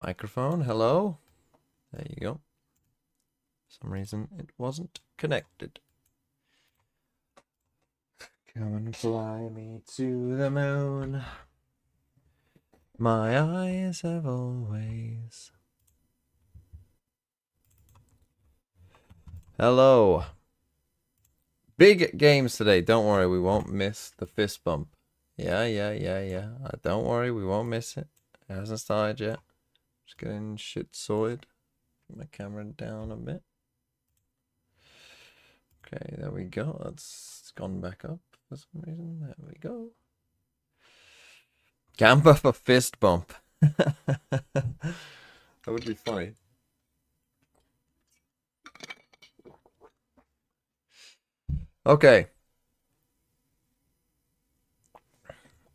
Microphone, hello. There you go. For some reason it wasn't connected. Come and fly me to the moon. My eyes have always. Hello. Big games today. Don't worry, we won't miss the fist bump. Yeah. Don't worry, we won't miss it. It hasn't started yet. Just getting shit sorted. Put my camera down a bit. Okay, there we go. It's gone back up for some reason. There we go. Camper for fist bump. That would be funny. Okay.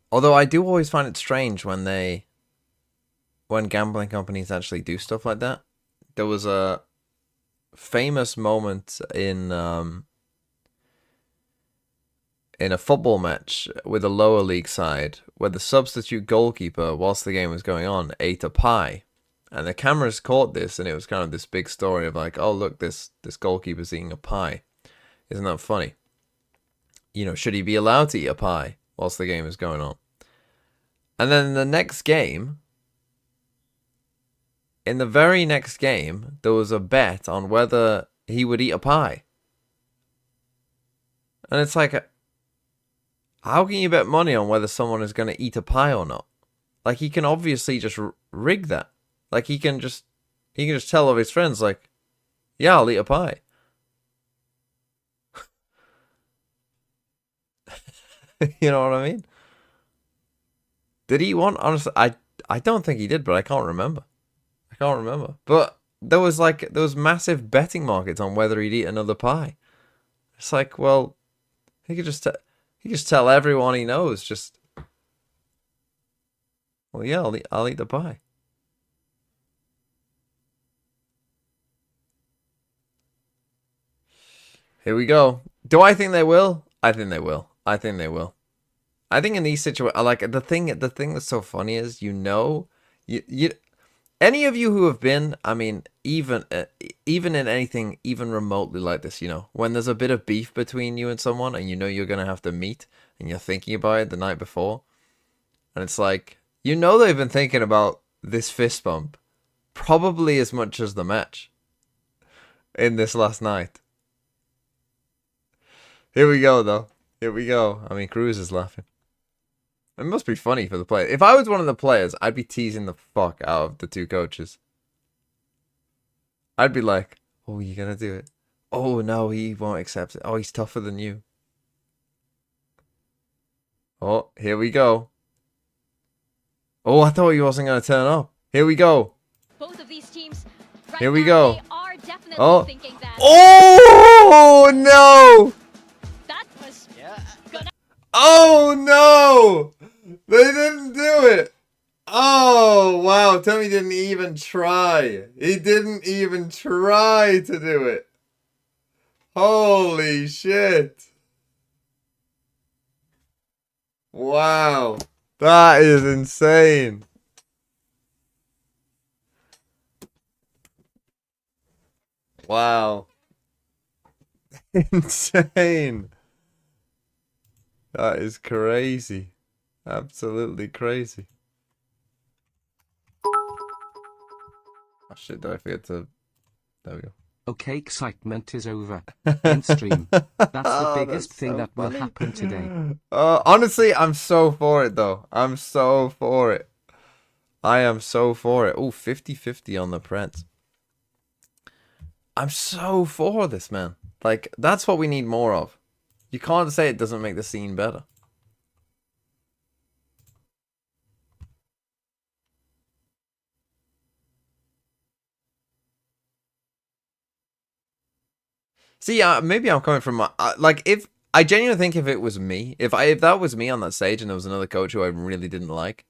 Although I do always find it strange when gambling companies actually do stuff like that. There was a famous moment in a football match with a lower league side where the substitute goalkeeper, whilst the game was going on, ate a pie. And the cameras caught this, and it was kind of this big story of like, oh, look, this goalkeeper's eating a pie. Isn't that funny? You know, should he be allowed to eat a pie whilst the game is going on? And then the next game, in the very next game, there was a bet on whether he would eat a pie. And it's like, how can you bet money on whether someone is going to eat a pie or not? Like, he can obviously just rig that. Like, he can just tell all his friends, like, yeah, I'll eat a pie. You know what I mean? Did he eat one? Honestly, I don't think he did, but I can't remember. But there was massive betting markets on whether he'd eat another pie. It's like, well, he could just tell everyone he knows, just, well, yeah, I'll eat the pie. Here we go. Do I think they will? I think they will. I think in these situations, like the thing that's so funny is, you any of you who have been, I mean, even in anything even remotely like this, you know, when there's a bit of beef between you and someone, and you know you're gonna have to meet, and you're thinking about it the night before, and it's like, you know, they've been thinking about this fist bump probably as much as the match in this last night. Here we go, though. Here we go. I mean, Cruz is laughing. It must be funny for the player. If I was one of the players, I'd be teasing the fuck out of the two coaches. I'd be like, oh, you're gonna do it. Oh, no, he won't accept it. Oh, he's tougher than you. Oh, here we go. Oh, I thought he wasn't gonna turn up. Here we go. Both of these teams right here we now, go. They are definitely thinking that. Oh, no! Oh no! They didn't do it! Oh wow, Tommy didn't even try. He didn't even try to do it. Holy shit. Wow. That is insane. Wow. Insane. That is crazy. Absolutely crazy. Oh shit, did I forget to... There we go. Okay, excitement is over. End stream. That's the biggest thing that will happen today. Honestly, I'm so for it, though. I'm so for it. I am so for it. Oh, 50-50 on the Preds. I'm so for this, man. Like, that's what we need more of. You can't say it doesn't make the scene better. See, maybe I'm coming from like, if I genuinely think if it was me, if that was me on that stage and there was another coach who I really didn't like,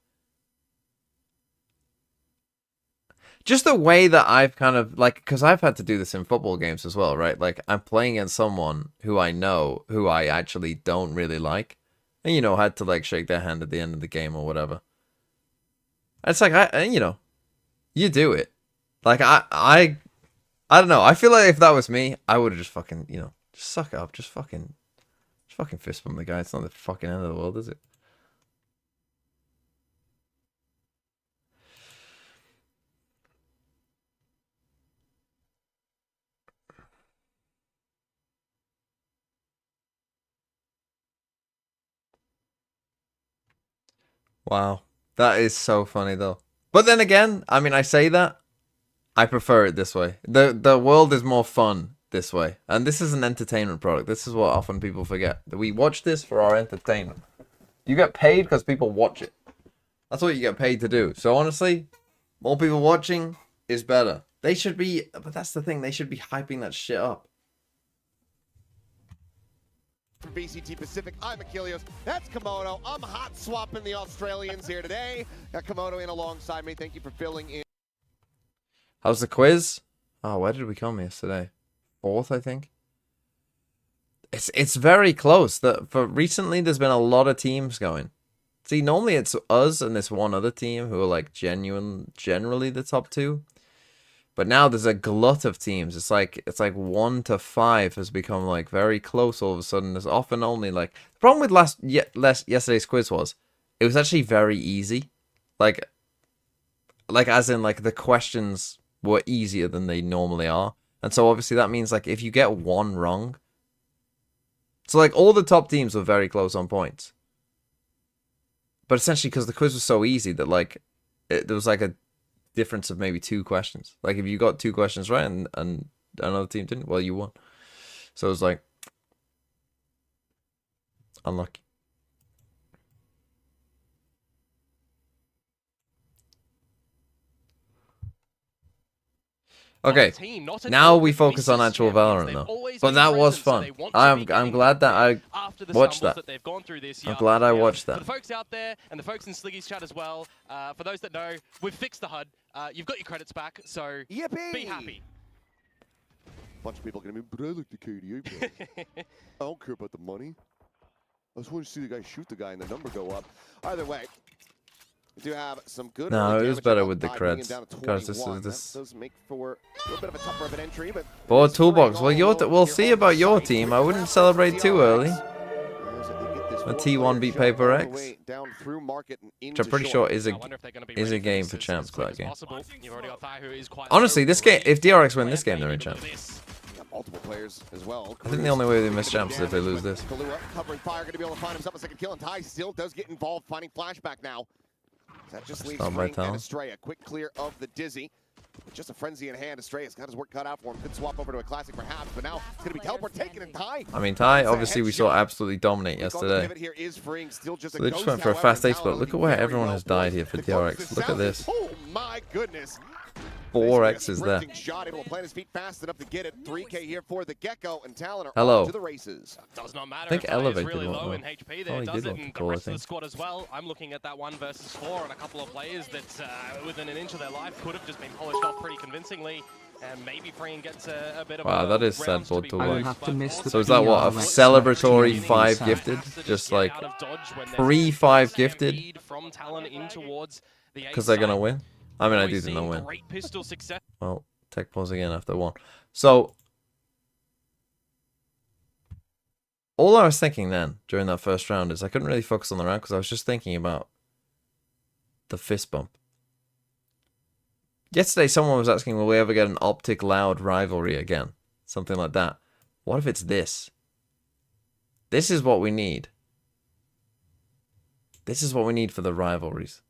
just the way that I've kind of, like, because I've had to do this in football games as well, right? Like, I'm playing against someone who I know, who I actually don't really like, and, you know, had to, like, shake their hand at the end of the game or whatever. It's like, you know, You do it. Like I don't know. I feel like if that was me, I would have just fucking, you know, just suck it up. Just fucking fist bump the guy. It's not the fucking end of the world, is it? Wow. That is so funny though. But then again, I mean, I say that, I prefer it this way. The world is more fun this way. And this is an entertainment product. This is what often people forget. That we watch this for our entertainment. You get paid because people watch it. That's what you get paid to do. So honestly, more people watching is better. They should be, but that's the thing, they should be hyping that shit up. From VCT Pacific, I'm Achilles. That's Komodo. I'm hot swapping the Australians here today. Got Komodo in alongside me. Thank you for filling in. How's the quiz? Oh, where did we come yesterday? 4th, I think. It's very close. For recently, there's been a lot of teams going. See, normally it's us and this one other team who are like generally the top 2. But now there's a glut of teams. It's like 1 to 5 has become like very close all of a sudden. There's often only like the problem with yesterday's quiz was it was actually very easy. Like as in like the questions were easier than they normally are. And so obviously that means like if you get one wrong. So like all the top teams were very close on points. But essentially because the quiz was so easy that like there was like a difference of maybe 2 questions. Like if you got 2 questions right and another team didn't, well, you won. So it was like unlucky. Okay, now we focus on actual Valorant though. But that was fun. I'm glad that I watched that. I'm glad I watched that. For the folks out there and the folks in Sliggy's chat as well, for those that know, we've fixed the HUD. You've got your credits back, so Yippee! be happy. Bunch of people are gonna be, but I like the KDA, bro. I don't care about the money. I just want to see the guy shoot the guy and the number go up. Either way, we do have some good. No, it was damage better up with the by creds. bringing down to Because 21. this That does make for a little bit of a tougher of an entry, but board toolbox. Well, we'll see about your team. I wouldn't celebrate too early. A T1 beat PRX, which I'm pretty sure is a game for champs that game. Honestly, this game, if DRX win this game, they're in champs. Multiple players as well. I think the only way they miss champs is if they lose this. Kahlua covering fire, going to be able to find himself a second kill, and Ty still does get involved, finding flashback now. That just leaves Ring and Astray. A quick clear of the Dizzy. With just a frenzy in hand, Astray got his work cut out for him. Could swap over to a classic perhaps, but now it's going to be teleport taken and Ty. I mean, Ty, obviously we saw absolutely dominate yesterday. So they just went for a fast ace, but look at where everyone has died here for DRX. Look at this. Oh my goodness. 4X is there. Shot, able to plant his feet fast enough to get it. 3K here for the Gecko, and Talon are Hello. off to the races. Does not matter. I think elevated really won't low know. in HP Oh, there. he Does did it, look and cool, the I rest of think. the squad as well. I'm looking at that 1 versus 4 and a couple of players that within an inch of their life could have just been polished off pretty convincingly. And maybe Freen gets a bit of Wow, a that is sad rounds for to be two played, legs. have to miss but the So is that what, a PRX celebratory team 5 side. gifted? has to Just get like out of dodge when there's free a 5 stampede gifted? from Talon in towards the Because they're going to side. win? I mean, I do We've think they'll seen win. great pistol success. Well, tech pause again after 1. So, all I was thinking then, during that first round, is I couldn't really focus on the round because I was just thinking about the fist bump. Yesterday, someone was asking, will we ever get an optic loud rivalry again? Something like that. What if it's this? This is what we need. This is what we need for the rivalries.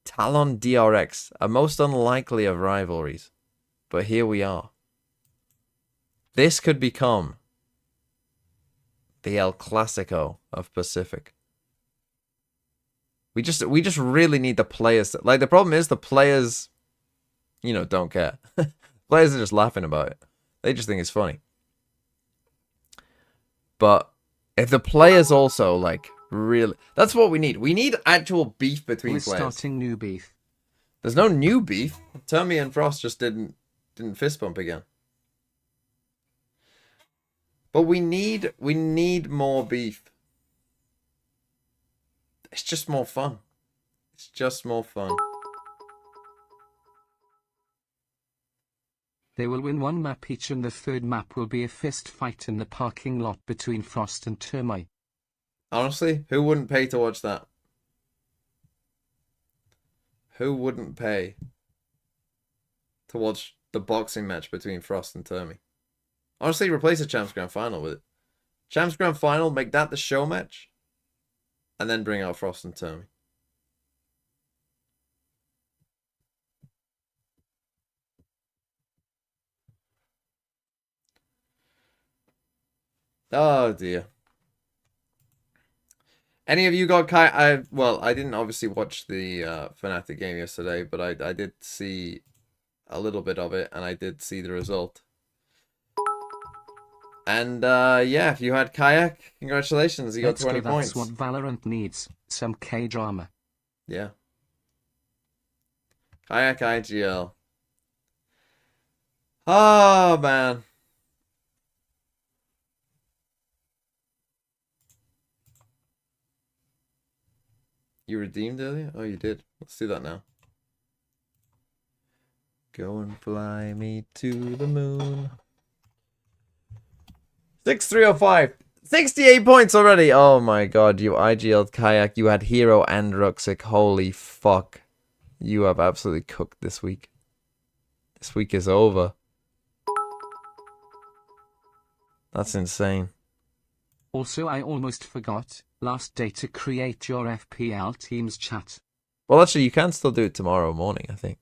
Talon DRX, a most unlikely of rivalries. But here we are. This could become the El Clasico of Pacific. We just really need the players to, like, the problem is the players, you know, don't care. Players are just laughing about it. They just think it's funny. But if the players also, like, really, that's what we need. We need actual beef between We're players. starting new beef. There's no new beef. Termi and Frost just didn't fist bump again. But we need more beef. It's just more fun. It's just more fun. They will win one map each, and the third map will be a fist fight in the parking lot between Frost and Termi. Honestly, who wouldn't pay to watch that? Who wouldn't pay to watch the boxing match between Frost and Termi? Honestly, replace the Champs Grand Final with it. Champs Grand Final, make that the show match. And then bring out Frost and Termi. Oh dear. Any of you got Kayak? Well, I didn't obviously watch the Fnatic game yesterday, but I did see a little bit of it, and I did see the result. And yeah, if you had Kayak, congratulations, you got 20 points. That's what Valorant needs, some K-drama. Yeah. Kayak IGL. Oh, man. You redeemed earlier? Oh, you did. Let's do that now. Go and fly me to the moon. 6305. 68 points already. Oh my god, you IGL'd Kayak. You had Hero and Ruxic. Holy fuck. You have absolutely cooked this week. This week is over. That's insane. Also, I almost forgot, last day to create your FPL Teams chat. Well, actually, you can still do it tomorrow morning, I think.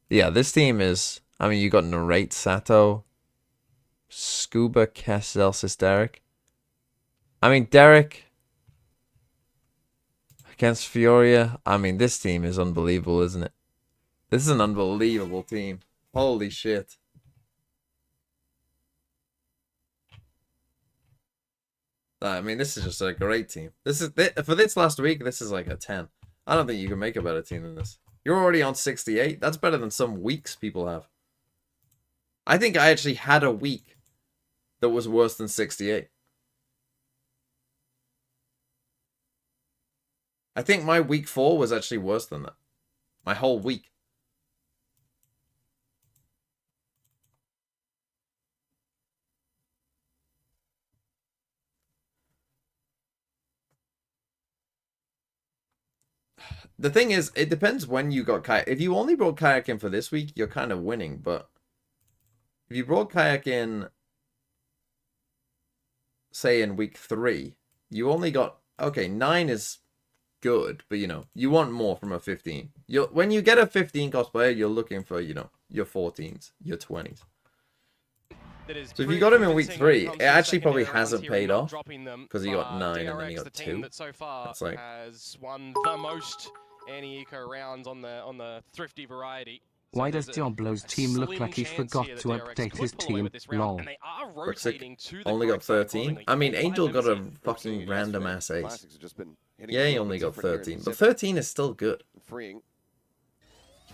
Yeah, this team is... I mean, you got Narrate Sato, Scuba, Kesselsis, Derek. I mean, Derek against Fioria. I mean, this team is unbelievable, isn't it? This is an unbelievable team. Holy shit. I mean, this is just a great team. This is for this last week. This is like a 10. I don't think you can make a better team than this. You're already on 68. That's better than some weeks people have. I think I actually had a week that was worse than 68. I think my week 4 was actually worse than that. My whole week. The thing is, it depends when you got Kayak. If you only brought Kayak in for this week, you're kind of winning. But if you brought Kayak in, say, in week 3, you only got... Okay, 9 is good, but, you know, you want more from a 15. When you get a 15 cost player, you're looking for, you know, your 14s, your 20s. So if you got him in week 3, it actually probably hasn't paid off because he got 9 and then he got 2. That's like... has won the most anti-eco rounds on the thrifty variety. Why does Diablo's team look like he forgot to update his team? Lol. Only got 13. I mean, Angel got a fucking random ass ace. Yeah, he only got 13, but 13 is still good.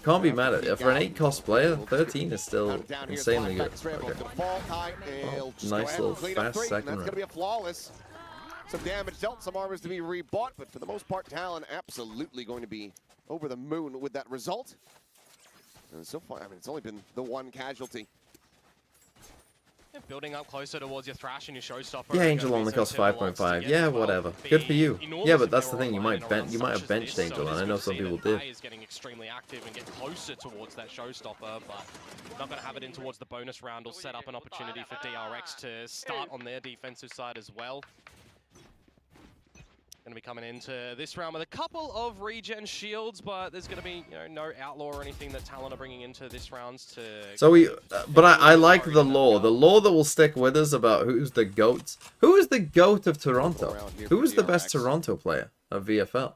Can't be mad at it. For an 8 cost player, 13 is still insanely good. Okay. Oh, nice little fast second round. Some damage dealt, some armors to be rebought, but for the most part, Talon absolutely going to be over the moon with that result. And so far, I mean, it's only been the one casualty. Yeah, building up closer towards your Thrash and your Showstopper. Yeah, Angel only costs 5.5. Yeah, whatever. Good for you. Yeah, but that's the thing. You might have benched Angel, and I know some people did. Is getting extremely active and get closer towards that Showstopper, but not going to have it in towards the bonus round. Will set up an opportunity for DRX to start on their defensive side as well. Going to be coming into this round with a couple of regen shields, but there's going to be no outlaw or anything that Talon are bringing into this round to... So but I like the lore that will stick with us about who's the GOAT. Who is the GOAT of Toronto? Who is the best Toronto player of VFL?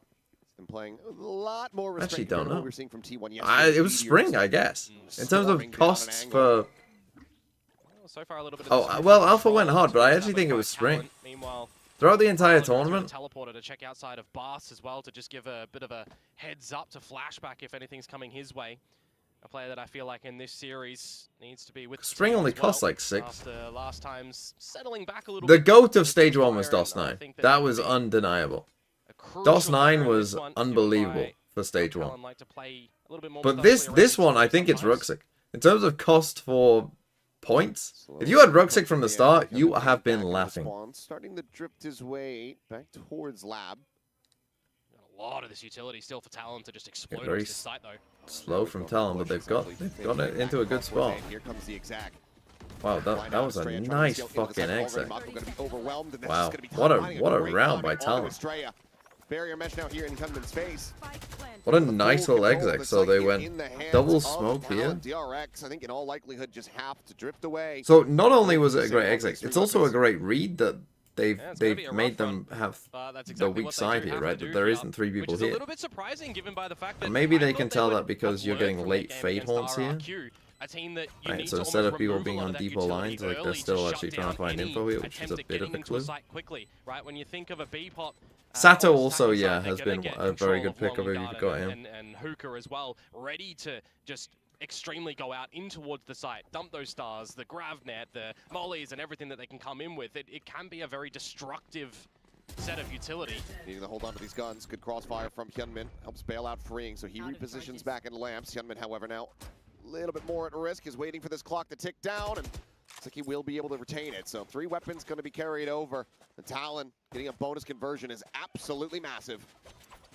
Been playing a lot more. Actually, don't know. We're seeing from T1 it was Spring, I guess. In terms of costs for... So far, a little bit of well, Alpha went hard, but I actually think it was Spring. Meanwhile, throughout the entire tournament. Teleporter to check outside of Bass as well to just give a bit of a heads up to Flashback if anything's coming his way. A player that I feel like in this series needs to be with Spring only costs like 6. After last time's settling back a little the bit. GOAT of stage 1 was DOS9. That was undeniable. DOS9 was unbelievable for stage 1. But this one, I think it's Ruxic. In terms of cost for points, if you had Rucksack from the start, you have been laughing. Starting to drift his way back towards Lab. A lot of this utility still for Talon to just explode Very onto this site, though. slow from Talon, but they've got it into a good spot. Here comes the exact. Wow, that was a nice fucking exec. Wow, Wow, what a round by Talon. Barrier mesh now here in Hunman's face. What a nice little exec. So they went double smoke here. DRX, I think in all likelihood, just have to drift away. So not only was it a great exec, it's also a great read that they've made them have the weak side here, right? That there isn't three people here. And maybe they can tell that because you're getting late fade haunts here. Right, so instead of people being on depot lines, like they're still actually trying to find info here, which is a bit of a clue. Sato also, yeah, has been a very good pickup if you've got him. And Hookah as well, ready to just extremely go out in towards the site, dump those stars, the GravNet, the mollies, and everything that they can come in with. It can be a very destructive set of utility. Needing to hold on to these guns. Good crossfire from Hyunmin. Helps bail out freeing, so he repositions back into lamps. Hyunmin, however, now a little bit more at risk, is waiting for this clock to tick down, and looks like he will be able to retain it. So 3 weapons going to be carried over. The Talon getting a bonus conversion is absolutely massive.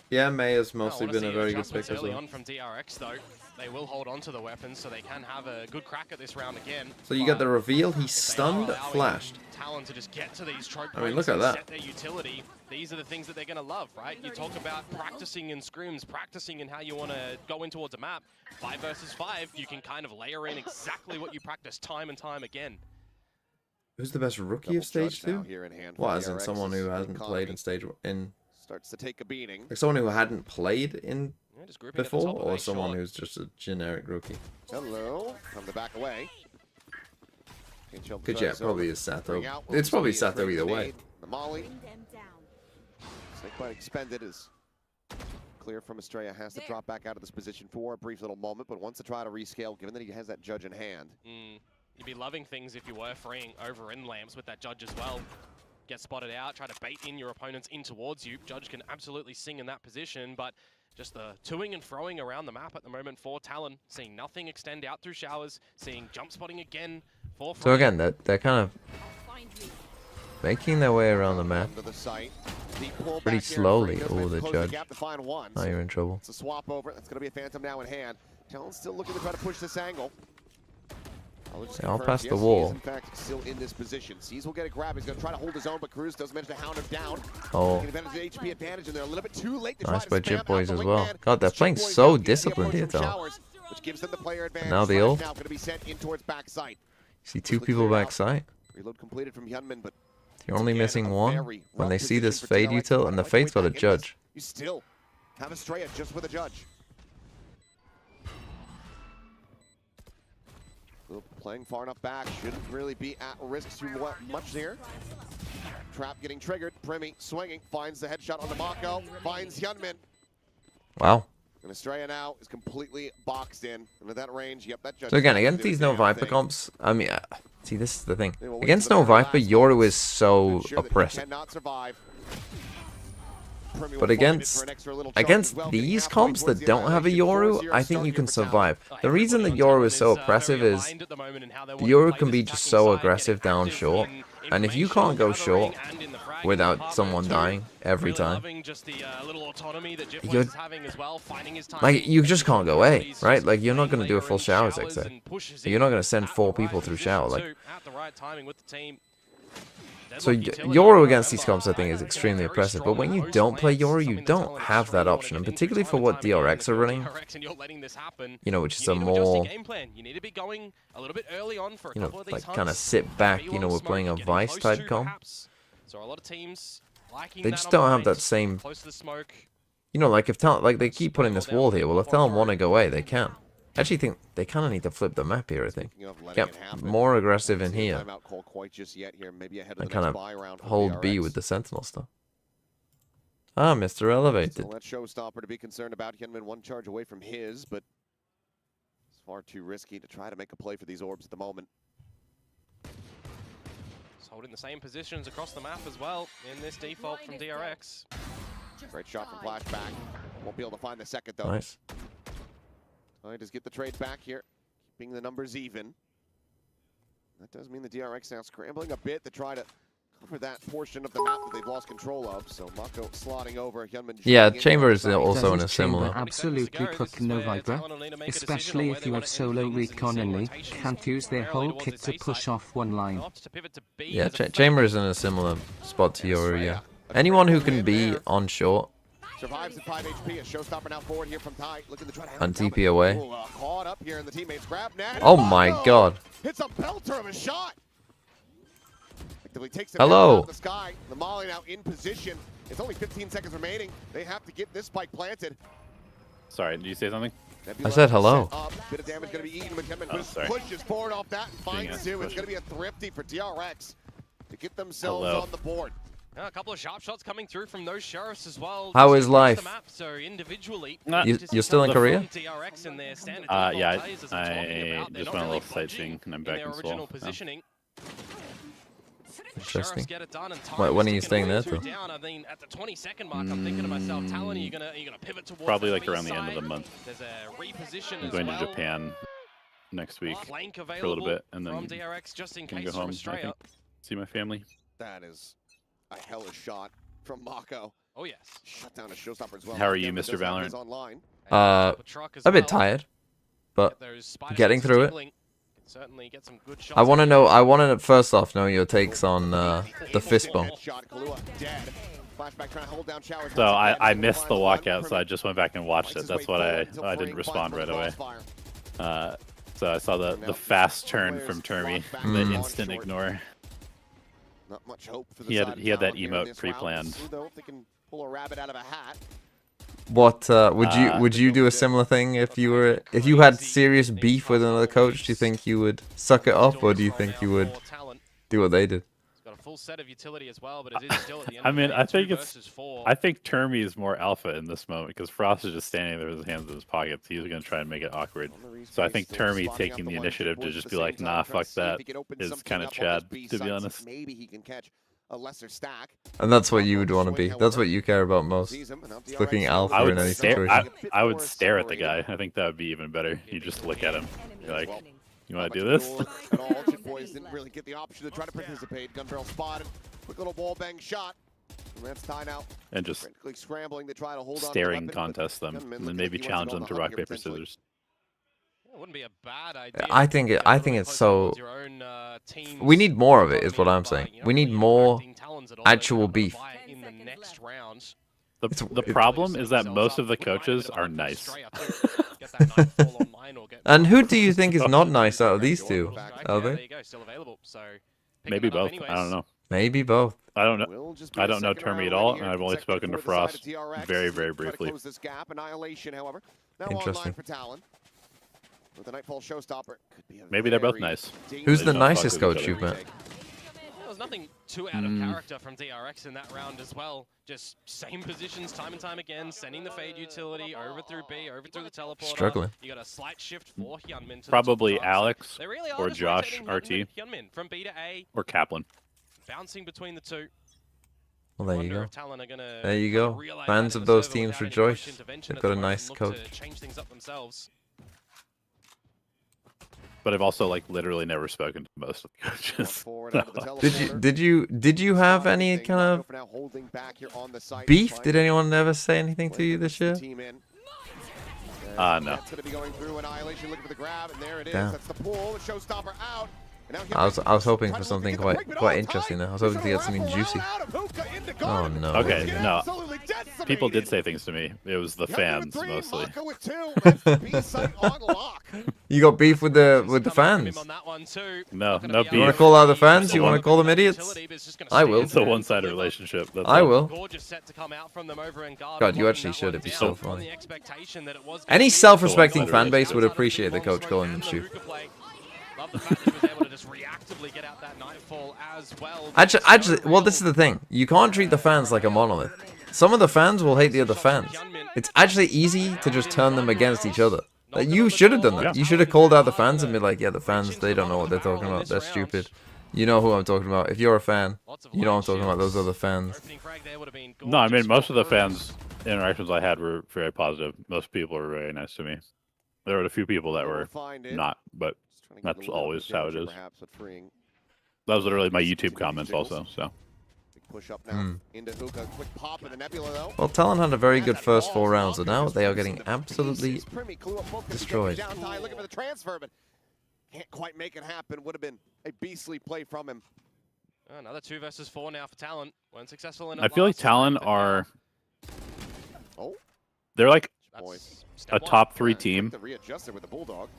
Yeah, May has mostly been a very good pick as well. On from DRX, though. They will hold on to the weapons so they can have a good crack at this round again. So you get the reveal, he's stunned, flashed. Talon to just get to these choke I mean, look at that. Set their utility. These are the things that they're going to love, right? You talk about practicing in scrims, practicing in how you want to go in towards a map. 5 versus 5, you can kind of layer in exactly what you practice time and time again. Who's the best rookie of stage 2? Well, as in someone who hasn't played in stage starts to take a beating. Like someone who hadn't played in before, or or someone who's just a generic rookie? Hello, from the back away. Good, yeah, probably is Sato. It's probably Sato either way. The molly. Snakebite expended is clear from Estrella. Has to drop back out of this position for a brief little moment, but wants to try to rescale, given that he has that judge in hand. You'd be loving things if you were freeing over in lamps with that judge as well. Get spotted out, try to bait in your opponents in towards you. Judge can absolutely sing in that position, but just the toing and froing around the map at the moment for Talon. Seeing nothing extend out through showers, seeing jump spotting again for So again, they're kind of making their way around the map pretty slowly. Oh, the judge. Oh, you're in trouble. It's a swap over. That's going to be a Phantom now in hand. Talon's still looking to try to push this angle. I'll pass the wall. In fact, still in this position. Seas will get a grab. He's going to try to hold his own, but Cruz does manage to hound him down. Oh. HP advantage, and they're a little bit too late to Nice try by to Jip Boys as well. man. God, they're playing so disciplined here, Tal. Which gives them the player advantage. Now the ult. Now going to be sent in towards backside. See 2 people backside. Reload completed from Hyunmin, but You're only missing 1. When they see this fade util, and the fade's got a judge. You still have Estrella just with a judge. Playing far enough back, shouldn't really be at risk too much here. Trap getting triggered, Primi swinging, finds the headshot on the Mako, finds Hyunmin. Wow. And Estrella now is completely boxed in, and at that range, yep, that judge. So again, against these no Viper comps, I mean, see, this is the thing. Against no Viper, Yoru is so oppressive. Cannot survive. But against these comps that don't have a Yoru, I think you can survive. The reason that Yoru is so oppressive is the Yoru can be just so aggressive down short, and if you can't go short without someone dying every time, you just can't go A, right? Like, you're not going to do a full showers exit. You're not going to send 4 people through shower. Like, so Yoru against these comps, I think, is extremely oppressive. But when you don't play Yoru, you don't have that option. And particularly for what DRX are running, you know, which is a more, you know, like kind of sit back, you know, we're playing a Vice type comp. They just don't have that same, you know, like if like they keep putting this wall here. Well, if Talon want to go away, they can. I actually think they kind of need to flip the map here, I think. Get more aggressive in here. And kind of hold B with the Sentinel stuff. Ah, Mr. Elevated. Let Showstopper to be concerned about. Hyunmin 1 charge away from his, but it's far too risky to try to make a play for these orbs at the moment. Just holding the same positions across the map as well in this default from DRX. Great shot from Flashback. Won't be able to find the second, though. Nice. Just get the trade back here. keeping the numbers even. That does mean the DRX now scrambling a bit to try to cover that portion of the map that they've lost control of. So Mako slotting over. Hyunmin Yeah, shooting Chamber into is the side. also in a Doesn't similar. Chamber absolutely cook no Viper? Especially if you have solo recon only, can't use their whole kit to push off one line. Yeah, Chamber is in a similar spot to your, yeah. Anyone who can be on short Survives at 5 HP. A showstopper now forward here from Ty. Looking to try to have and it TP away. Ooh, caught up here in the teammates grab. Now, Oh my god. Hits a belter of a shot. Effectively takes it Hello. out of the sky. The Molly now in position. It's only 15 seconds remaining. They have to get this spike planted. Sorry, did you say something? I said hello. Set up. Bit of damage going to be eaten, but Hyunmin sorry. pushes forward off that and finds two. It's going to be a thrifty for DRX to get themselves on the board. A couple of sharp shots coming through from those sheriffs as well. How Just is across life? the map, so individually, You're still in Korea? DRX and their standard Yeah, players, as I'm talking I about, they're just not went a really little sightseeing and I'm budging back in in their original Seoul. positioning. Interesting. Sheriffs get it done, and Wait, when are you Tyler's staying there ticking till? down. I mean, at the 22nd mark, I'm thinking to myself, Talon, are you gonna pivot towards Probably the like B around the end of side? the month. There's a reposition I'm as going well. to Japan next week Flank for a available little bit and from then DRX just in can case go from home, I Australia. think. See my family. That is a hellish shot from Mako. Oh yes. Shut down a showstopper as well. How are you, Hyunmin Mr. does have Valorant? his online. And truck as A bit well. tired, but Get those spider getting senses through it. tingling. Can certainly get some good shots I want to in. know. I want to first off know your takes on the fist bump. Headshot, Kahlua dead. Flashback trying to hold down Showers. So I missed the walkout, so I just went back and watched it. That's what I didn't respond right away. So I saw the fast turn from Termy, the instant ignore. Not much hope for the He had- side of he had that Talon here in emote this round. pre-planned. See, though, if they can pull a rabbit out of a hat. What would you do a similar thing if you had serious beef with another coach? Do you think you would suck it up, or do you think you would do what they did? Got a full set of utility as well, but it is still at the end I of the mean, day, I think 2 it's. versus 4. I think Termy is more alpha in this moment because Frost is just standing there with his hands in his pockets. He's going to try and make it awkward. So I think Termy taking the initiative to just be like, nah, fuck that, is kind of Chad, to be honest. Maybe he can catch a lesser stack. And that's what you would want to be. That's what you care about most. It's looking alpha I in would any stare. situation. I would stare at the guy. I think that would be even better. You just look at him. You're like, you want to do this? At all, Chip Boys didn't really get the option to try to participate. Gun barrel spotted. Quick little wall bang shot. And that's Ty now. And just Frantically scrambling to try to hold on to the staring weapon, but contest them, Hyunmin and looking then like maybe he wants challenge go them on to the rock hunt here, paper potentially. scissors. It wouldn't be a bad idea. I think Get I a think little it's closer so. towards your own, team's We need more of it, is what economy I'm by, saying. you know, We need really more impacting Talons at all. actual They're gonna beef. buy it in the next round. The problem is that most of the coaches are nice. And who do you think is not nice out of these two? Are There they? you go, still available. So Maybe picking it up both. I don't know. Maybe both. I don't know. Will just be I the don't know second round Termy at win all, here, and I've only spoken to consecutive for the Frost side of TRX. very, Try very to briefly. close this gap. Annihilation, however, now Interesting. online for Talon. With the Nightfall Showstopper. Could be a Maybe they're both very nice. Who's They the don't fuck nicest with each coach other. you've met? There was nothing too out of character from DRX in that round as well. Just same positions time and time again, sending the fade utility over through B, over through the teleporter. Struggling. You got a slight shift for Hyunmin to Probably the top side. Alex They really are or just Josh rotating RT Hyunmin from B to A, or Kaplan. bouncing between the two. Well, there you Wonder go. if Talon are gonna There you kinda go. realize Fans that of in the those server teams without any rejoice. coach intervention They've at got the a moment nice and look coach. to change things up themselves. But I've also like literally never spoken to most of the coaches. Did you have any kind of beef? Did anyone ever say anything to you this year? No. That's going to be going through Annihilation, looking for the grab, and there it is. Damn. That's the pull. The Showstopper out. And now I was hoping for Hyunmin something trying to get the quite quick interesting ball there. I was tight. hoping to get He's something gonna juicy. wrap around Hookah into Oh guard. no. Okay, Get no. absolutely decimated. People did say things to me. It was the Hyunmin with fans 3, mostly. Mako with 2. That's the B site on lock. You got beef with the fans? No, no You want to beef. call out the fans? You want to call them idiots? I will. It's a one-sided relationship. That's I all. will. Gorgeous set to come out from them over in guard, God, you locking actually that should. one It'd be down so on funny. the expectation that it was Any gonna be self-respecting So fan base one-sided would relationship. appreciate the coach calling them And the shoot. hookah play. Love the fact that he was able to just reactively get out that Nightfall as well. Actually, well, this is the thing. You can't treat the fans like a monolith. Some of the fans will hate the other fans. It's actually easy to just turn them against each other. Like, you should have done that. You should have called out the fans and be like, yeah, the fans, they don't know what they're talking about. They're stupid. You know who I'm talking about. If you're a fan, you know I'm talking about those other fans. No, I mean most of the fans interactions I had were very positive. Most people were very nice to me. There were a few people that were find it. not, but Just trying to get that's a little always bit of how it danger, is. perhaps, but freeing. That was literally my YouTube comments also. So Big push up now into Hookah. Quick pop in the Nebula though. Well, Talon had a very good That first ball's 4 rounds, and longer, now just they are rips getting into absolutely pieces. Primi, Clue up both, destroyed. down high, looking for the transfer, but can't quite make it happen. Would have been a beastly play from him. Another 2 versus 4 now for Talon. Weren't successful in I feel like last Talon round, but are Oh, they're like that's boys. step a one. top 3 yeah, team, quick to readjust it with the Bulldog.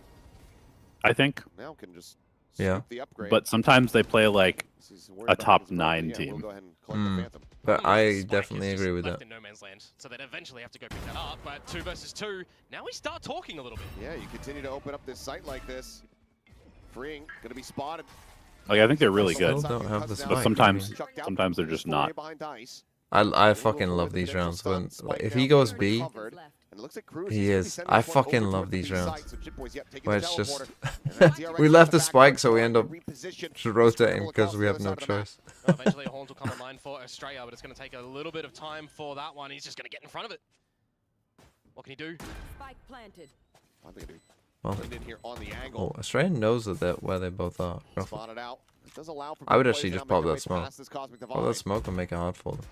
I think. Now can just Yeah. sweep the upgrade. But sometimes they play like He's worried a about top his brother, 9 yeah, we'll team. go ahead and collect the Phantom. But Problem is I the spike definitely is just agree with left that. in no man's land, so they'd eventually have to go pick that up. But 2 versus 2, now we start talking a little bit. Yeah, you continue to open up this site like this. Freeing, gonna be spotted. Like I think they're really Still good. don't have the But spike. sometimes Chucked out. sometimes they're just not. Behind Dice. I fucking love these rounds. When if he goes B, Covered. And it looks like Cruz he gonna be is. sending I this one fucking over love towards the these B rounds. site. So Chip Boys, yep, taking Where the it's just teleporter. And then DRX we on left the back spike, foot, so we trying end to up reposition, just rotating scramble because across we the have other no side of the map. choice. Eventually, a Horns will come online for Australia, but it's going to take a little bit of time for that one. He's just going to get in front of it. What can he do? Spike planted. I think I do. Well, Leaned in here on the angle. oh, Australia knows that where they both are. Spotted out. It does allow for I would both actually players just to now pop make their that way smoke. past this Cosmic Pop Divide. that smoke and make it hard for them.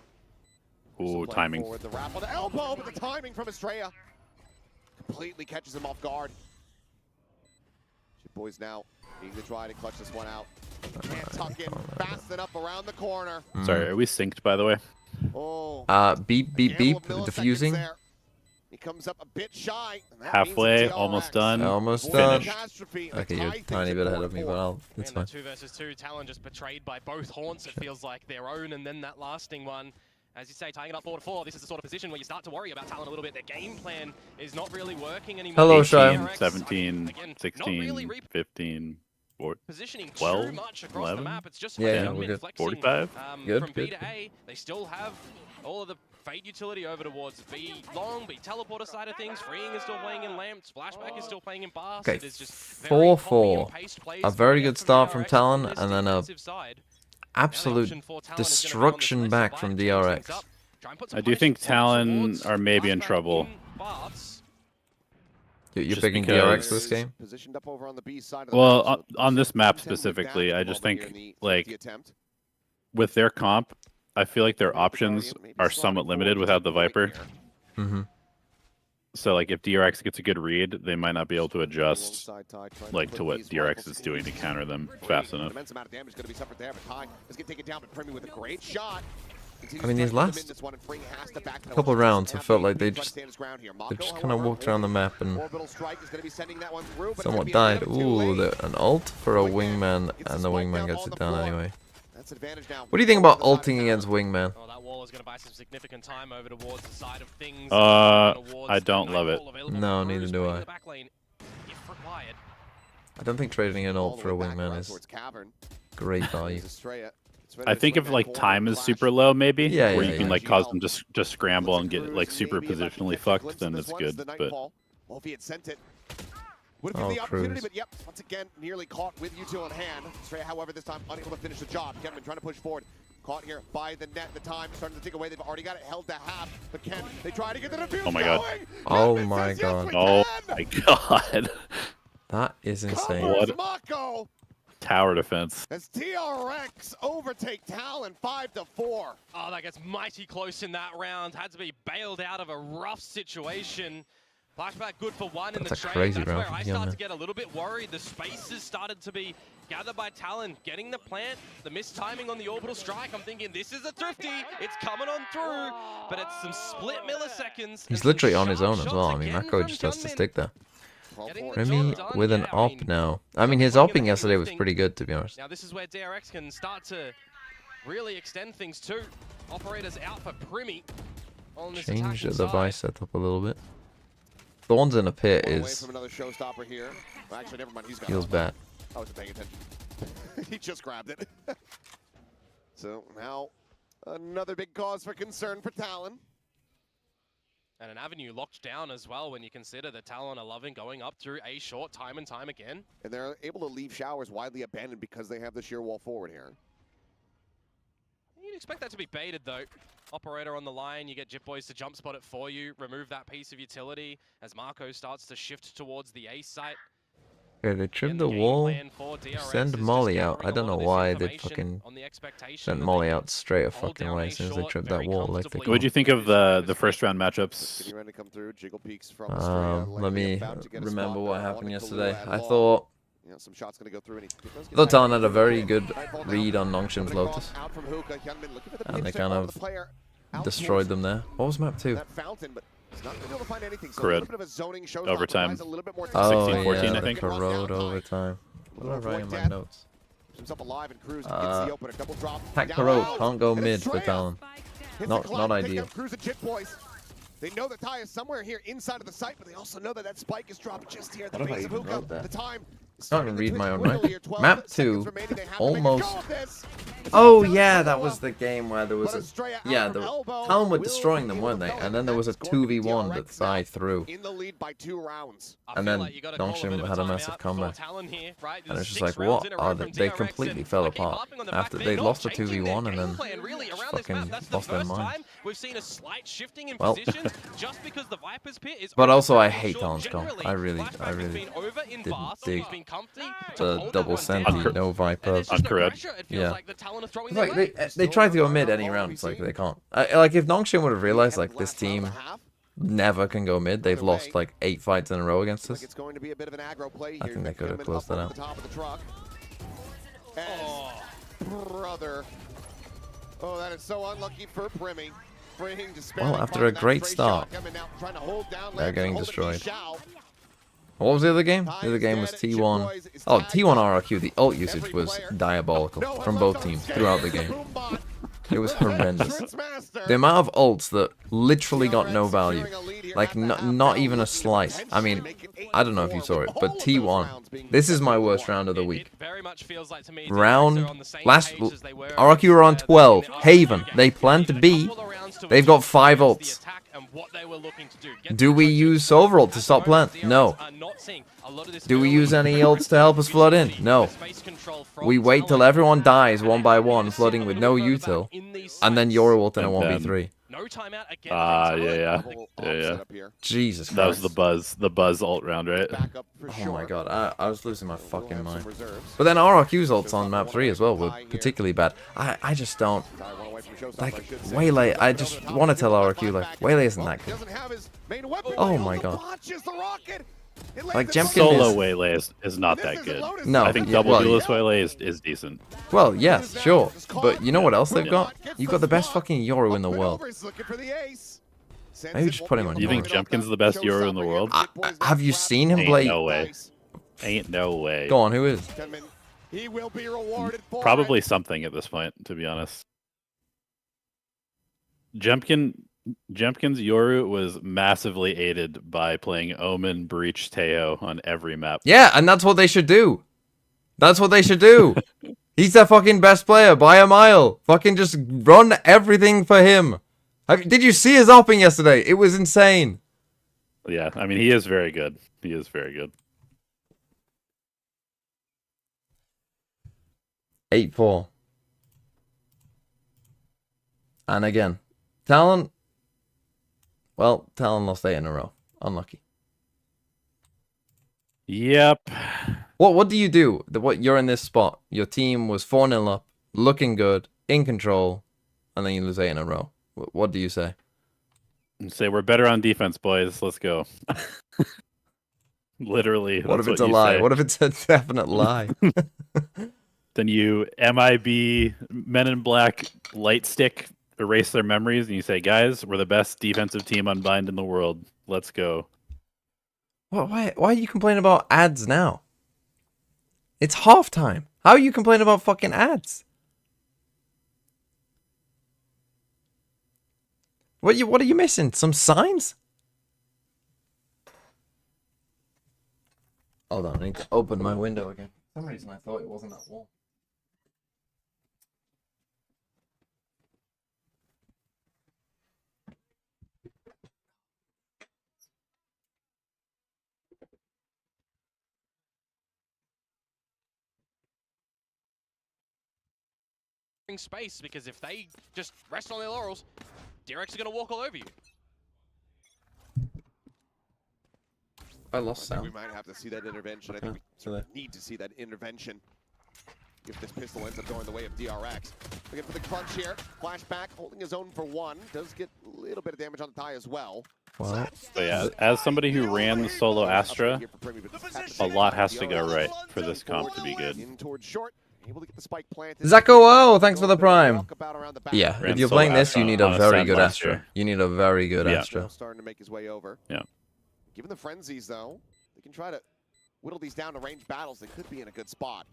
Ooh, Play timing. forward, the wrap on the elbow, but the timing from Estrella completely catches him off guard. Chip Boys now needing to try to clutch this one out. Can't tuck in fast enough around the corner. Sorry, are we synced by the way? Oh, Beep, beep, gamble beep. of milliseconds Diffusing. there. He comes up a bit shy. and that Halfway, means a almost DRX. done. Almost Avoid done. catastrophe, and Okay, tie you're a things tiny at bit ahead of me, 4-4. but it's And fine. the 2 versus 2, Talon just betrayed by both Haunts. It feels like their own, and then that lasting one. As you say, tying it up 4-4, this is the sort of position where you start to worry about Talon a little bit. Their game plan is not really working anymore. Hello, 18, Shia. DRX, 17, again, not 16, really 15, 14. positioning 12, too much across 11? the map. It's just Yeah, young we're men good. flexing 45? Good, from B good. to A. They still have all of the Fade utility over towards B long, B teleporter side of things. Freeing is still playing in lamps. Flashback is still playing in bars. Okay, It is just 4-4. A very good start from DRX Talon, on this and then a defensive side. absolute Now the option for Talon is gonna be on the destruction defensive back side from to change things DRX. up. Try and put some I do think punishment Talon towards are maybe in Flashback trouble. in baths. You're Just picking because- DRX this game? Positioned up over on the B side of the Well, map, so on this map 10 with specifically, that at I the just moment here think, in the like, safety attempt. with their comp, I feel like their options are somewhat limited without the Viper. Mm-hmm. So like if DRX gets a good read, they might not be able to adjust like to what DRX is doing to counter them fast enough. Immense amount of damage going to be suffered there, but Ty is going to take it down, but Primi with a great shot. I mean, these last couple rounds have felt like they just kind of walked around the map and somewhat died. Ooh, an ult for a wingman, and the wingman gets it down anyway. What do you think about ulting against wingman? Oh, that wall is going to buy some significant time over towards the side of things. I don't love it. No, neither do I. The back lane, if required. I don't think trading an ult for a wingman is great value. I think if like time is super low, maybe, Yeah, where yeah, you can yeah. like cause them to just scramble and get like super positionally fucked, then it's good. But well, if he had sent it, would have Oh, been the opportunity, Cruz. but yep, once again, nearly caught with U2 on hand. Stray, however, this time unable to finish the job. Kenman trying to push forward. Caught here by the net. The time starting to tick away. They've already got it held to half. But Ken, they try to get the defuse Oh my God. going. Oh Kenman my says, yes, God. we oh can. my god, That is insane. Covers What? Mako tower defense. as TRX overtake Talon 5-4. Oh, that gets mighty close in that round. Had to be bailed out of a rough situation. Flashback good for one in That's the a trade. crazy That's round where from I Young start Man. to get a little bit worried. The spaces started to be gathered by Talon. Getting the plant, the missed timing on the orbital strike. I'm thinking this is a thrifty. It's coming on through, but it's some split milliseconds. He's and literally some on his sharp own as well. I shots mean, again Mako from just has to Gunman. stick there. Getting the Remy job done, with an yeah, I op mean, now. I mean, his playing in the opping yesterday was lifting. pretty good, to be honest. Now this is where DRX can start to really extend things too. Operators out for Primi on this Change attacking the side. device setup a little bit. Thorns in a pit Away is from another showstopper here. Well, actually, never mind. He's got feels it. bad. I wasn't paying attention. He just grabbed it. So now another big cause for concern for Talon. And an avenue locked down as well when you consider that Talon are loving going up through A short time and time again. And they're able to leave showers widely abandoned because they have the sheer wall forward here. You You expect that to be baited though. Operator on the line, you get Jip Boys to jump spot it for you, remove that piece of utility as Marco starts to shift towards the A site. Okay, they trimmed the wall. Send Molly out. I don't know why they fucking sent Molly out straight a fucking way as soon as they tripped that wall. Like they What do you think of the first round matchups? let me remember what happened yesterday. I thought Talon had a very good read on Nongshim's Lotus, and they kind of destroyed them there. What was map 2? Correct. Overtime. 16-14, I think. Corrode overtime. What did I write in my notes? Pack Corrode, can't go mid for Talon. Not ideal. They know the tie is somewhere here inside of the site, but they also know that that spike is dropped just here at the What if I base of even Hookah. wrote that? The time I can't even read my own writing. Map 2, almost. almost. Oh yeah, that was the game where there was a Talon were destroying them, weren't they? And then there was a 2v1 that Thai threw. In the lead by 2 rounds. And then Nongshim had a massive comeback. And it's just like, what are they? They completely fell apart after they lost a 2v1 and then just fucking lost their mind. We've seen a slight shifting in Well, positions just because the Viper's pit is but also I overfed hate short Talon's comp. generally. I really Flashback has been over in didn't Vast, dig he's been comfy to the hold double that one senti, down. no And Viper. there's just no Uncorrect. pressure. It feels Yeah. like the Talon are throwing It's their like weight. they tried to go mid any round. It's like they can't. Like if Nongshim would have realized like this team never can go mid, they've lost like 8 fights in a row against us. It's going to be a bit of an aggro play I here. think they could have closed that out. Top of the truck. Brother. Oh, that is so unlucky for Primmy. Well, after a great start, they're getting destroyed. What was the other game? The other game was T1. Oh, T1 RRQ. The ult usage was diabolical from both teams throughout the game. It was horrendous. The amount of ults that literally got no value. Like, not even a slice. I mean, I don't know if you saw it, but T1. This is my worst round of the week. Last RRQ were on 12. Haven. They plan to be. They've got 5 ults. Do we use Silver ult to stop plant? No. Do we use any ults to help us flood in? No. We wait till everyone dies one by one, flooding with no util, and then Yoru ult in a 1v3. Yeah. Jesus Christ. That was the buzz ult round, right? Oh my god, I was losing my fucking mind. But then RRQ's ults on map 3 as well were particularly bad. I just don't... Like, Waylay, I just want to tell RRQ, like, Waylay isn't that good. Oh my god. Like, Jemkin Solo is... Waylay is not that good. No, I think yeah, double well, duelist Waylay is decent. Well, yes, sure. But you know what else they've got? You've got the best fucking Yoru in the world. Maybe just put him on You think Jemkin's the best Yoru in the world? Have you seen him play? No way. Ain't no way. Go on, who is? Probably something at this point, to be honest. Jemkin's Yoru was massively aided by playing Omen, Breach, Teo on every map. Yeah, and that's what they should do. That's what they should do. He's their fucking best player by a mile. Fucking just run everything for him. Did you see his opping yesterday? It was insane. Yeah, I mean, he is very good. He is very good. 8-4. And again, Talon. Well, Talon lost 8 in a row. Unlucky. Yep. What do you do? You're in this spot. Your team was 4-0 up, looking good, in control, and then you lose 8 in a row. What do you say? Say we're better on defense, boys. Let's go. Literally. What if it's a lie? What if it's a definite lie? Then you MIB Men in Black light stick erase their memories and you say, guys, we're the best defensive team unbind in the world. Let's go. Why are you complaining about ads now? It's halftime. How are you complaining about fucking ads? What are you missing? Some signs? Hold on, I need to open my window again. For some reason I thought it wasn't that warm. space, because if they just rest on their laurels, DRX are going to walk all over you. I lost I think sound. we might have to see that intervention. I think we need to see that intervention if this pistol ends up going the way of DRX. Looking for the crunch here. Flashback, holding his own for one. Does get a little bit of damage on the tie as well. Well, So yeah, as somebody who ran the solo Astra, a lot has to go right for this comp to be good. In towards short. Able to get the spike planted. Zacko, oh, thanks for the prime. Yeah, Ran if you're solo playing this, Astra you need on a a very sand good last Astra. year. You need a very good Yeah. Astra. Starting to make his way over. Yeah. Given the frenzies, though, they can try to whittle these down to range battles. They could be in a good spot.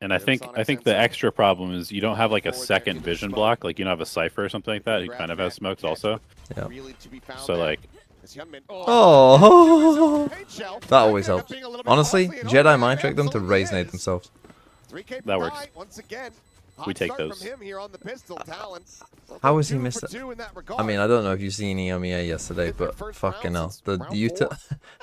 And I think the extra problem is you don't have like a second vision block, like you don't have a Cypher or something like that. He kind of has smokes also. Yeah. Really to be found So there. like, As Hyunmin- Oh, Paint shell. that always Ends up helps. being a little bit Honestly, costly, and Jedi overhead mind trick them to absolutely raise nade is. themselves. 3K That works. die once again. We Hot take start those. From him here on the pistol, Talon. How has he 2 missed for it? 2 in that I regard. mean, I don't know if you've seen EMEA yesterday, It's their but first fucking round hell. since The round Utah, 4.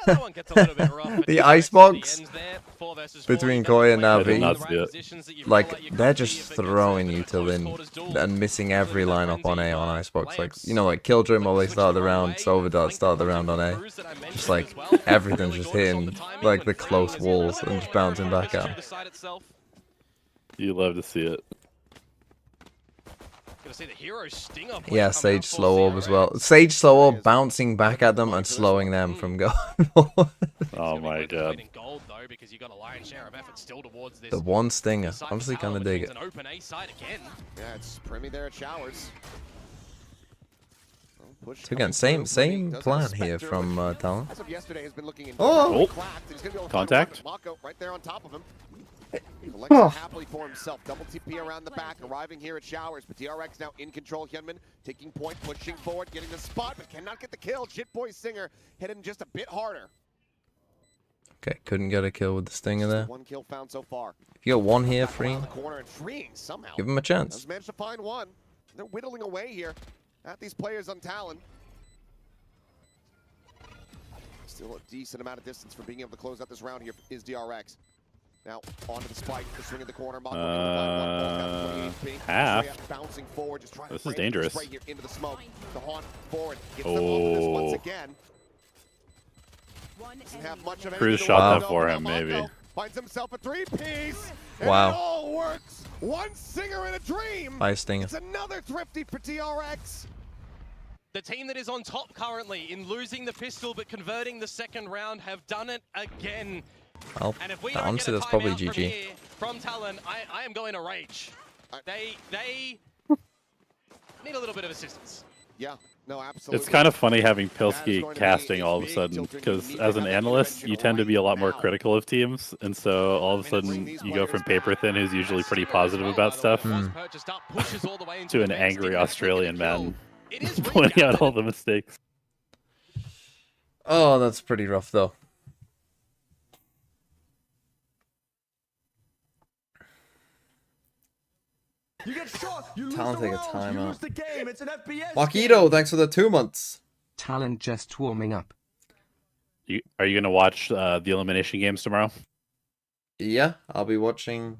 That one gets a little bit rough, but The DRX icebox at the end there, 4 versus 4, between you Koi and gotta play Navi. the Not right do it. positions that you feel like, you they're can just be if it gets throwing a Utah in close-quarters duel. and missing every With that line up on A frenzy, on Icebox. Like, layups. you know, like Killjoy Molly Switch started the the wrong round, way, Silverdart flank started the comes round in on A. Cruz that I mentioned Just like, as well. everything's Really just gorgeous on hitting the timing like when the close framing is walls really and just well bouncing back through out. the side itself. you love to see it. Gonna see the hero stinger point Yeah, coming Sage out for slow orb as well. DRX. Sage slow orb bouncing back at them and slowing them from going forward. Oh Gonna be my worth god. in gold though, because you got a lion's share of effort still towards this. The one stinger. side Honestly, for Talon, kind of which dig means it. An open A side again. Yeah, it's Primmy there at Showers. Push So again, coming same through. Primmy plan does have here Spectre, from which, Talon. as of yesterday, has been looking Oh! clapped. He's gonna be able to Contact. find Mako right there on top of him. Collects happily for himself. Double TP around the back, arriving here at Showers, but DRX now in control. Hyunmin taking point, pushing forward, getting the spot, but cannot get the kill. Jitboy Singer hitting just a bit harder. Okay, couldn't get a kill with the stinger there. One kill found so far. If you got one here, Back free, around the corner and freeing somehow. give him a chance. Does manage to find one. They're whittling away here at these players on Talon. Still a decent amount of distance from being able to close out this round here is DRX. Now onto the spike, the swing in the corner. Mako down to 28 HP. half. Straight up bouncing forward, just trying This to is frame dangerous. Right here into the smoke. The haunt forward gets them off of this once Oh. again. Doesn't have much of Cruz anything to shot work that on. for Now him, Mako maybe. finds himself a three-piece. And Wow. it all works. One singer in a dream. By a stinger. It's another thrifty for DRX. The team that is on top currently in losing the pistol but converting the second round have done it again. Well, And if we don't honestly, get a that's probably timeout from GG. here, from Talon, I am going to rage. They need a little bit of assistance. Yeah, no, absolutely. It's kind of funny having That is Pilsky going to be casting a all of a big sudden, tilt trigger. because You need as to an have that analyst, intervention you tend to be a lot more right now. critical of teams, and so all of a sudden you go from Paper Thin, who's usually pretty positive about stuff, to an angry Australian man pointing out all the mistakes. Oh, that's pretty rough though. You get shot, you lose Talon the take a round, timeout. you lose the game. It's an FPS Wakito, game. thanks for the 2 months. Talent just warming up. Are you going to watch the elimination games tomorrow? Yeah, I'll be watching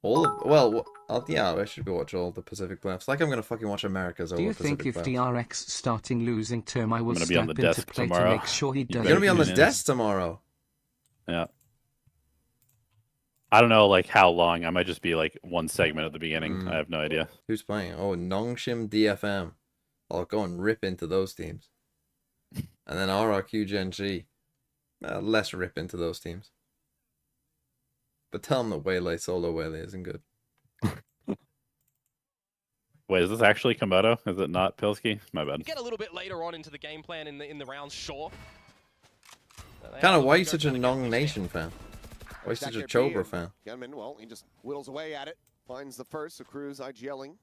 all of. Well, yeah, I should be watching all the Pacific playoffs. Like I'm gonna fucking watch America's over Do you Pacific think if playoffs. DRX starting losing term, I will gonna be step on the into desk play tomorrow. to make sure he You does? You're gonna be on the Tune in. desk tomorrow. Yeah. I don't know like how long. I might just be like one segment at the beginning. I have no idea. Who's playing? Oh, Nongshim DFM. I'll go and rip into those teams. And then RRQ Gen G. Less rip into those teams. But tell them that Waylay solo Waylay isn't good. Wait, is this actually Komodo? Is it not Pilsky? My bad. Get a little bit later on into the game plan in the round, sure. Kind of, why are you such a Nong Nation fan? Why are you such a Chobra fan? Hyunmin, well, he just whittles away at it. Finds the first, so Cruz IGLing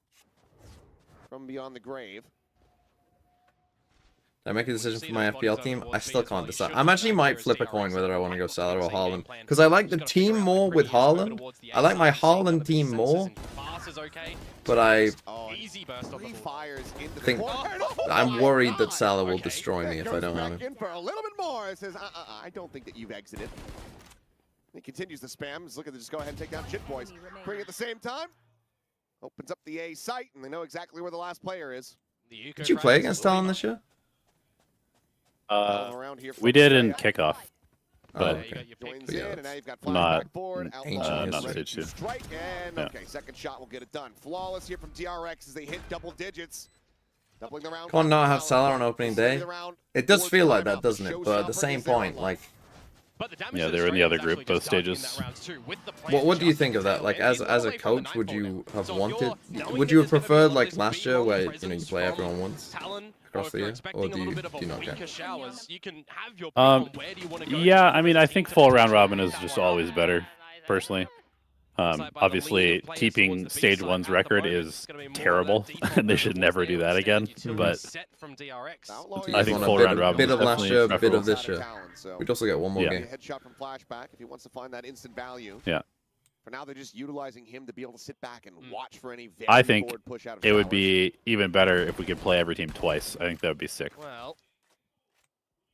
from beyond the grave. Did I make a decision for my FPL team? I still can't decide. I'm actually might flip a coin whether I want to go Salah or Haaland. Because I like the team more with Haaland. I like my Haaland team more. But I Three fires into the think corner. Oh I'm my worried that God. Salah will Okay. destroy me if I don't have Back him. in for a little bit more. It says, I don't think that you've exited. He continues the spam. Just look at this. Just go ahead and take down Shit Boys. Bring at the same time. Opens up the A site, and they know exactly where the last player is. Did you play against Talon this year? Around here We did in Australia. kickoff, but okay. Joins But yeah, in, and now you've got not- flashback forward. ancient Outlaw history. ready Not to stage two. strike, and Yeah. okay, second shot will get it done. Flawless here from DRX as they hit double digits. Doubling the round. Can't not have Talon Salah on opening day. It does feel like that, doesn't it? But at the same point, like, Yeah, they were in the other group both stages. what do you think of that? Like, as a coach, would you have wanted? Would you have preferred like last year, where you play everyone once across the year, or do you not care? Yeah, I mean, I think full round robin is just always better, personally. Obviously, keeping stage 1's record is terrible, and they should never do that again. But I think full round robin bit is of last definitely year, bit preferable. of this year. We'd also get one more Yeah. game. Headshot from flashback if he wants to find that instant value. Yeah. For now, they're just utilizing him to be able to sit back and watch for any very I think forward push out of it would towers. be even better if we could play every team twice. I think that would be sick. Well,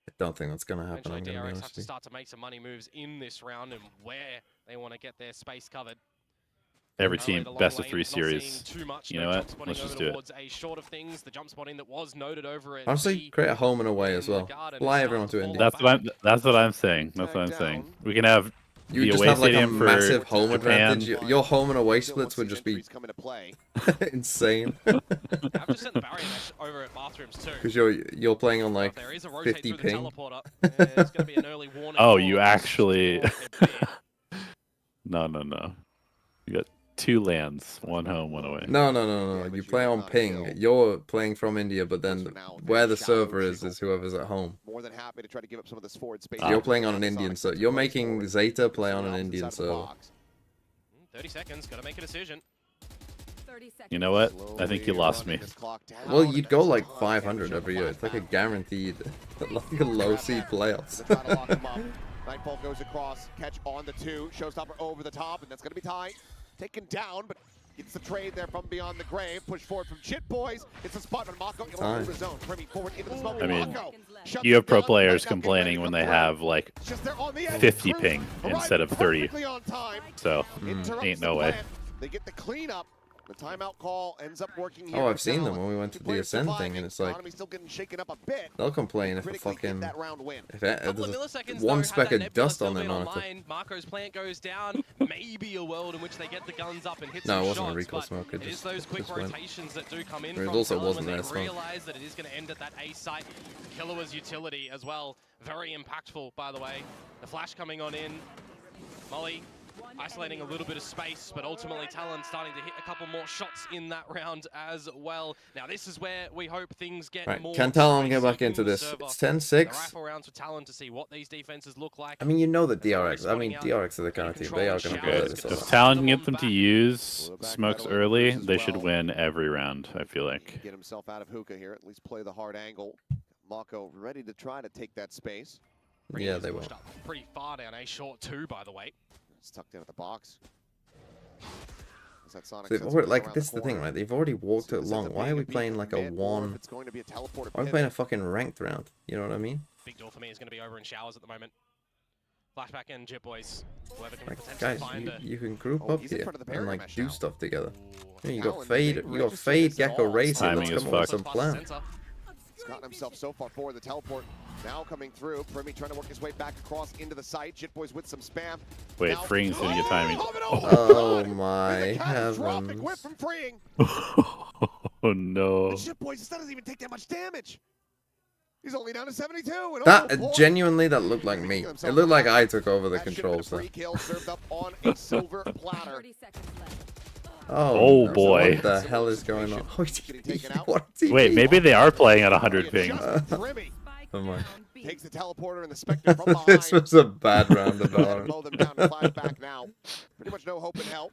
I don't think that's gonna happen. eventually I'm gonna be DRX honest have to with you. start to make some money moves in this round and where they want to get their space covered. Every Currently team, the long best of lane, 3 not seeing series. too much, You no know jump what? spotting Let's over just do it. towards a short of things. The jump spotting that was noted over at Honestly, B create a home and away as in the well. garden Fly is everyone to starting India. to fall That's what I'm saying. That's what I'm saying. We can have You the just away have like a stadium for massive home Japan. advantage. Your home and away Still, splits once would these just be injuries come into play. insane I've just sent the barrier mesh over at bathrooms too. because you're playing on like There is a rotate 50 through the ping. teleporter. There's going to be an early warning. Oh, for you actually- for a bit. No. You got 2 lands, 1 home, 1 away. No. Yeah, but You you're play on not ping. ill. You're playing from India, but then For now, where the shallow server is jiggle. whoever's at home. More than happy to try to give up some of this forward space. You're playing on an Indian server. You're making Zeta play on an Indian server. 30 seconds, got to make a decision. You know what? I think you lost me. Well, you'd go like 500 every year. It's like a guaranteed, like a low seed playoffs. Nightfall goes across, catch on the 2, showstopper over the top, and that's going to be tight. Taken down, but gets the trade there from beyond the grave. Push forward from Chit Boys. It's a spot on Mako. It'll hold the zone. Premi forward into the smoke. I mean, Mako shuts You have it pro down. players Right now, getting complaining ready when for they the have like It's just there on the edge. 50 Through. ping Arriving instead of 30. perfectly on time. So Interrupts ain't the no way. plan. They get the cleanup. The timeout call ends up working here. Oh, for I've seen them Talon. when we went Two to the players Ascend thing, surviving. and it's like Economy's still getting shaken up a bit. they'll complain if a Critically get fucking that round win. if Couple of there's milliseconds, one though, speck had that of Nebula dust still on their been monitor. online. Marco's plant goes down. Maybe a world in which they get the guns up and hit No, some it wasn't a shots, recoil but smoke, it is just- those quick just went. rotations that do come in It from also Talon wasn't when there, they smoke. realize that it is going to end at that A site. Killua's utility as well. Very impactful, by the way. The flash coming on in. Molly isolating a little bit of space, but ultimately Talon starting to hit a couple more shots in that round as well. Now this is where we hope things get Right, more can Talon spicy get back in into the this? server. It's The 10-6. rifle rounds for Talon to see what these defenses look like. I mean, you know that They're already DRX. I mean, spotting out, DRX are the kind of team. control They are and going to showers. play Okay, this a Just if lot. Talon can get them to use smokes early, they should well. win every round, I feel He like. can get himself out of hookah here, at least play the hard angle. Mako ready to try to take that space. Yeah, He's they will. pushed up pretty far down A short 2, by the way. It's tucked in at the box. Is that Sonic So sends they've him like around this is the thing, corner? right? They've already walked So it this ends long. up Why being are we beat playing like a mid, or if one? it's going to be a teleporter Why are we pivot. playing a fucking ranked round? You know what I mean? Big door for me is going to be over in showers at the moment. Flashback and Jit Boys. Whoever can Like, potentially guys, find you can group Oh, up he's in here front of the and barrier like mesh do now. stuff together. Ooh. You Talon, got fade, they you got register fade, this Gecko, all. Racer. Timing Let's is come up with fucked. some plan. He's gotten himself so far forward. The teleport now coming through. Premi trying to work his way back across into the site. Jit Boys with some spam. Wait, Now- Freeing's gonna get timing. Coming Oh. over. Oh There's my a catastrophic heavens! whip from Freeing. Oh no. The Jit Boys still doesn't even take that much damage. He's only down to 72. And That genuinely, that looked like me. It looked like I took over the That should've been a controls there. free kill served up on a silver platter. 30 seconds left. Oh, no, boy. What the hell is going on? Oh, Getting taken out. what a Wait, TP. maybe they are playing at 100 ping. Premi Oh my. takes the teleporter and the Spectre from behind. This was a bad round of Mow Valorant. them down to flashback now. Pretty much no hope in hell.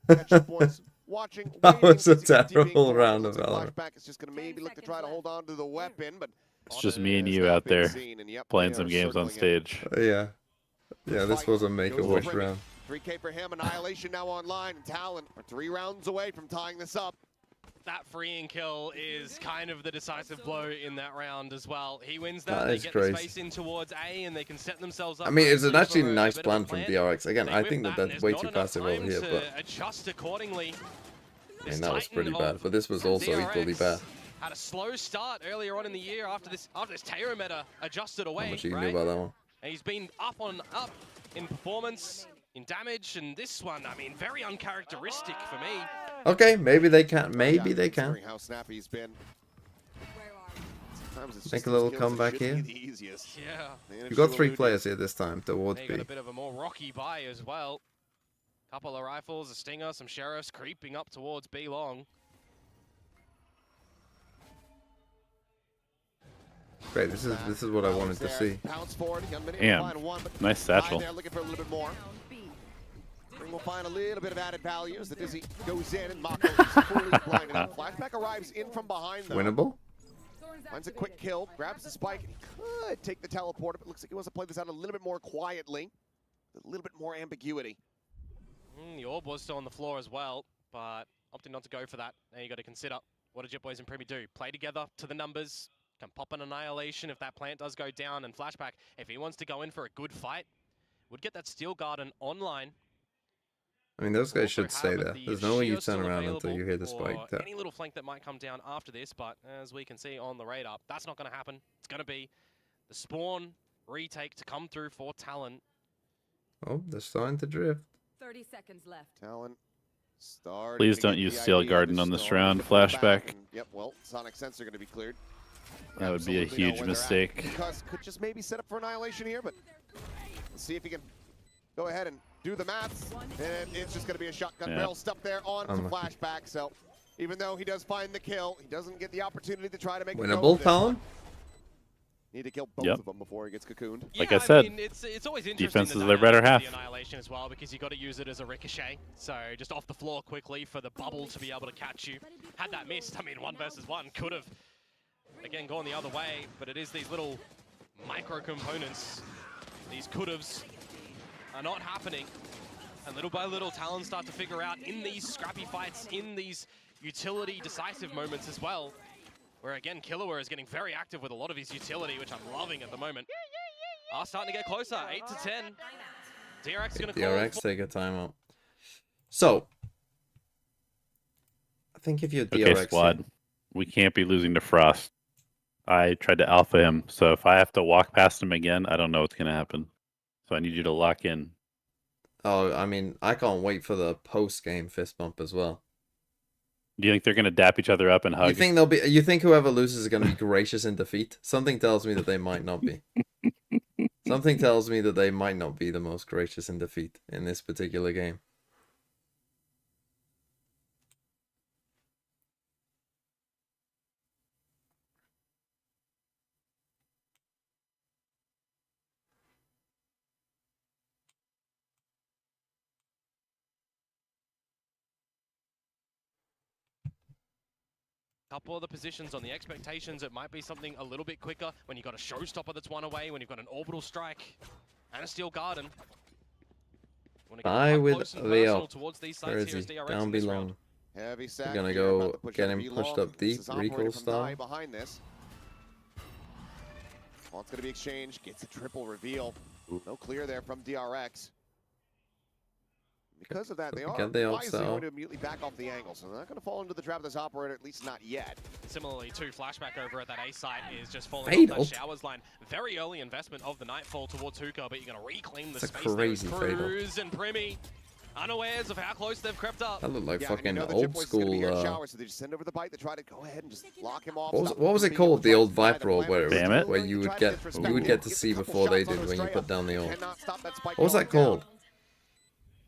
Got Jit Boys watching. That waiting, was a 60 being terrible forward. round Looks of like Valorant. Flashback is just going to maybe look to try to hold on to the weapon, but It's just me and has you not out been there seen, and yep, playing they some are games on circling it. stage. Yeah. Yeah, this was a make-a-wish Goes round. 3K for him. Annihilation now online, and Talon are 3 rounds away from tying this up. That freeing kill is kind of the decisive blow in that round as well. He wins that, That they is get crazy. the space in towards A, and they can set themselves up. I mean, it's an nicely actually for a nice bit of plan a from plan. DRX. Again, They I whip think that and that's there's way not too enough passive over time here, to but adjust accordingly. I mean, that was pretty bad, but this was also DRX equally bad. had a slow start earlier on in the year after this Taylor meta adjusted away. How much you can right? do about that one? And he's been up in performance, in damage, and this one, I mean, very uncharacteristic for me. Okay, maybe they can. Maybe they can. How snappy he's been. Make a little comeback here. Yeah. You've got 3 players here this time towards They B. got a bit of a more rocky buy as well. Couple of rifles, a stinger, some sheriffs creeping up towards B long. Great, this is what I wanted to see. Damn, nice satchel. Looking for a little bit more. We'll find a little bit of added value as the Dizzy goes in and Mako is fully blinded out. Flashback arrives in from behind though. Winnable? Finds a quick kill, grabs the spike, and he could take the teleport, but looks like he wants to play this out a little bit more quietly. A little bit more ambiguity. The orb was still on the floor as well, but opting not to go for that. Now you got to consider, what do Jet Boys and Premi do? Play together to the numbers, can pop an annihilation if that plant does go down, and Flashback, if he wants to go in for a good fight, would get that Steel Garden online. I mean, those guys should stay there. There's no way you turn around until you hear the spike. Any little flank that might come down after this, but as we can see on the radar, that's not going to happen. It's going to be the spawn retake to come through for Talon. Oh, they're starting to drift. 30 seconds left. Talon starting. Please don't use Steel Garden on this round. Flashback. Yep, well, Sonic Sense are going to be cleared. That would be a huge mistake. Because could just maybe set up for annihilation here, but let's see if he can go ahead and do the maths, and it's just going to be a shotgun barrel stuck there on to Flashback. So even though he does find the kill, he doesn't get the opportunity to try to make winnable, Talon. Need to kill both of them before he gets cocooned. Like I said, mean, it's always defense interesting is their better half. The annihilation as well, because you got to use it as a ricochet. So just off the floor quickly for the bubble to be able to catch you. Had that missed, I mean, 1 versus 1 could have again gone the other way, but it is these little micro components. These could-haves are not happening. And little by little, Talon start to figure out in these scrappy fights, in these utility decisive moments as well, where again, Killua is getting very active with a lot of his utility, which I'm loving at the moment. Are starting to get closer, 8 to 10. DRX going to call. DRX take a timeout. So, I think if you're DRX... Okay, squad. We can't be losing to Frost. I tried to alpha him, so if I have to walk past him again, I don't know what's going to happen. So I need you to lock in. Oh, I mean, I can't wait for the post-game fist bump as well. Do you think they're going to dap each other up and hug? You think they'll be? You think whoever loses is going to be gracious in defeat? Something tells me that they might not be. Something tells me that they might not be the most gracious in defeat in this particular game. Couple of the positions on the expectations, it might be something a little bit quicker when you've got a showstopper that's one away, when you've got an orbital strike and a steel garden. Bye with the up. Where is he? Down below. Heavy We're gonna go get him pushed up deep, recall style. Behind this. Well, it's gonna be exchanged. Gets a triple reveal. No clear there from DRX. Because of that, they are wisely going to immediately back off the angle, so they're not going to fall into the trap of this operator, at least not yet. Similarly, too, Flashback over at that A site is just falling off that showers line. Very early investment of the Nightfall towards Hookah, but you're going to reclaim the space crazy there. Cruz and Premi, unawares of how close they've crept up. That looked like fucking old school. So they just send over the bite to try to go ahead and just lock him off. What was it called? The old Viper orb, where you would get to see before they did when you put down the orb. What was that called?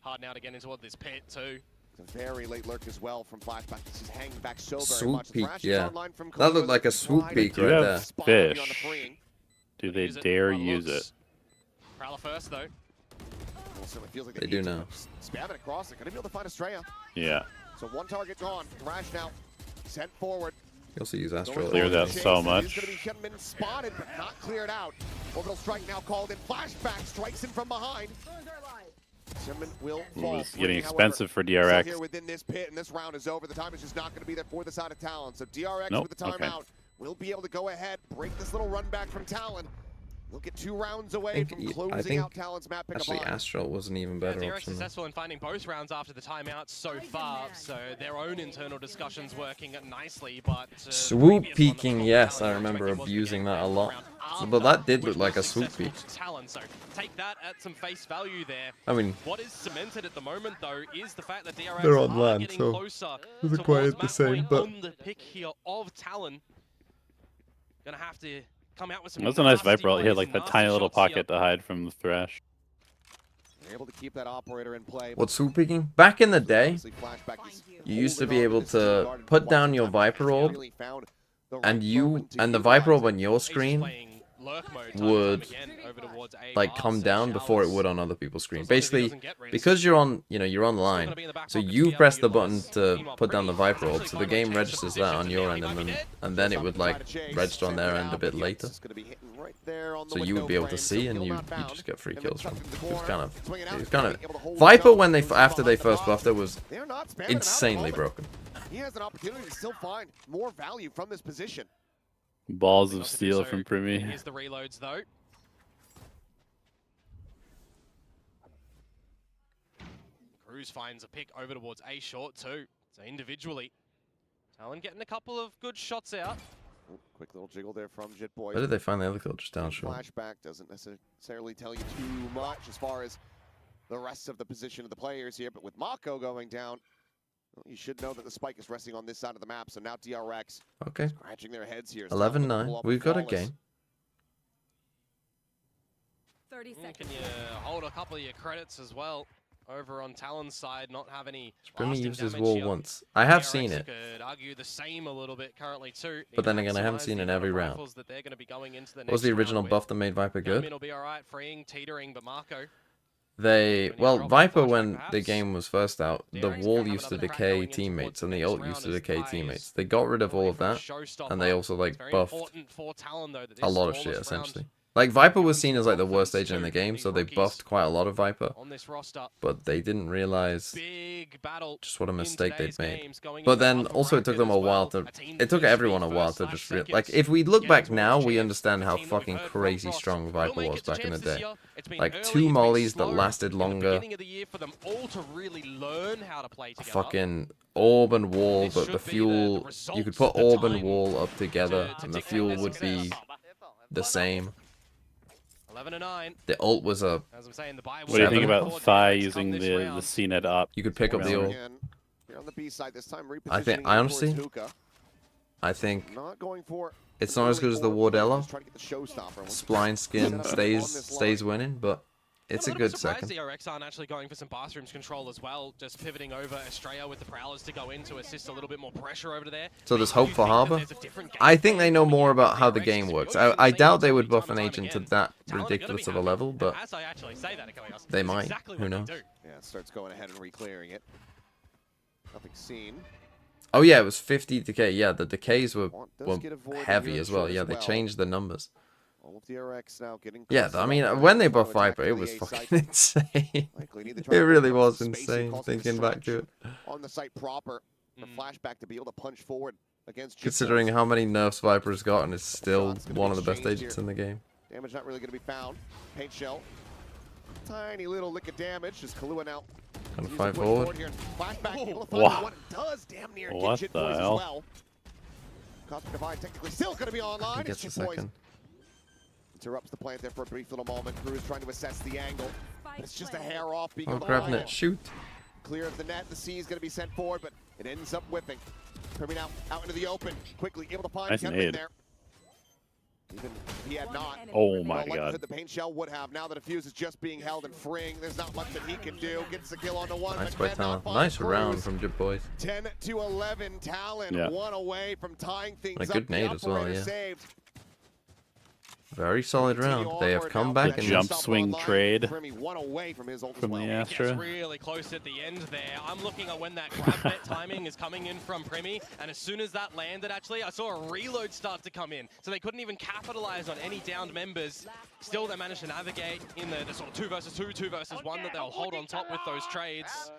Hard now to get into this pit too. It's a very late lurk as well from Flashback. This is hanging back so very swoop much. Peek, yeah. That looked like a swoop peek right there. Fish. Do they dare use it? Prowler first though. Feels like they do now. Spam it across. They're gonna be able to find Estrella. Yeah. So one target gone. Rash now sent forward. You also use Astro. Clear that so much. He's gonna be spotted, but not cleared out. Orbital strike now called in. Flashback strikes him from behind. Will fall. It's getting expensive for DRX. Here within this pit, and this round is over. The time is just not going to be there for the side of Talon. So DRX with the timeout will be able to go ahead, break this little run back from Talon. Look at 2 rounds away think from I closing think out Talon's map. actually Astral was an even better DRX option. successful in finding both rounds after the timeout so far, so their own internal discussions working nicely, but... Swoop peeking, yes, I remember abusing that a lot. But that did look like a swoop peek. Talon, so take that at some face value there. I mean, What is cemented at the moment, though, is the fact that DRX they're on are land, getting so closer it's quite towards the map same, point but- on the pick here of Talon. Gonna have to come out with some. That was a nice nasty Viper ult. He had plays, like that nasty tiny little shots here. pocket to hide from the Thresh. They're able to keep that operator in play. what's swoop peeking? Back in the day, Obviously, Flashback is you used to holding be on able this team to guard put once down a your time. Viper orb, Really found the right and moment to the Viper orb utilize on your He's screen playing lurk mode time would, and time again over towards A like bar, come so down before it Showers- would on other people's screen. as long as he Basically, doesn't get rinsed, because you're on, you're online, gonna be in the back so pocket to you be able press to the button utilize to team up put down the pretty. Viper orb, Actually so the finally game changed the registers that positions on and your now end, he might be dead. and then it would like register on their end a bit later. So you would be able to see, and you just get free kills from. It was kind of Viper when after they first buffed it was insanely broken. He has an opportunity to still find more value from this position. Balls of Not to do steel so. from Primi. Here's the reloads though. Cruz finds a pick over towards A short too. So individually, Talon getting a couple of good shots out. Ooh, quick little jiggle there from Jit Boy. Where did they find the other kill? Just down short. Flashback doesn't necessarily tell you too much as far as the rest of the position of the players here, but with Mako going down, well, you should know that the spike is resting on this side of the map, so now DRX Okay, scratching their heads here. 11-9. We've got a game. 30 seconds. Can you hold a couple of your credits as well over on Talon's side, not have any Primi lasting used his damage wall here. once. I have DRX seen it, could argue the same a little bit currently too. but then again, I haven't seen it in every round. That they're going to be going into the What was next the round original with. buff that made Viper good? Will be alright, freeing, teetering, but Marco. Well, Viper, when the perhaps. game was first out, the DRX wall gonna have used to another crack decay going in teammates, towards and the the next ult round used to as decay Thais teammates. They got rid of all of from that, showstopper. and they also It's like very buffed important for Talon, though, that a this lot of shit flawless round essentially. Like Viper was seen as like the worst agent in the game, These so they rookies buffed quite a lot of Viper, on this roster. but they didn't realize Big battle just what a in mistake they'd today's made. games going But into then upper also it took bracket them a as while well. to. A team It that took used to everyone be a while first to slash just second, like. If we look getting back towards now, we champs. understand A how team that we fucking heard from crazy Frost strong will Viper make was it to back in the champs this day. year. It's been Like early, 2 it's been mollies that slow. lasted In the longer. beginning of the year for them all to really learn how to play A together. fucking orb and wall, This but should the be the fuel. You results, could put the orb and time wall up together, to and the dictate fuel their would be success. the same. 11-9. The ult was a. As I'm saying, the buy What do you think Seven. about Thai using the CNET up? You could pick up the Round. ult. Again, here on the B side this time, I think- repositioning I in honestly- towards Hookah. I think Not going for it's an not as early good as the orb, Wardella. just trying to get the showstopper. Once Spline skin stays winning, but it's a good surprised second. DRX aren't actually going for some bathrooms control as well, just pivoting over Estrella with the Prowlers to go in to assist a little bit more pressure over there. So there's Do hope you for think that Harbor? there's a different game I think they know plan more coming about how the DRX? game Because works. we've seen I the doubt same they would time buff an and time agent to again. that Talon are gonna ridiculous be of a happy. level, And but as I actually say that, Achilles, they it's might. exactly Who what they knows? do. Yeah, it starts going ahead and re-clearing it. Nothing seen. Oh yeah, it was 50 decay. Yeah, the decays were Does get avoided heavy here as well. short Yeah, they well. changed the numbers. All of DRX now getting Yeah, close I to mean, that when they point. buffed No attack Viper, to it the was A fucking site. insane. Likely need to It try to really find some was spacing, insane, cause some thinking back to it. stretch on the site proper for Flashback to be able to punch forward against Jit Considering Boys. how many nerfs Viper's got, and it's still Shots gonna one be of the best exchanged agents here. in the game. Damage not really going to be found. Paint shell. Tiny little lick of damage. Just Kahlua now. Gonna Use fight the push forward. here. Flashback able to Wow. find one. It does damn near What get Jit the Boys as hell? well. Cosmic Divine technically still going to be online. He gets a It's Jit Boys. second. Interrupts the plant there for a brief little moment. Cruz trying to assess the angle. It's just a hair off. Being Oh, able to grabbing hold it. it. Shoot. Clear of the net. The C is going to be sent forward, but it ends up whipping. Coming out into the open. Quickly able to find Nice Kevin nade. there. Even if he had not. Oh my Well, god. likelihood the paint shell would have. Now the defuse is just being held and freeing. There's not much that he can do. Gets the kill onto one. Nice but by cannot Talon. find Nice Cruz. round from Jib Boys. 10-11. Talon Yeah. one away from tying things A up. good The nade as well, operator yeah. saved. Very solid round. They have come back The and jump swing trade Primi one away from his ult as from well. the Gets Astra. really close at the end there. I'm looking at when that grab net timing is coming in from Primi, and as soon as that landed, actually, I saw a reload start to come in. So they couldn't even capitalize on any downed members. Still, they managed to navigate in the sort of 2 versus 2, 2 versus 1 that they'll hold on top with those trades.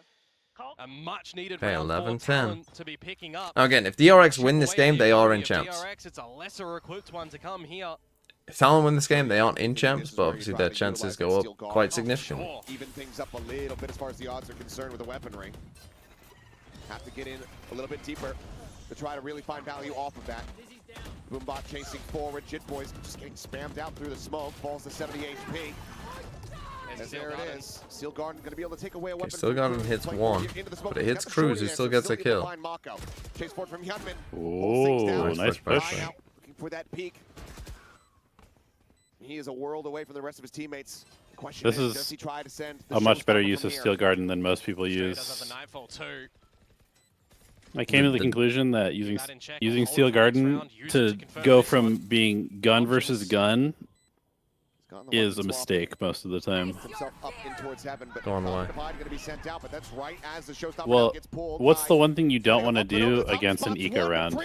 A much needed Okay, round for 11-10. Talon to be picking up. Now again, if DRX win this Away game, the they are in ability of champs. DRX, it's a lesser equipped one to come here. If Talon win this game, they aren't in champs, but obviously their chances go up quite significantly. Sure. Even things up a little bit as far as the odds are concerned with the weaponry. Have to get in a little bit deeper to try to really find value off of that. Boombot chasing forward. Jit Boys just getting spammed out through the smoke. Falls to 70 HP. And there it is. Steel Garden going to be able to take away a weapon. Steel Garden hits one, but it hits Cruz, who still gets a kill. Chase forward from Hyunmin. Oh, nice push. Looking for that peak. He is a world away from the rest of his teammates. This is a much better use of Steel Garden than most people use. I came to the conclusion that using Steel Garden to go from being gun versus gun is a mistake most of the time. Going away. Well, what's the one thing you don't want to do against an eco round?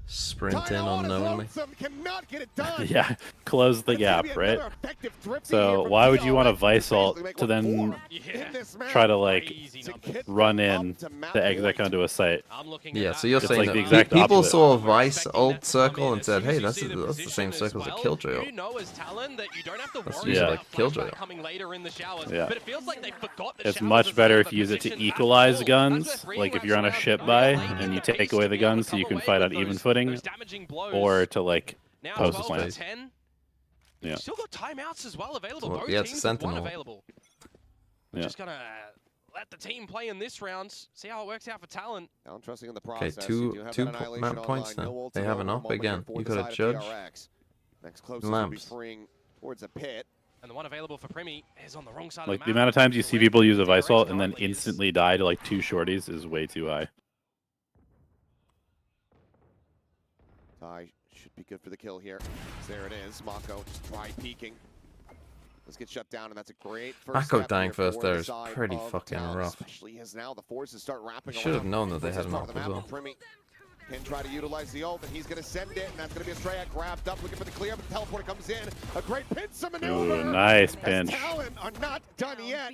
Sprint in unknowingly. Yeah, close the gap, right? So why would you want a Vice ult to then try to like run in the exec onto a site? Yeah, so you're saying like the that exact people opposite. saw a Vice ult circle and said, hey, that's the same circle as a Killjoy ult. That's usually like Killjoy ult. Yeah. It's much better if you use it to equalize guns, like if you're on a ship buy and you take away the guns so you can fight on even footing, or to like post plays. Yeah. Still got timeouts as well available. Well, Both yeah, it's teams have one Sentinel. available. Yeah. Just gonna let the team play in this round. See how it works out for Talon. Trusting in the Okay, process. two map points now. They have an up again. You got a Judge. Next closest will be freeing towards a pit. And the one available for Primi is on the wrong side Like of the the amount map. of times you see people use a Vice ult and then instantly die to like 2 shorties is way too high. Tai should be good for the kill here. There it is. Mako just try peeking. Let's get shut down, and that's a great first Mako step dying here first for there the is side pretty of fucking Talon, rough. especially as now the forces start wrapping Should have around known that they towards had this an part of up the as map. well. Primi can try to utilize the ult, and he's going to send it, and that's going to be a Stray grabbed up, looking for the clear, but the teleporter comes in. A great pincer maneuver. Ooh, nice as pinch. Talon are not done yet.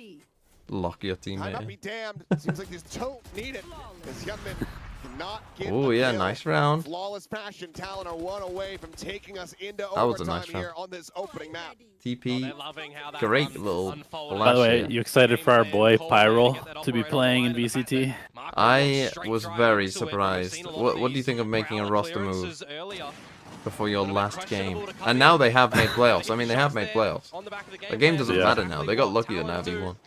Lock your I might be teammate. damned. Seems like this don't need it. As Hyunmin cannot get Oh a yeah, kill. nice round. Flawless fashion. Talon are one away from taking us into That was a overtime nice here round. on this opening map. TP, Great great little By the way, flash. you excited for our boy Pyral to be playing in VCT? I was very surprised. What do you think of making a roster move before your last game? And now they have made playoffs. I mean, they have made playoffs. The game doesn't Yeah. matter now. They got lucky that now they won.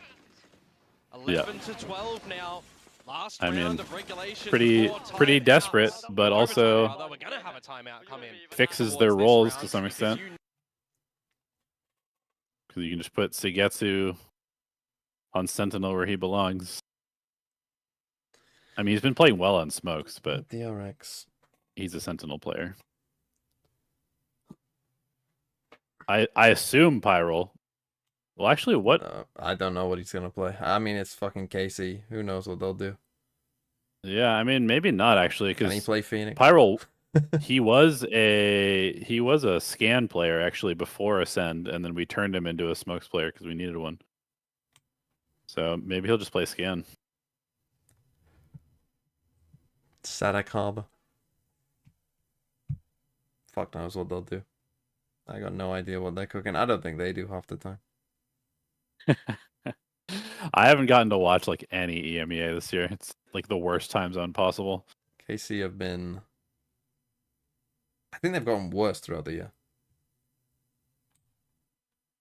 11 to 12 now. Last I mean, round of regulation pretty before time desperate, starts. but also Although we're gonna have a timeout come in fixes towards their this roles round to some because extent. you Because you can just put Sugetsu on Sentinel where he belongs. I mean, he's been playing well on smokes, but DRX. he's a Sentinel player. I assume Pyral. Well, actually, what? I don't know what he's gonna play. I mean, it's fucking KC. Who knows what they'll do? Yeah, I mean, maybe not actually, Can he because play Phoenix? Pyral, he was a scan player actually before Ascend, and then we turned him into a smokes player because we needed one. So maybe he'll just play scan. Sadakaba. Fuck knows what they'll do. I got no idea what they're cooking. I don't think they do half the time. I haven't gotten to watch like any EMEA this year. It's like the worst time zone possible. KC have been... I think they've gotten worse throughout the year.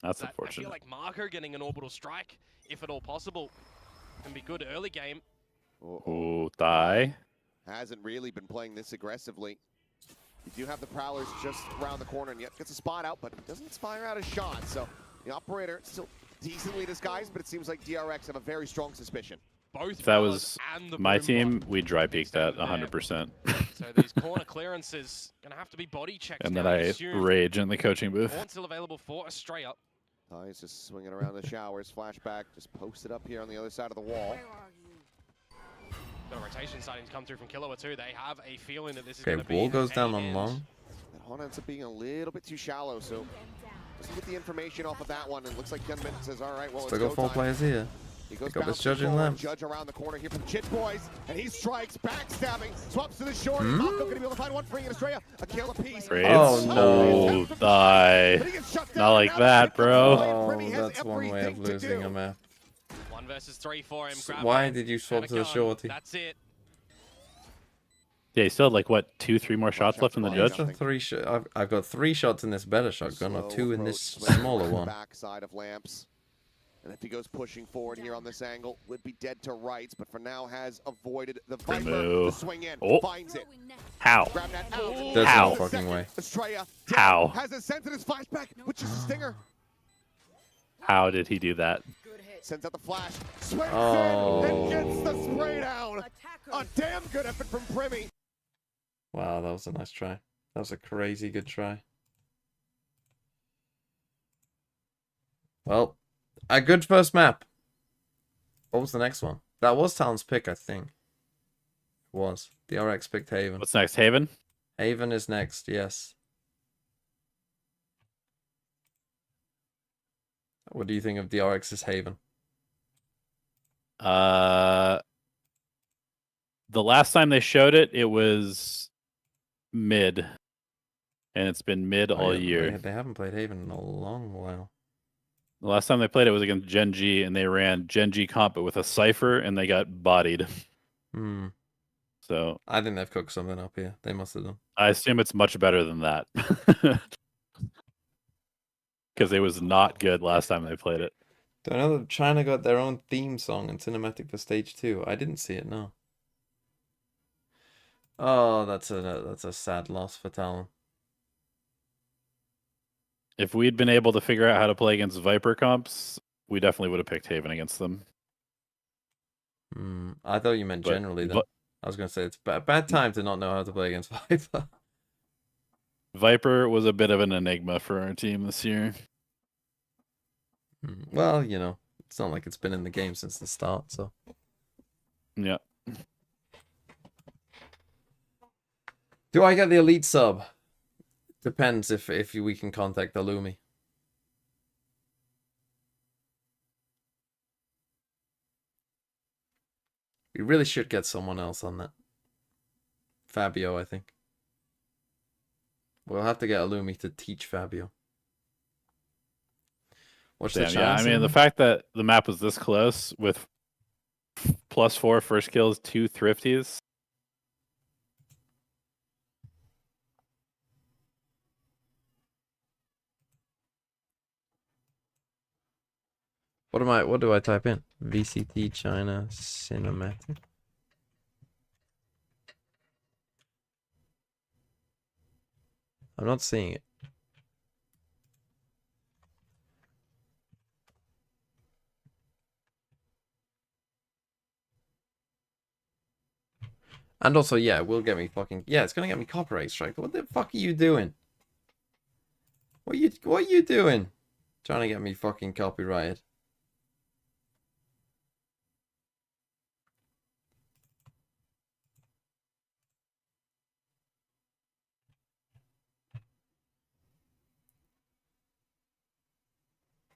That's I feel unfortunate. like Marco getting an orbital strike, if at all possible, can be good early game. Ooh, die. Hasn't really been playing this aggressively. You do have the Prowlers just around the corner, and yet gets a spot out, but doesn't fire out a shot. So the operator still decently disguised, but it seems like DRX have a very strong suspicion. Both If that Prowlers was and the my Boom team, Bot. we'd dry peek that 100%. So these corner clearances gonna have to be body checked. And now, then I assume. rage in the coaching booth. Horn still available for Australia. He's just swinging around the showers. Flashback just posted up here on the other side of the wall. Got a rotation starting to come through from Killua too. They have a feeling that this is Okay, going to be wall goes a down on end. long. That Hon ends up being a little bit too shallow, so just get the information off of that one. And it looks like Hyunmin says, all right, well, Still it's got 4 go time. players here. He goes Got this bouncing Judge in forward. lamps. Judge around the corner here from the Chit Boys, and he strikes, backstabbing, swaps to the short. Malco gonna be able to find one free in Estrella. A kill apiece. Trades? Oh, no. Die. But he gets shut Not down, like and now that, the bro. Primi Oh, has that's one way of everything to losing do. a map. 1 versus 3 for him. Why did you swap And a to the gun. shorty? That's it. Yeah, he still had like what, 2-3 more shots left in the Yeah, judge? I've got 3 shots in this better shotgun, or 2 in this Slow approach, smaller one. Backside of lamps. And if he goes pushing forward here on this angle, would be dead to rights, but for now has avoided the Viper. Primo. The swing in, Oh. finds it. How? Grab that out. There's How? no fucking way. Estrella How? has a sensitive flashback, which is a stinger. How did he do that? Sends out the flash, swings Oh. in, and gets the spray down. A damn good effort from Primi. Wow, that was a nice try. That was a crazy good try. Well, a good first map. What was the next one? That was Talon's pick, I think. It was. DRX picked Haven. What's next? Haven? Haven is next, yes. What do you think of DRX's Haven? The last time they showed it, it was mid. And it's been mid Oh, all yeah, year. They haven't played Haven in a long while. The last time they played it was against Gen G, and they ran Gen G comp, but with a Cypher, and they got bodied. Hmm. So I think they've cooked something up here. They must have done. I assume it's much better than that. Because it was not good last time they played it. Do I know that China got their own theme song and cinematic for stage 2? I didn't see it, no. Oh, that's a sad loss for Talon. If we'd been able to figure out how to play against Viper comps, we definitely would have picked Haven against them. I thought you meant But- generally, though. but- I was going to say it's a bad time to not know how to play against Viper. Viper was a bit of an enigma for our team this year. Well, you know, it's not like it's been in the game since the start, so. Yeah. Do I get the elite sub? Depends if we can contact the Lumi. We really should get someone else on that. Fabio, I think. We'll have to get a Lumi to teach Fabio. What's the Damn, chance? yeah, I mean, the fact that the map was this close with +4 first kills, 2 thrifties. What do I type in? VCT China cinematic. I'm not seeing it. And also, yeah, it will get me fucking... Yeah, it's gonna get me copyright strike. What the fuck are you doing? What are you doing? Trying to get me fucking copyrighted.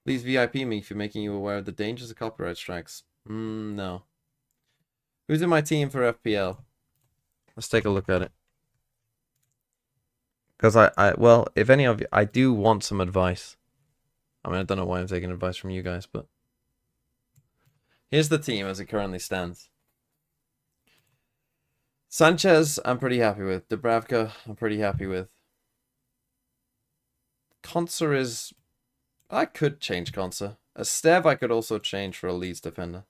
Please VIP me for making you aware of the dangers of copyright strikes. No. Who's in my team for FPL? Let's take a look at it. Because well, if any of you, I do want some advice. I mean, I don't know why I'm taking advice from you guys, but here's the team as it currently stands. Sanchez, I'm pretty happy with. Dubravka, I'm pretty happy with. Konsa is... I could change Konsa. Estev, I could also change for a Leeds defender.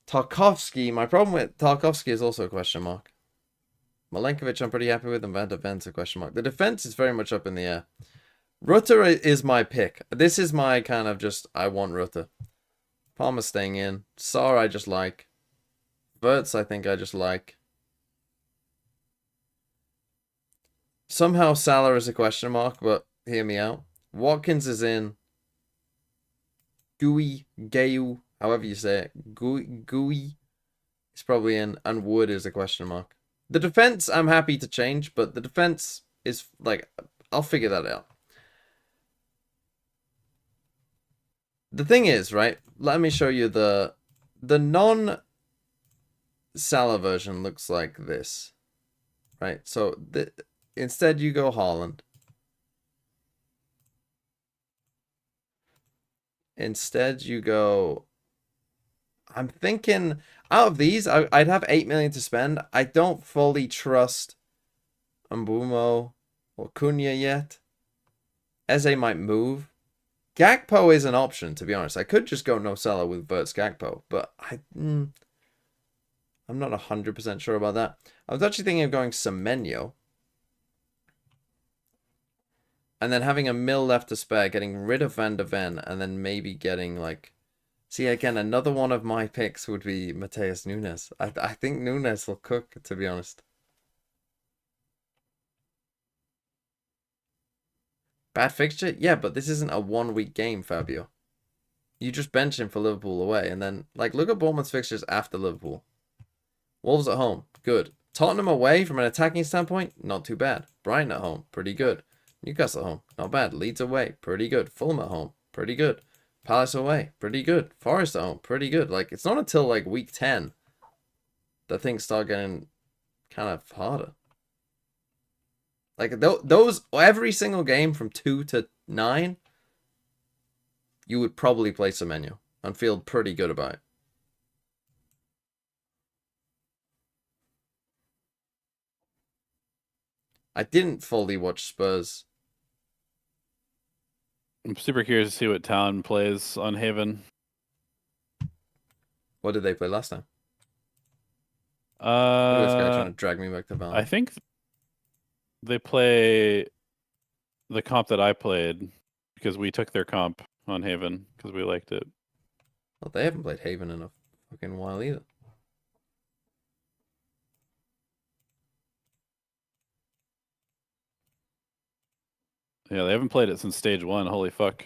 Tarkovsky, my problem with Tarkovsky is also a question mark. Malenkovic, I'm pretty happy with, and Van der Ven's a question mark. The defense is very much up in the air. Rutter is my pick. This is my kind of just, I want Rutter. Palmer staying in. Saar, I just like. Verts, I think I just like. Somehow Salah is a question mark, but hear me out. Watkins is in. Gui, however you say it. Gui is probably in. And Wood is a question mark. The defense, I'm happy to change, but the defense is, like, I'll figure that out. The thing is, right? Let me show you the non-Salah version looks like this, right? So instead you go Haaland. Instead you go. I'm thinking out of these, I'd have 8 million to spend. I don't fully trust Mbumo or Cunha yet. Eze might move. Gakpo is an option, to be honest. I could just go no Salah with Verts Gakpo, but I'm not 100% sure about that. I was actually thinking of going Semenyo. And then having a mil left to spare, getting rid of Van der Ven, and then maybe getting, like... See, again, another one of my picks would be Mateus Nunes. I think Nunes will cook, to be honest. Bad fixture? Yeah, but this isn't a 1 week game, Fabio. You just bench him for Liverpool away, and then, like, look at Bournemouth's fixtures after Liverpool. Wolves at home, good. Tottenham away, from an attacking standpoint, not too bad. Brighton at home, pretty good. Newcastle at home, not bad. Leeds away, pretty good. Fulham at home, pretty good. Palace away, pretty good. Forest at home, pretty good. Like, it's not until, like, week 10 that things start getting kind of harder. Like, those, every single game from 2 to 9, you would probably play Semenyo and feel pretty good about it. I didn't fully watch Spurs. I'm super curious to see what Town plays on Haven. What did they play last time? Look at this guy trying to drag me back to Valorant. I think they play the comp that I played because we took their comp on Haven because we liked it. Well, they haven't played Haven in a fucking while either. Yeah, they haven't played it since stage 1. Holy fuck.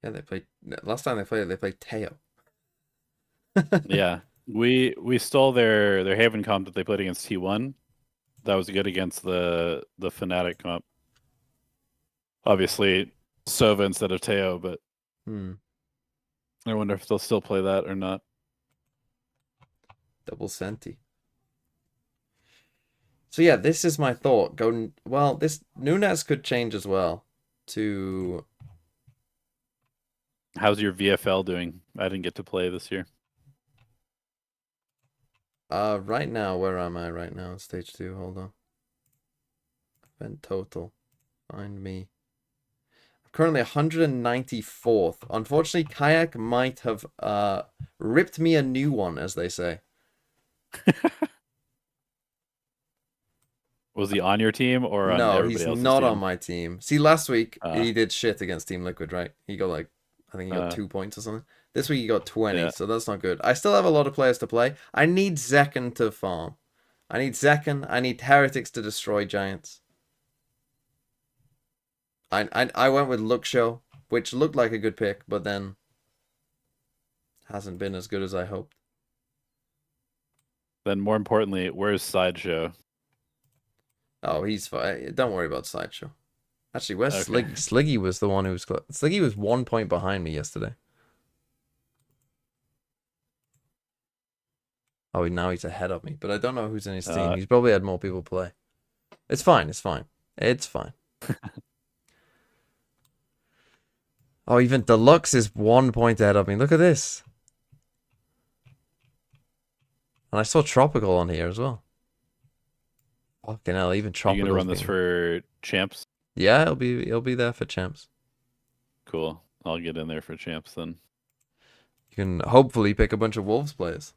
Yeah, they played last time they played Teo. Yeah. We stole their Haven comp that they played against T1. That was good against the Fnatic comp. Obviously Sova instead of Teo, but I wonder if they'll still play that or not. Double Senti. So yeah, this is my thought. This Nunes could change as well to... How's your VFL doing? I didn't get to play this year. Right now, where am I right now? Stage 2, hold on. Event total. Find me. I'm currently 194th. Unfortunately, Kayak might have ripped me a new one, as they say. Was he on your team or on No, everybody else's he's not team? on my team. See, last week he did shit against Team Liquid, right? He got like, I think he got 2 points or something. This week he got 20, so that's not good. I still have a lot of players to play. I need Zekken to farm. I need Zekken. I need Heretics to destroy Giants. I went with Luxo, which looked like a good pick, but then hasn't been as good as I hoped. Then more importantly, where's Sideshow? Oh, he's fine. Don't worry about Sideshow. Actually, where's Okay. Sliggy? Sliggy was the one who was... Sliggy was 1 point behind me yesterday. Oh, now he's ahead of me. But I don't know who's in his team. He's probably had more people play. It's fine. It's fine. It's fine. Oh, even Deluxe is 1 point ahead of me. Look at this. And I saw Tropical on here as well. Fucking hell, even Tropical. Are you gonna run this for champs? Yeah, it'll be there for champs. Cool. I'll get in there for champs then. You can hopefully pick a bunch of Wolves players.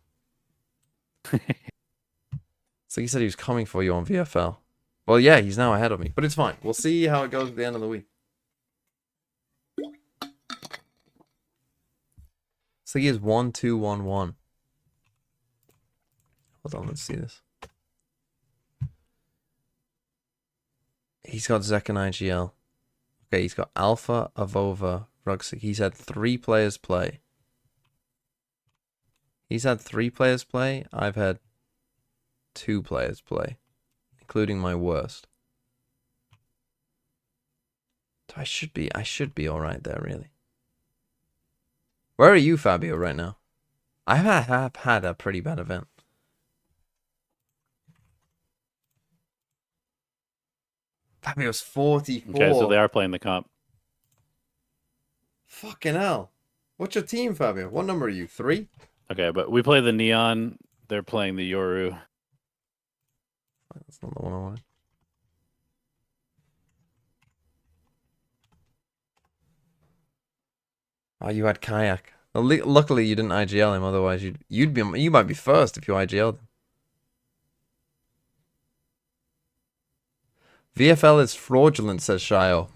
So he said he was coming for you on VFL. Well, yeah, he's now ahead of me, but it's fine. We'll see how it goes at the end of the week. So he is 1-2-1-1. Hold on, let's see this. He's got Zekken IGL. Okay, he's got Alpha, Avova, Rugsik. He's had 3 players play. He's had 3 players play. I've had 2 players play, including my worst. I should be all right there, really. Where are you, Fabio, right now? I have had a pretty bad event. Fabio's 44. Okay, so they are playing the comp. Fucking hell. What's your team, Fabio? What number are you? 3? Okay, but we play the Neon. They're playing the Yoru. That's not the one I wanted. Oh, you had Kayak. Well, luckily you didn't IGL him. Otherwise, you might be first if you IGL'd him. VFL is fraudulent, says Shio.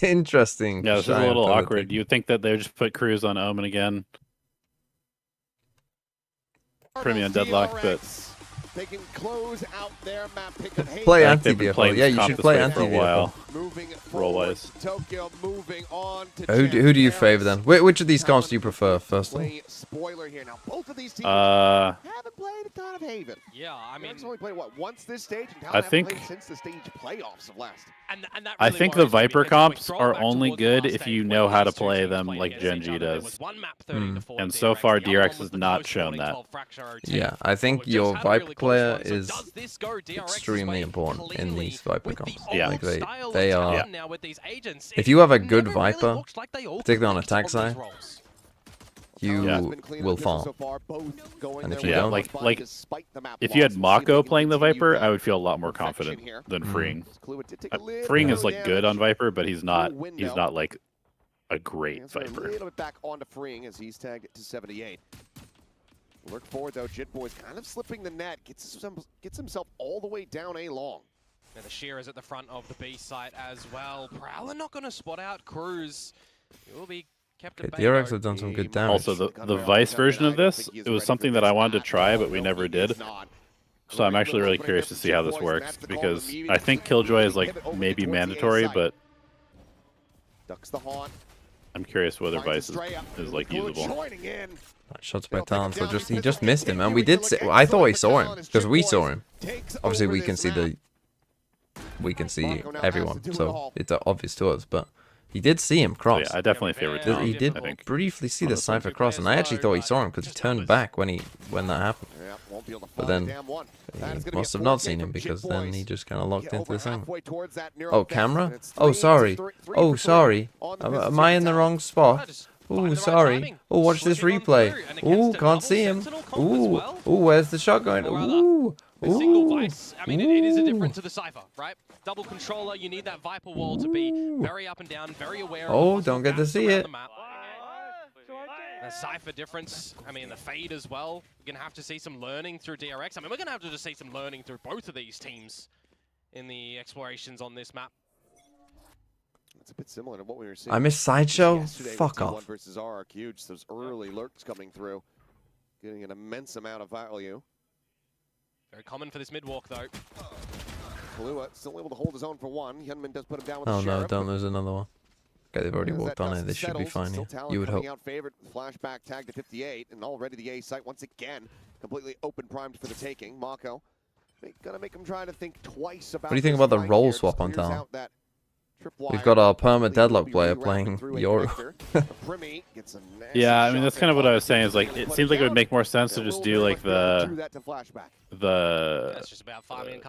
Interesting. Yeah, this is a little awkward. You'd think that they would just put Cruz on Omen again. Premium deadlock, but they can close out their map pick of play anti-VFL. Yeah, you should play anti-VFL. Roll-wise. Tokyo moving on to who do you favor then? Which of these comps do you prefer, first of all? Spoiler here. Now, both of these teams haven't played a ton of Haven. Yeah, I mean, only played what, once this stage, and I think played since the stage playoffs of last. And that I really think the worries me Viper because comps if we are scroll back only towards the good last if stage you where know how to these two play teams them played like against each Gen G other, there does. was one map 13-4 And so DRX, far, the other one DRX was has the not close shown that. 14-12 Fracture OT. Yeah, I think We've your just had a Viper really close player one. So is does this go DRX's extremely way important in cleanly these Viper with the comps. Yeah. old Like style they of are. Talon now with these agents? If you have a It good never really Viper, looked like they all particularly on clicked attack those side, roles. you will farm. And if you don't, like if you had Mako playing the Viper, I would feel a lot more confident than Freeing. Freeing is like good on Viper, but he's not like a great Viper. A little bit back onto Freeing as he's tagged to 78. Lurk forward though, Jitboy's kind of slipping the net, gets himself all the way down A long. And the Shear is at the front of the B site as well. Prowler not going to spot out Cruz. He will be kept at bay. DRX have done some good damage. Also, the Vice version of this, it was something that I wanted to try, but we never did. So I'm actually really curious to see how this works, because I think Killjoy is like maybe mandatory, but I'm curious whether Vice is like usable. Shots by Talon, so he just missed him, and we did see, I thought we saw him because we saw him. Obviously, we can see everyone, so it's obvious to us. But he did see him cross. So yeah, I definitely favored Talon. He did briefly see the Cypher cross, and I actually thought he saw him because he turned back when that happened. But then he must have not seen him because then he just kind of locked into the same. Oh, camera? Oh, sorry. Oh, sorry. Am I in the wrong spot? Ooh, sorry. Oh, watch this replay. Ooh, can't see him. Ooh, where's the shot going? Ooh, The single Vice, I mean, it is a difference to the Cypher, right? Double controller, you need that Viper wall to be very up and down, very aware of oh, don't get to see it. The Cypher difference, I mean, the fade as well. We're going to have to see some learning through DRX. I mean, we're going to have to just see some learning through both of these teams in the explorations on this map. It's a bit similar to what we were seeing. I missed Sideshow? Fuck off. Versus RRQ, huge. Those early lurks coming through, getting an immense amount of value. Very common for this mid-walk, though. Kalua still able to hold his own for one. Hyunmin does put him down with Oh the no, Sheriff. don't lose another one. Okay, they've already walked on it. They should be fine here. You would hope. Out favored, flashback tag to 58, and already the A site once again completely open primed for the taking. Mako, gonna make him try to think twice about. What do you think about the role swap on Talon? We've got our perma deadlock player playing Yoru. Yeah, I mean that's kind of what I was saying. Is like it seems like it would make more sense to just do like the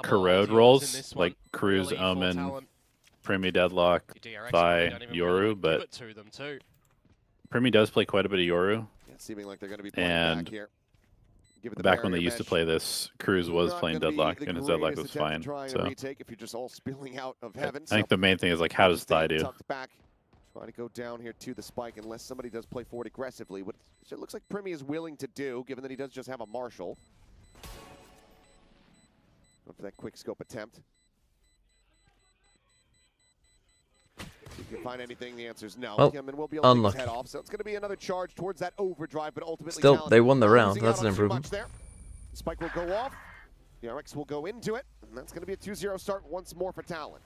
corrode roles, like Cruz, Omen, Primi Deadlock, Thigh, Yoru, but Primi does play quite a bit of Yoru. And back when they used to play this, Cruz was playing Deadlock, and his Deadlock was fine. So I think the main thing is like, how does Thigh do? Trying to go down here to the spike unless somebody does play forward aggressively, which it looks like Primi is willing to do, given that he does just have a Marshal. Go for that quick scope attempt. If you can find anything, the answer is no. Well, We'll be able unlucky. to head off, so it's going to be another charge towards that overdrive, but ultimately Still, Talon they won the round. losing That's out an on too improvement. much there. The spike will go off. The RX will go into it, and that's going to be a 2-0 start once more for Talon.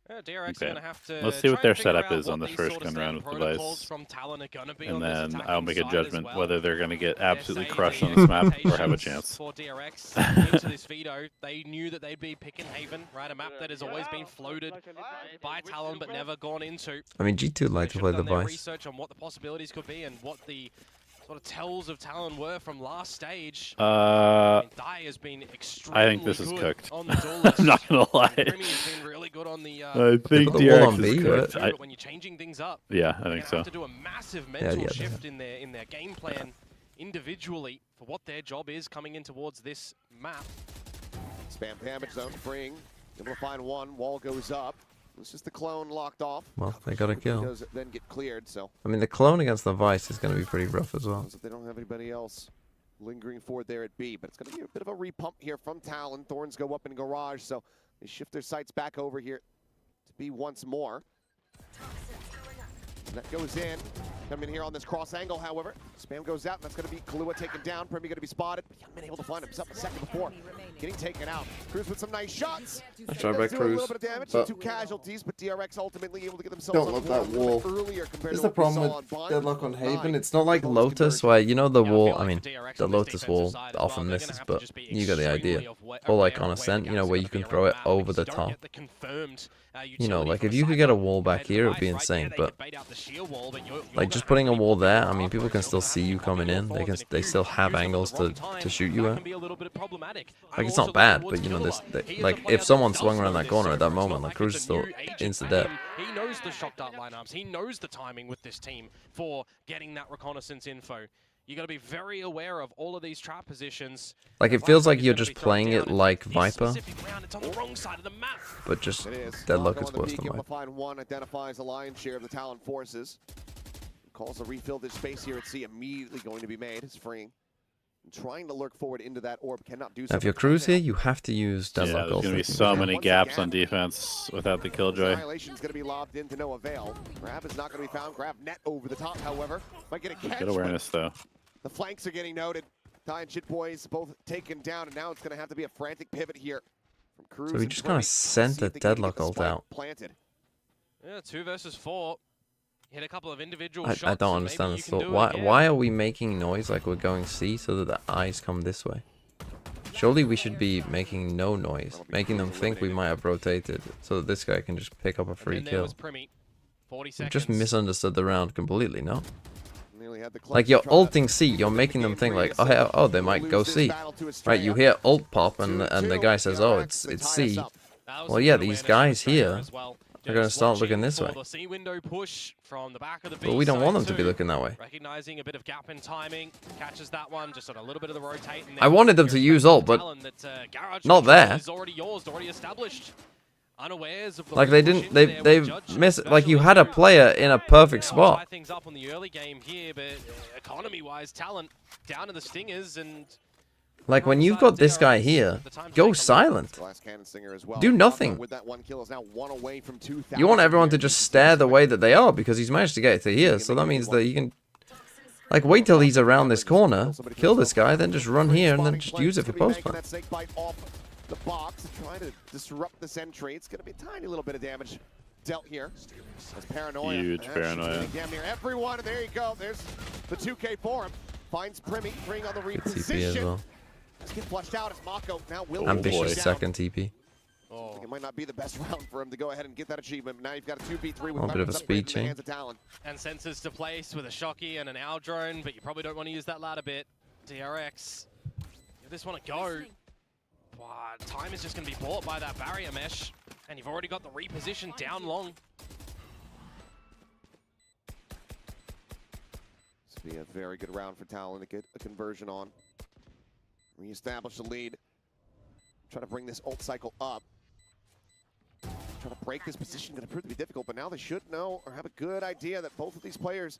DRX Okay. are gonna have to Let's see what try their and figure setup out is on what the these first sort of gun round standard with the protocols Vice. from Talon are gonna be And on this then attacking I'll make a side as judgment well. whether they're going to get They're absolutely saying crushed the on this map or have a expectations chance. For DRX into this veto, they knew that they'd be picking Haven, right? A map that has always been floated by Talon but never gone into. I mean, G2 like to They play should the have done their Vice. research on what the possibilities could be and what the sort of tells of Talon were from last stage. I mean, Dai has been extremely I think this is good cooked. on the duel list. I'm not going to lie. Remy has been really good on the. I They think put the wall DRX on is B, cooked. right? But when you're changing things up, Yeah, I they're think gonna so. have to do a massive mental yeah, shift in their game plan individually for what their job is coming in towards this map. Spam damage zone, bring. Able to find one. Wall goes up. It's just the clone locked off. Well, they got a kill. Does then get cleared, so I mean, the clone against the Vice is going to be pretty rough as well. if they don't have anybody else lingering forward there at B, but it's going to be a bit of a repump here from Talon. Thorns go up in garage, so they shift their sights back over here to B once more. And that goes in. Come in here on this cross angle, however. Spam goes out, and that's going to be Kahlua taken down. Premi going to be spotted, but he hasn't been able to find himself a second before getting taken out. Cruz with some nice shots. Nice try by Does do a Cruz, little bit of damage, but- 2 casualties, but DRX ultimately able to get themselves Don't on love the board that a little bit wall. earlier compared Here's to the what we problem saw with on Bond. Deadlock on Haven. 9. It's not like Those Lotus, conversions. where, you know, the Yeah, I wall, feel I like mean, for DRX the on this Lotus defensive wall side as well, often they're gonna misses, have to but just be you got the idea. extremely Or like aware on of Ascent, where you know, the where gaps you are can gonna be throw around it the map, over because the you don't top. get the confirmed, You know, utility like from if a you could side get a zone wall back compared to here, it the would be Vice, right? insane, Yeah, but they can bait out the sheer wall, but you're like gonna just have putting a to be wall there, I quick mean, off, people or can you're still gonna have see to you be coming your in. thoughts, and They if still you have use them at angles the wrong to time, shoot you that at. can be a little bit problematic. I'm Like it's also not bad, looking but you know, towards this Killer. He is a like player if someone that swung does around know that this corner so at that it's not moment, like like Cruz it's is a still new agent insta to dead. him. He knows the shock dart linearms. He knows the timing with this team for getting that reconnaissance info. You got to be very aware of all of these trap positions. Like it feels like you're just playing it like This Viper, specific round, it's on the wrong side of the map. but just It is. Deadlock Longo is on the worse peak, than able to Viper. find one, identifies the lion's share of the Talon forces. Calls to refill this space here at C, immediately going to be made. It's freeing. Trying to lurk forward into that orb, cannot do so. Now, if you're Cruz here, you have to use Yeah, Deadlock there's also. going to be so many gaps on defense without the Killjoy. Annihilation's going to be lobbed in to no avail. Grab is not going to be found. Grab net over the top, however. Might get a catch. Good awareness, though. The flanks are getting noted. Ty and Shit Boys both taken down, and now it's going to have to be a frantic pivot here from Cruz. So he and just kind Premi. of sent See a if they can get Deadlock the ult spike out. planted. Yeah, 2 versus 4. Hit a couple of individual I shots. don't and understand maybe this you can thought. do Why it, yeah. why are we making noise like we're going C so that the eyes come this way? Surely we should be making no noise, making them think we might have rotated so that this guy can just pick up a free And then there kill. was Premi. 40 We seconds. just misunderstood the round completely, no? Nearly had the clutch Like to you're try to ulting C, you're making them think like, oh, hey, oh, they might go C. Right, you hear ult pop and the guy says, oh, it's C. That was Well, some yeah, good these awareness from guys Australia here as well. are going to Just start watching looking this for way. the C window push from the back of the But we don't B want them to side be too. looking that way. Recognizing a bit of gap in timing, catches that one, just on a little bit of the rotate. And I wanted them to use ult, but not there. Is already yours, already established. Unawares of the Like they push didn't, in there they with Judge, missed. Like you especially had a Cruz. player in a perfect Tie spot. things up on the early game here, but economy-wise, Talent down to the Stingers, and Like when you've got this guy here, go silent. Glass Cannon Singer as well. Do nothing. With that one kill is now one away from 2,000. You want everyone to just stare the way that they are because he's managed to get to here. So that means that you can, like, wait till he's around this corner, kill this guy, then just run here and then just use it for post plan. That snake bite off the box and trying to disrupt this entry. It's going to be a tiny little bit of damage dealt here. That's Paranoia. Huge That should Paranoia. be damn near everyone, and there you go. There's the 2K for him. Finds Premi, bring on the Good TP as reposition. well. Let's get flushed out as Mako now will Ambitious down. second TP. oh, I think it might not be the best round for him to go ahead and get that achievement. Now you've got a 2v3 with Oh, a bit of a weapons speed upgraded in the chain. hands of Talon. and sensors to place with a Shocky and an Owl drone, but you probably don't want to use that ladder bit. DRX, give this one a go. Wow, time is just going to be bought by that barrier mesh, and you've already got the reposition down long. This will be a very good round for Talon to get a conversion on. Reestablish the lead. Try to bring this ult cycle up. Try to break this position, going to prove to be difficult, but now they should know or have a good idea that both of these players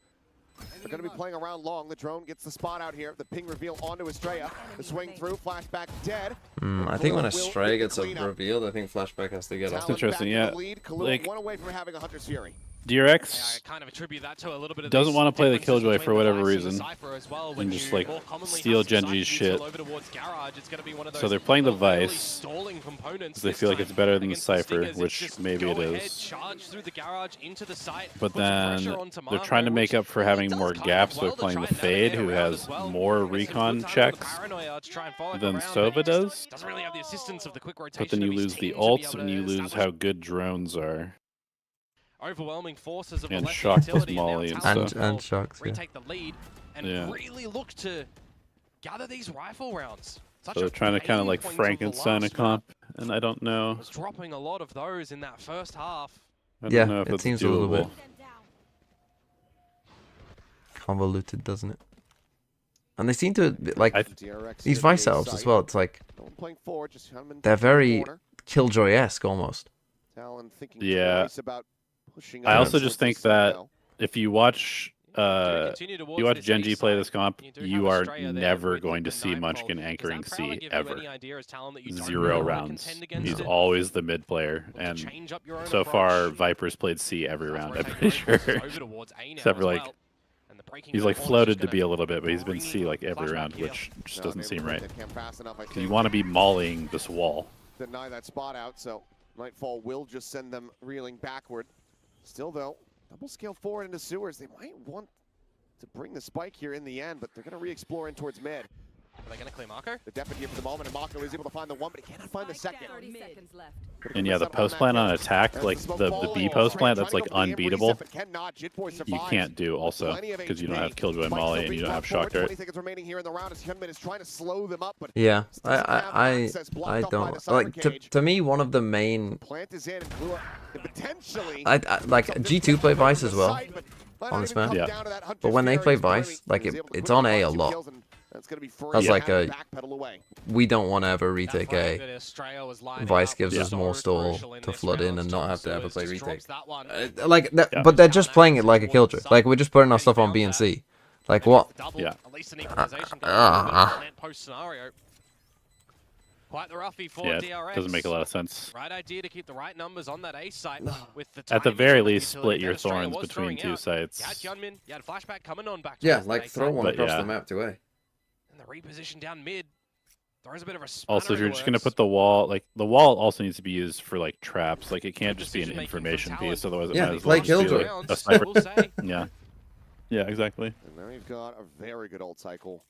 are going to be playing around long. The drone gets the spot out here. The ping reveal onto Estrella. The swing through, flashback dead. I think when Kahlua will Estrella get gets the cleanup. revealed, I think Flashback has to get off. Talon interesting, back in yeah. the lead. Kahlua Like- one away from having a Hunter's Fury. DRX I kind of attribute that to a little bit of doesn't these want to play the differences Killjoy between for the whatever Vice and the reason, Cypher as well. and When just you like more commonly steal have some Genji's Cypher shit. over towards Garage, it's going to be one of those So they're playing the really Vice. stalling components They this feel like time it's better than the against the Cypher, Stingers. It's which just maybe it go ahead, is. charge through the Garage into the site, But put some pressure then onto they're Marco, trying to make which up for having does more kind of gaps well by to playing try the and Fade, navigate who around has as well. more I guess it's recon good time for the checks Paranoia to try and follow than around, Sova but does. doesn't really have the assistance of the quick rotation But then you of his lose the team to be ults able and to you lose establish how good drones are. overwhelming forces of And the left Shock with utility, and now Molly and Talon stuff. will And Shocks, yeah. retake the lead and Yeah. really look to gather these rifle rounds. Such So they're a trying to kind of pain like point of the Frankenstein a last comp, and I don't know. map. Was dropping a lot of those in that first half. I don't Yeah, know if it that's seems a little bit doable. convoluted, doesn't it? And they seem to like DRX these in Vice the setups as site. well. It's like No one playing forward, just Hunman they're in the very corner. Killjoy-esque almost. Talon thinking Yeah. twice about pushing I up also towards just the think site that now. if you watch Continue towards you watch this Genji east play side. this comp, You do you have are Estrella there never with going the to see Nightfall. Munchkin Does anchoring that probably C give you ever. any idea as Talon that you don't 0 really wanna rounds. contend against He's it? always the mid player, Look to and change up your own so far approach. Viper's played C every Starts round. I'm rotating pretty very sure. close over towards A now Except for as like well. And the breaking he's down like corner's floated just to be gonna a little bit, but he's been bring C like every flashback round, here. which just No, doesn't maybe seem they right. can't fast enough, I Because you think, want to be mauling this wall. deny that spot out, so Nightfall will just send them reeling backward. Still though, double scale forward into sewers. They might want to bring the spike here in the end, but they're going to re-explore in towards mid. Are they going to clear Marco? The Deputy here for the moment, and Mako is able to find the one, but he cannot find the second. 30 seconds left. And yeah, the post plant on attack, like the B post plant, that's like unbeatable. You can't do also because you don't have Killjoy Molly and you don't have Shock Dart. 20 seconds remaining here in the round as Hyunmin is trying to slow them up, but Yeah, doesn't have access, I blocked off by don't the cyber like cage. to me one of the main Plant is in and Klua can potentially I like G2 play Vice as well on this map. Yeah. But when they play Vice, like it's on A a lot. That's like a we don't want to ever retake A. Vice gives us more stall to flood in and not have to ever play retake. Like that, Yeah. but they're just playing it like a Killjoy. Like we're just putting our stuff on B and C. Like what? Yeah. At least an equalization post scenario. Quite the roughie for Yeah, DRX. it doesn't make a lot of sense. Right idea to keep the right numbers on that A site with the At the timing very of the least, utility split that your Australia thorns was between throwing two out. sites. You had Hyunmin, you had flashback coming on back. Yeah, towards like the A throw site. one But across yeah. the map to A. And the reposition down mid. Throws a bit of a spanner Also, if in you're the just gonna works. put the wall, like the wall also needs to be used for like traps. Like it can't just be an Decision-making from information talent. piece. Otherwise, it Yeah, might as play well just be Killjoy. like a Rounds, sniper. we'll say. Yeah. Yeah, exactly. And now you've got a very good ult cycle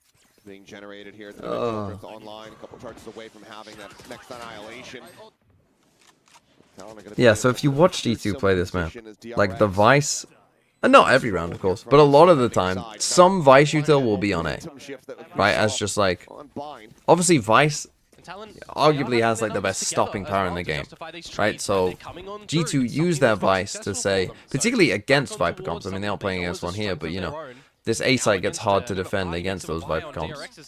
being generated here. The Oh. online, a couple charges away from having that next annihilation. Yeah, so if you watch G2 play this map, like the Vice, and not every round of course, but a lot of the time, some Vice util will be on A, right? As just like, obviously Vice arguably has like the best stopping power in the game, right? So G2 use their Vice to say, particularly against Viper comps. I mean, they're not playing against one here, but you know, this A site gets hard to defend against those Viper comps.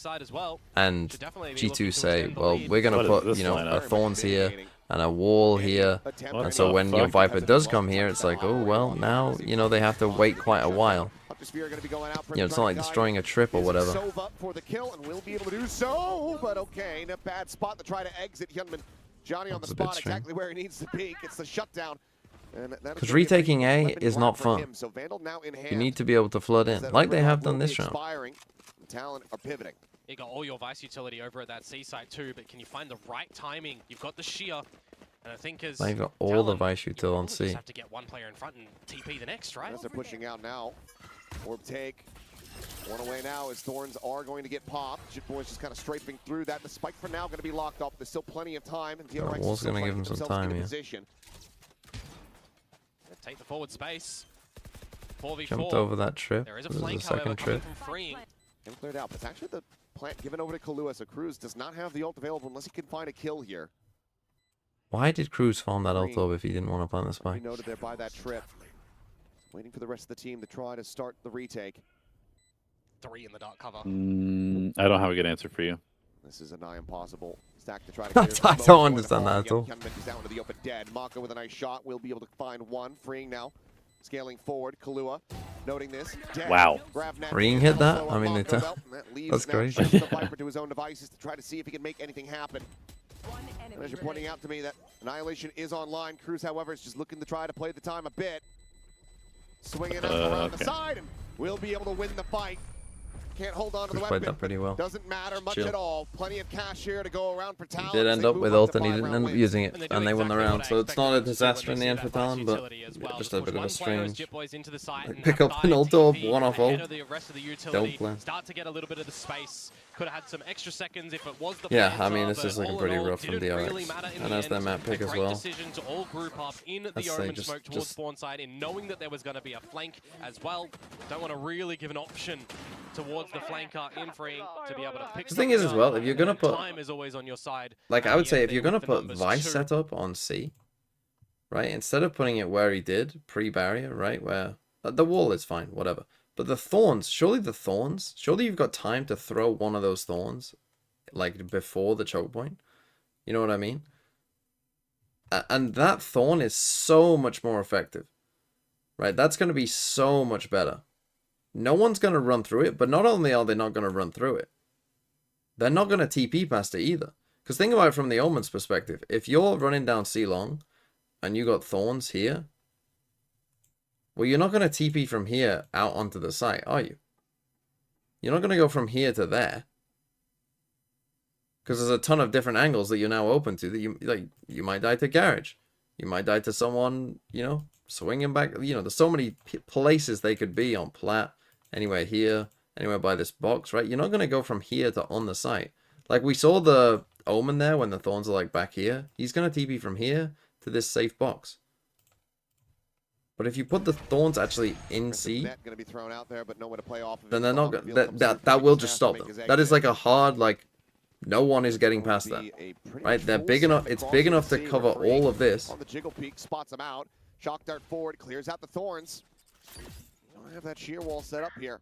And G2 say, well, we're gonna What is put, this you know, lineup? a Thorns here and a wall here. And so when your Viper does come here, it's like, oh, well, now, you know, they have to wait quite a while. You know, it's not like destroying a trip or whatever. Sova for the kill and will be able to do so, but okay, in a bad spot to try to exit Hyunmin. Johnny on the That's a bit spot, strange. exactly where he needs to be. Gets the shutdown. Because retaking A is not fun. You need to be able to flood in, like they have done this round. Talent are pivoting. You got all your Vice utility over at that C site too, but can you find the right timing? You've got the shear, and I think as They've got all the Talon, Vice you util on probably C. just have to get one player in front and TP the next, right? As they're pushing out now. Orb take. One away now as Thorns are going to get popped. Jit Boy's just kind of strafing through that. The spike for now going to be locked up. There's still plenty of time. And DRX Wall's is still gonna trying give him to get some themselves time, into yeah. position. Take the forward space. 4v4. Jumped over that trip. There is a This is flank, the however, second coming trip. from freeing. And cleared out. But it's actually the plant given over to Kalua. So Cruz does not have the ult available unless he can find a kill here. Why did Cruz farm that ult orb if he didn't want to plant the We spike? noted there by that trip. Waiting for the rest of the team to try to start the retake. 3 in the dark cover. I don't have a good answer for you. This is a nigh impossible stack to try to I clear. don't Smoke going understand to that at all. Hyunmin is down to the open dead. Mako with a nice shot will be able to find one. Freeing now. Scaling forward. Kalua noting this. Dead. Wow. Grab net. Freeing hit that? Also I mean, Mako they belt, and that leaves that's now crazy. just the Viper to his own devices to try to see if he can make anything happen. And as you're pointing out to me that Annihilation is online. Cruz, however, is just looking to try to play the time a bit. swinging up around the side, and we'll be able to win the fight. Can't hold on to the Played weapon. that pretty well. Doesn't matter much Chill. at all. Plenty of cash here to go around for Talon. Did as end they up move with to ult and he didn't 5-round end up wins. using it, and they won the round. So it's not a disaster in the end for that Talon, but utility as yeah, well. just a Push bit of a one player as strange. Jit Boys into the site Like, and pick have up an dire ult orb, TP one-off ahead ult. of the rest of the utility. Don't plan. Start to get a little bit of the space. Could have had some extra seconds if it was the Yeah, Phantom, I mean, this but is looking all pretty in all, rough from didn't DRX. really matter in And the that's their end. map pick A as great well. decision to all group up in the I'd say Omen just- smoke towards just- spawn side, in knowing that there was going to be a flank as well. Don't want to really give an option towards the flanker in free to be able to pick. The thing is as well, if you're gonna and put- time is always on your side. Like, at I would the say end if there you're going to with the put numbers Vice too. setup on C, right, instead of putting it where he did, pre-barrier, right, where the wall is fine, whatever. But the thorns, surely you've got time to throw one of those thorns, like, before the choke point. You know what I mean? And that thorn is so much more effective, right? That's going to be so much better. No one's going to run through it, but not only are they not going to run through it, they're not going to TP past it either. Because think about it from the Omen's perspective. If you're running down C long and you got thorns here, well, you're not going to TP from here out onto the site, are you? You're not going to go from here to there. Because there's a ton of different angles that you're now open to that you might die to Garage. You might die to someone, you know, swinging back. You know, there's so many places they could be on plat. Anywhere here, anywhere by this box, right? You're not going to go from here to on the site. Like we saw the Omen there when the thorns are like back here. He's going to TP from here to this safe box. But if you put the thorns actually in C, Gonna be thrown out there, but nowhere to play off of then it. they're not going that will just stop them. That is like a hard, like, no one is getting past that. Right? They're big enough. It's big enough to cover all of this. On the jiggle peak, spots him out. Shock dart forward, clears out the thorns. Don't have that shear wall set up here.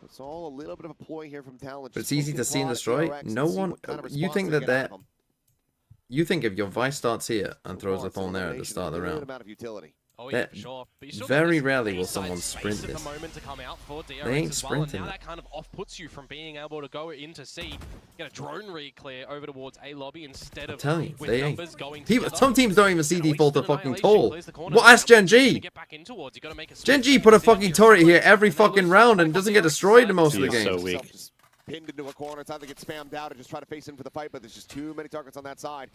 It's all a little bit of a ploy here from Talon. But it's easy to see and destroy. No one. You think that they're. You think if your Vice starts here and throws a thorn there at the start of the round, Oh, yeah, for sure. But you still very got this rarely will B-side someone space sprint at this. the moment to come out for DRX They ain't as well, and sprinting now it. that kind of off-puts you from being able to go into C, get a drone read clear over towards A lobby instead of telling you, with they ain't. numbers going People, together. some teams don't even see At least default to an fucking annihilation toll. clears the corner. Well, ask Gen Numbers are gonna G. get back in towards. You gotta make a Gen switch. G put a Sit down fucking your turret here right, every and that fucking looks round like and on doesn't the get destroyed in most of the He's so games. weak. Just pinned into a corner. It's either get spammed out or just try to face in for the fight, but there's just too many targets on that side.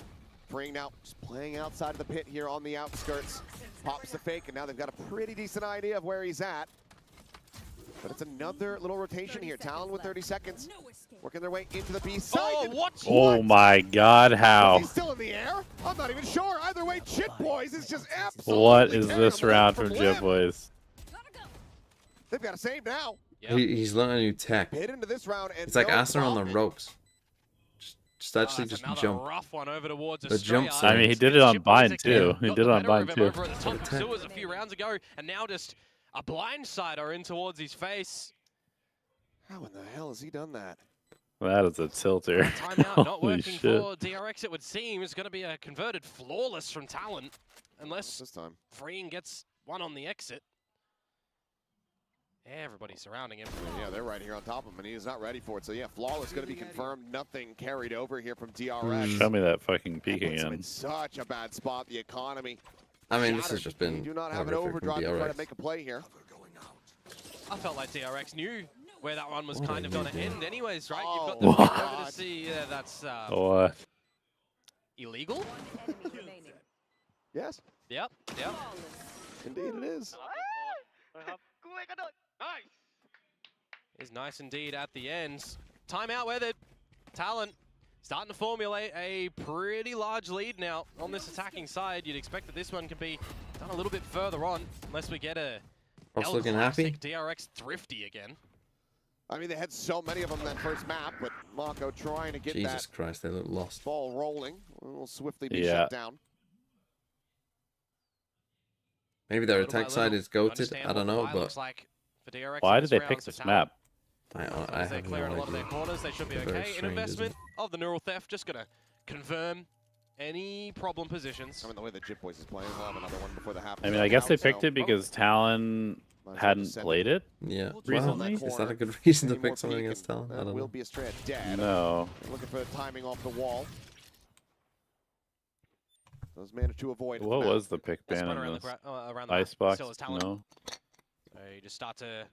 Freeing now, just playing outside of the pit here on the outskirts. Pops the fake, and now they've got a pretty decent idea of where he's at. But it's another little rotation here. Talon with 30 seconds. Working their way into the B side. Oh, what? Oh my god, how? He's still in the air? I'm not even sure. Either way, Jit Boys is just absolutely What is this tearing round them from from Jit limb. Boys? They've got to save now. Yeah. He's learning a new tech. Hit into this round, and It's like no Asner on the problem. ropes. Just actually That's just another jump. rough one over towards The jump Australia. I mean, he It's did it on Jit Boys bind again. too. He Got did the it on better bind of him too. over at the top of Attack. sewers a few rounds ago, and now just a blindsider in towards his face. How in the hell has he done that? That is a tilter. Timeout not Holy working shit. for DRX, it would seem. It's going to be a converted flawless from Talon, What's unless this time? Freeing gets one on the exit. Everybody surrounding him. Yeah, they're right here on top of him, and he is not ready for it. So yeah, flawless going to be confirmed. Nothing carried over here from DRX. Show me that fucking peek Puts him again. in such a bad spot. The economy. I mean, this shattered. has just been You do not have an horrific from overdrive to try to DRX. make a play here. I felt like DRX knew where that one was What kind a of going new to game. end anyways, right? Oh, You've got the what? peek over to see that's What? illegal? Yes, Yep, yep. indeed it is. Is nice indeed at the end. Timeout where the Talon starting to formulate a pretty large lead now on this attacking side. You'd expect that this one could be done a little bit further on, unless we get a Ross El looking happy. Classic DRX thrifty again. I mean, they had so many of them that first map, but Mako trying to get Jesus that Christ, they look lost. ball rolling. Will swiftly be Yeah. shut down. Maybe their Little by attack side little, is goated. understand I don't what the know, buy but looks like for DRX Why in did they round, pick so this Talon, map? I as long as they're have clearing a no lot of their idea. corners, they should be They're very okay. An strange, isn't investment of the neural theft, just gonna confirm any problem positions. I mean, the way the Jit Boys is playing, we'll have another one before the half. I mean, I guess they picked it because Talon hadn't played it. Yeah. Recently? Well, is that a good reason to pick someone against Talon? I don't Will know. be a straight dead. No. Looking for the timing off the wall. Those managed to avoid. What was the pick ban Run on around this? around the Icebox? still has talent. No. So you just start to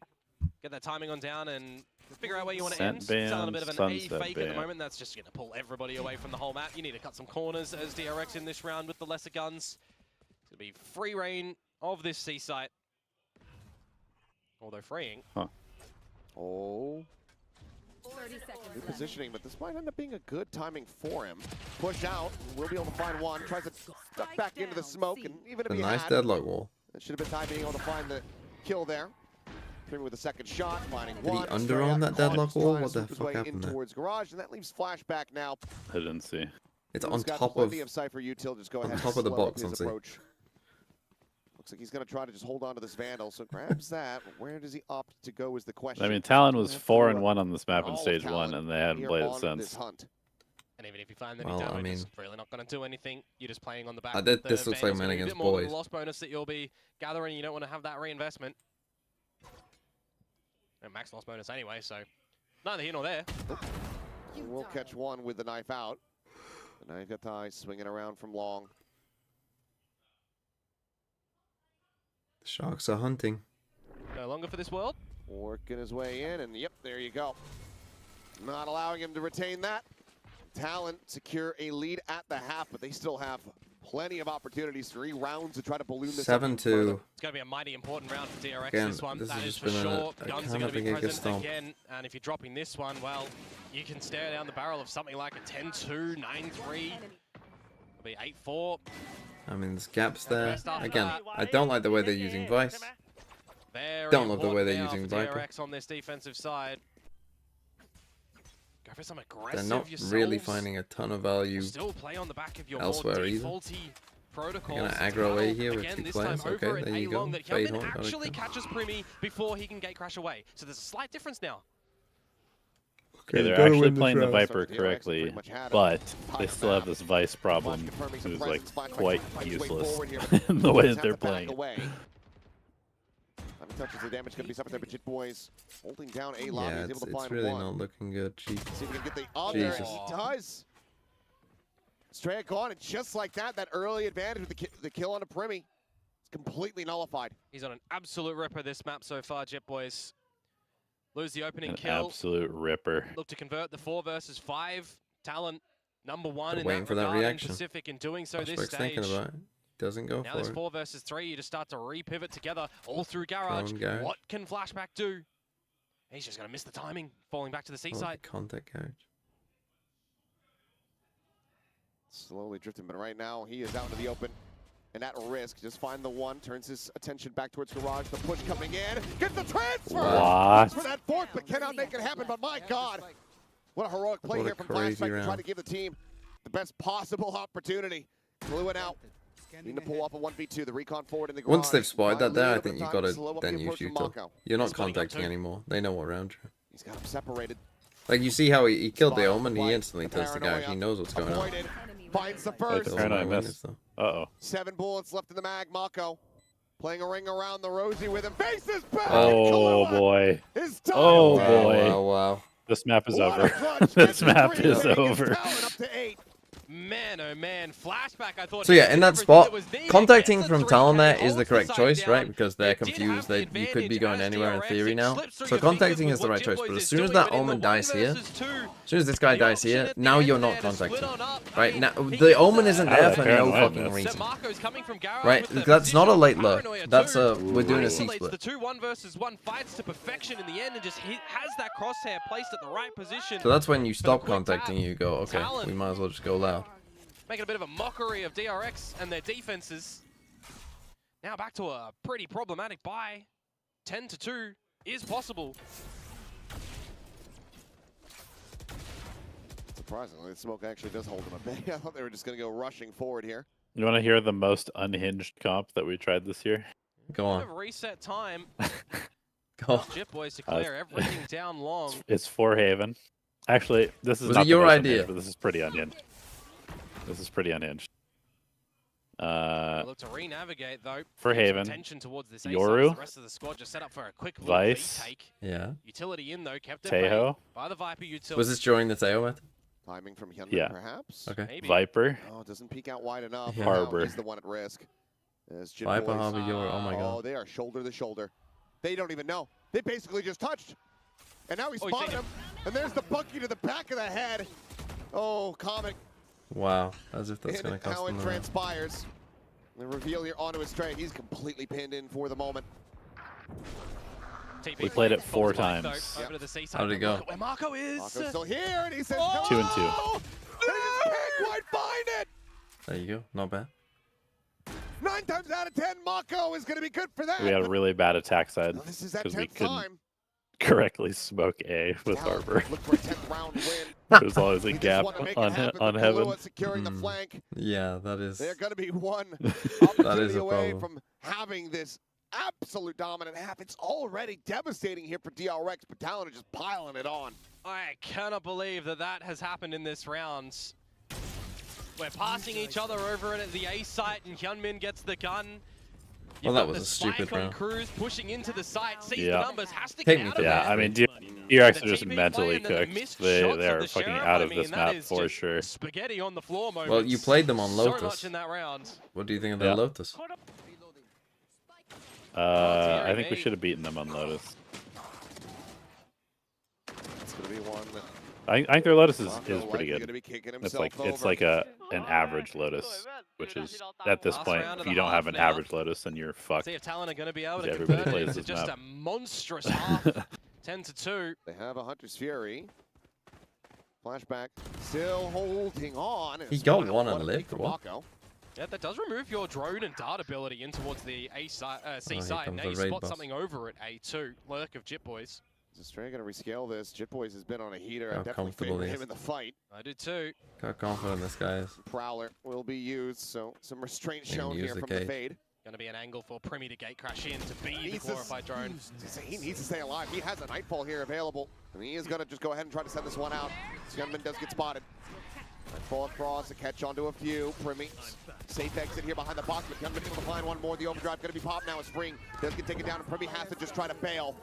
get that timing on down and figure out where you want to Scent end. ban, Selling a bit of an A sunset fake at the ban. moment. That's just going to pull everybody away from the whole map. You need to cut some corners as DRX in this round with the lesser guns. It's going to be free reign of this C site. Although freeing. Huh. Oh. 30 seconds Good left. positioning, but this might end up being a good timing for him. Push out, we'll be able to find one. Tries to duck back into the smoke, and even if A he nice had, deadlock wall. it should have been time being able to find the kill there. Premium with the second shot, finding he one. underarm that deadlock wall? What the fuck happened there? Towards garage, and that leaves Flashback now. I didn't see. It's He's on got top of. plenty of Cypher util. Just go on ahead top and of the slow up box, his on C. approach. Looks like he's going to try to just hold on to this Vandal, so grabs that. Where does he opt to go is the question. I mean, Talon was We'll have to 4-1 on this map in all stage Talon 1, and they hadn't here played it on this since. hunt. And even if you find that Well, he I damage, mean- it's really not going to do anything. You're just playing on the back. I of did- the this looks like Vandals. men Gonna be a against bit more of boys. a loss bonus that you'll be gathering. You don't want to have that reinvestment. And max loss bonus anyway, so neither here nor there. We'll catch one with the knife out. The knife got ties, swinging around from long. The Sharks are hunting. No longer for this world. Working his way in, and yep, there you go. Not allowing him to retain that. Talon secure a lead at the half, but they still have plenty of opportunities. 3 rounds to try to balloon this up even 7-2. further. It's going to be a mighty important round for DRX. Again, This one, this that has is just for been sure. a Guns are kind going of to be a giga present stomp. again, and if you're dropping this one, well, you can stare down the barrel of something like a 10-2, 9-3. It'll be 8-4. I mean, there's gaps there. Best after Again, that. I don't like the way they're using Vice. Very Don't love the way important they're now using for Viper. DRX on this defensive side. Go for some They're aggressive not yourselves. really finding a ton of value. Still play on the back of your elsewhere more either. defaulty protocols. They're gonna aggro away here with Again, 2 this players. time Okay, over there at you go. A-Long that Fade Hyunbin Horn, got it actually done. catches Primi before he can gate crash away. So there's a slight difference now. Yeah, they're gotta actually win this playing the round. Viper So DRX correctly, pretty much had a but they tight still have map. this Vice problem, Confirming some who's like presence, Flashback quite finds his way useless forward here, in the way Just that they're have to back playing. away. How many touches of damage going to be something there, but Jit Boys holding down A lobby. Yeah, He's able it's to find really one. not looking good. Jeez. See if he can get the other, Jesus. and he does. Straight gone, and just like that, that early advantage with the kill on a Primi, it's completely nullified. He's on an absolute ripper this map so far, Jet Boys. Lose the opening An kill. absolute ripper. Look to convert the 4 versus 5. Talent number 1 They're in waiting that for that regard in reaction. Pacific in doing so this Flashback's stage. thinking about it. Doesn't go Now for there's it. 4 versus 3. You just start to re-pivot together all through garage. Throwing garage. What can Flashback do? He's just going to miss the timing, falling back to the Oh, the seaside. contact garage. Slowly drifting, but right now he is out into the open and at risk. Just find the one, turns his attention back towards garage. The push coming in, gets the transfer! What? For that fourth, but cannot make it happen. But my God, what a heroic play What a here from crazy Flashback to try round. to give the team the best possible opportunity. Blew it out. Need to pull off a 1v2. The recon forward in the garage. Once they've spotted that there, I Finally, think you time gotta to slow up then the use approach from util. Mako. You're not He's putting up contacting two. anymore. They know what round you're in. He's got him separated. Like, you see how he killed the Spot Omen, he flight, instantly does the garage. paranoia, He knows what's going on. Avoided. Finds the Like first. the Doesn't turn I know when missed. it's though. Uh-oh. 7 bullets left in the mag. Mako playing a ring around the Rosie with him. Faces back. Oh, Kahlua boy. is done. Oh, Wow, boy. wow, wow. This map is What a over. clutch. This Match map three, is taking over. Talon up to 8. Man, oh man, Flashback, I thought. So he yeah, did in that everything spot, that was needed. contacting Gets the from 3K, Talon there is holds the correct side choice, down. right? Because they're They did confused have the that you could be advantage going as anywhere in DRX. theory It now. slips through So your fingers contacting with is the what right choice, Jitboys but as is soon as doing, that but in the Omen dies 1 here, versus 2, as soon as this guy the dies option here, at the now end you're there not to split contacting. on up. Right I now, mean, he the gets Omen isn't Ah, there that for no paranoia fucking miss. reason. Marco's coming from garage Right? with the That's not a late position lurk. paranoia That's too. a we're doing a C Isolates split. the 2 1 versus 1 fights to perfection in the end and just has that crosshair placed at the right position. So that's when you stop quick contacting. tap. You go, okay, Talon. we might as well just go loud. Making a bit of a mockery of DRX and their defenses. Now back to a pretty problematic buy. 10-2 is possible. Surprisingly, the smoke actually does hold him at bay. I thought they were just going to go rushing forward here. You want to hear the most unhinged comp that we tried this year? Go Bit on, of reset time. go on. Jit Boys to clear everything down long. It's for Haven. Actually, this is Was not it your the most idea? unhinged, but this is pretty unhinged. This is pretty unhinged. Look to re-navigate though. For Keep some Haven, attention towards this A Yoru, side. The rest of the squad just set up for a quick Vice, retake. Yeah. Utility in though, kept at Tejo. bay by the Viper utility. Was this during the Teo method? Timing from Hyunmin, Yeah. perhaps. Okay. Maybe. Viper. Oh, it doesn't peek out wide enough. Yeah. Now Harbor. he's the one at risk. As Jin Viper, Boys- Harbor, Euro. Oh my Oh, god. they are shoulder to shoulder. They don't even know. They basically just touched. And now he Oh, he's spotted taken. him. And there's the bunkie to the back of the head. Oh, comic Wow. As if that's in gonna cost how them it the round. transpires. The reveal here onto his straight. He's completely pinned in for the moment. TP We played it on the 4 flank, times. though, over to the seaside. How'd it go? Look at where Marco is. Marco's still here, and he says, Oh! 2 and 2. no! They just can't quite find it! There you go. Not bad. 9 times out of 10, Mako is going to be good for that. We had a really bad attack side Now, this is that because we 10th couldn't time. correctly smoke A with Now, Harbor. Look for a 10th round win. There's always a He just gap wanted to make it on happen. on The heaven. Kahlua securing the flank. Yeah, that is. They're going to be one That opportunity is a away problem. from having this absolute dominant half. It's already devastating here for DRX, but Talon are just piling it on. I cannot believe that that has happened in this round. We're passing each other over at the A site, and Hyunmin gets the gun. Well, You've that got was the a stupid spike on round. Cruz pushing into the site, sees Yeah. the numbers, has to Take get me out to of Yeah, there. I mean, DRX are just The TP mentally play and then the cooked. missed They shots of are the fucking Sheriff, out I of mean, this that map is for just sure. Spaghetti on the floor moments. Well, you played them on So Lotus. much in that round. What do you think of their Yeah. Lotus? I think we me. should have beaten them on Lotus. It's going to be one that I think their Lotus is Mako pretty likely good. gonna be kicking It's himself it's over. like an average Lotus, which is at this Last point, round of if the you don't have an half now. average Lotus, then you're fucked. See if Talon are going to be able to Because everybody convert it plays into this just map. a monstrous half. 10-2. They have a Hunter's Fury. Flashback, still holding on. He It's got one one out, on the one lift, for or what? Mako. Yeah, that does remove your drone and dart ability in towards the A side, C Oh, here side. comes Now the you raid spot boss. something over at A2. Lurk of Jit Boys. Is Stray going to rescale this? Jit Boys has been on a heater. I How definitely comfortable favor he him is. in the fight. I do too. How confident this guy is. Prowler will be used, so some restraint And shown use here the from the cage. fade. Going to be an angle for Primi to gate crash in to be the Needs to glorified drone. He needs to stay alive. He has a Nightfall here available, and he is going to just go ahead and try to send this one out. Gunman does get spotted. Nightfall across, a catch onto a few. Primi, safe exit here behind the box, but Gunman able to find one more. The overdrive going to be popped now as Spring does get taken down, and Primi has to just try to bail.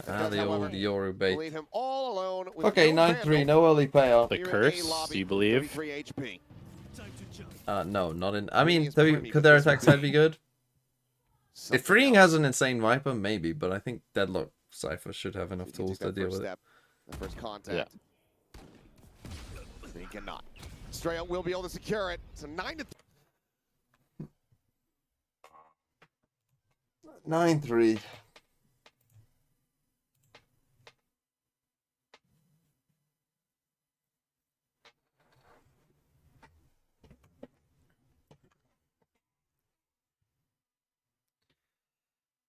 Ah, the old Yoru bait. Leave him all alone. With Okay, no 9-3, vandal no early payoff. The here in curse, A lobby, do you believe? 33 HP. No, not in. I mean, is Primi, could but their this attack side be good? Something If Freeing else. has an insane Viper, maybe, but I think Deadlock Cypher should have enough He can tools take to that deal first with it. step, that first contact. He cannot. Straya will be able to secure it. It's a 9-3. 9-3.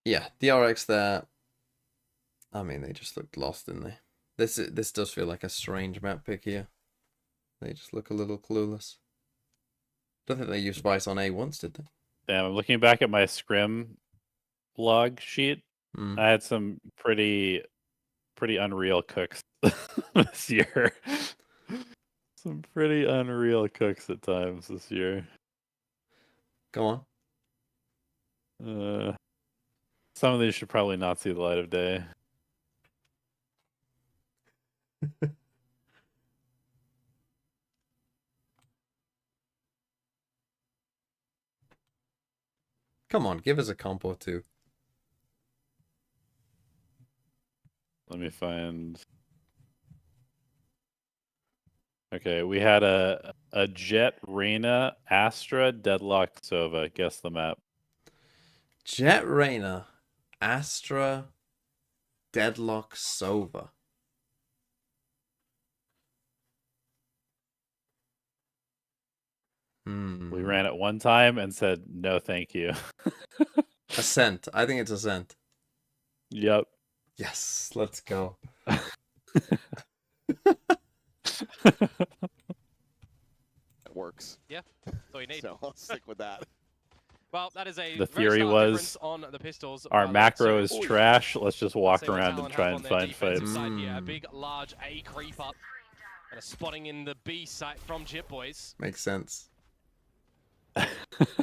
Yeah, DRX there. I mean, they just looked lost, didn't they? This does feel like a strange map pick here. They just look a little clueless. Don't think they used Vice on A once, did they? Damn, I'm looking back at my scrim log sheet. Mm. I had some pretty unreal cooks this year. Some pretty unreal cooks at times this year. Go on. Some of these should probably not see the light of day. Come on, give us a comp or two. Let me find. Okay, we had a Jet Reyna, Astra, Deadlock, Sova. Guess the map. Jet Reyna, Astra, Deadlock, Sova. We ran it one time and said no, thank you. Ascent. I think it's Ascent. Yep. Yes, let's go. That works. Yeah, that's all you need. So I'll stick with that. Well, that is a The very theory stark was difference on the pistols. Our by macro Lotso. is trash. Let's just walk See what around Talon and try have and on their find defensive fights. side here. A big, large A creep up. And a spotting in the B site from Jit Boys. Makes sense.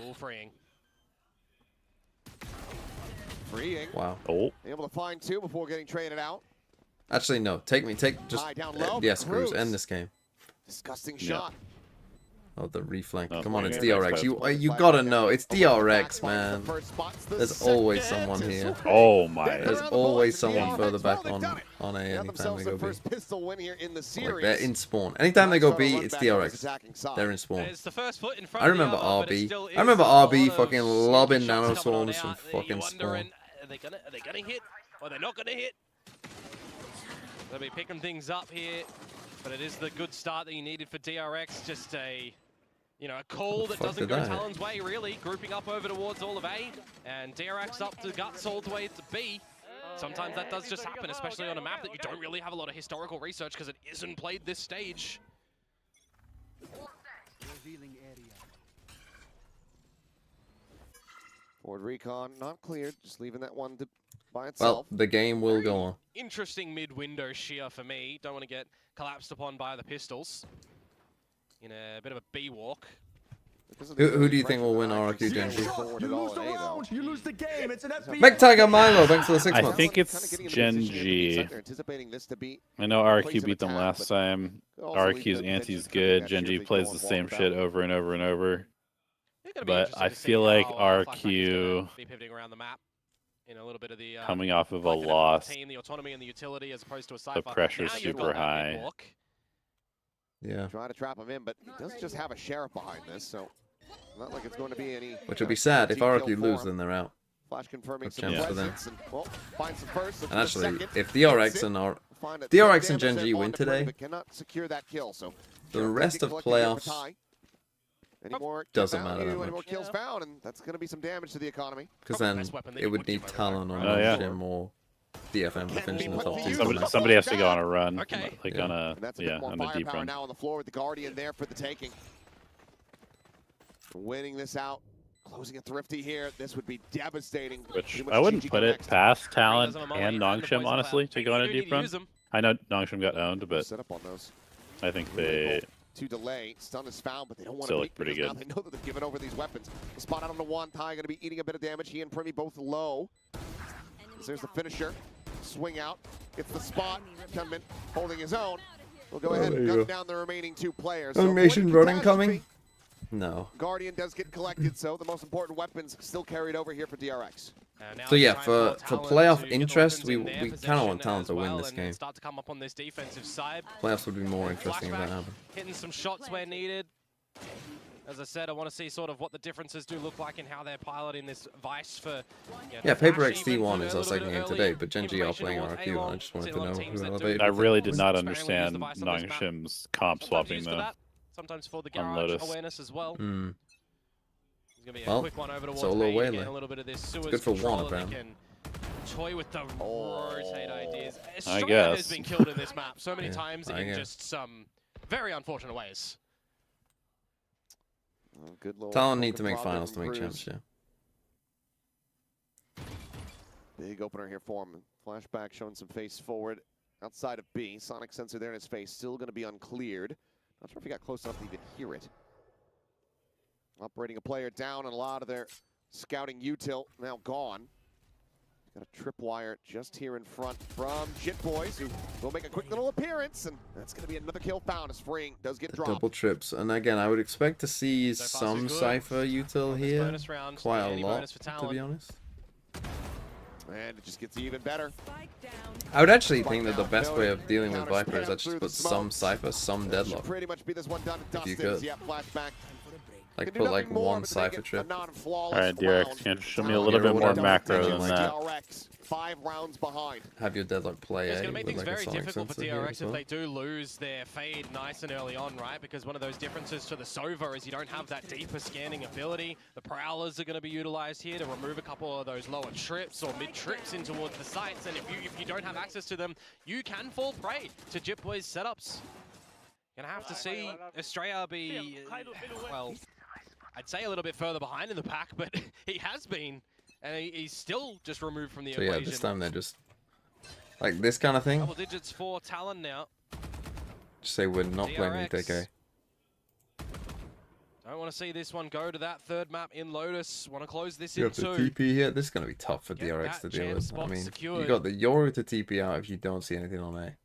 All freeing. Freeing. Wow. Oh, Able to find two before getting traded out. Actually, no. Take just High, down low, yes, Cruz. Cruz. End this game. Disgusting Yeah. shot. Oh, the reflank. No, Come on, it's yeah, DRX. yeah. You gotta know, it's DRX, man. There's always someone here. Oh my. There's always someone further back on A Got anytime themselves they their go B. first pistol win here in the Like, series. they're in spawn. Anytime they go Trying to B, run it's back on his DRX. attacking side. They're in spawn. It's the first foot in front I of the remember other, but it RB. still is I remember a lot RB of fucking sneaky lobbing shots coming on nanoswarms from out. fucking You're wondering, spawn. are they gonna hit? Or they're not gonna hit? They'll be picking things up here, but it is the good start that you needed for DRX. Just a, you know, a call that fuck doesn't did go that hit? Talon's way, really. Grouping up over towards all of A, and DRX up to guts all the way to B. Sometimes that does just happen, especially on a map that you don't really have a lot of historical research because it isn't played this stage. Forward recon not cleared, just leaving that one by Well, itself. the game will go on. Interesting mid-window shear for me. Don't want to get collapsed upon by the pistols. In a bit of a B-walk. Who do you think will win RRQ Genji? You lose the round, you lose the game. It's an FPS. Meg Tiger Milo, thanks for the 6 I months. think it's Genji. I know RQ beat them last time. RQ's anti's good. Genji plays the same shit over and over and over. It's gonna be But interesting I to see feel like how, Flashback is RQ gonna be pivoting around the map in a little bit of the coming off of a like the loss, team, the autonomy and the utility as opposed to a cypher. pressure's Now you've super got that high. mid-walk. Yeah. Try to trap him in, but he does just have a sheriff behind this, so not like it's going to be any. Which would be sad. If RRQ lose, then they're out. Flash confirming Good some chance for them. presence and, well, find some first. And actually, if DRX and DRX and Genji win today, cannot secure that kill, so the rest of playoffs doesn't matter that Any more much. kills found, and that's going to be some damage to the economy. Because Probably the then best weapon that it you would would need give Talon or Oh, yeah. Jim or DFM to finish in the top two. Somebody has to go on a run, Okay. like Yeah. on a And that's a bit more on a deep firepower run. now on the floor with the Guardian there for the taking. Winning this out, closing it thrifty here. This would be devastating. Which Too much I wouldn't GG put go it next. past Talon Doesn't have a and moment, the Nongshim, boys honestly, play. to go on a You do need deep to run. use them. I know Nongshim got owned, but Set up on those. I think they To delay, stun is found, but they don't want Still to look pretty Now good. they know that they've given over these weapons. The spot out on the one, Ty going to be eating a bit of damage. He and Primy both low. There's the finisher. Swing out. Gets the spot. Kunman holding his own. We'll go ahead and gun down the remaining two players. Animation avoiding running coming? catastrophe. No. Guardian does get collected, so the most important weapons still carried over here for DRX. Now So yeah, try and for Talon playoff to get the interest, weapons we in their kind of possession want Talon as to win well this and game. start to come up on this defensive side. Playoffs would be more interesting if that Flashback, happened. hitting some shots where needed. As I said, I want to see sort of what the differences do look like in how they're piloting this Vice for. Yeah, Paper Flash X even, T1 you is know, our a second little game bit today, early but Genji are information playing towards RQ, and I A-Long. just wanted Seen to a lot know of teams who that do elevated. I really did not sparingly use the understand Vice on this map. Nongshim's comp Sometimes swapping used for though. that, sometimes for the On garage Lotus. awareness as well. Hmm. It's gonna be a Well, quick one over towards solo A to away get lane. a little bit of this sewers good for one, control, and apparently. they can toy with the rotate ideas. I Australia has guess. been killed in this map so many Yeah, times I in guess. just some very unfortunate ways. Good little Talon need to broken make Robert finals to and make Cruz. champs, yeah. Big opener here for him. Flashback showing some face forward outside of B. Sonic sensor there in his face, still going to be uncleared. Not sure if he got close enough to even hear it. Operating a player down, and a lot of their scouting util now gone. Got a tripwire just here in front from Jit Boys, who will make a quick little appearance, and that's going to be another kill found as Freeing does get dropped. Double trips. And again, I would expect to see So far, so some good. Cypher util This here. bonus round, Quite a any lot, bonus for to be Talon. honest. And it just gets even better. Spike down. I would actually think that the best way of dealing with Viper is actually put some Through the Cypher, some Should Deadlock. pretty much be this one done and If you dusted. could. Yeah, flashback. Like Can do put like nothing more, one but they Cypher get trip. a non-flawless Alright, DRX, round. can you show me a Talon little bit Hero more whatever macro you than like. that? DRX 5 rounds behind. Have your Deadlock play It's A going to make with things like a very Sonic difficult for sensor here DRX as if well. they do lose their fade nice and early on, right? Because one of those differences to the Sova is you don't have that deeper scanning ability. The Prowlers are going to be utilized here to remove a couple of those lower trips or mid-trips in towards the sites. And if you don't have access to them, you can fall prey to Jit Boys' setups. You're going to have to see Australia be, well, I'd say a little bit further behind in the pack, but he has been. And he's still just removed from the So equation. yeah, this time they're just like this kind of thing. Double digits for Talon now. Just say we're not playing DRX. TK. Don't want to see this one go to that third map in Lotus. Want to close this You in have the two. TP here. This is gonna be tough for Get DRX to that deal jam with. I spot mean, you secured. got the Yoru to TP out if you don't see anything on A.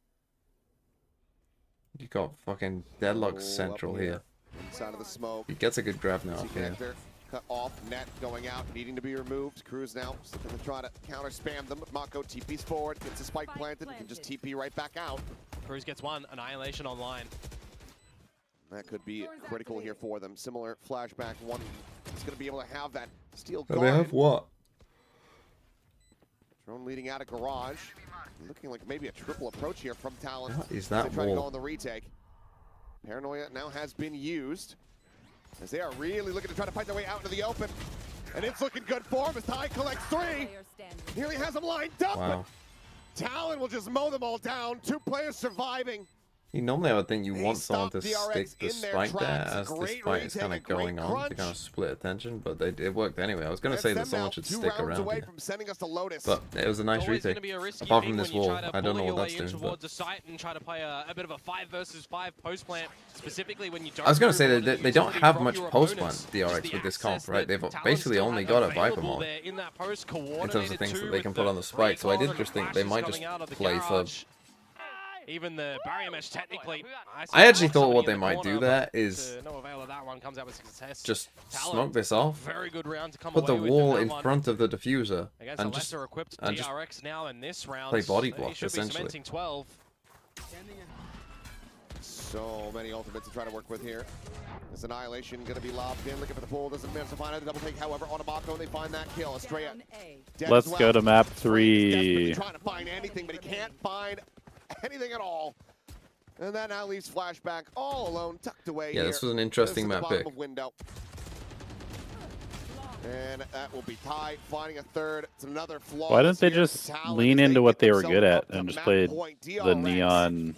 You got fucking deadlock Oh, central up here. Inside of the smoke. He gets a good grab now. VCT Yeah. connector, cut off, net going out, needing to be removed. Cruz now looking to try to counter spam them. Mako TP's forward, gets a spike planted, and can just TP right back out. Cruz gets one. Annihilation online. That could be critical here for them. Similar flashback. One is going to be able to have that steel Oh, guard. they have what? Drone leading out of garage. Looking like maybe a triple approach here from Talon. What is that They try to go wall? on the retake. Paranoia now has been used. As they are really looking to try to fight their way out into the open. And it's looking good for him as Ty collects 3. Player standing. Nearly has them lined up. Wow. But Talon will just mow them all down. 2 players surviving. Normally I would think you They want someone to stopped DRX stick the in their spike there tracks. as this Great fight is retake, kind a of great going on to crunch. kind of split attention, but it worked anyway. I was going to That's say that them someone now, should 2 stick rounds around away here. from sending us to Lotus. But it was a nice Always going retake. to be a risky Apart thing from when this you wall, try to I don't pull know your what way that's in doing. But towards the site and try to play a bit of a 5 versus 5 post plant, specifically when you don't. I was going to move say on that the they don't utility have from much your post opponents. plant DRX Just with this the comp, access right? that They've Talon basically still only have got a Viper available mod there in that post, in terms of coordinated things that too they with can put on the spike. So I recon did and just the think they flashes might coming just out of the play for. garage. Even the barrier mesh technically. I actually thought somebody what in they the might corner, do but there is to no avail of that one, comes out with success. just Talon, smoke this off, very good round to come put the away with wall that in one. front of the diffuser, Against and a just lesser equipped and just DRX now in this round. play body They block, should be essentially. cementing 12. So many ultimates to try to work with here. This Annihilation going to be lobbed in, looking for the pull, doesn't manage to find it. The double take, however, on a Mako, they find that kill. Estrella Down A. dead Let's as well. go to map He's desperately 3. trying to find anything, but he can't find anything at all. And that now leaves Flashback all alone, tucked away Yeah, here. this was an interesting This is the map bottom pick. of window. And that will be tied, finding a third. It's another flaw. Why didn't they just lean into what they were good at and just play the the neon,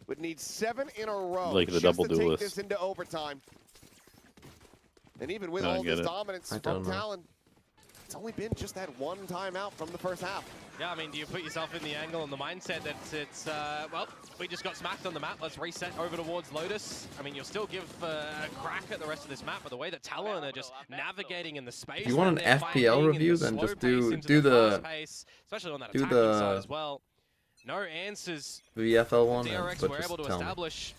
would need 7 in a row like the just double to take duelist? this into overtime. And even with I don't all get this it. dominance I from don't know. Talon, it's only been just that one timeout from the first half. Yeah, I mean, do you put yourself in the angle and the mindset that it's well, we just got smacked on the map, let's reset over towards Lotus. I mean, you'll still give a crack at the rest of this map, but the way that Talon are just navigating in the space. If you want that an they're FPL finding in review, the then slow just pace do into the fast pace, especially on that do attacking the side as well. No answers. VFL one, DRX but were able just to tell me. establish.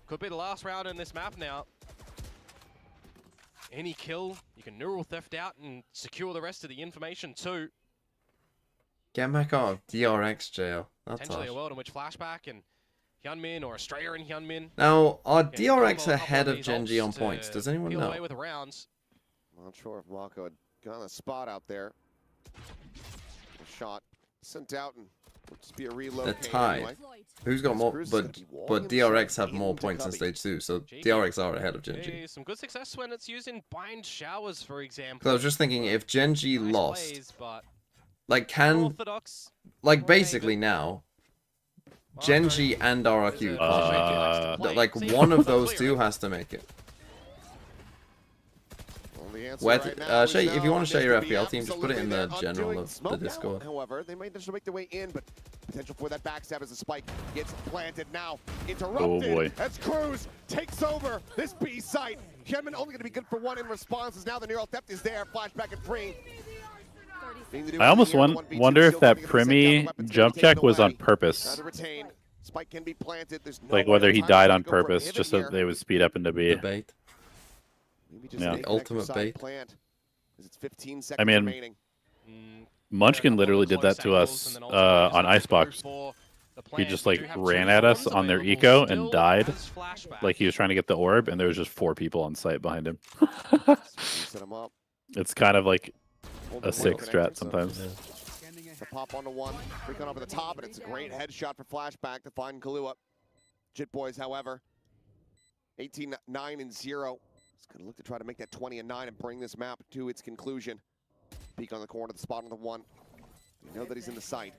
Could be the last round in this map now. Any kill, you can neural theft out and secure the rest of the information too. Get back out of DRX jail. That's Potentially a harsh. world in which Flashback and Hyunmin or Estrella and Hyunmin Now, are can DRX combo a ahead couple of these Gen G ults on points? to Does anyone peel know? away with rounds. Not sure if Mako had gotten a spot out there. A shot sent out and will just be a reload. They're tied. Who's got more? Cruz is But gonna be walling DRX himself have more into points in Cubby. stage 2, so GB. DRX are ahead of Gen G. Hey, some good success when it's used in bind showers, for example. Because I was just thinking, if Gen G Nice lost, plays, but like can Orthodox. like basically now, Gen G and RRQ can't make it. Like one of those two has to make it. Well, the answer Where right to- now is Shay, if you no. wanna share This your could be FPL team, just put it in the absolutely general undoing. of the Smoke now, Discord. However, they might just make their way in, but potential for that backstab as the spike gets planted now. Interrupted boy. as Cruz takes over this B site. Hyunmin only going to be good for 1 in response as now the neural theft is there. Flashback at 3. I almost wonder if that Primi jump check was on purpose. Spike can be planted. There's no Like way whether the he time died to on go for a purpose, pivot just so here. that they would speed up into B. The bait. Maybe just Yeah. stay The ultimate connected bait. side plant, as it's 15 seconds mean, remaining. Munchkin literally did that to us on Icebox. He just like ran at us on their eco and died. Like he was trying to get the orb, and there was just 4 people on site behind him. Set him up. It's kind of like Hold a the sick window strat connected, so sometimes. The pop onto 1. Recon over the top, and it's a great headshot for Flashback to find Kahlua. Jit Boys, however, 18-9-0. It's going to look to try to make that 20-9 and bring this map to its conclusion. Peek on the corner, the spot on the 1. You know that he's in the sight.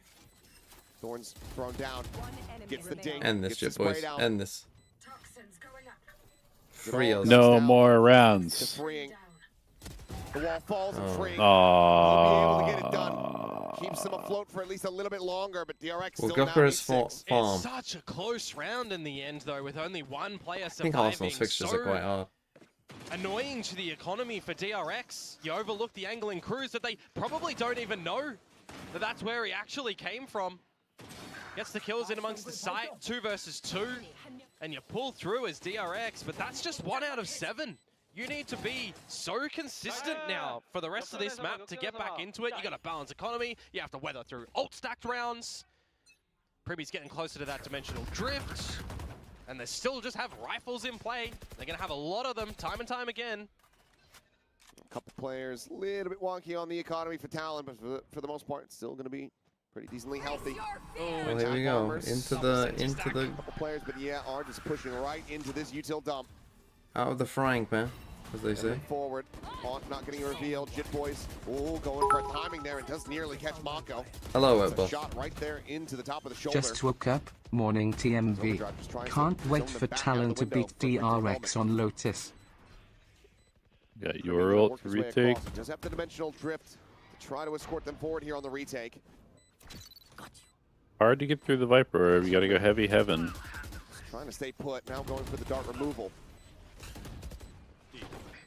Thorns thrown down. Gets the ding. End this gets shit, the boys. spray down. End this. Free us. No more To rounds. freeing. The wall falls and Oh. free. He'll be able to get it done. Aww. Keeps them afloat for at least a little bit longer, but DRX We'll still go now for his needs 6. farm. It's such a close round in the end, though, with only 1 player I think surviving. Arsenal's fixtures So are quite hard. annoying to the economy for DRX. You overlook the angle in Cruz that they probably don't even know that that's where he actually came from. Gets the kills in amongst the site, 2 versus 2. and you pull through as DRX, but that's just 1 out of 7. You need to be so consistent now for the rest of this map to get back into it. You got to balance economy. You have to weather through ult stacked rounds. Primmy's getting closer to that dimensional drift. And they still just have rifles in play. They're going to have a lot of them time and time again. A couple players, a little bit wonky on the economy for Talon, but for the most part, it's still going to be pretty decently healthy. Well, here we go. Into the couple players, but yeah, are just pushing right into this util dump. out of the frying pan, as they say. Forward, not getting revealed. Jit Boys, going for a timing there and does nearly catch Mako. Hello, It's a Whipple. shot right there into the top of the shoulder. Just woke up, morning TMV. Can't wait for Talon to beat DRX on Lotus. Got your ult to retake. Just have the dimensional drift to try to escort them forward here on the retake. Hard to get through the Viper, or you gotta go heavy heaven. Trying to stay put, now going for the dart removal.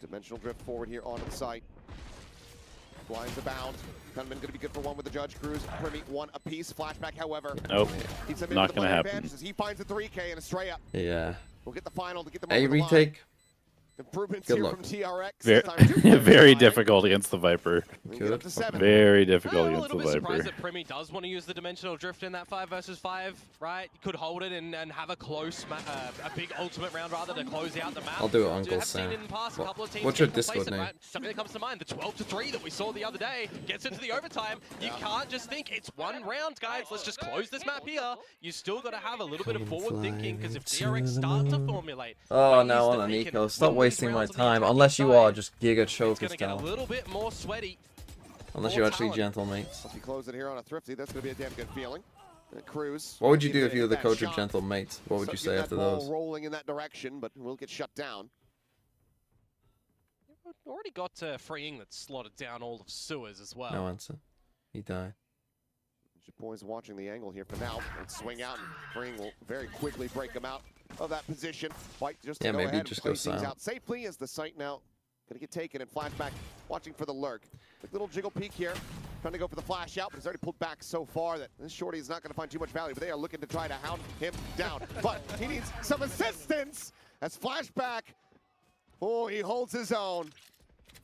Dimensional drift forward here onto the site. Blinds abound. Gunman going to be good for one with the Judge Crews. Primmy one apiece. Flashback, however. Nope, not gonna happen. As he finds the 3K and Estrella Yeah. will get the final to get them A over the line. retake. Improvements Good here luck. from TRX. Very difficult against the Viper. Get up to 7. Very difficult I'm a against the little bit surprised Viper. that Primmy does want to use the dimensional drift in that 5 versus 5, right? You could hold it and have a close, a big ultimate round rather to close out the map. I'll do it, Uncle Have seen Sam. it in the past, a couple of teams What's your getting complacent, Discord name? right? Something that comes to mind, the 12-3 that we saw the other day gets into the overtime. You can't just think it's 1 round, guys. Let's just close this map here. You still got to have a little bit of forward thinking because if DRX start to formulate, Oh, ways now that on they can Nico. Stop win these wasting my rounds on the time. attacking Unless you side, are just Giga it's Choker going to get a style. little bit more sweaty. Unless more you're actually talent. gentle, mates. If you close it here on a Thrifty, that's going to be a damn good feeling. Cruz. What would you do if you were the that coach of shot. gentle mates? What would you So say get after that ball those? rolling in that direction, but we'll get shut down. Already got freeing that slotted down all of sewers as well. No answer. He died. Boys watching the angle here for now. And swing out, and Freeing will very quickly break him out of that position. Fight just to Yeah, go maybe ahead just and play go things silent. out safely as the site now gonna get taken and flashback. Watching for the lurk. Quick little jiggle peek here. Trying to go for the flash out, but he's already pulled back so far that this shorty is not gonna find too much value. But they are looking to try to hound him down. But he needs some assistance as flashback. Oh, he holds his own.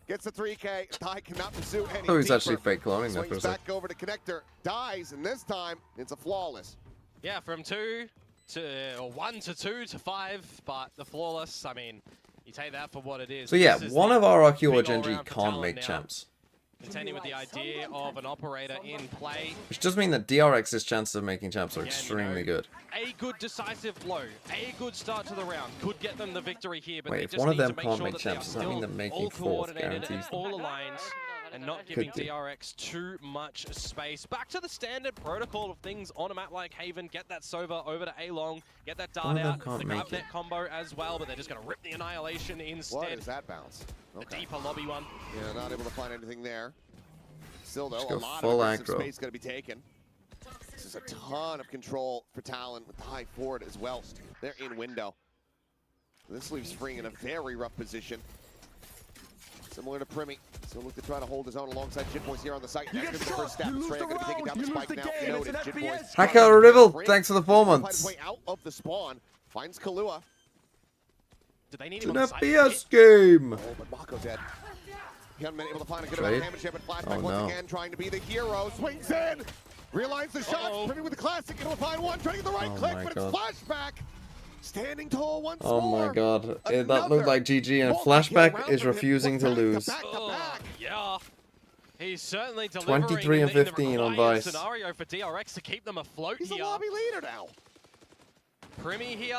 Gets the 3K. Ty cannot pursue any Oh, he's deeper. actually fake cloning that for a Swings sec. back over to connector. Dies, and this time it's a flawless. Yeah, from 2 to or 1 to 2 to 5, but the flawless. I mean, you take that for what it is. So yeah, This is one the of our RQ or big Gen G all-round for can't Talon make now. champs. Contending with the idea of an operator in play. Which does mean that DRX's chances of making champs are Again, you extremely know, good. A good decisive blow, a good start to the round could get them the victory here, but Wait, they if just one of need them to make can't sure make that they are champs, does that mean still that making all fourth coordinated and guarantees them? all aligned and not giving do. DRX too much space. Back to the standard protocol of things on a map like Haven. Get that Sova over to A-Long, get that One dart of them out, can't the make grab net it. combo as well, but they're just going to rip the Annihilation What instead. is that bounce? The Okay. deeper lobby one. Yeah, not able to find anything there. Still though, Just a go lot full of aggressive aggro. space going to be taken. This is a ton of control for Talon with the high forward as well. They're in window. This leaves Freeing in a very rough position. Similar to Primmy. Still look to try to hold his own alongside Jit Boys here on the site. That's going to be the first step. You lose Estrella the going to be taking down round, the you lose spike the now. game. It's Noted. an Jit FPS. Boys. Hacker Rivel, Freeing thanks for the 4 find his months. way out of the spawn. Finds Kalua. Do they need It's him an on the side? FPS game. Oh, but Mako dead. He hasn't been able to find a good amount of Trade? damage yet, but flashback Oh, once no. again, trying to be the hero. Swings in! Realigns the shots, Uh-oh. Primmy with the classic, it'll find one, trying to get the right Oh click, my but God. it's flashback! Standing tall once Oh more. my god. That Another looked like GG and multi-kill Flashback round is from him. refusing to Back lose. back to Oh, back. yeah. He's certainly delivering 23 and in the 15 on required Vice. scenario for DRX to keep them afloat He's a here. lobby leader now. Primmy here,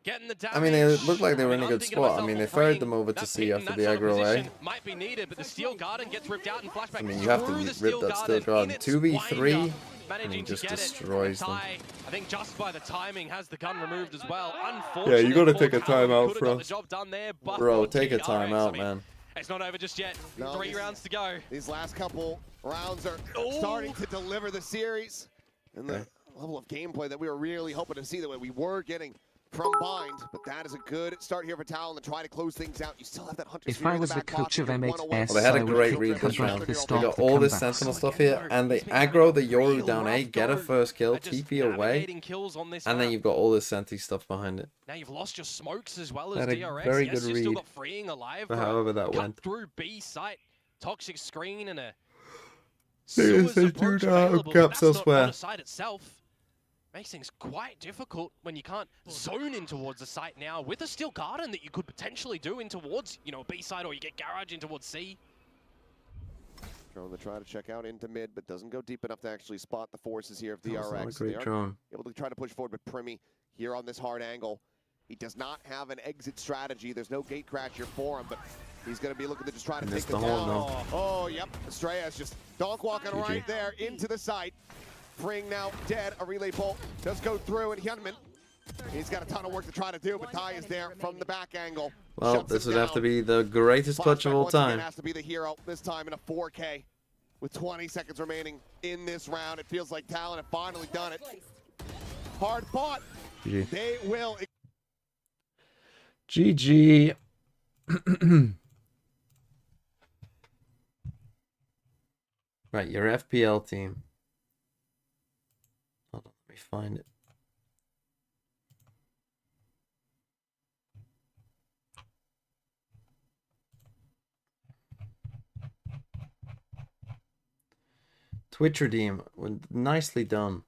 getting the damage. I mean, they looked like they were in a I'm good thinking spot. I myself mean, they on ferried Freeing. them over to That C pit in after that the sort of aggro, eh? position might be needed, but the Steel Garden gets ripped out and flashback I mean, you have to through the rip Steel that Steel Garden Garden. in its 2v3, winder, managing and he to just get it. destroys them. Ty, I think just by the timing, has the gun removed as well. Yeah, Unfortunately, you gotta for take a Talon, timeout, could've bro. got the job done there, but Bro, for take a DRX, timeout, I mean, man. it's not over just yet. No, 3 rounds to go. These last couple rounds are Oh. starting to deliver the series. And the level of gameplay that we were really hoping to see, that we were getting from Bind, but that is a good start here for Talon to try to close things out. You still have that Hunter If Sphere I in was the the back coach pocket. of You're one M8S, away. Well, they had a I would great kick read the this round. breakfast They off got the all this comebacks. sentinel stuff here, and they aggro the Yoru down A, get a first kill, TP away, Kills on this and then map. you've got all this senti stuff behind it. Now you've lost your smokes as well as Had a DRX. very Yes, good you've still read got freeing alive. for but however that cut went. through B site, toxic screen and a Yes, sewers they approach do now, available, but gaps that's not elsewhere. on the site itself. Makes things quite difficult when you can't zone in towards the site now with a steel garden that you could potentially do in towards, you know, B side, or you get garage in towards C. Drone to try to check out into mid, but doesn't go deep enough to actually spot the forces here of That was not a DRX. great They are drone. able to try to push forward, but Primi here on this hard angle. He does not have an exit strategy. There's no gate crash here for him, but he's going to be looking to just try to take Missed them the hole, down. no. Oh, yep. Estrellas just donk walking GG. right there into the site. Freeing now dead. A relay bolt does go through, and Hyunmin, he's got a ton of work to try to do, but Ty is there from the back angle. Well, Shuts this him would have to down. be the greatest clutch of Flashback all once again time. has to be the hero, this time in a 4K. With 20 seconds remaining in this round, it feels like Talon have finally done it. Hard fought. GG. They will. GG. Right, your FPL team. Hold on, let me find it. Twitch redeem. Nicely done.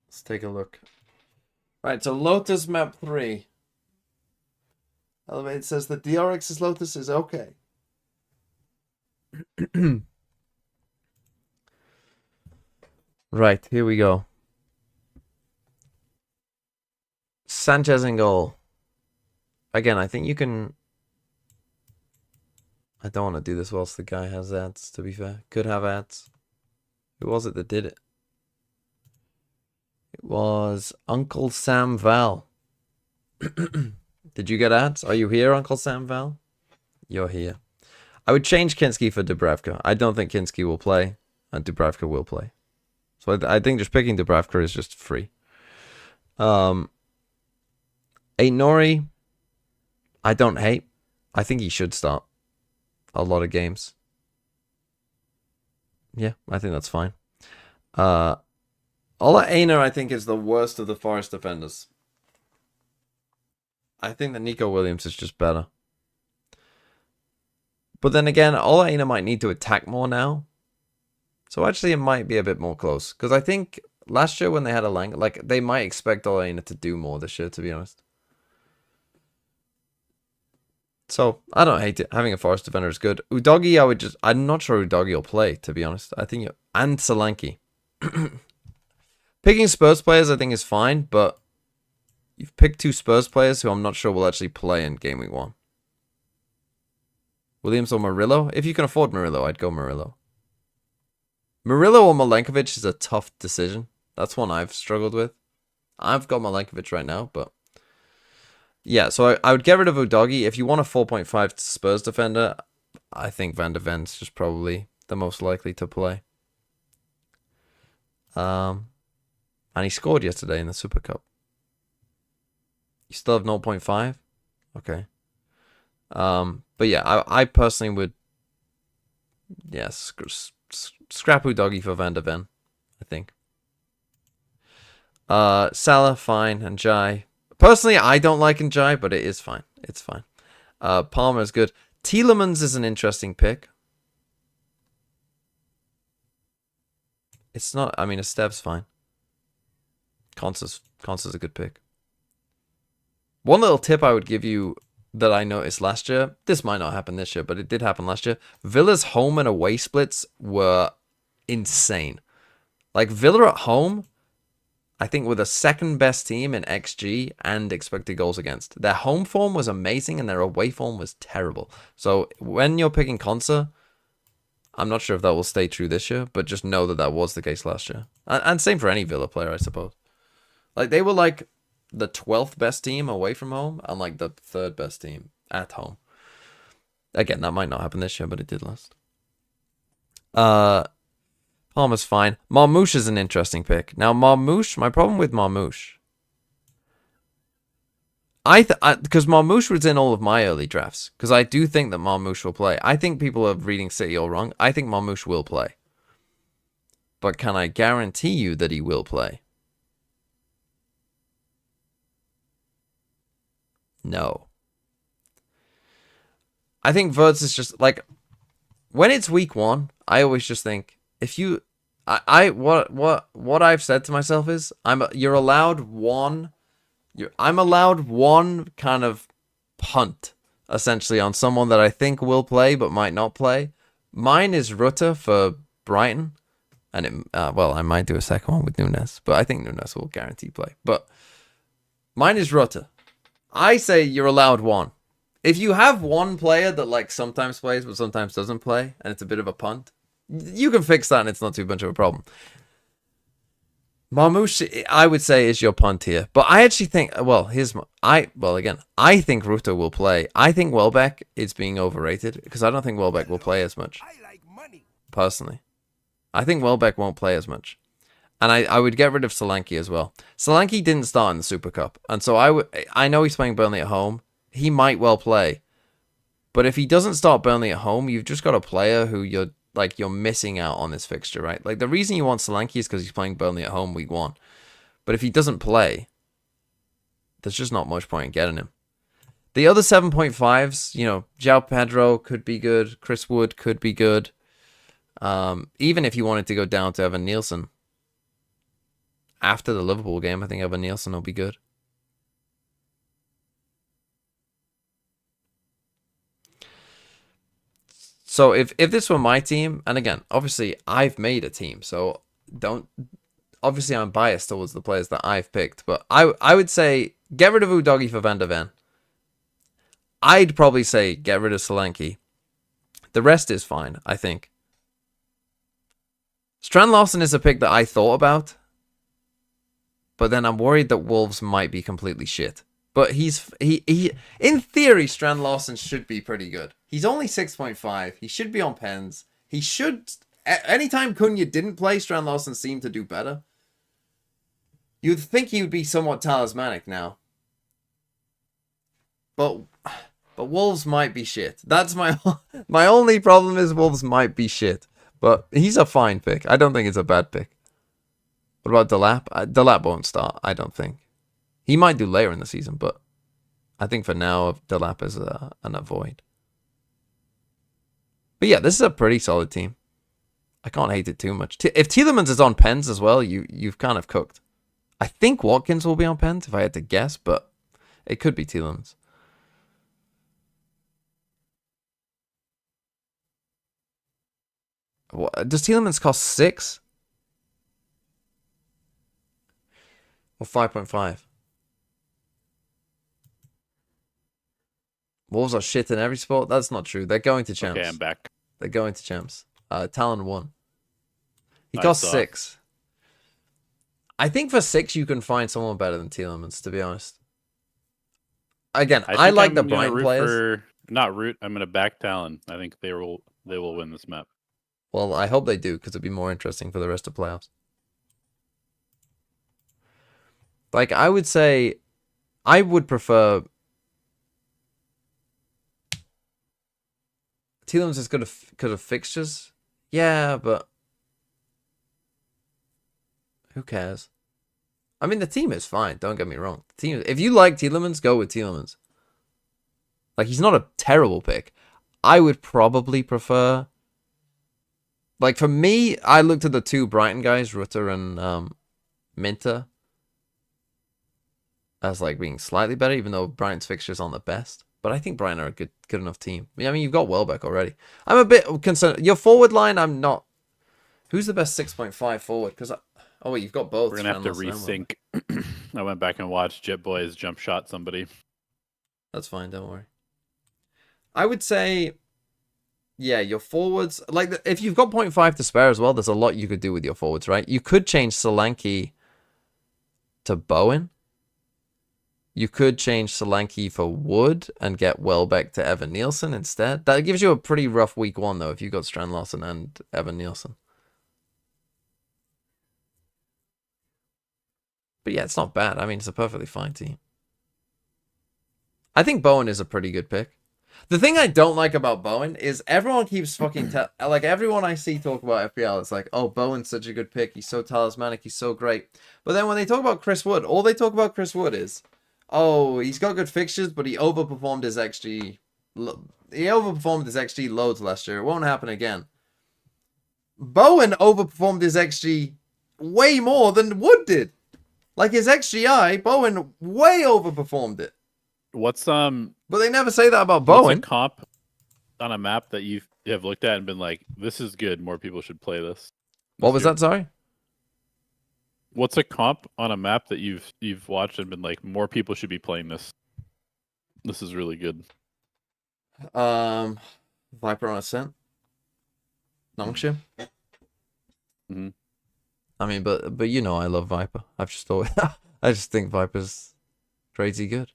Let's take a look. Right, so Lotus map 3. Elevate says that DRX's Lotus is okay. Right, here we go. Sanchez in goal. Again, I think you can... I don't want to do this whilst the guy has ads, to be fair. Could have ads. Who was it that did it? It was Uncle Sam Val. Did you get ads? Are you here, Uncle Sam Val? You're here. I would change Kinski for Dubravka. I don't think Kinski will play, and Dubravka will play. So I think just picking Dubravka is just free. Ain't Nori, I don't hate. I think he should start a lot of games. Yeah, I think that's fine. Ola Aina, I think, is the worst of the Forest defenders. I think that Nico Williams is just better. But then again, Ola Aina might need to attack more now. So actually, it might be a bit more close. Because I think last year when they had a Lang, like, they might expect Ola Aina to do more this year, to be honest. So, I don't hate it. Having a Forest defender is good. Udogi, I'm not sure Udogi will play, to be honest. I think, and Solanke. Picking Spurs players, I think, is fine, but you've picked 2 Spurs players who I'm not sure will actually play in Game Week 1. Williams or Murillo? If you can afford Murillo, I'd go Murillo. Murillo or Milenkovic is a tough decision. That's one I've struggled with. I've got Milenkovic right now, but... yeah, so I would get rid of Udogi. If you want a 4.5 Spurs defender, I think Van de Ven's just probably the most likely to play. And he scored yesterday in the Super Cup. You still have 0.5? Okay. But yeah, I personally would... yeah, scrap Udogi for Van de Ven, I think. Salah, fine, and Jai... personally, I don't like Njai, but it is fine. It's fine. Palmer is good. Tielemans is an interesting pick. It's not... I mean, Estev's fine. Consa's a good pick. One little tip I would give you that I noticed last year. This might not happen this year, but it did happen last year. Villa's home and away splits were insane. Like, Villa at home... I think we're the second best team in XG and expected goals against. Their home form was amazing and their away form was terrible. So when you're picking Consa, I'm not sure if that will stay true this year, but just know that that was the case last year. And same for any Villa player, I suppose. Like, they were like the 12th best team away from home and like the 3rd best team at home. Again, that might not happen this year, but it did last. Palmer's fine. Marmouche is an interesting pick. Now, Marmouche, my problem with Marmouche, because Marmouche was in all of my early drafts, because I do think that Marmouche will play. I think people are reading City all wrong. I think Marmouche will play. But can I guarantee you that he will play? No. I think Verts is just, like, when it's week 1, I always just think, if you, what I've said to myself is, I'm allowed one kind of punt, essentially, on someone that I think will play but might not play. Mine is Rutter for Brighton, and well, I might do a second one with Nunes, but I think Nunes will guarantee play. But mine is Rutter. I say you're allowed one. If you have one player that like sometimes plays but sometimes doesn't play, and it's a bit of a punt, you can fix that and it's not too much of a problem. Marmouche, I would say, is your punt here. But I actually think, well, I think Rutter will play. I think Welbeck is being overrated because I don't think Welbeck will play as much. Personally. I think Welbeck won't play as much. And I would get rid of Solanke as well. Solanke didn't start in the Super Cup. And so I know he's playing Burnley at home. He might well play. But if he doesn't start Burnley at home, you've just got a player who you're missing out on this fixture, right? Like, the reason you want Solanke is because he's playing Burnley at home week 1. But if he doesn't play, there's just not much point in getting him. The other 7.5s, you know, João Pedro could be good. Chris Wood could be good. Even if you wanted to go down to Evan Nielsen. After the Liverpool game, I think Evan Nielsen will be good. So if this were my team, and again, obviously I've made a team, so obviously I'm biased towards the players that I've picked, but I would say get rid of Udogie for Van der Ven. I'd probably say get rid of Solanke. The rest is fine, I think. Strand Larsen is a pick that I thought about, but then I'm worried that Wolves might be completely shit. But he in theory, Strand Larsen should be pretty good. He's only 6.5. He should be on pens. He should... Anytime Cunha didn't play, Strand Larsen seemed to do better. You'd think he would be somewhat talismanic now. But Wolves might be shit. That's my only problem is Wolves might be shit. But he's a fine pick. I don't think it's a bad pick. What about Delap? Delap won't start, I don't think. He might do later in the season, but I think for now, Delap is an avoid. But yeah, this is a pretty solid team. I can't hate it too much. If Tielemans is on pens as well, you've kind of cooked. I think Watkins will be on pens, if I had to guess, but it could be Tielemans. Does Tielemans cost 6? Or 5.5? Wolves are shit in every sport? That's not true. They're going to champs. Okay, I'm back. They're going to champs. Talon 1. He costs 6. I think for 6 you can find someone better than Tielemans, to be honest. Again, I like the Brighton players. Not root. I'm going to back Talon. I think they will win this map. Well, I hope they do, because it'd be more interesting for the rest of playoffs. Like, I would say, I would prefer... Tielemans is good because of fixtures. Yeah, but... who cares? I mean, the team is fine, don't get me wrong. The team, if you like Tielemans, go with Tielemans. Like, he's not a terrible pick. I would probably prefer... Like, for me, I looked at the 2 Brighton guys, Rutter and Minter, as, like, being slightly better, even though Brighton's fixtures aren't the best. But I think Brighton are a good enough team. I mean, you've got Welbeck already. I'm a bit concerned. Your forward line, I'm not... Who's the best 6.5 forward? Because oh, wait, you've got both. We're going to have to resync. I went back and watched Jet Boys jump shot somebody. That's fine, don't worry. I would say... yeah, your forwards... like, if you've got 0.5 to spare as well, there's a lot you could do with your forwards, right? You could change Solanke to Bowen. You could change Solanke for Wood and get Welbeck to Evan Nielsen instead. That gives you a pretty rough week 1, though, if you got Strand Larsen and Evan Nielsen. But yeah, it's not bad. I mean, it's a perfectly fine team. I think Bowen is a pretty good pick. The thing I don't like about Bowen is everyone keeps fucking... like, everyone I see talk about FPL, it's like, oh, Bowen's such a good pick. He's so talismanic. He's so great. But then when they talk about Chris Wood, all they talk about Chris Wood is... oh, he's got good fixtures, but he overperformed his XG. He overperformed his XG loads last year. It won't happen again. Bowen overperformed his XG way more than Wood did. Like his XGI, Bowen way overperformed it. What's But they never say that about what's Bowen. a comp on a map that you have looked at and been like, this is good. More people should play this. What was that? Sorry. What's a comp on a map that you've watched and been like, more people should be playing this? This is really good. Viper on Ascent. Nongshim. Mm-hmm. I mean, but you know I love Viper. I've just always I just think Viper's crazy good.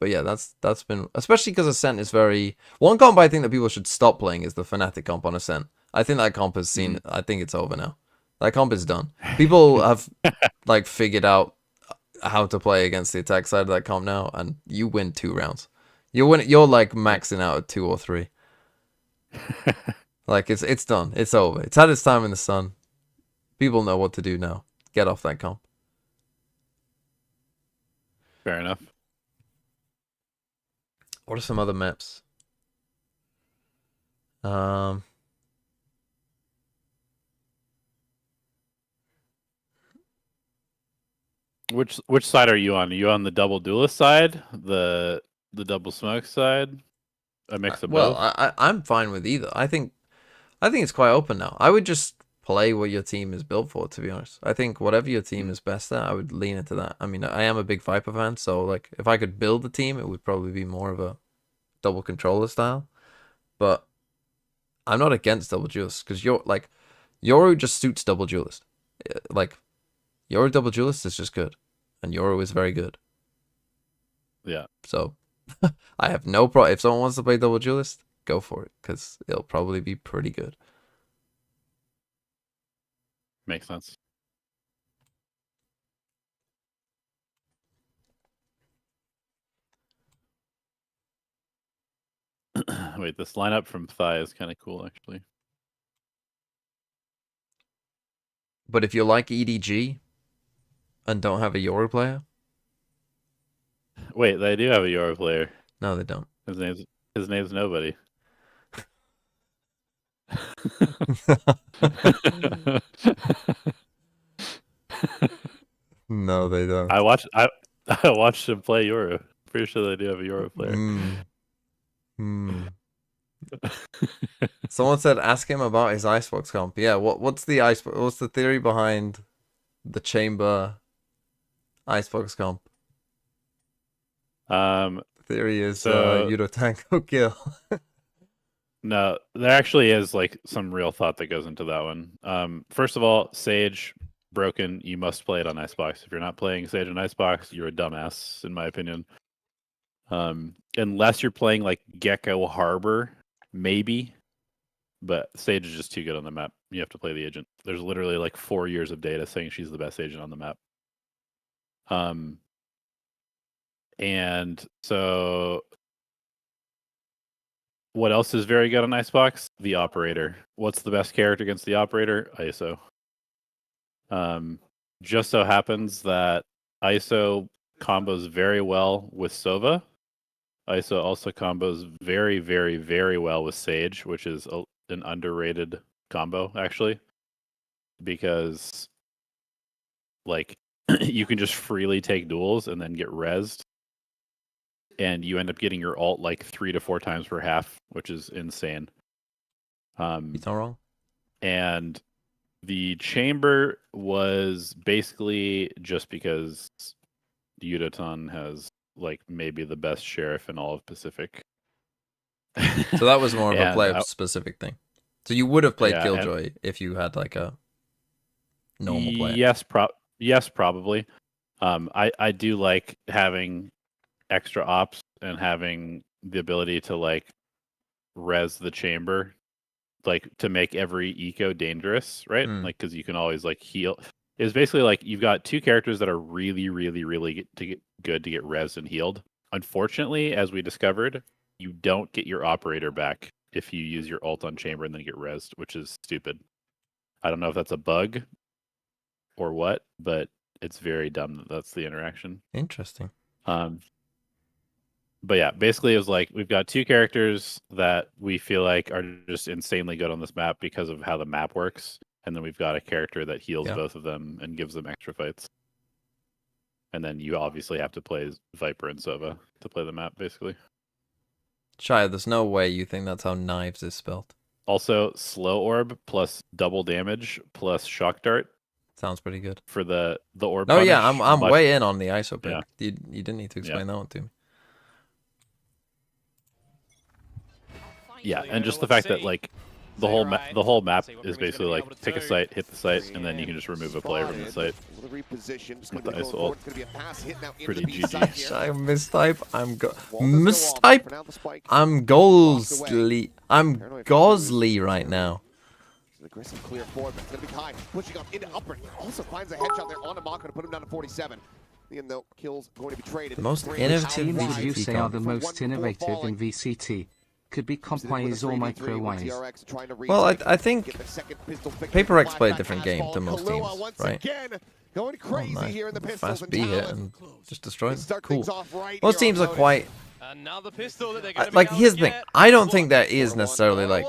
But yeah, that's been, especially because Ascent is very... one comp I think that people should stop playing is the Fnatic comp on Ascent. I think that comp has seen... I think it's over now. That comp is done. People have like figured out how to play against the attack side of that comp now, and you win 2 rounds. You're like maxing out at 2 or 3. Like it's done. It's over. It's had its time in the sun. People know what to do now. Get off that comp. Fair enough. What are some other maps? Which side are you on? Are you on the double duelist side, the double smoke side, a mix of both? Well, I'm fine with either. I think it's quite open now. I would just play what your team is built for, to be honest. I think whatever your team is best at, I would lean into that. I mean, I am a big Viper fan, so like if I could build a team, it would probably be more of a double controller style. But I'm not against double duelist because Yoru just suits double duelist. Like Yoru double duelist is just good, and Yoru is very good. Yeah. So I have no problem. If someone wants to play double duelist, go for it because it'll probably be pretty good. Makes sense. Wait, this lineup from Thigh is kind of cool, actually. But if you like EDG and don't have a Yoru player, wait, they do have a Yoru player. No, they don't. His name's nobody. No, they don't. I watched him play Yoru. Pretty sure they do have a Yoru player. Someone said ask him about his Icebox comp. Yeah, what's the theory behind the Chamber Icebox comp? The theory is Yudo Tanko kill. No, there actually is like some real thought that goes into that one. First of all, Sage broken. You must play it on Icebox. If you're not playing Sage on Icebox, you're a dumbass, in my opinion. Unless you're playing like Gecko Harbor, maybe. But Sage is just too good on the map. You have to play the agent. There's literally like 4 years of data saying she's the best agent on the map. And so what else is very good on Icebox? The Operator. What's the best character against the Operator? ISO. Just so happens that ISO combos very well with Sova. ISO also combos very, very, very well with Sage, which is an underrated combo, actually. Because, like, you can just freely take duels and then get rezzed. And you end up getting your ult like 3 to 4 times per half, which is insane. It's not wrong. And the Chamber was basically just because Yudotan has like maybe the best sheriff in all of Pacific. So that was more of a player specific thing. So you would have played Killjoy if you had like a normal player. Yes, probably. I do like having extra ops and having the ability to like res the chamber, like to make every eco dangerous, right? Like because you can always like heal. It's basically like you've got two characters that are really, really, really good to get res and healed. Unfortunately, as we discovered, you don't get your operator back if you use your ult on chamber and then get resed, which is stupid. I don't know if that's a bug or what, but it's very dumb that that's the interaction. Interesting. But yeah, basically it was like we've got two characters that we feel like are just insanely good on this map because of how the map works, and then we've got a character that heals both of them and gives them extra fights. And then you obviously have to play Viper and Sova to play the map, basically. Shia, there's no way you think that's how knives is spelled. Also, slow orb plus double damage plus shock dart. Sounds pretty good. For the orb. Oh yeah, I'm way in on the ISO pick. Yeah. You didn't need to explain that one to me. Yeah, and just the fact that like the whole map is basically like pick a site, hit the site, and then you can just remove a player from the site. With the ISO ult. Pretty GG. I mistype. Mistype. I'm Golsley. I'm Gosley right now. Aggressive clear forward, but it's going to be high. Pushing up into upper. Also finds a headshot there on the Mako to put him down to 47. Again, though, kills going to be traded. The most innovative Teams would you VCT say are comp. the most innovative in VCT? Could be comp-wise or micro-wise. Well, I think PRX play a different game to most teams, right? Going crazy here in the pistols Fast B hit and just destroy them. Cool. Right Most teams are quite... Another pistol that they're going to like, here's the thing. I don't think there is necessarily, like,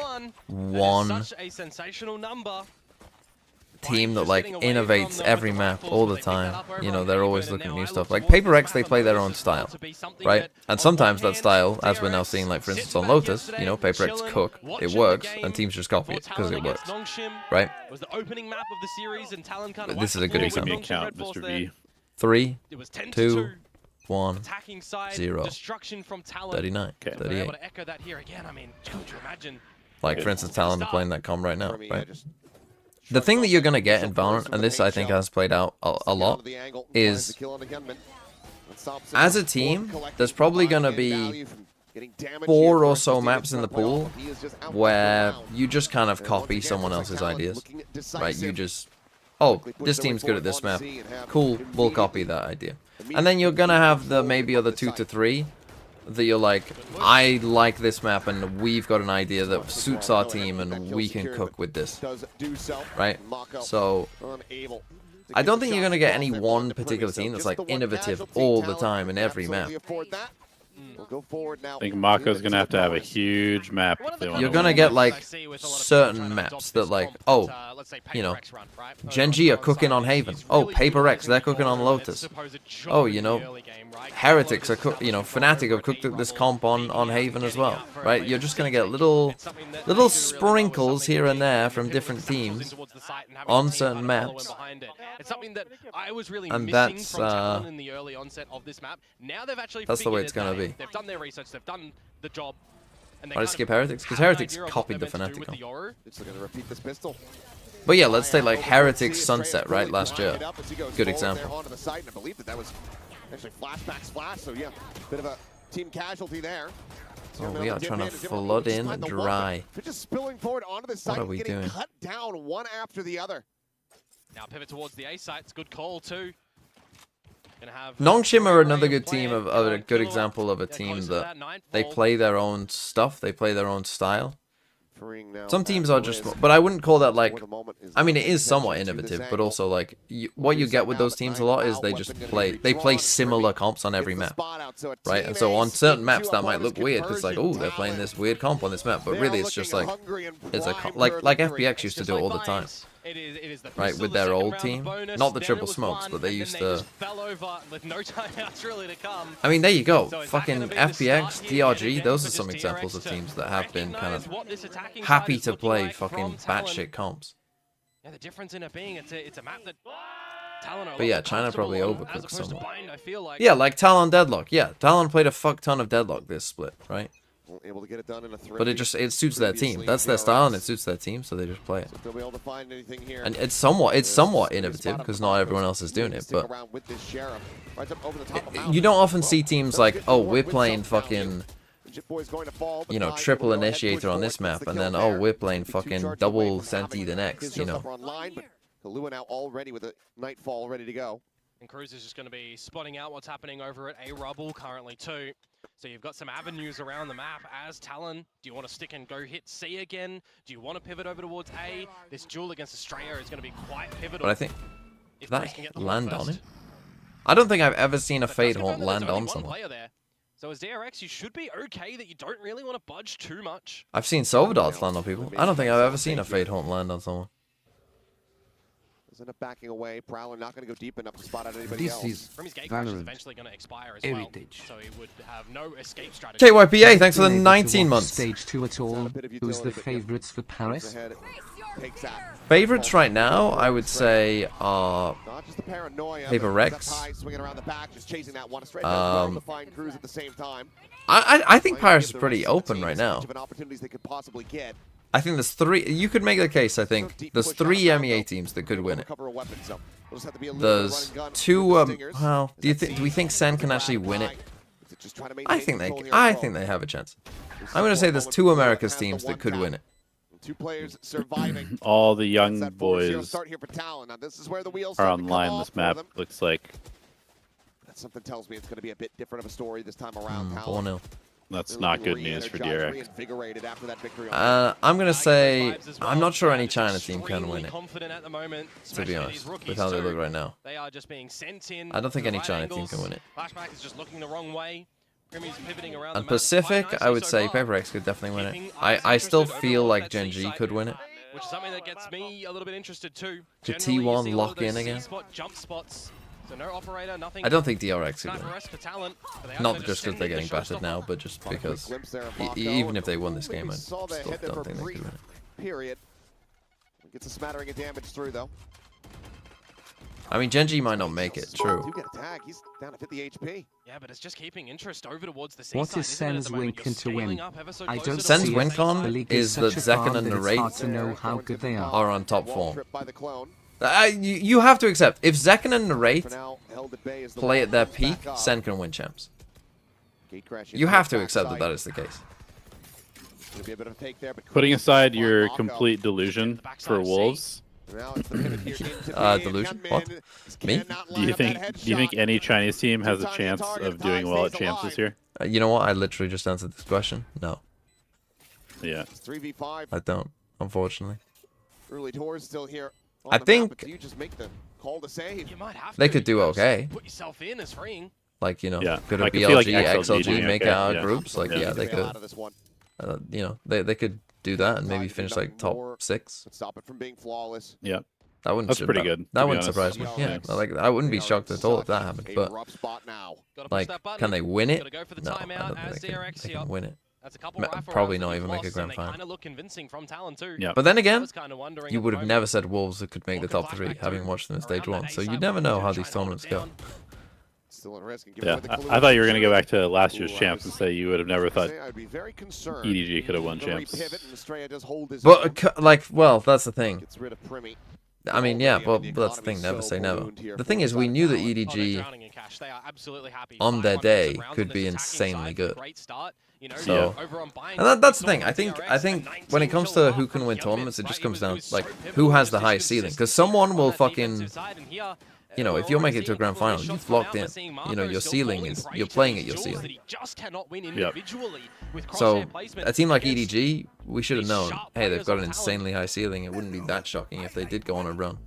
one such a sensational number. team that, like, innovates every map all the time. You know, they're always looking at new stuff. Like, PRX, they play their own style, right? And sometimes that style, as we're now seeing, like, for instance, on Lotus, you know, PRX cook, it works, and teams just copy it because it works, right? But this is a good example. Count, Mr. V. 3, 2, 1, 0, 39, 38. Like, for instance, Talon playing that comp right now, right? The thing that you're going to get in Valorant, and this I think has played out a lot, is as a team, there's probably going to be 4 or so maps in the pool where you just kind of copy someone else's ideas, right? You just, oh, this team's good at this map. Cool, we'll copy that idea. And then you're going to have the maybe other 2 to 3 that you're like, I like this map and we've got an idea that suits our team and we can cook with this, right? So I don't think you're going to get any one particular team that's like innovative all the time in every map. I think Mako's going to have a huge map. If they want You're going to get like certain maps that like, oh, you know, Genji are cooking on Haven. Oh, PRX, they're cooking on Lotus. Oh, you know, Heretics are you know, Fnatic have cooked this comp on Haven as well, right? You're just going to get little sprinkles here and there from different teams on certain maps. And that's the way it's going to be. They've done their research, they've done the job. Why skip Heretics? Because Heretics copied the Fnatic comp. But yeah, let's take like Heretics Sunset, right, last year. Good example. Oh, we are trying to flood in dry. What are we doing? Cut down one after the other. Now pivot towards the A site, it's good call too. Nongshim are another good team of a good example of a team that they play their own stuff, they play their own style. Some teams are just, but I wouldn't call that like, I mean, it is somewhat innovative, but also like, what you get with those teams a lot is they play similar comps on every map, right? And so on certain maps that might look weird, because like, oh, they're playing this weird comp on this map, but really it's just like, it's a like FPX used to do it all the time. Right, with their old team. Not the triple smokes, but they used to... I mean, there you go. Fucking FPX, DRG, those are some examples of teams that have been kind of happy to play fucking batshit comps. Yeah, the difference in it being it's a map that but yeah, China probably overcooked somewhat. Yeah, like Talon Deadlock. Yeah, Talon played a fuck ton of Deadlock this split, right? Able to get it done in a But it suits their team. That's their style, and it suits their team, so they just play it. So if they'll be able to find anything here. And it's somewhat innovative because not everyone else is doing it. But you don't often see teams like, oh, we're playing fucking, you know, triple initiator on this map, and then oh, we're playing fucking double senti the next. You know. Kalua now already with a nightfall ready to go. And Cruz is just going to be spotting out what's happening over at A Rubble currently too. So you've got some avenues around the map as Talon. Do you want to stick and go hit C again? Do you want to pivot over towards A? This duel against Estrella is going to be quite pivotal. But I think if that Cruz can get the land hold on first. him. I don't think I've ever seen a But Fade does Haunt confirm that there's land only on one someone. player there. So as DRX, you should be okay that you don't really want to budge too much. I've seen Silver Darts land on people. I don't think I've ever seen a Fade Haunt land on someone. End up backing away. Prowler not going to go deep enough to spot out anybody This else. is Remy's gate crash is Valorant eventually going to expire as heritage. well. So he would have no escape strategy. KYPA, thanks for the Been able to 19 watch months. Stage 2 at all? bit of Who's utility, the but yeah. favourites for Paris? Ahead, takes that. Favorites right now, I would say, are Not just the paranoia. PRX. Swinging around the back, just chasing that one straight down to find Cruz at the same time. I think Paris is pretty open right now. Opportunities they could possibly get. I think there's three. You could make the case. I think there's three MEA teams that could win it. There's two. Well, do we think Sen can actually win it? I think they have a chance. I'm gonna say there's two Americas teams that could win it. Two players surviving. All the young boys start here for Talon. Now this is where the wheels are start to come online. off This for map them. looks like Something tells me it's going to be a bit different of a story this time around. Talon. 4-0. that's not good news for DRX. Reinvigorated after that victory on I'm gonna say I'm not sure any China team can win it. Confident at the moment, To be especially honest, these rookies with how they too. look right now. They are just being sent in. I don't think to the any right China team angles. can win it. Flashback is just looking the wrong way. Remy's pivoting around And the map Pacific, quite I would nicely say so far. PRX could definitely win it. Keeping I us still interested feel overall like at Gen that G C could side, win it. which is something that gets me a little bit interested too. Could Generally, you T1 see a lot lock of those in again? C-spot jump spots. So no operator, nothing. I don't think DRX could Sniper win it. rest for talent, but they are Not gonna just because send they're in the getting battered showstopper. now, but just because glimpse there of even Mako. if they won this Ooh, game, we I saw still that hit there don't for think they could brief win it. period. Gets a smattering of damage through though. I mean, Gen G might not make it, true. Do get a tag. He's down to 50 HP. Yeah, but it's just keeping interest over towards the C What side, is isn't it, at Sen's the moment? win You're to win? scaling up ever so I closer don't to Sen's see win it. con The league is that such a farm Zekken and that it's Narrate hard to know how good they are. are on top Wall form. tripped by the clone. You have to accept, if Zekken and Narrate For now, held at bay as the play wall at their comes peak, back up. Sen can win champs. Gate crash You into have the to accept that backside. that is the case. Gonna be a bit of a take there, but Putting Cruz aside on your Mako. complete delusion for Wolves, Now it's the pivot here into B. Delusion? Gunman What? Me? cannot do line you up think that do you think headshot. any Chinese team has a Tiny chance target of of doing Thai well at stays champs this year? You know what? I literally just answered this question. No, Yeah. It's 3v5. I don't, unfortunately. Early doors still here. I think do you just make the call to save? You might have They to. could do You know, just okay. Put yourself in as freeing. Like, you know, Yeah. could a I could see, like, BLG, XLG XLG doing make okay, out yeah. groups? Like, Yeah. yeah, they Bail could. out of this one. You know, they could do that and maybe finish like top 6. But stop it from being flawless. Yeah. That wouldn't. That's pretty good, That to be wouldn't honest. surprise me. Yeah. Yeah, like I wouldn't be shocked at all if that happened. A But rough spot now. Gotta push like, that button. can they win it? Gotta go for the No, I timeout don't as think DRX they here. can win it. That's a couple Ma- rifle probably rounds that not they've even make a lost, grand and they final. kind of look convincing from Talon too. Yeah. But then I again, was kind of wondering you at the would have moment, never said Wolves that could make the what could top 3, Flashback having do watched them in around stage that 1. A So you side never wall know to how try these and hold tournaments it go. down. Still in risk and give Yeah. away the I thought you were gonna go back to last year's Ooh, champs and say you would have never thought I'd be very concerned. EDG could have won The champs. repivot and Estrella does hold his But own. like, well, that's the thing. Gets rid of Primi. I mean, yeah, Already, but the that's the thing. economy's Never so say never. ballooned here The for thing is, we Side knew that Talon. Oh, they're EDG drowning in cash. They are absolutely happy. on their 5 day defensive rounds could on this be attacking insanely side. good. Great start. You know, So- over on buying, And that's the we thing. saw I from think DRX, when it 19 comes kill to off who can from win the tournaments, it offense, just right? comes down was like so pivotal who has in the position highest ceiling. Because consistency someone will on that fucking, defensive side, and here, you know, we're if you're already making it to a seeing grand couple of final, shots you've come out. locked We're in. seeing You Marco know, your still ceiling falling is prey you're to playing these at your duels ceiling. that he just cannot win Yep. individually with So crosshair placement a team like against EDG, we should have these known. sharp Hey, they've players got on an talent. insanely high ceiling. It wouldn't be that shocking if they did go on a run.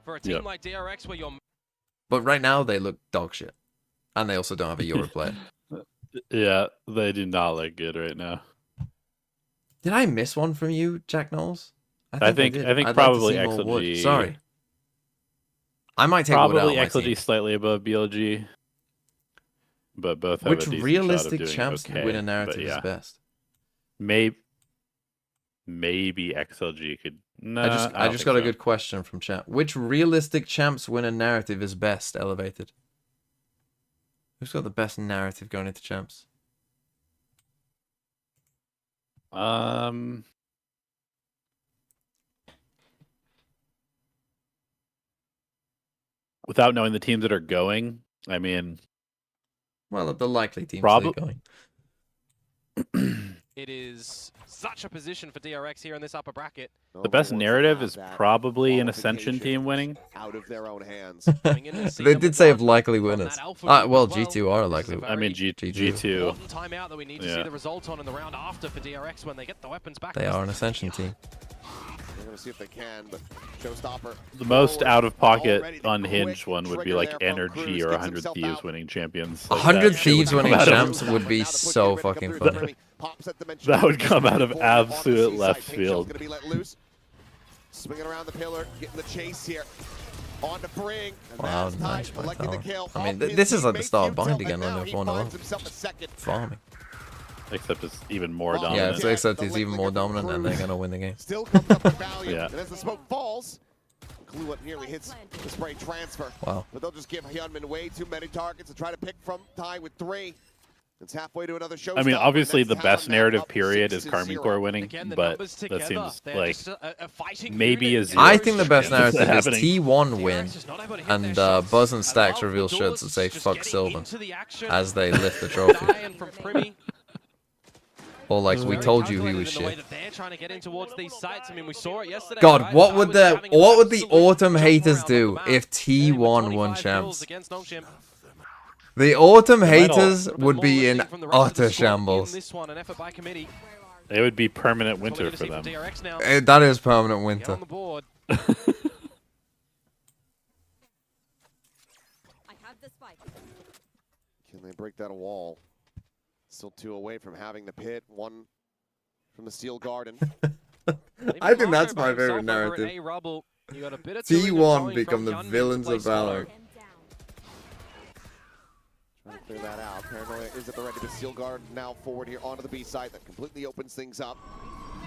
For a team Yep. like DRX where you're But right now they look dog shit, and they also don't have a Euro player. Yeah, they do not look good right now. Did I miss one from you, Jack Knowles? I think did. I think I'd like to probably see more Wood. XLG. Sorry, I might take Wood out Probably of my XLG team. slightly above BLG, but both have Which a decent realistic shot of doing champs okay, win a but narrative yeah. is best? Maybe XLG could. No, I just got a good question from chat. Which realistic champs win a narrative is best elevated? Who's got the best narrative going into champs? Without knowing the teams that are going, I mean, Well, the likely teams that are going. It is such a position for DRX here in this upper bracket. the best narrative is probably an Ascension team winning. Out of their own hands. They did say of likely winners. Well, G2 are likely. I mean, G2. Important timeout that we need to see the result on in the round after for DRX when they get the weapons back. They are an Ascension team. They're going to see if they can, but Showstopper. The most out-of-pocket unhinged one would be like Energy or 100 Thieves winning champions. Like 100 Thieves winning champs would be so fucking funny. That would come out of absolute left field. Swinging around the pillar, getting the chase here. On to Bring. Wow, nice by Talon. I mean, this is like the start of Bind again when they've won a lot. Farming. Except it's even more dominant. Yeah, so except he's even more dominant and they're going to win the game. Still comes up with value. Yeah. And as the smoke falls, Clue nearly hits the spray transfer. Wow. But they'll just give Hyunmin way too many targets and try to pick from Ty with 3. It's halfway to another show. I mean, obviously the best narrative period is Karmine Core winning, but that seems like maybe a 0. I think the best narrative is T1 win and Buzz and Stacks reveal shirts that say fuck Sylvan as they lift the trophy. Or like, we told you he was shit. God, what would the Autumn haters do if T1 won champs? The Autumn haters would be in utter shambles. It would be permanent winter for them. That is permanent winter. I have the spike. Can they break that wall? Still 2 away from having the pit, 1 from the Steel Garden. I think that's my favorite narrative. T1 become the villains of Valor. Trying to clear that out. Paranoia is at the ready. The Steel Guard now forward here onto the B side. That completely opens things up.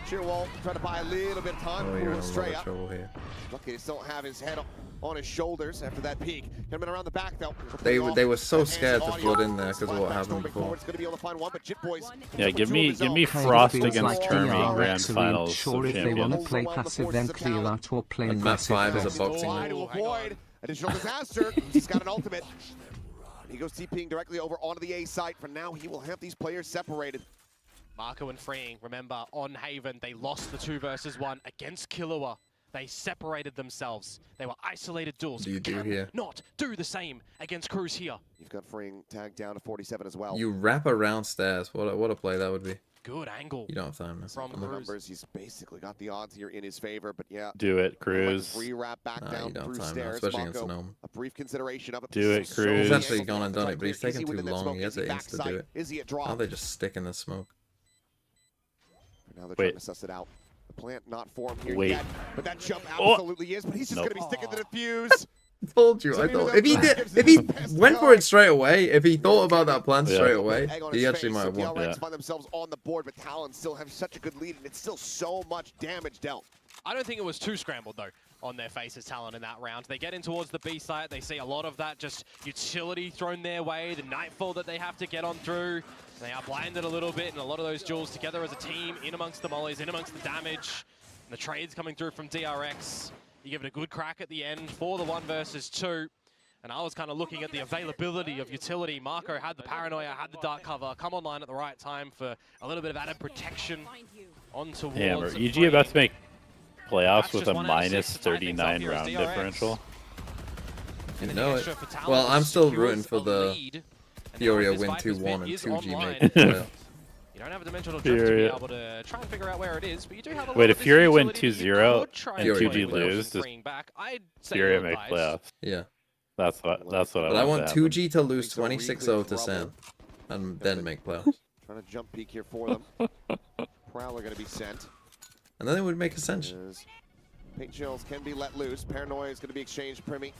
Shearwall trying to buy a little bit of time. Oh, you're in a lot of trouble here. Lucky to still have his head on his shoulders after that peak. Coming around the back though. They were so scared to flood in there because of what happened before. Yeah, give me Frost against Termi in grand finals sure of if they want to champions. play passive, then clear out or play And map aggressive. 5 is a boxing Try match. to avoid additional disaster. He's got an ultimate. He goes TPing directly over onto the A site. For now, he will have these players separated. Marco and Freeing, remember, on Haven, they lost the 2 versus 1 against Killua. They separated themselves. They were isolated duels. Do you do here? Not do the same against Cruz here. You've got Freeing tagged down to 47 as well. You wrap around stairs. What a play that would be. Good angle. You don't have time, man. From On the Cruz. numbers, he's basically got the odds here in his favor, but yeah. Do it, Cruz. Re-wrap back Nah, down you don't through have time, man, stairs. especially against Mako, an Omen. a brief consideration of it. Do it, Cruz. He's actually gone and done it, but he's taken too long. He had to insta do it. Is he a draw? Now they just stick in the smoke. Now they're trying to suss it out. The plant not formed here Wait. yet, but that jump Oh. absolutely is. But he's just Nope. going to be sticking to the fuse. I told you. I thought if he went for it straight away, if he thought about that plan straight away, he actually might have won. DRX find themselves on the board, but Talon still have such a good lead, and it's still so much damage dealt. I don't think it was too scrambled, though, on their faces, Talon, in that round. They get in towards the B site. They see a lot of that just utility thrown their way, the Nightfall that they have to get on through. They are blinded a little bit, and a lot of those duels together as a team, in amongst the mollies, in amongst the damage. And the trades coming through from DRX. You give it a good crack at the end for the 1 versus 2. And I was kind of looking at the availability of utility. Marco had the Paranoia, had the Dark Cover, come online at the right time for a little bit of added protection on towards. Damn, are EG about to make playoffs with a minus 39 round differential? You know it. Well, I'm still rooting for the Furia win 2-1 and 2G make the playoffs. You don't have a dimensional drift to be able to try and figure out where it is, but you do have a lot Wait, of if Furia win utility that you 2-0 could try and Furia 2G win playoffs. lose, does bring back. I'd say Furia ill make advised. playoffs? Yeah. That's what But I I want to happen. 2G to lose 26-0 to Sam and then make playoffs. Trying to jump peek here for them. Prowler going to be sent. And then they would make Ascension. As paint shells can be let loose. Paranoia is going to be exchanged. Primi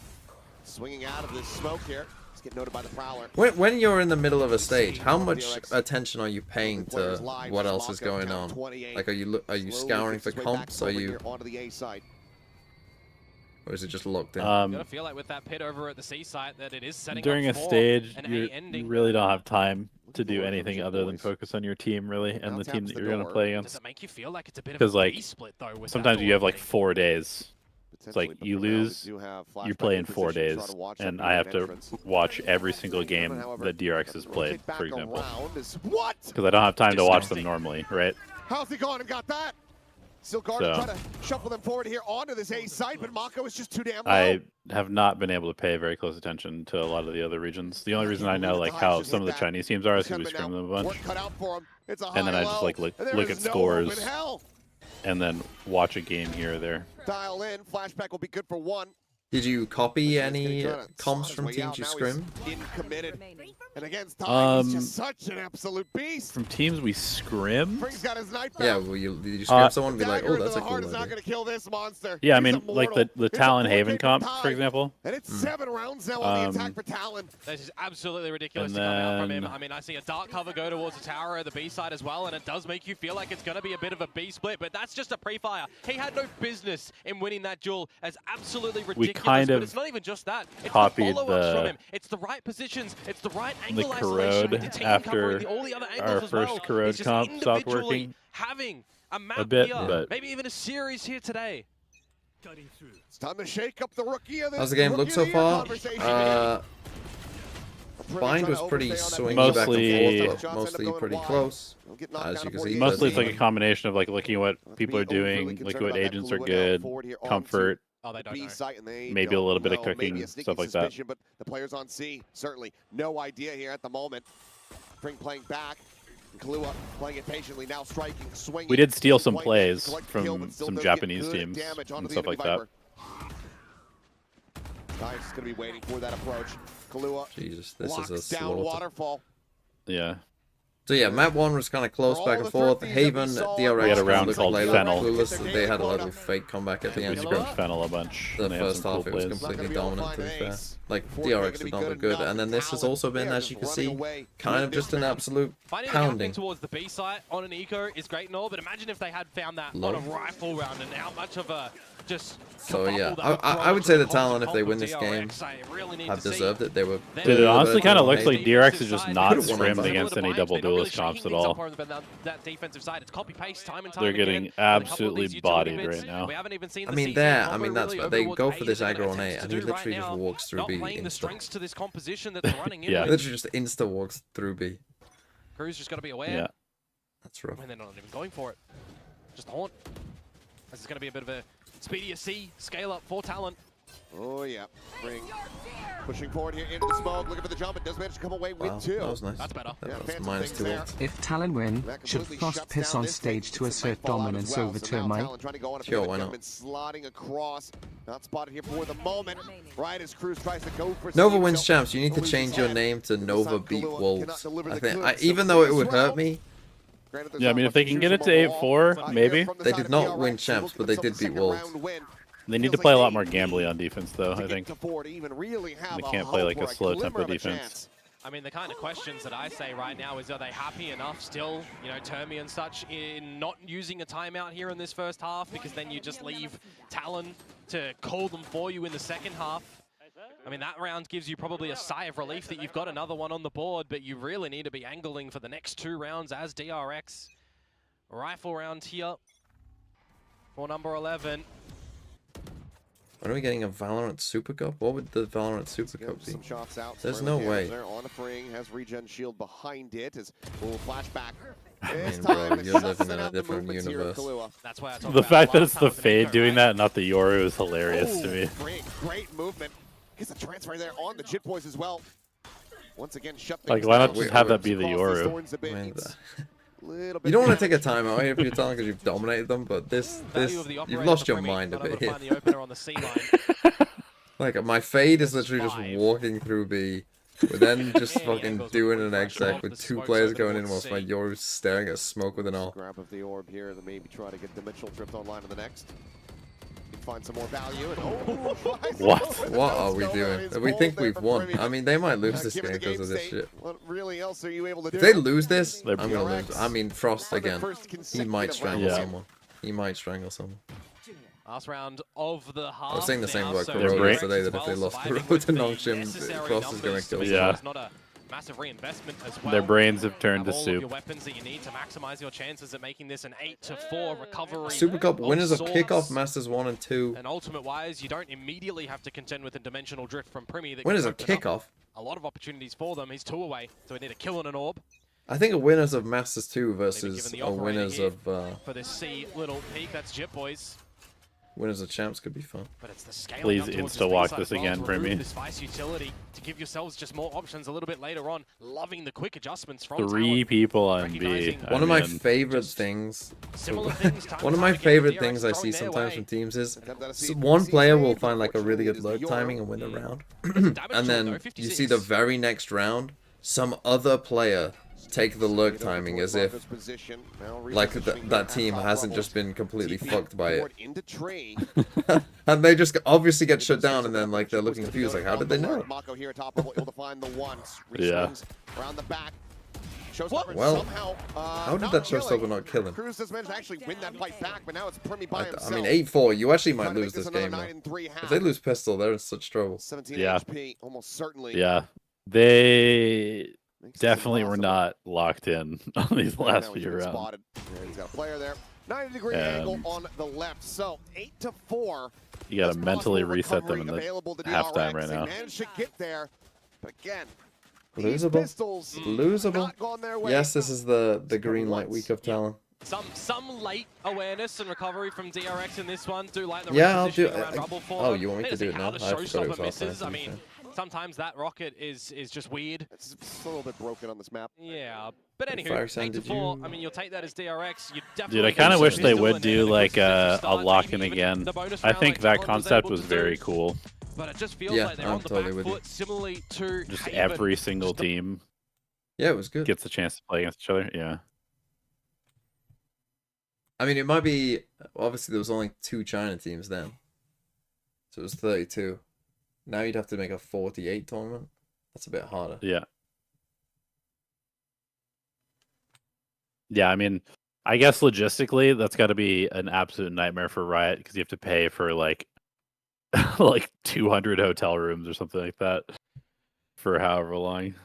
swinging out of this smoke here. He's getting noted by the Prowler. When you're in the middle of a stage, how much attention are you paying to what else is going on? Like, are you scouring for comps? Are you, onto the A side. or is it just locked in? You gotta feel like with that pit over at the C site that it is setting During up a for stage, an you A ending. really don't have time to do anything other than focus on your team, really, and the team that you're going to play Does against. it make you feel like it's a bit of Because a like split though? With sometimes that you have like door 4 days. It's like Potentially, you but for now, we lose, do have you flashback play in in 4 position to try days, to watch and that I have to entrance. watch every single game However, that DRX has rotate played, back for example. around is- What? Because I don't have time to watch them Disgusting. normally, right? How's he gone and got that? Still guarding, So- trying to shuffle them forward here onto this A site, but Mako is just too damn low. I have not been able to pay very close attention to a lot of the other regions. The only reason I know like how some of the Chinese teams are is because we scrim them a bunch, Work cut out for him. It's a and then high I just low, like look and there at is no scores hope in hell. and then watch a game here or there. Dial in, flashback will be good for one. Did you copy any Trying to comms slot his from way teams out. you Now scrim? he's in committed. remaining. And against time, he's Um, just such an absolute beast. From teams we scrim? Spring's got his knife Yeah, out. well, did you scrim someone and be like, Dagger oh, into that's the a cool heart is not idea? going to kill this monster. Yeah, I He's mean, like immortal. the It's a Talon 4K Haven comp, tie. for example. And it's 7 rounds now on the attack for Talon. This is absolutely ridiculous And to come out from him. then- I mean, I see a dark cover go towards the tower at the B side as well, and it does make you feel like it's going to be a bit of a B split, but that's just a pre-fire. He had no business in winning that duel. As absolutely ridiculous, kind but of it's not even just that. It's copied the follow-ups from the- him. It's the right positions. It's the right the angle isolation. corrode The team after covering all the other angles our as well. first corrode It's just comp stopped individually working having a map bit, here, but- maybe even a series here today. It's time to shake up the rookie of this. How's the game look Rookie so of the Year far? conversation. Bind was pretty swingy back Mostly- and forth, but mostly pretty close. As you can see, Mostly it's like a doesn't- combination of like looking at what people are doing, looking at what agents are good, comfort, Oh, they don't know. maybe a little bit of cooking, maybe a sneaky stuff like that. suspicion, but the players on C, certainly no idea here at the moment. Spring playing back. Kahlua playing it patiently, now striking, swinging. We did steal some Point plays collect the kill, from but still some does get Japanese good teams damage onto and the stuff enemy like that. Viper. Dice is going to be waiting for that approach. Kahlua Jesus, this is a locks down slaughter. Waterfall. Yeah. So yeah, map 1 was kind of close For back all and the forth. thrifties that Haven, we saw, DRX We had a round looked called like they were Fennel. clueless. They had a little fake comeback at the We end. scrimmed Fennel a bunch. The and they had first some half cool it was plays. completely Not gonna be able to dominant, to be find an fair. ace. Like, Before DRX they're did gonna not be look good good, and then this has enough. also been, Talent, as you can running see, away kind of with just this an match. absolute Finding the gap pounding. towards the B site on an eco is great and all, but imagine if they had found that Low. on a rifle round and how much of a just. So yeah, kerfuffle that would I throw would say into the Talon, if they comp win with this game, DRX. I really need have to see. deserved it. They were. Dude, it honestly kind of looks like Maybe. DRX is just not Could've won on scrimmed that. against any double duelist comps at all. That defensive side, it's copy paste time and time They're again. getting And a couple of absolutely these utility bodied bits, right now. We haven't even seen I the mean, CC there. I combo mean, that's really what they over go what for this A's are gonna aggro on A, attempt and to he do literally right just now, walks through not B playing the insta. strengths to this composition that they're running in. Yeah. with. Literally just insta walks through B. Crew's just got to be aware Yeah. That's rough. when they're not even going for it. Just haunt. This is going to be a bit of a speedier C scale up for Talon. Oh yeah, Spring pushing forward here into the smoke, looking for the jump. It does manage to come away with Wow, two. that was nice. That's better. That Yeah, was phantom minus things 2 there. ults. If Talon win, That should completely Frost shuts piss down on this stage thing. to This assert might fall out dominance as well. over So now Termite? Talon trying to go on a Sure, pivot, why not? Gunman sliding across. Not spotted here for the moment. Right as Cruz tries to go for Nova Steve, wins so champs. You need to loses change your head. name to Nova Sam Beat Kahlua Wolves. cannot deliver I the think, goods. even though it would hurt me, Granted, there's Yeah, I not mean, much if they to can choose get it from to overall. 8-4, maybe. From the They side did of not DRX, win champs, looking but they for did some beat Wolves. second-round win. They need to Feels play a like lot they more need gambly on defense, though, to I get think. to 4 to even really have They a can't play hope like or a slow glimmer tempo of a defense. chance. I mean, the kind of questions that I say right now is, are they happy enough still, you know, Termi and such, in not using a timeout here in this first half, because then you just leave Talon to call them for you in the second half. I mean, that round gives you probably a sigh of relief that you've got another one on the board, but you really need to be angling for the next 2 rounds as DRX. Rifle round here for number 11. when are we getting a Valorant Super Cup? What would the Valorant Super Get Cup be? some shots out. There's Spurling no way. Hammers there on a fring, has regen shield behind it. As little flashback. I This mean, bro, time it you're shuts living in a out the different movements here of universe. Kahlua. That's why I talk The about fact that last it's time the with Fade Nico, doing right? that, not the Yoru, is hilarious to Ooh, me. Great movement. Gets a transfer there on the Jit Boys as well. Once again, shut Like, things why not down. just have that be the Across Yoru? these thorns a bit. I mean, It's little You bit don't want to damage. take a timeout here if you're telling because you've dominated them, but this, Value of the you've operator lost for your me, mind a not able bit to here. find the opener on the C line. Like, my fade is literally just 5. walking through B, but then just Yeah, fucking angles doing with an pressure exec off with the 2 smokes players over going in towards whilst my C. Yoru's staring at smoke with an all. Grab of the orb here, then maybe try to get Dimensional Drift online in the next. You can find some more value. And What? What are we doing? We think we've won. I mean, they might lose this game Given the because of this state, shit. what really else are you able to do? If they lose this, They're I'm gonna DRX lose. I mean, Frost for their again. first He consecutive might round. strangle Yeah. someone. He might strangle someone. Last round of the half. I was saying the same now, about so Corona DRX yesterday, as that if they well, lost the surviving road with to the Nongshim, necessary Frost is gonna numbers kill to someone. It's not a massive reinvestment as well. Their brains have turned Have to all soup. of your weapons that you need to maximize your chances at making this an 8-4 recovery. Super Cup winners of sorts. kickoff, Masters 1 and 2. And ultimate-wise, you don't immediately have to contend with a dimensional drift from Primi. That Winners can of open up kickoff. a lot of opportunities for them. He's 2 away, so we need a kill and an orb. I think a winners of Masters 2 Maybe versus given the a operator winners here of for this C little peak. That's Jip Boys. winners of champs could be fun. But it's the scaling Please up towards insta-walk the this speed side again, as well to remove Primi. this Vice utility to give yourselves just more options a little bit later on. Loving the quick adjustments from 3 Talon. people on B. Recognizing One of my mean, favorite just things. Similar things time One and of my time again, favorite DRX things I throwing see their sometimes way. from teams is See one player will save, find like a really good unfortunately, lurk it is timing the and win the Euro. round, Damage and tool, then though, you 56. see the very next round some other player take the lurk timing as if like that team hasn't just been completely fucked by it. And they just obviously get shut down, and then like they're looking confused, like how did they know? Yeah. Well, how did that showstopper not kill him? Cruz does manage to actually win that fight back, but now it's Primi by I himself. mean 8-4, you actually might Trying to lose make this another game. 9 and 3 If they lose pistol, they're in such trouble. 17 Yeah. HP, almost certainly. Yeah. They Makes this definitely were impossible. not locked in on these Now last he's few been rounds. spotted. Yeah, he's got a player there. 90-degree And- angle on the left. So 8-4. You got to Best mentally possible reset them in recovery the available to halftime DRX. right They now. managed to get there, but again, these Losable. pistols Losable. not gone their way. Yes, this is the green light week of Talon. Some late awareness and recovery from DRX in this one. Do like the Yeah, I'll do repositioning around rubble for Oh, them. you want me Need to do see it how now? the I forgot it was showstopper off misses. time, I to be mean, sometimes that rocket is just weird. It's a little bit broken on this map. Yeah, but anywho, Fire Sign, 8-4. did I mean, you'll take that as DRX. You Dude, I kind of wish they would do like a lock-in again. I think that concept was very cool. But it just feels Yeah, like they're I'm on the totally back with you. foot, similarly to Just Haven. every single team Yeah, it was good. gets a chance to play against each other. Yeah. I mean, it might be obviously there was only 2 China teams then, so it was 32. Now you'd have to make a 48 tournament. That's a bit harder. Yeah. Yeah, I mean, I guess logistically, that's got to be an absolute nightmare for Riot because you have to pay for like, like 200 hotel rooms or something like that for however long.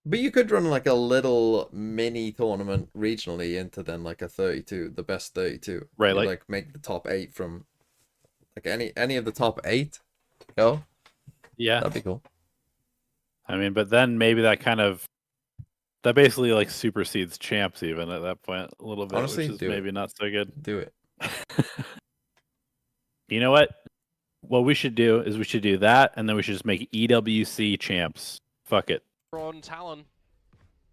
But you could run like a little mini tournament regionally into then like a 32, the best 32. Right, You, like- make the top 8 from like any of the top 8 go. Yeah. That'd be cool. I mean, but then maybe that basically like supersedes champs even at that point a little bit, Honestly, which is do it. maybe not so good. Do it. You know what? What we should do is we should do that, and then we should just make EWC champs. Fuck it. On Talon.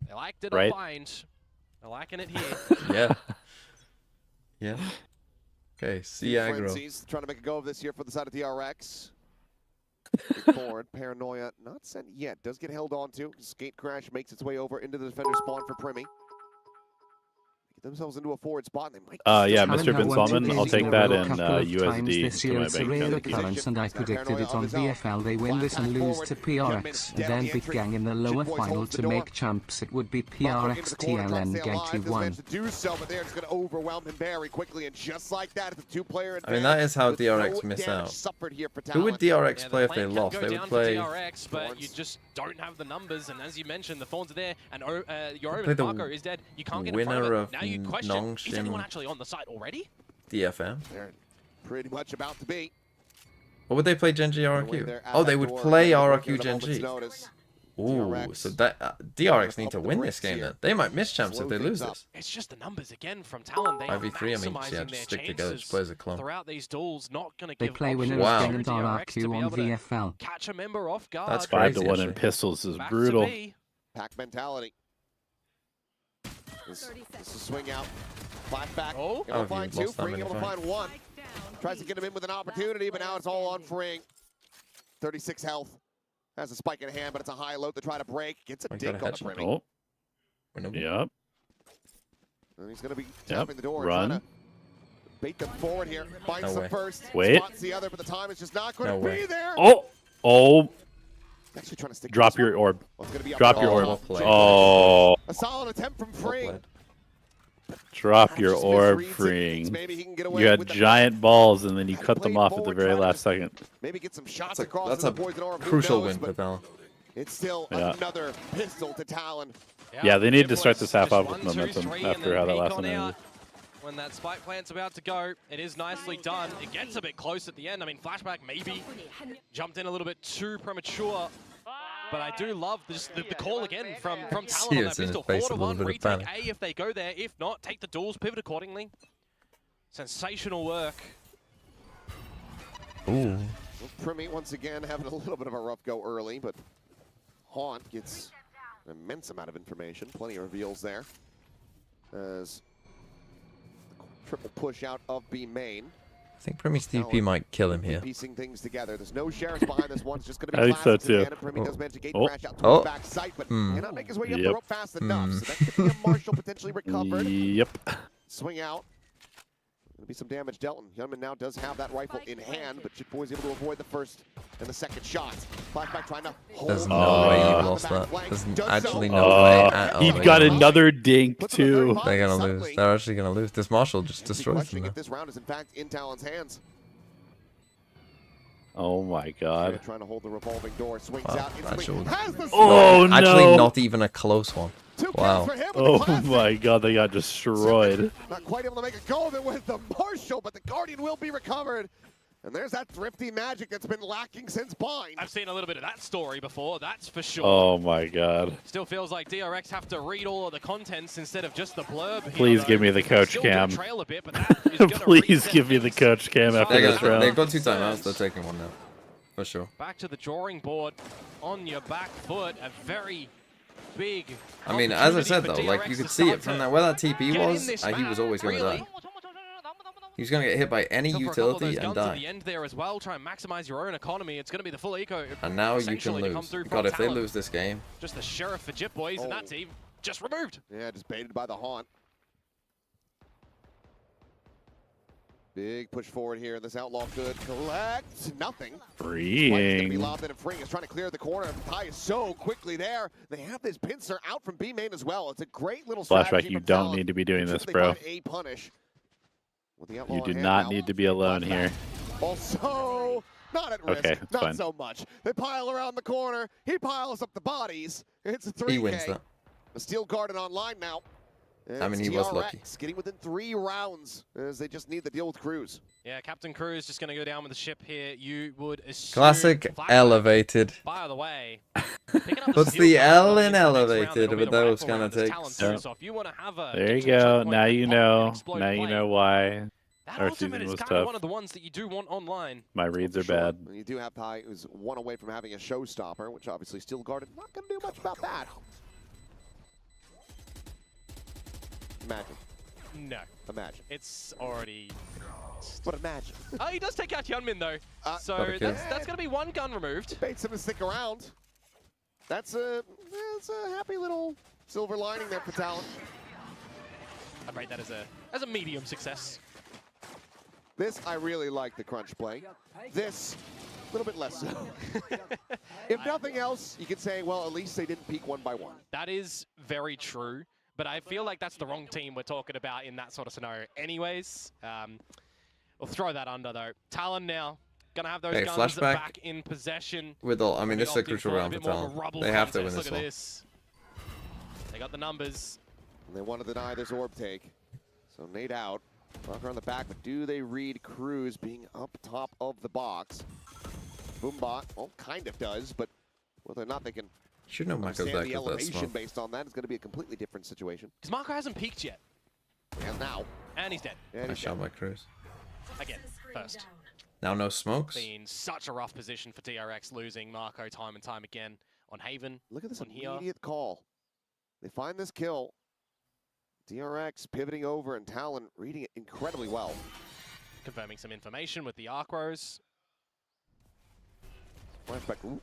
They liked it Right. on Bind. They're liking it here. Yeah. Yeah. Okay, see aggro. Frenzies trying to make a go of this here for the side of DRX. Big forward, Paranoia not sent yet. Does get held on to. Skate crash makes its way over into the defender spawn for Primi. Get themselves into a forward spot. And they might Yeah, Talon Mr. have Bin won Salman, two I'll games take in a that row a in couple of times USD this to year. my It's a bank rare account. occurrence, and I predicted it on VFL. They win this and lose to PRX, then beat Gang in the lower final to make champs. It would be PRX TLN Gang 2-1. to do so, but they're just going to overwhelm him very quickly, and just like that, it's a 2-player advantage. I mean, that is how with DRX no miss damage out. suffered here for Who would Talon. DRX Yeah, play the if they plan can lost? go They down would for play. DRX, but you Thorns. just don't have the numbers, and as you mentioned, the Thorns are there, and your Play own the Marco is dead. You can't get in front winner of of it. Now you question, is Nongshin anyone actually on the site already? DFM. They're pretty much about to be. Or would they play Genji The way RRQ? they're at Oh, that they would door, play they're RRQ working at a moment's Genji. notice. Ooh, DRX. so that DRX need to Up the win bricks this game here. then. They might miss champs Slow if they things lose up. this. It's just the numbers again from Talon. They are 5v3, I mean, maximizing yeah, their just stick together, just chances play as a clone. throughout these duels. Not going to They give play options winners Wow. Gang to and DRX to RRQ be on able to VFL. catch a member off guard. That's 5 crazy, to 1 in actually. pistols is Back to brutal. B. Pack mentality. This 30 is a seconds. swing out. Flashback. Oh. Able to Oh, find you two. lost that Fring many able to times. find one. Tries to get him in with an opportunity, but now it's all on Fring. 36 health. Has a spike in hand, but it's a high load to try to break. Gets a Oh, he dink got a on the headshot. Primi. Oh, Winnable. yep. And he's going to be tapping the door. Run. Trying to bait them forward here. Finds No them way. first. Wait. Spots the other, but the time is just not going No to way. be there. Oh, Actually trying to stick to drop this your orb. one. Well, it's gonna be up Drop and your over. well orb. played. Oh, A solid attempt from Well Fring. played. Drop your Just orb, misreads it. freeing. Maybe he can get away You had with the giant balls, and then you cut them played off at the forward, very trying to last just second. maybe get some shots That's across a to the poison orb. Who crucial knows, win for but Talon. it's still Yeah. another pistol to Talon. Yeah, they need to start was this half just off with 1, 2, momentum 3, after and then how that peek last on one ended. out. When that spike plant's about to go, it is nicely done. It gets a bit close at the end. I mean, Flashback maybe jumped in a little bit too premature. But I do love the call again from Talon on that pistol. 4 to 1, retake A if they go there. If not, take the duels, pivot accordingly. Sensational work. Ooh. Well, Primi once again having a little bit of a rough go early, but Haunt gets an immense amount of information. Plenty of reveals there. As triple push out of B main. I think Primi's TP might kill him here. Piecing things together. There's no sheriffs behind this one. It's just going to be I think so classics at the too. end, and Primi does manage to gate Oh. crash out towards the back site, but cannot make his way up the Yep. rope fast enough. So that could be a Marshall potentially recovered. Yep. Swing out. Going to be some damage dealt, and Youngman now does have that rifle in hand, but Jit Boy's able to avoid the first and the second shots. Flashback trying to hold There's on no way the you back lost that. flank. There's Does actually so. no way at all. He They're got gonna lose. another dink Puts him in the very too. bottom They're gonna suddenly. lose. They're actually gonna lose. This Marshall just Be destroys questioning them. if this round is in fact in Talon's hands. Oh my god. Trying to hold the revolving door, swings Wow, out instantly. actually- Has the Oh swing. Actually, no. not even a close one. Two Wow. kills for him with the Oh classic. my god, they got destroyed. Not quite able to make a go of it with the Marshall, but the Guardian will be recovered. And there's that thrifty magic that's been lacking since Bind. I've seen a little bit of that story before, that's for sure. Oh my god. Still feels like DRX have to read all of the contents instead of just the blurb here, Please though. give me the coach Still gonna cam. trail a bit, but that is gonna Please reset give me the things. coach cam after They're this gonna, round. they've got 2 timeouts. They're taking one now, for sure. Back to the drawing board on your back foot. A very big. I mean, as I said opportunity though, for like you DRX could to see it start from to that where that TP get in was. this He was map, always gonna really. die. He was gonna get hit by any Took for a couple of utility those and guns at the die. end there as well. Try and maximize your own economy. It's going to be the full eco. And now you can essentially to come lose. through God, from if they Talon. lose this game, Just the sheriff for Jit Boys, and that's even just removed. Yeah, just baited by the Haunt. Big push forward here. This Outlaw could collect nothing. Flight's gonna be Freeing. lobbed in, and Freeing is trying to clear the corner. Ty is so quickly there. They have this pincer out from B main as well. It's a great little strategy Flashback, you from don't Talon. need to be doing Ensure this, they bro. find a punish. With the Outlaw You in do hand not now. need to be alone Flashback. here. Also, not at risk. Okay, that's not fine. so much. They pile around the corner. He piles up the bodies. It's a 3K. he wins that. The Steel Garden online now. I mean, It's he was TRX lucky. getting within 3 rounds as they just need to deal with Cruz. Yeah, Captain Cruz just going to go down with the ship here. You would assume. Classic Flashback, elevated. by the way. picking up What's Steel the Garden L on in this next round, elevated it'll be with the those rifle kind round of that's Talon takes? too. Yeah. So if you want to have a There you get to a choke go. point, Now you pop and know. explode Now you play. know why That our ultimate season is was kind of tough. one of the ones that you do want online. my reads are Sure. bad. And you do have Ty, who's 1 away from having a showstopper, which obviously Steel Garden not going to do much about that. Imagine. No, Imagine. it's already. But imagine. Oh, he does take out Hyunmin though. So Got a kill. that's going to be 1 gun removed. Baits him to stick around. That's a happy little silver lining there for Talon. I'd rate that as a medium success. This, I really like the crunch play. This, a little bit less so. If nothing else, you could say, well, at least they didn't peek 1 by 1. That is very true, but I feel like that's the wrong team we're talking about in that sort of scenario anyways. We'll throw that under though. Talon now, gonna have those Hey, guns flashback. back in possession. With all, I mean, Bit this is a opted crucial for round for bit more of a Talon. rubble They have to win contest. this Look at one. this. They got the numbers. And they want to deny this orb take. So nade out. Rocker on the back, but do they read Cruz being up top of the box? Boombot, well, kind of does, but whether or not they can Should know Marco's understand back the with that elevation smoke. based on that is going to be a completely different situation. Because Marco hasn't peaked yet, And now, and he's dead. and I he's shot down. my Cruz. Again, first. Now no smokes. Been such a rough position for DRX, losing Marco time and time again on Haven. Look at this on here. immediate call. They find this kill. DRX pivoting over and Talon reading it incredibly well. Confirming some information with the Arcros. Flashback, ooh.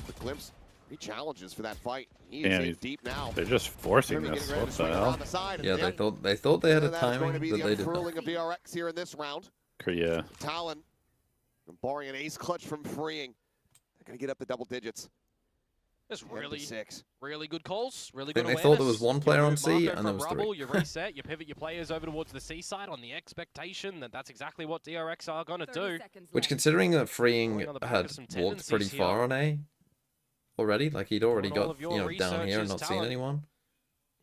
Quick glimpse. 3 challenges for that fight. He Damn, is in he's- deep now. They're just forcing Primi this. getting ready What to the swing hell? around the side, and Yeah, then- they thought they had a and that is going timing, to be but the they did not. unfurling of DRX here in this round. Yeah. Talon, barring an ace clutch from Freeing, they're going to get up to double digits. There's really, 6. really good calls. Really I good think awareness. they thought there was one player You on move C, Marco and from there was rubble, 3. You reset, you pivot your players over towards the C side on the expectation that that's exactly what DRX are going to 30 do. seconds Which, left. considering that Freeing Going on the back had of some walked pretty tendencies here. far on A already, like he'd already Doing all got, of your you know, down research here and is not seen talent. anyone.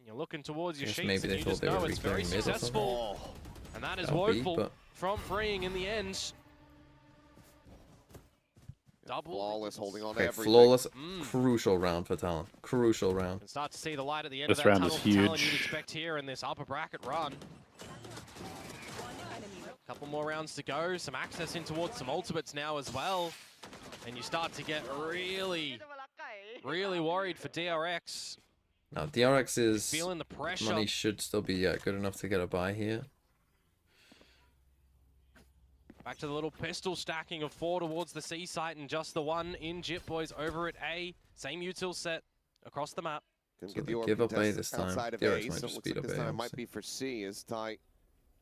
You're looking towards your Guess sheets maybe and they you thought just they know would it's be very playing mid or something. successful. And that is That would be, woeful but- from Freeing in the end. Double. Flawless, holding on to Okay, everything. flawless, crucial round for Talon. Crucial round. Can start to see the light at the end This of that round tunnel is for Talon huge. you'd expect here in this upper bracket run. Couple more rounds to go, some access in towards some ultimates now as well. And you start to get really, really worried for DRX. Now, DRX's Feeling the pressure. money should still be good enough to get a buy here. Back to the little pistol stacking of 4 towards the C site and just the 1 in Jip Boys over at A. Same util set across the map. Couldn't So get the they orb give up A contest this time. outside of DRX A, might so it just looks speed like up this A, time it I'm might saying. be for C as Ty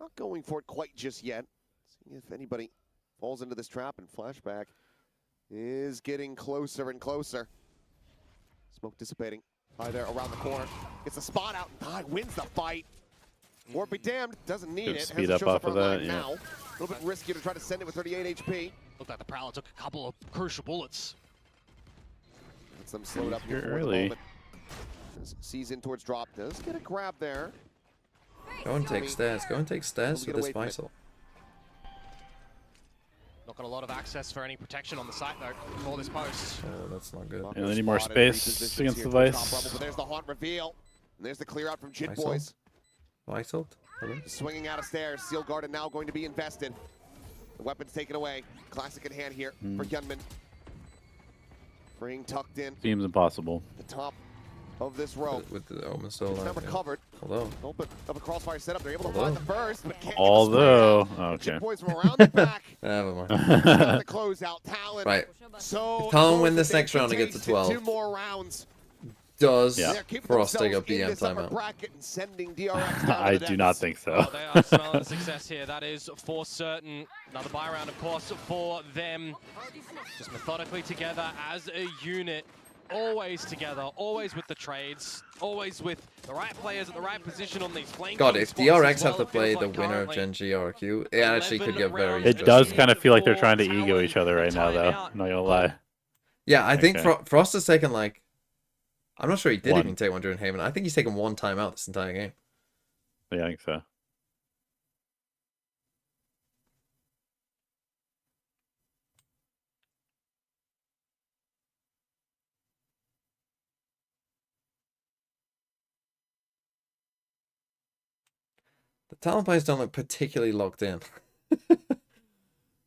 not going for it quite just yet. See if anybody falls into this trap, and Flashback is getting closer and closer. Smoke dissipating. Ty there around the corner. Gets the spot out, and Ty wins the fight. Or be damned, doesn't need Good it. speed Has up off of that, online yeah. now. A little bit riskier to try to send it with 38 HP. Looked like the Prowler took a couple of crucial bullets. Gets them slowed up here You're for the early. moment. As sees in towards drop. Does get a grab there. Go and take stairs. Go and take stairs Get for this away from it. vital. Not got a lot of access for any protection on the site though for this post. Oh, that's not good. Yeah, they need more space against the Vice. But there's the haunt reveal. And there's the clear out from Jit Vital? Boys. Vital? Hello? Swinging out of stairs. Seal Garden now going to be invested. The weapon's taken away. Classic in hand here for Hyunmin. Freeing tucked in. Seems impossible. The top of this row. With the Omen still It's alive. now yeah. recovered. Although, A little bit of a crossfire setup. They're able to Although. find the burst, but can't get the Although, spray out. okay. Jit Boys from around the back. never mind. Got the closeout. Talon. Right. So If Talon close win that this they next round and get to taste in 12. 2 more rounds. Does Yeah. They're keeping Frost take themselves up the in end this upper timeout? bracket and sending DRX down I to the do not depths. think so. Oh, they are smelling the success here. That is for certain. Another buy round, of course, for them. Just methodically together as a unit. Always together, always with the trades, always with the right players at the right position on these flanking God, if spots DRX as have well, to play it feels the like winner of currently. Gen G RQ, it actually could get very 11 It does interesting. kind of feel like they're trying to For ego each other right now, though. Talon I'm not gonna lie. Yeah, I think Okay. Frost has taken like, I'm not sure he did One. even take one during Haven. I think he's taken 1 timeout this entire game. Yeah, I think so. The Talon players don't look particularly locked in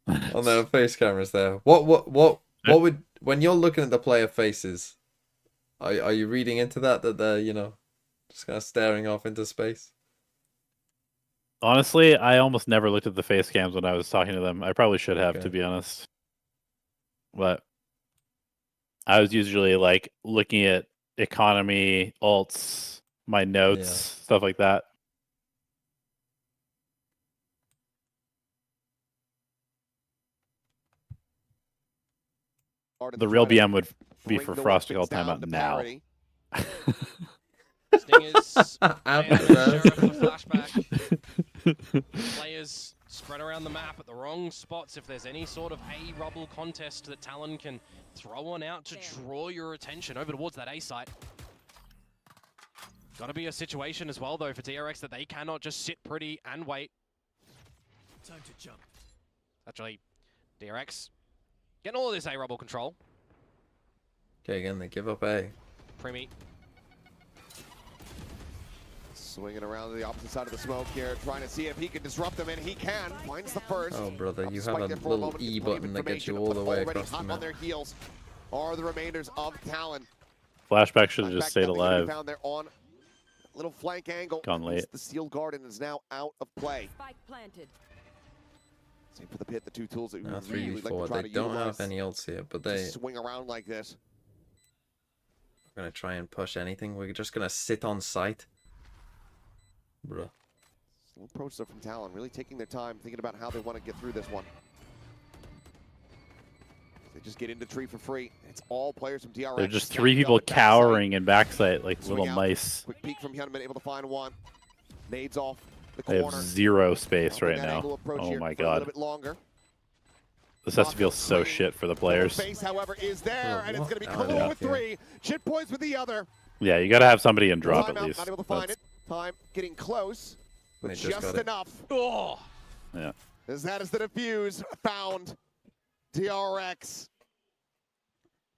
on their face cameras there. What would, when you're looking at the player faces, are you reading into that they're, you know, just kind of staring off into space? Honestly, I almost never looked at the face cams when I was talking to them. I probably should have, Okay. to be honest. But I was usually like looking at economy, alts, my notes, stuff like that. The real BM would be for Frost to call timeout now. Sting is After Sheriff that. for flashback. Players spread around the map at the wrong spots. If there's any sort of A rubble contest that Talon can throw one out to draw your attention over towards that A site. Got to be a situation as well, though, for DRX that they cannot just sit pretty and wait. Time to jump. Actually, DRX getting all of this A rubble control. Okay, again, they give up A. Primi Swinging around to the opposite side of the smoke here, trying to see if he can disrupt them, and he can. Finds the first. Oh, brother, you Spike have a there for little moment, E gets plenty of button that gets you information, all the but way already across the hot on map. their heels are the remainders of Talon. Flashback should have just Flashback stayed nothing to be alive. Found there on little flank angle. Gone late. The Steel Garden is now out of play. Spike planted. Same for the pit, the 2 tools that we Now really like to 3v4. try They to don't utilize. have any ults here, but they Just swing around like this. are going to try and push anything. We're just going to sit on site. Bruh. Slow approach there from Talon, really taking their time, thinking about how they want to get through this one. They just get into tree for free. It's all players from DRX. There's just 3 people cowering in backside like little mice. Quick peek from Hyunmin, able to find one. Nades off the They corner. have 0 space right now. Oh my god. This has to feel so shit for the players. Face, however, is there, and it's going to be Kalu with 3. Chit Boys with the other. Yeah, you gotta have somebody in drop at least. Not able to find it. Time getting close, but just enough. Oh. Yeah. As that is the defuse found. DRX.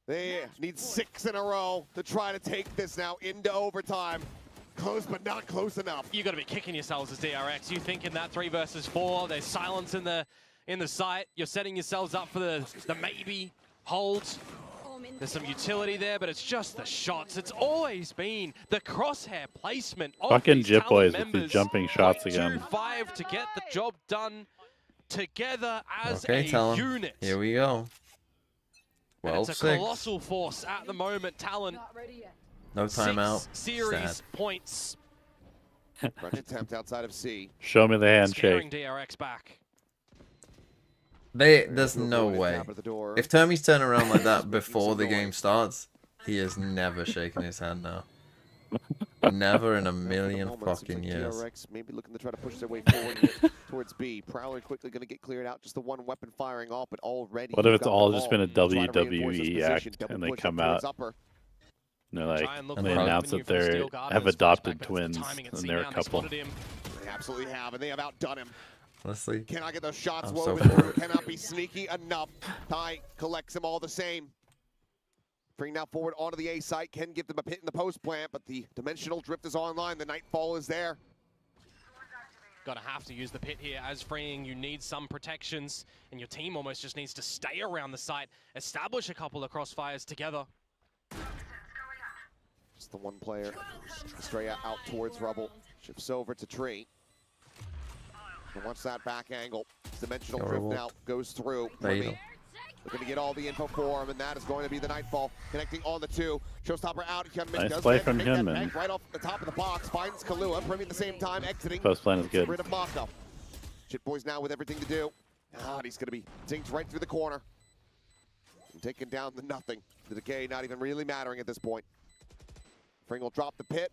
They need 6 in a row to try to take this now into overtime. Close, but not close enough. You got to be kicking yourselves as DRX. You think in that 3 versus 4, there's silence in the site. You're setting yourselves up for the maybe hold. There's some utility there, but it's just the shots. It's always been the crosshair placement of fucking these Jip Boys talent with the jumping shots again. 0.25 to get the job done together as Okay, a unit. Here we go. And it's a 12-6. colossal force at the moment. Talent. No timeout. 6 series Sad. points. Fresh attempt outside of C. Show me the Scaring handshake. DRX back. There's no way. If Termy's turning around like that before the noise. game starts, he is never shaking his hand now. Never in a million fucking years. DRX maybe looking to try to push their way forward here towards B. Prowler quickly going to get cleared out. Just the one weapon firing off, but already. What if you've it's got all the just ball. been a Try to reinforce this WWE position. act Double and they push come up towards out upper. and they're like, Try and look and they for an announce avenue that for the they Steel Guard have in this adopted flashback, but it's the twins timing at and C they're a now. They couple. spotted him. They absolutely have, and they have outdone him. Honestly. Cannot get those shots I'm so woven. for it. Cannot be sneaky enough. Ty collects them all the same. Bring now forward onto the A site. Can give them a pit in the post plant, but the dimensional drift is online. The Nightfall is there. Gotta have to use the pit here as freeing. You need some protections, and your team almost just needs to stay around the site, establish a couple of crossfires together. Just the one player. Stray out towards rubble. Shifts over to tree. And watch that back angle. Dimensional drift Horrible. now goes through. Fatal. Looking to get all the info for him, and that is going to be the Nightfall. Connecting on the 2. Showstopper out. Hyunmin Nice does play manage to from make that Hyunmin. bank right off the top of the box. Finds Kahlua. Primi at the same time exiting. Post plan is good. Rid of Mako. Chit Boys now with everything to do. Ah, he's going to be dinked right through the corner. And taking down the nothing. The decay not even really mattering at this point. Fring will drop the pit.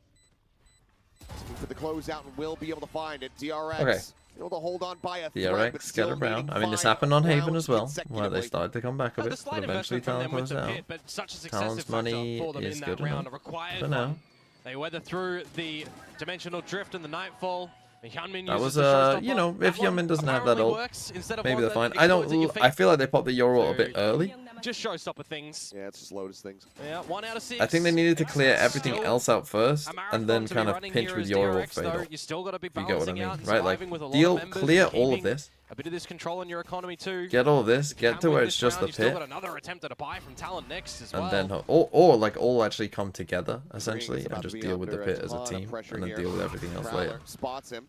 Looking for the closeout and will be able to find it. DRX. Okay. Able to hold on by a thread, but DRX still get around. needing I mean, this 5 happened on Haven rounds as well, where consecutively. they started to come back a The bit, slight but eventually investment from Talon them with goes the out. pit, but such a successive Talon's factor money for them is in that good round. enough A required for one. now. They weather through the dimensional drift and the Nightfall. Hyunmin That uses was, the showstopper. you know, if That one Hyunmin doesn't have that apparently ult, works instead of maybe one they're that fine. I explodes at your don't. I feet. feel like they popped the Euro a bit So- early. Just showstopper things. Yeah, it's just Lotus things. Yeah, 1 out of 6. I think they needed to clear everything Still else out first, a and then marathon to be kind of running pinch here with as your DRX, though. fatal. You still got to be If you get what I balancing mean, out and right? Like, surviving with a lot deal, of members, clear and all of keeping this, a bit of this control in your economy too. get all of this, If you get can to win where this it's just round, the you've still pit, got another attempt at a buy from Talon next as well. and then or like all actually come together essentially, Green's about and to just be deal with the under a pit as a ton of team, pressure and then here. deal with everything else Prowler later. spots him.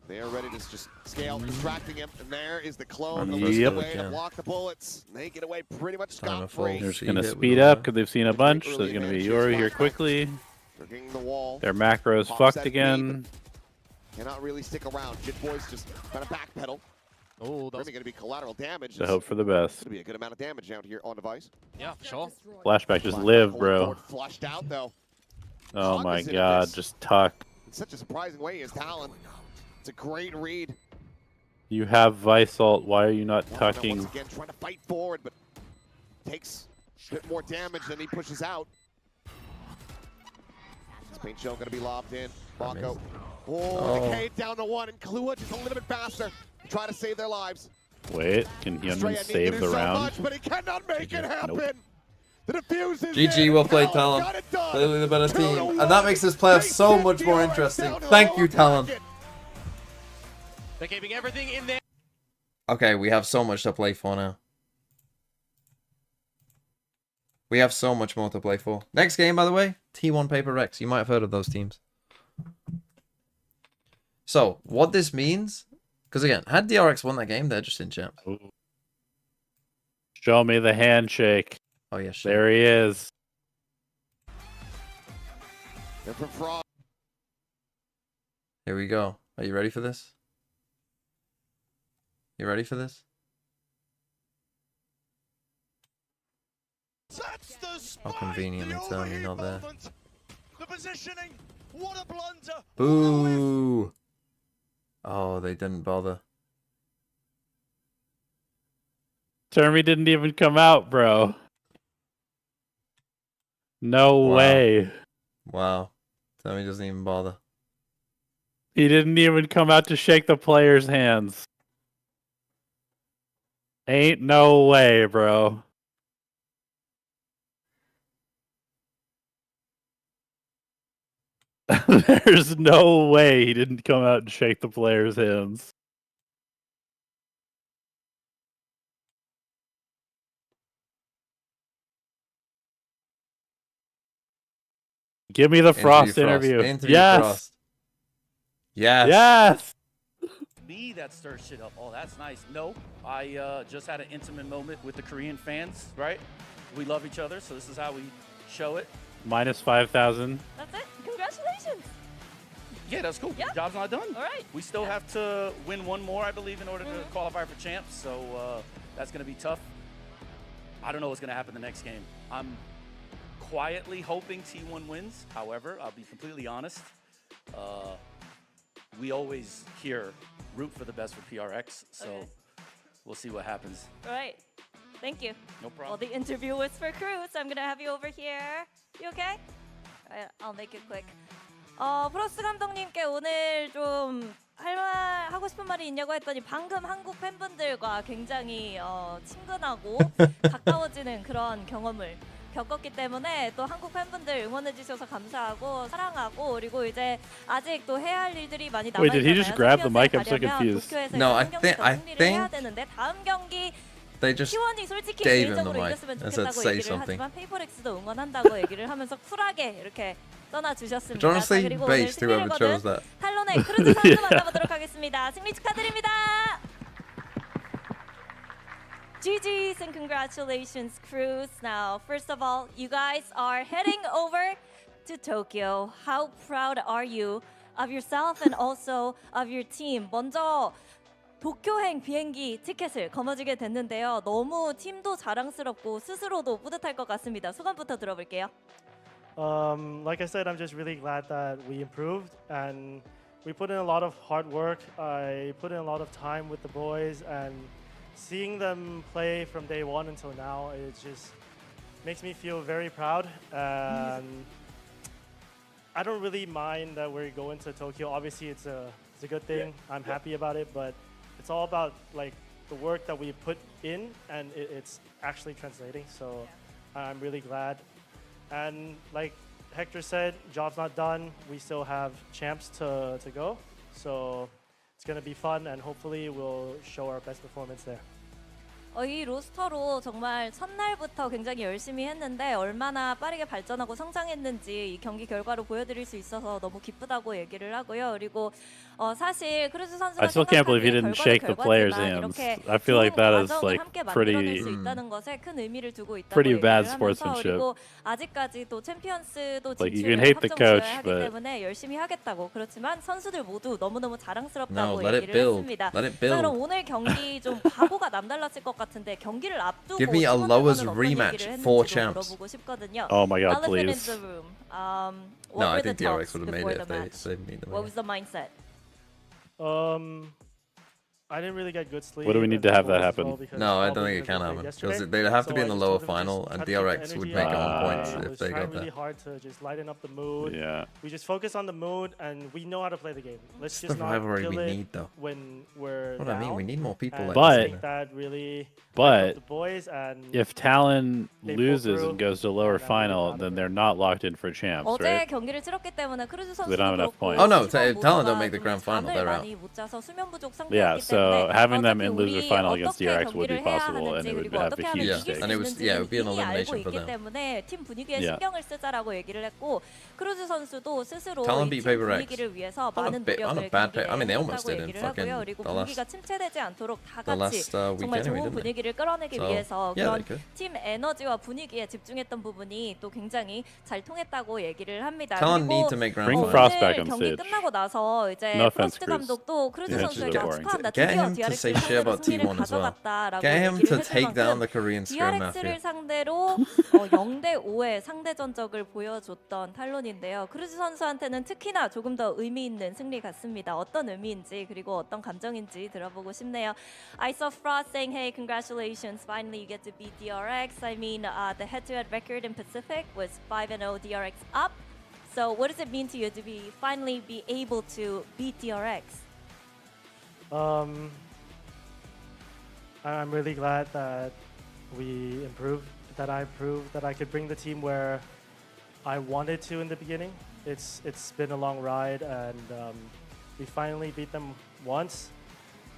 They are ready to just scale, distracting him, and there is the clone. Yep. The Yep. way to block the bullets. They get away pretty much Time of scot-free. full They're just See gonna hit with speed all up that. because they've seen a bunch. So there's gonna be Yori here quickly. Triggering the wall. Their macro's Pops fucked that again. Cannot really stick around. Jit Boys just kind of backpedal. Oh, that's Really going to be collateral damage. To hope for the best. Going to be a good amount of damage out here on device. yeah, sure. Flashback, just Flashback live, hold bro. forward, Flushed out though. Oh my Cognizant of god, this. just tuck. In such a surprising way is Talon. It's a great read. You have Vice ult. Why are you not Now, tucking? once again, trying to fight forward, but takes a bit more damage than he pushes out. This paint shell going to be lobbed in. Mako. Oh, decayed down to 1, and Kahlua just a little bit faster. Try to save their lives. Wait, can Stray Hyunmin needed to save do the so round? much, but he cannot make it happen. Nope. The defuse is GG, in. well played, Talon Talon. got it done. Clearly the better 2-1. team, and that makes this playoff They so sent much more DRX interesting. down to the Thank you, lower Talon. bracket. They're keeping everything in there. Okay, we have so much to play for now. We have so much more to play for. Next game, by the way, T1 PRX. You might have heard of those teams. So, what this means, because again, had DRX won that game, they're just in champs. Show me the handshake. Oh, yeah, shit. There he is. Different fraud. Here we go. Are you ready for this? You ready for this? How conveniently Tony not there. The positioning. What a blunder. Boo! Oh, they didn't bother. Termy didn't even come out, bro. No Wow. way. Wow. Tony doesn't even bother. He didn't even come out to shake the players' hands. Ain't no way, bro. There's no way he didn't come out and shake the players' hands. Give me the Frost interview. Yes. Frost. Yes. Yes. Me that stirs shit up. Oh, that's nice. No, I just had an intimate moment with the Korean fans, right? We love each other, so this is how we show it. Minus 5,000. That's it. Congratulations. Yeah, that's cool. Yeah. Job's not done. All right. We still have to win one more, I believe, in order to qualify for champs, so that's going to be tough. I don't know what's going to happen the next game. I'm quietly hoping T1 wins. However, I'll be completely honest. We always here root for the best for PRX, so Okay. we'll see what happens. All right. Thank you. No Well, problem. the interview was for crew, so I'm gonna have you over here. You okay? I'll make it quick. 프로스 감독님께 오늘 좀 하고 싶은 말이 있냐고 했더니 방금 한국 팬분들과 굉장히 친근하고 가까워지는 그런 경험을 겪었기 때문에 또 한국 팬분들 응원해 주셔서 감사하고 사랑하고 그리고 이제 아직 또 해야 할 일들이 많이 남아 Wait, did he 있잖아요. just grab the mic? I'm so 챔피언스에 가려면 confused. 도쿄에서 No, I 한 경기 더 think- 승리를 해야 되는데 다음 경기 They just T1이 솔직히 gave him the 개인적으로 mic 이겼으면 and said, 좋겠다고 "Say 얘기를 something." 하지만 페이퍼렉스도 응원한다고 얘기를 하면서 쿨하게 이렇게 떠나주셨습니다. But honestly, 자, 그리고 오늘 based whoever 승리를 chose 거둔 that. 탈론의 크루즈 선수 만나보도록 하겠습니다. 승리 축하드립니다. GG's and congratulations, Cruz. Now, first of all, you guys are heading over to Tokyo. How proud are you of yourself and also of your team? 먼저 도쿄행 비행기 티켓을 거머쥐게 됐는데요. 너무 팀도 자랑스럽고 스스로도 뿌듯할 것 같습니다. 소감부터 들어볼게요. Like I said, I'm just really glad that we improved and we put in a lot of hard work. I put in a lot of time with the boys and seeing them play from day one until now, it just makes me feel very proud. And I don't really mind that we're going to Tokyo. Obviously, it's a good thing. I'm happy about it, but it's all about like the work that we put in and it's actually translating. So I'm really glad. And like Hector said, job's not done. We still have champs to go. So it's going to be fun and hopefully we'll show our best performance there. 이 로스터로 정말 첫날부터 굉장히 열심히 했는데 얼마나 빠르게 발전하고 성장했는지 이 경기 결과로 보여드릴 수 있어서 너무 기쁘다고 얘기를 하고요. 그리고 사실 크루즈 선수가 I still can't believe he didn't shake the players' hands. I feel like that is like pretty bad sportsmanship. 그리고 아직까지 또 챔피언스도 Like, you 진출을 can hate the coach, 하기 but- 때문에 열심히 하겠다고. 그렇지만 선수들 모두 너무너무 자랑스럽다고 No, let it 얘기를 build. 했습니다. Let it 자, 그럼 build. 오늘 경기 좀 각오가 남달랐을 것 같은데 경기를 앞두고 Give me a 팀원들과는 lowers 어떤 rematch, 얘기를 4 했는지도 champs. 물어보고 싶거든요. Oh my god, Elephant in please. the room. No, What I were the think DRX talks would have made before it the if they match? made them. What was the mindset? I didn't really get good sleep. What do we need and to have the that boys as happen? well because No, I don't probably think it can because happen. they played Because yesterday. they have to So be in I the just lower told them to final, just and try to keep the DRX would energy make up. it on Ah. points I if was they trying got really that. hard to just lighten up the mood. Yeah. We just focus on the mood and we know how to play the game. Let's It's the just not rivalry kill we it need, though. when we're What I mean, we down. need more people And like But- I this. think that really But the boys and if Talon They pull loses through, and goes to lower and I'm really final, proud of then it. they're not locked in for champs, 어제 right? 경기를 치렀기 때문에 크루즈 They don't have 선수도 enough 그렇고 points. Oh, no, 팀원 if Talon don't 모두가 make the grand 좀 final, 잠을 they're out. 많이 못 자서 수면 부족 Yeah, 상태였기 so 때문에 having them 어차피 in loser 우리 final against 어떻게 DRX would 경기를 be 해야 possible, and 하는지 it would 그리고 have 어떻게 a 하면 huge 이길 수 stake. And it was- 있는지는 yeah, it would be an 이미 알고 elimination for 있기 them. 때문에 팀 분위기에 Yeah. 신경을 쓰자라고 얘기를 했고 크루즈 선수도 스스로 Talon 이 beat 팀 PRX. 분위기를 위해서 On a 많은 bit- on 노력을 a bad 경기에 I mean, they almost 했다고 did in 얘기를 하고요. fucking 그리고 the last- 분위기가 침체되지 않도록 다 the 같이 last, 정말 weekend, 좋은 didn't they? 분위기를 끌어내기 So, 위해서 yeah, 그런 they could. 팀 에너지와 분위기에 집중했던 부분이 또 굉장히 잘 통했다고 얘기를 합니다. Talon 그리고 need to make grand Bring final. Frost back 오늘 on 경기 stage. 끝나고 나서 이제 No offense, 프로스트 Cruz. 감독도 크루즈 Yeah, 선수에게 she's boring. 축하한다. Again, Get 드디어 him to say DRX를 shit 상대로 about 승리를 T1 as well. 가져갔다라고 Get him 얘기를 to 해줄 take down 만큼 the Korean Scrum DRX를 Mafia. 상대로 0대 5의 상대 전적을 보여줬던 탈론인데요. 크루즈 선수한테는 특히나 조금 더 의미 있는 승리 같습니다. 어떤 의미인지 그리고 어떤 감정인지 들어보고 싶네요. I saw Frost saying, "Hey, congratulations! Finally, you get to beat DRX." I mean, the head-to-head record in Pacific was 5-0 DRX up. So, what does it mean to you to finally be able to beat DRX? I'm really glad that we improved, that I proved that I could bring the team where I wanted to in the beginning. It's been a long ride, and we finally beat them once.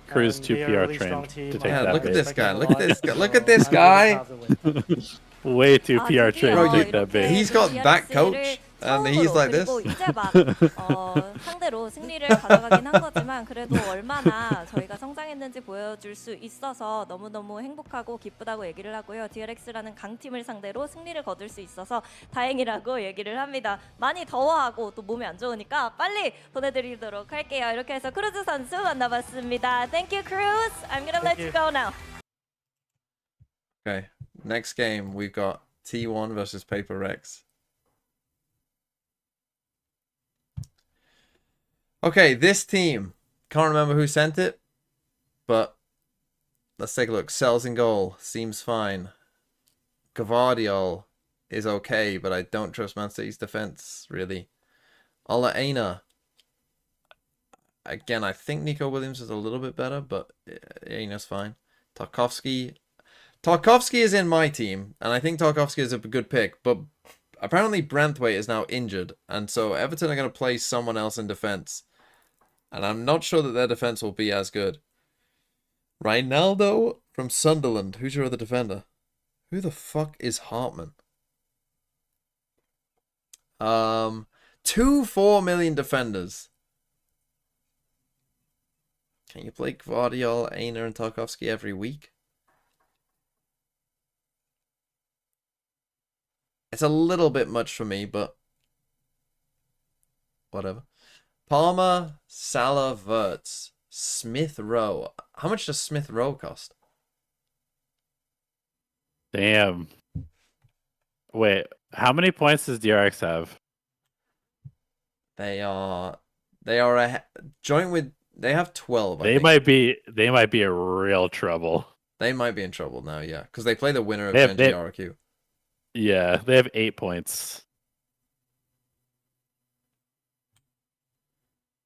Cruz And 2 they are a PR really trained strong team. to take I Yeah, that look at bait. this respect guy. them a Look at lot, this guy. so Look at this I'm really guy. proud of the win. Way too PR 드디어 trained to take that 이렇게 bait. He's got that DRX를 coach, and he's 처음으로, like this. 그리고 이제 막 상대로 승리를 가져가긴 한 거지만 그래도 얼마나 저희가 성장했는지 보여줄 수 있어서 너무너무 행복하고 기쁘다고 얘기를 하고요. DRX라는 강팀을 상대로 승리를 거둘 수 있어서 다행이라고 얘기를 합니다. 많이 더워하고 또 몸이 안 좋으니까 빨리 보내드리도록 할게요. 이렇게 해서 크루즈 선수 만나봤습니다. Thank you, Cruz. I'm gonna let you go now. Okay, next game we've got T1 versus PRX. Okay, this team. Can't remember who sent it, but let's take a look. Cells in goal. Seems fine. Gavardiol is okay, but I don't trust Man City's defense, really. Ola Aina. Again, I think Nico Williams is a little bit better, but Aina's fine. Tarkovsky. Tarkovsky is in my team, and I think Tarkovsky is a good pick, but apparently Branthwaite is now injured, and so Everton are going to play someone else in defense. And I'm not sure that their defense will be as good. Ronaldo from Sunderland. Who's your other defender? Who the fuck is Hartman? 4 million defenders. Can you play Gvardiol, Aina, and Tarkovsky every week? It's a little bit much for me, but whatever. Palmer, Salah, Wirtz, Smith Rowe. How much does Smith Rowe cost? Damn. Wait, how many points does DRX have? They are joint with. They have 12. I They think. might be in real trouble. They might be in trouble now, yeah, because they play the winner of They have- they- NGRQ. Yeah, they have 8 points.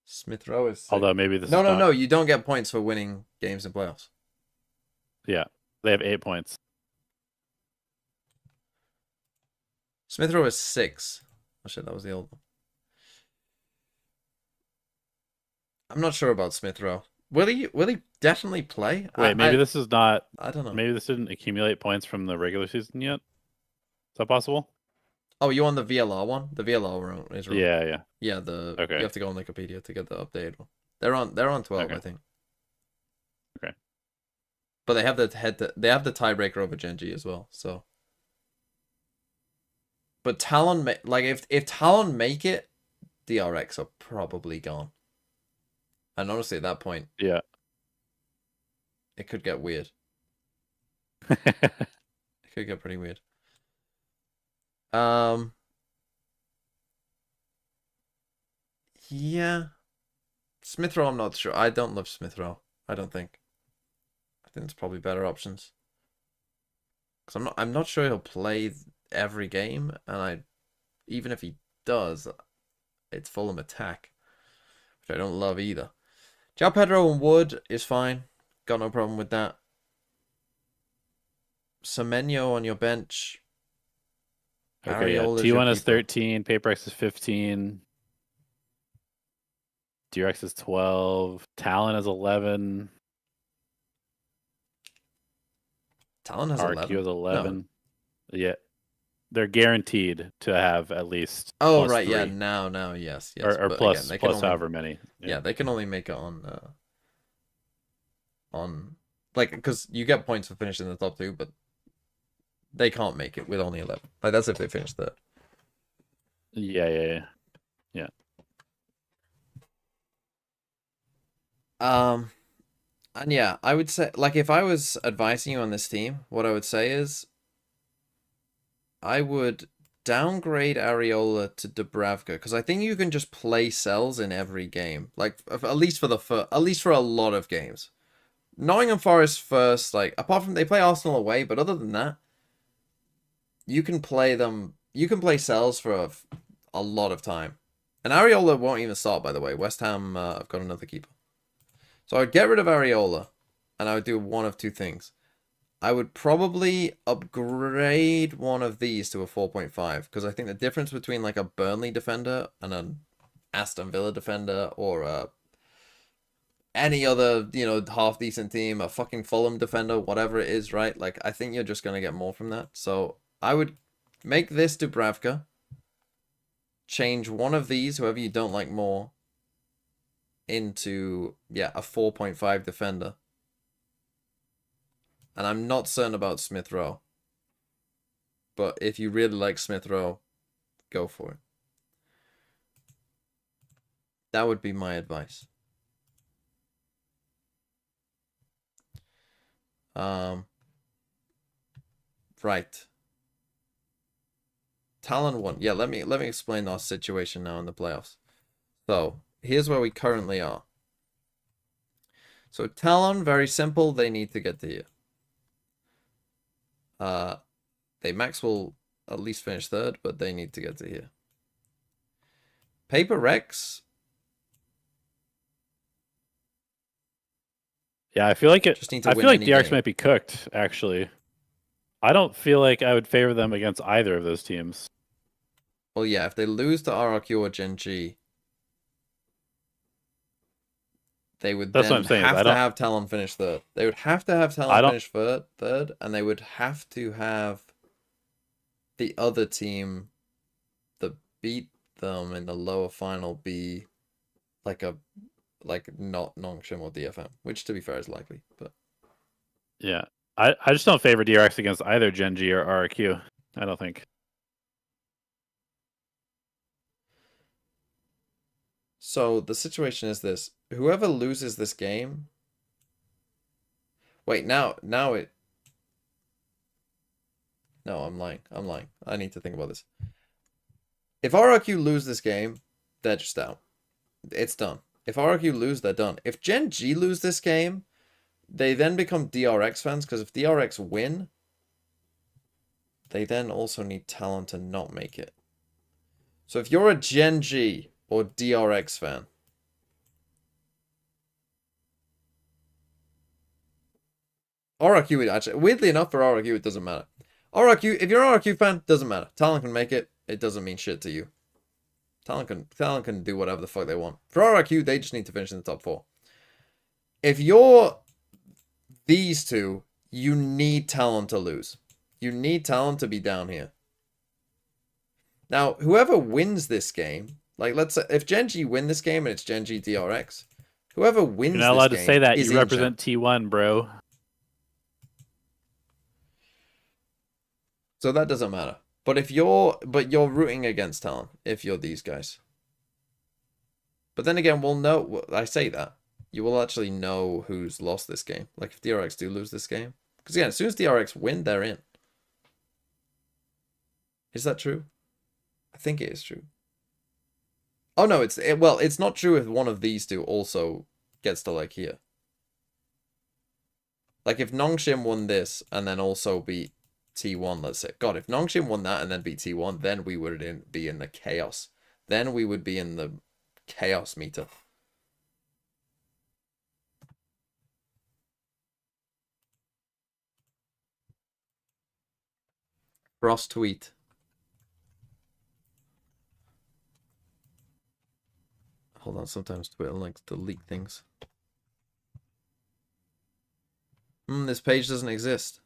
Smith Rowe is. Although maybe this No, is no, not... no. You don't get points for winning games in playoffs. Yeah, they have 8 points. Smith Rowe is 6. Oh shit, that was the old one. I'm not sure about Smith Rowe. Will he definitely play? Wait, maybe this is not. I don't know. Maybe this didn't accumulate points from the regular season yet. Is that possible? Oh, you on the VLR one? The VLR one is wrong. Yeah. Yeah, the Okay. you have to go on Wikipedia to get the updated one. They're on 12, Okay. I think. Okay. But they have the tiebreaker over Genji as well, so. But Talon if Talon make it, DRX are probably gone. And honestly at that point, Yeah. it could get weird. It could get pretty weird. Yeah. Smith Rowe, I'm not sure. I don't love Smith Rowe. I don't think. I think there's probably better options. Because I'm not sure he'll play every game, and even if he does, it's Fulham attack, which I don't love either. João Pedro and Wood is fine. Got no problem with that. Semenyo on your bench. Okay, yeah. Ariola your T1 is keeper. 13, PRX is 15, DRX is 12, Talon is 11, Talon has RQ 11. is 11. Yeah, they're guaranteed to have at least. Oh plus right, yeah. 3. Now, yes. Or but plus, again, they can plus only, however many. Yeah, they can only make it on like because you get points for finishing in the top 2, but they can't make it with only 11. Like that's if they finish third. Yeah. And yeah, I would say, like, if I was advising you on this team, what I would say is I would downgrade Areola to Dubravka, because I think you can just play cells in every game. Like, at least for a lot of games. Nottingham Forest first, like, apart from they play Arsenal away, but other than that, you can play cells for a lot of time. And Areola won't even start, by the way. West Ham have got another keeper. So I'd get rid of Areola, and I would do one of two things. I would probably upgrade one of these to a 4.5, because I think the difference between like a Burnley defender and an Aston Villa defender, or any other, you know, half decent team, a fucking Fulham defender, whatever it is, right? Like, I think you're just going to get more from that. So I would make this Dubravka, change one of these, whoever you don't like more, into, yeah, a 4.5 defender. And I'm not certain about Smith Rowe. But if you really like Smith Rowe, go for it. That would be my advice. Right. Talon 1. Yeah, let me explain our situation now in the playoffs. So, here's where we currently are. So, Talon, very simple. They need to get to here. Max will at least finish third, but they need to get to here. PRX. Yeah, I feel like Just need to I win feel like any DRX game. might be cooked, actually. I don't feel like I would favor them against either of those teams. Well, yeah, if they lose to RRQ or Gen G, they would That's what then I'm saying, have to have Talon finish third. They would have to have Talon finish third, and they would have to have the other team that beat them in the lower final be like not Nongshim or DFM, which to be fair is likely, but yeah. I just don't favor DRX against either Gen G or RRQ. I don't think. So the situation is this: whoever loses this game. Wait, now it. No, I'm lying. I need to think about this. If RRQ lose this game, they're just out. It's done. If RRQ lose, they're done. If Gen G lose this game, they then become DRX fans, because if DRX win, they then also need Talon to not make it. So if you're a Gen G or DRX fan, RRQ, actually, weirdly enough, for RRQ, it doesn't matter. RRQ, if you're an RRQ fan, doesn't matter. Talon can make it. It doesn't mean shit to you. Talon can do whatever the fuck they want. For RRQ, they just need to finish in the top 4. If you're these two, you need Talon to lose. You need Talon to be down here. Now, whoever wins this game, like, let's say, if Gen G win this game and it's Gen G DRX, whoever wins this game, you're not allowed to say that. is You represent T1, bro. So that doesn't matter. But you're rooting against Talon if you're these guys. But then again, we'll know. I say that you will actually know who's lost this game. Like if DRX do lose this game, because again, as soon as DRX win, they're in. Is that true? I think it is true. Oh no, it's not true if one of these two also gets to like here. Like if Nongshim won this and then also beat T1, let's say. God, if Nongshim won that and then beat T1, then we would be in the chaos. Then we would be in the chaos meter. Frost tweet. Hold on, sometimes Twitter likes to leak things. This page doesn't exist.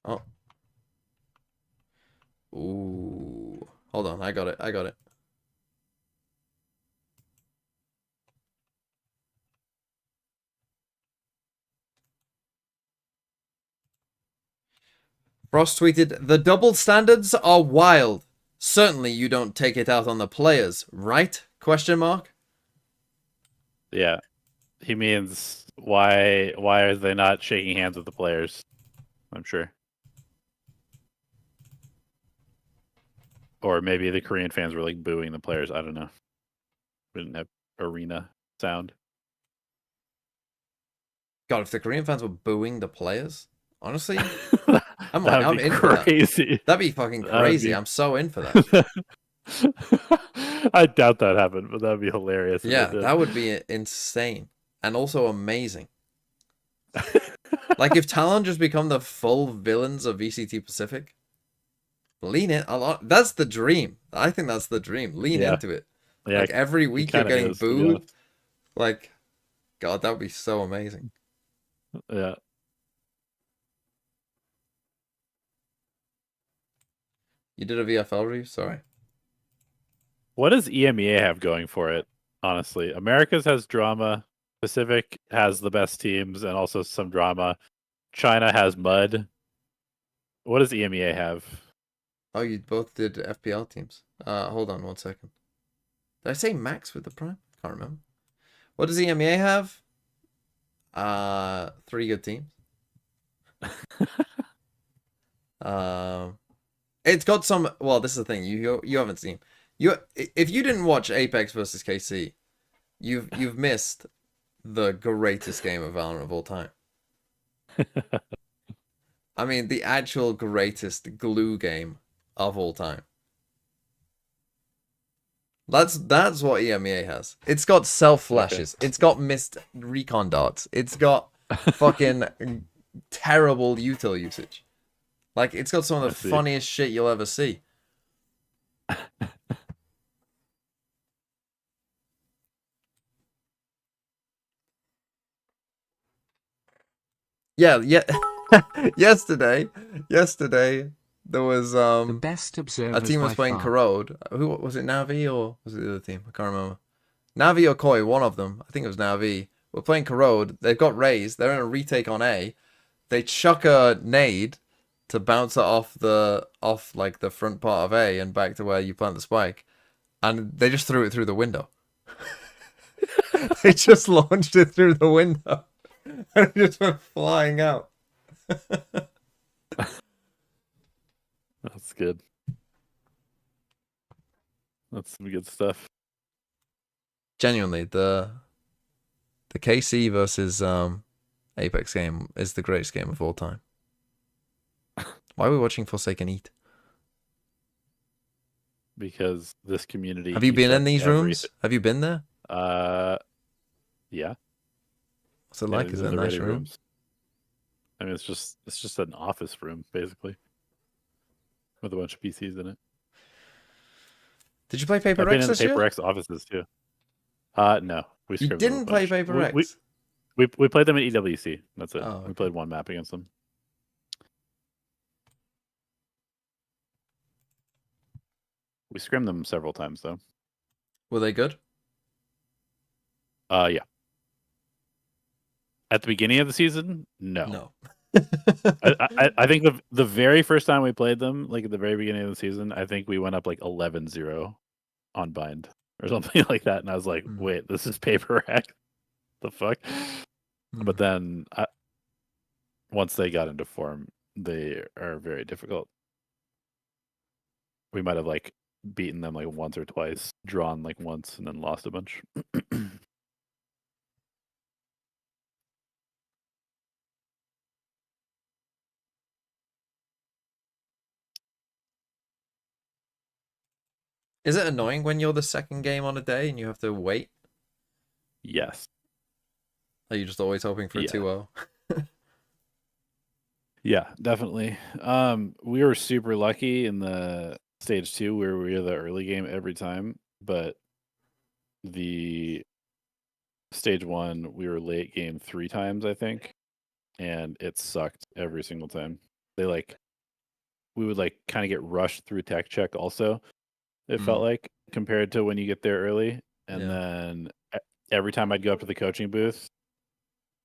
Oh. Ooh. Hold on, I got it. Frost tweeted, "The double standards are wild. Certainly you don't take it out on the players, right?" Question mark. Yeah. He means why are they not shaking hands with the players? I'm sure. Or maybe the Korean fans were like booing the players. I don't know. We didn't have arena sound. God, if the Korean fans were booing the players, honestly, I'm That'd be in for crazy. that. That'd be fucking crazy. I'm so in for that. I doubt that happened, but that'd be hilarious. Yeah, that would be insane and also amazing. Like if Talon just become the full villains of VCT Pacific, lean in a lot. That's the dream. I think that's the dream. Lean into it. Yeah, like every week you're getting booed. Like, God, that would be so amazing. Yeah. You did a VFL review? Sorry. What does EMEA have going for it, honestly? Americas has drama. Pacific has the best teams and also some drama. China has mud. What does EMEA have? Oh, you both did FPL teams. Hold on 1 second. Did I say max with the prime? Can't remember. What does EMEA have? 3 good teams. It's got some. Well, this is the thing. You haven't seen. If you didn't watch Apex versus KC, you've missed the greatest game of Valorant of all time. I mean, the actual greatest glue game of all time. That's what EMEA has. It's got self flashes. Okay. It's got missed recon darts. It's got fucking terrible util usage. Like, it's got some of the funniest shit you'll ever see. Yeah. yesterday there was the best a team was playing Corrode. Who was it? Navi or was it the other team? I can't remember. Navi or Koi, one of them. I think it was Navi. We're playing Corrode. They've got raised. They're in a retake on A. They chuck a nade to bounce it off like the front part of A and back to where you plant the spike, and they just threw it through the window. They just launched it through the window. And it just went flying out. That's good. That's some good stuff. Genuinely, the KC versus Apex game is the greatest game of all time. Why are we watching Forsaken eat? Because this community. Have you been in these rooms? Have you been there? Yeah. What's it like? Is it a nice room? I mean, it's just an office room, basically, with a bunch of PCs in it. Did you play PRX? I've been in the PRX offices too. No, we didn't play PRX. We played them at EWC. That's it. Oh, okay. We played one map against them. We scrimmed them several times though. Were they good? Yeah. At the beginning of the season, no. I think the very first time we played them, like at the very beginning of the season, I think we went up like 11-0 on bind or something like that, and I was like, "Wait, this is PRX? The fuck?" But then, once they got into form, they are very difficult. We might have like beaten them like once or twice, drawn like once, and then lost a bunch. Is it annoying when you're the second game on a day and you have to wait? Yes. Are you just always hoping for a 2-0? Yeah, definitely. We were super lucky in the stage 2 where we were the early game every time, but the stage 1 we were late game 3 times, I think, and it sucked every single time. We would like kind of get rushed through tech check also. It felt like, compared to when you get there early. And then every time I'd go up to the coaching booth,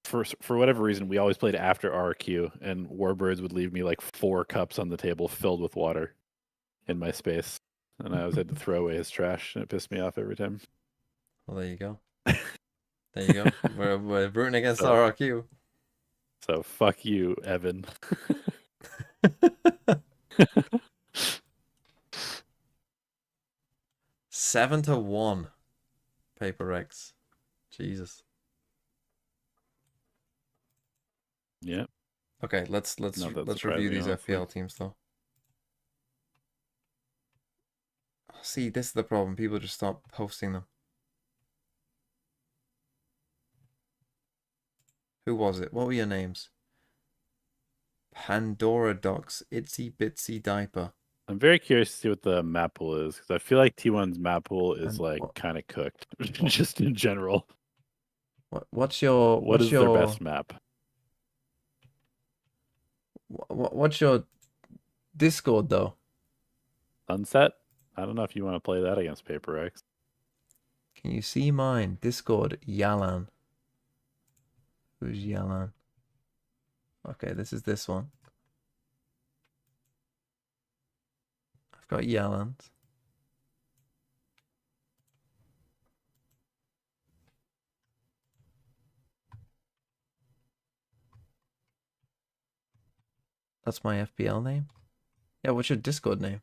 for whatever reason, we always played after RQ, and Warbirds would leave me like 4 cups on the table filled with water in my space, and I always had to throw away his trash, and it pissed me off every time. Well, there you go. There you go. We're rooting against So- RRQ. So fuck you, Evan. 7-1. PRX. Jesus. Yeah. Okay, let's Not that review surprising, these honestly. FPL teams though. See, this is the problem. People just stop posting them. Who was it? What were your names? Pandora Docs, Itsy Bitsy Diaper. I'm very curious to see what the map pool is, because I feel like T1's map pool is And like what- kind of cooked, just in general. What's your What is their best map? what's your Discord though? Sunset? I don't know if you want to play that against PRX. Can you see mine? Discord Yalan. Who's Yalan? Okay, this one. I've got Yalan. That's my FPL name? Yeah, what's your Discord name?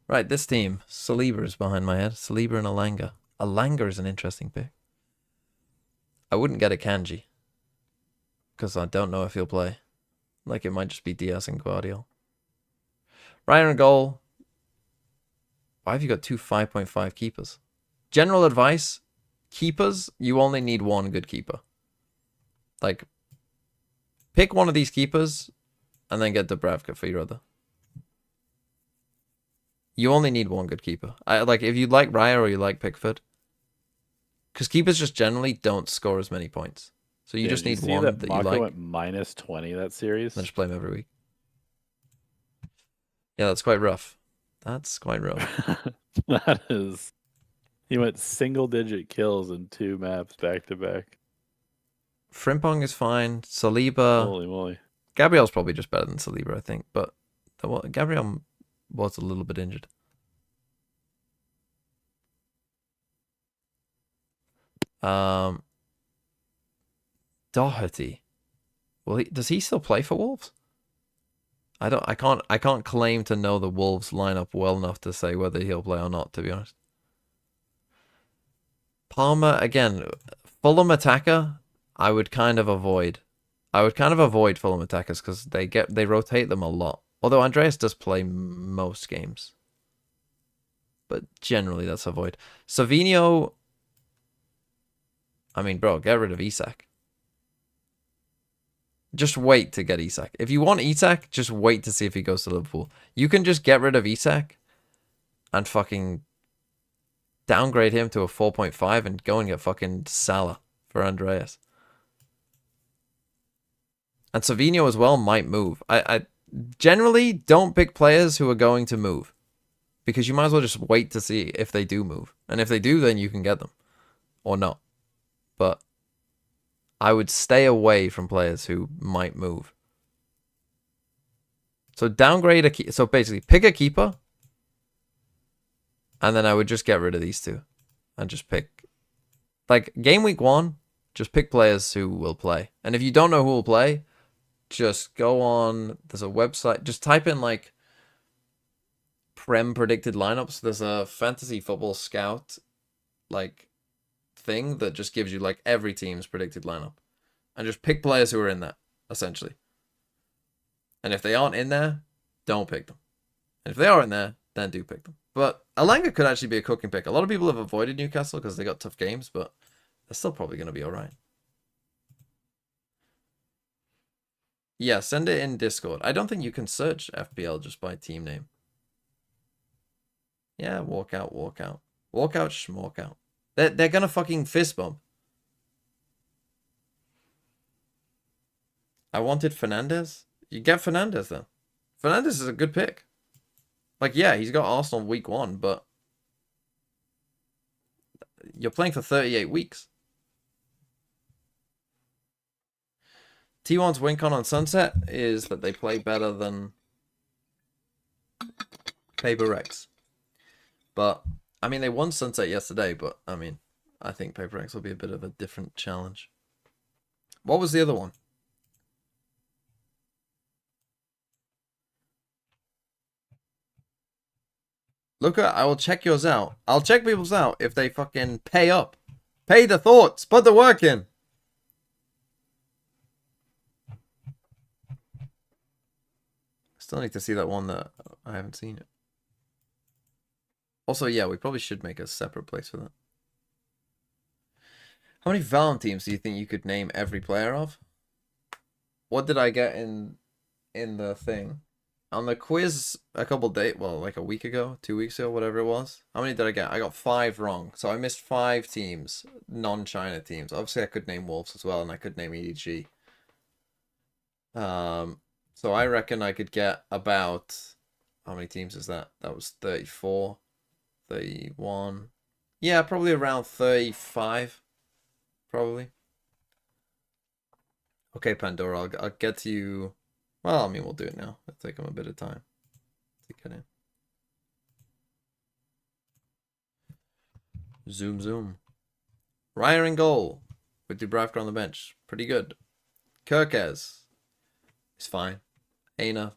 Right, this team. Saliba is behind my head. Saliba and Alanga. Alanga is an interesting pick. I wouldn't get a Kanji. Because I don't know if he'll play. Like, it might just be Diaz and Guardiola. Ryan and goal. Why have you got two 5.5 keepers? General advice. Keepers, you only need one good keeper. Like, pick one of these keepers and then get Dubravka for your other. You only need one good keeper. Like, if you like Raya or you like Pickford, because keepers just generally don't score as many points. So you just need one that you Mako like. went minus 20 that series. Then just play him every week. Yeah, that's quite rough. That's quite rough. That is. He went single-digit kills in 2 maps back to back. Frimpong is fine. Saliba. Holy moly! Gabriel's probably just better than Saliba, I think. But Gabriel was a little bit injured. Doherty. Well, does he still play for Wolves? I can't claim to know the Wolves lineup well enough to say whether he'll play or not, to be honest. Palmer, again, Fulham attacker, I would kind of avoid. I would kind of avoid Fulham attackers because they rotate them a lot. Although Andreas does play most games. But generally that's avoid. Savinho, I mean, bro, get rid of Isak. Just wait to get Isak. If you want Isak, just wait to see if he goes to Liverpool. You can just get rid of Isak and fucking downgrade him to a 4.5 and go and get fucking Salah for Andreas. And Savinho as well might move. I generally don't pick players who are going to move, because you might as well just wait to see if they do move. And if they do, then you can get them. Or not. But I would stay away from players who might move. So downgrade so basically pick a keeper, and then I would just get rid of these two and just pick, like, game week 1, just pick players who will play. And if you don't know who will play, just go on, there's a website, just type in like Prem predicted lineups. There's a fantasy football scout like thing that just gives you like every team's predicted lineup, and just pick players who are in that, essentially. And if they aren't in there, don't pick them. And if they are in there, then do pick them. But Alanga could actually be a cooking pick. A lot of people have avoided Newcastle because they got tough games, but they're still probably going to be all right. Yeah, send it in Discord. I don't think you can search FPL just by team name. Yeah, walk out, walk out. Walk out, schmork out. They're going to fucking fist bump. I wanted Fernandes. You get Fernandes then. Fernandes is a good pick. Like, yeah, he's got Arsenal week 1, but you're playing for 38 weeks. T1's win con on Sunset is that they play better than PRX. But, I mean, they won Sunset yesterday, but, I mean, I think PRX will be a bit of a different challenge. What was the other one? Luca, I will check yours out. I'll check people's out if they fucking pay up. Pay the thoughts. Put the work in. Still need to see that one that I haven't seen it. Also, yeah, we probably should make a separate place for that. How many Valorant teams do you think you could name every player of? What did I get in the thing? On the quiz a couple days, well, like a week ago, 2 weeks ago, whatever it was. How many did I get? I got 5 wrong. So I missed 5 teams, non-China teams. Obviously, I could name Wolves as well, and I could name EDG. So I reckon I could get about... How many teams is that? That was 34, 31. Yeah, probably around 35. Probably. Okay, Pandora, I'll get to you... Well, I mean, we'll do it now. It'll take them a bit of time to get in. Zoom, zoom. Ryer in goal with Dubravka on the bench. Pretty good. Kirkez. He's fine. Aina.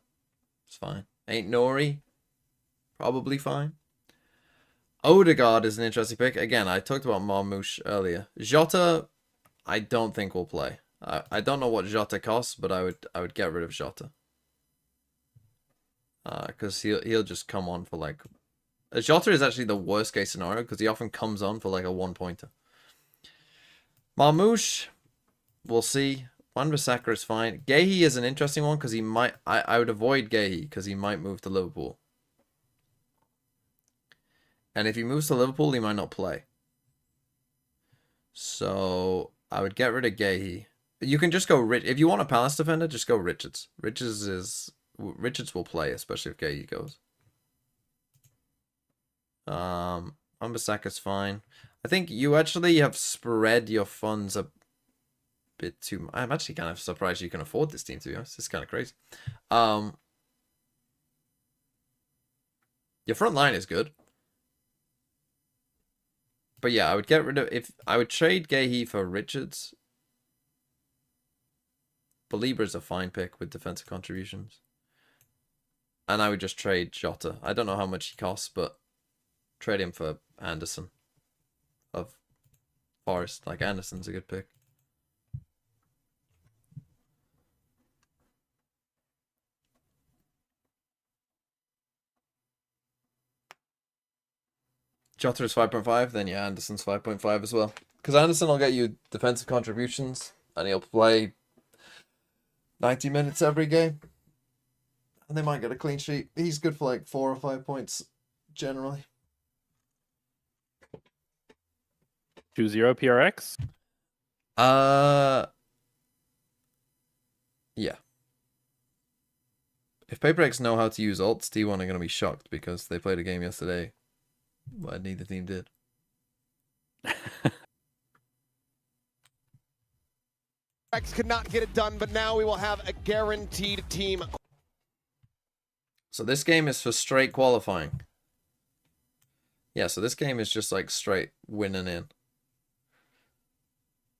It's fine. Ain't Nori. Probably fine. Odegaard is an interesting pick. Again, I talked about Marmouche earlier. Jota, I don't think will play. I don't know what Jota costs, but I would get rid of Jota. Because he'll just come on for like... Jota is actually the worst case scenario because he often comes on for like a 1-pointer. Marmouche, we'll see. Wan-Bissaka is fine. Gehi is an interesting one because he might... I would avoid Gehi because he might move to Liverpool. And if he moves to Liverpool, he might not play. So I would get rid of Gehi. You can just go if you want a Palace defender, just go Richards. Richards will play, especially if Gehi goes. Wan-Bissaka's fine. I think you actually have spread your funds a bit too much. I'm actually kind of surprised you can afford this team, to be honest. It's kind of crazy. Your front line is good. But yeah, I would get rid of... I would trade Gehi for Richards. Belieber's a fine pick with defensive contributions. And I would just trade Jota. I don't know how much he costs, but trade him for Anderson of Forest. Like, Anderson's a good pick. Jota is 5.5, then yeah, Anderson's 5.5 as well. Because Anderson will get you defensive contributions, and he'll play 90 minutes every game. And they might get a clean sheet. He's good for like 4 or 5 points, generally. 2-0 PRX? Yeah. If PaperX know how to use ults, T1 are going to be shocked because they played a game yesterday. Well, neither team did. X could not get it done, but now we will have a guaranteed team. So this game is for straight qualifying. Yeah, so this game is just like straight winning in.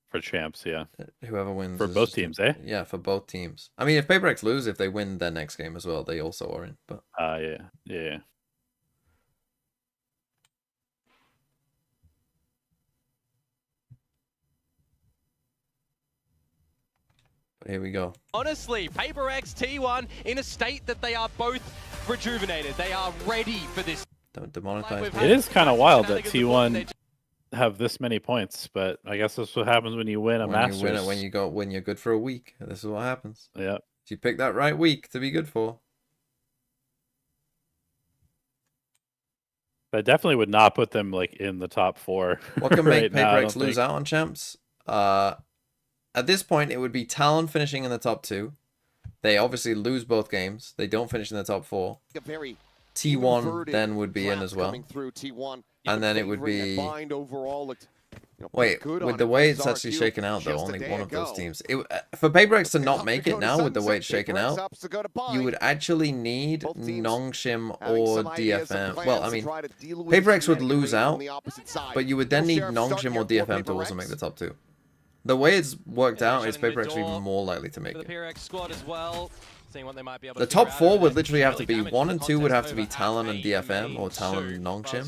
For champs, yeah. Whoever wins. For both teams, eh? Yeah, for both teams. I mean, if PaperX lose, if they win their next game as well, they also are in. But yeah. Here we go. Honestly, PaperX, T1, in a state that they are both rejuvenated. They are ready for this. Don't demonetize. It is kind of wild that T1 have this many points, but I guess that's what happens when you win a Masters. You win it when you're good for a week. This is what happens. Yeah. If you pick that right week to be good for. That definitely would not put them like in the top 4. What can make PaperX lose out on champs? At this point, it would be Talon finishing in the top 2. They obviously lose both games. They don't finish in the top 4. T1 then would be in as well. And then it would be Wait, with the way it's actually shaken out, though, only one of those teams. For PRX to not make it now, with the way it's shaken out, you would actually need Nongshim or DFM. Well, I mean, PRX would lose out, but you would then need Nongshim or DFM to also make the top 2. The way it's worked out is PRX would be more likely to make it. The top 4 would literally have to be 1 and 2 would have to be Talon and DFM, or Talon and Nongshim,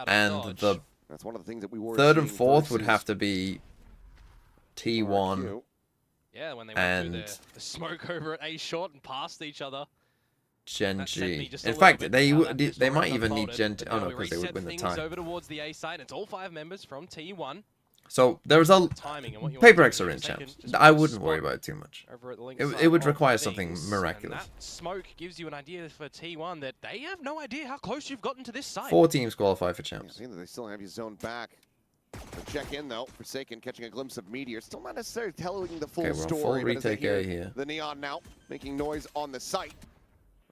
and the that's one of the things that we were 3rd and 4th would have to be T1 yeah, when they and went through the smoke over at A short and past each other. Gen G. In fact, they might even need Gen G. Oh no, because they would win the tie. Over towards the A side. It's all 5 members from T1. So there's a PRX are in champs. I wouldn't worry about it too much. It would require something miraculous. That smoke gives you an idea for T1 that they have no idea how close you've gotten to this side. 4 teams qualify for champs. Yeah, they still have you zoned back. Check in though. Forsaken catching a glimpse of Meteor. Still not necessarily telling the full story. Full retake A here. The Neon now making noise on the site.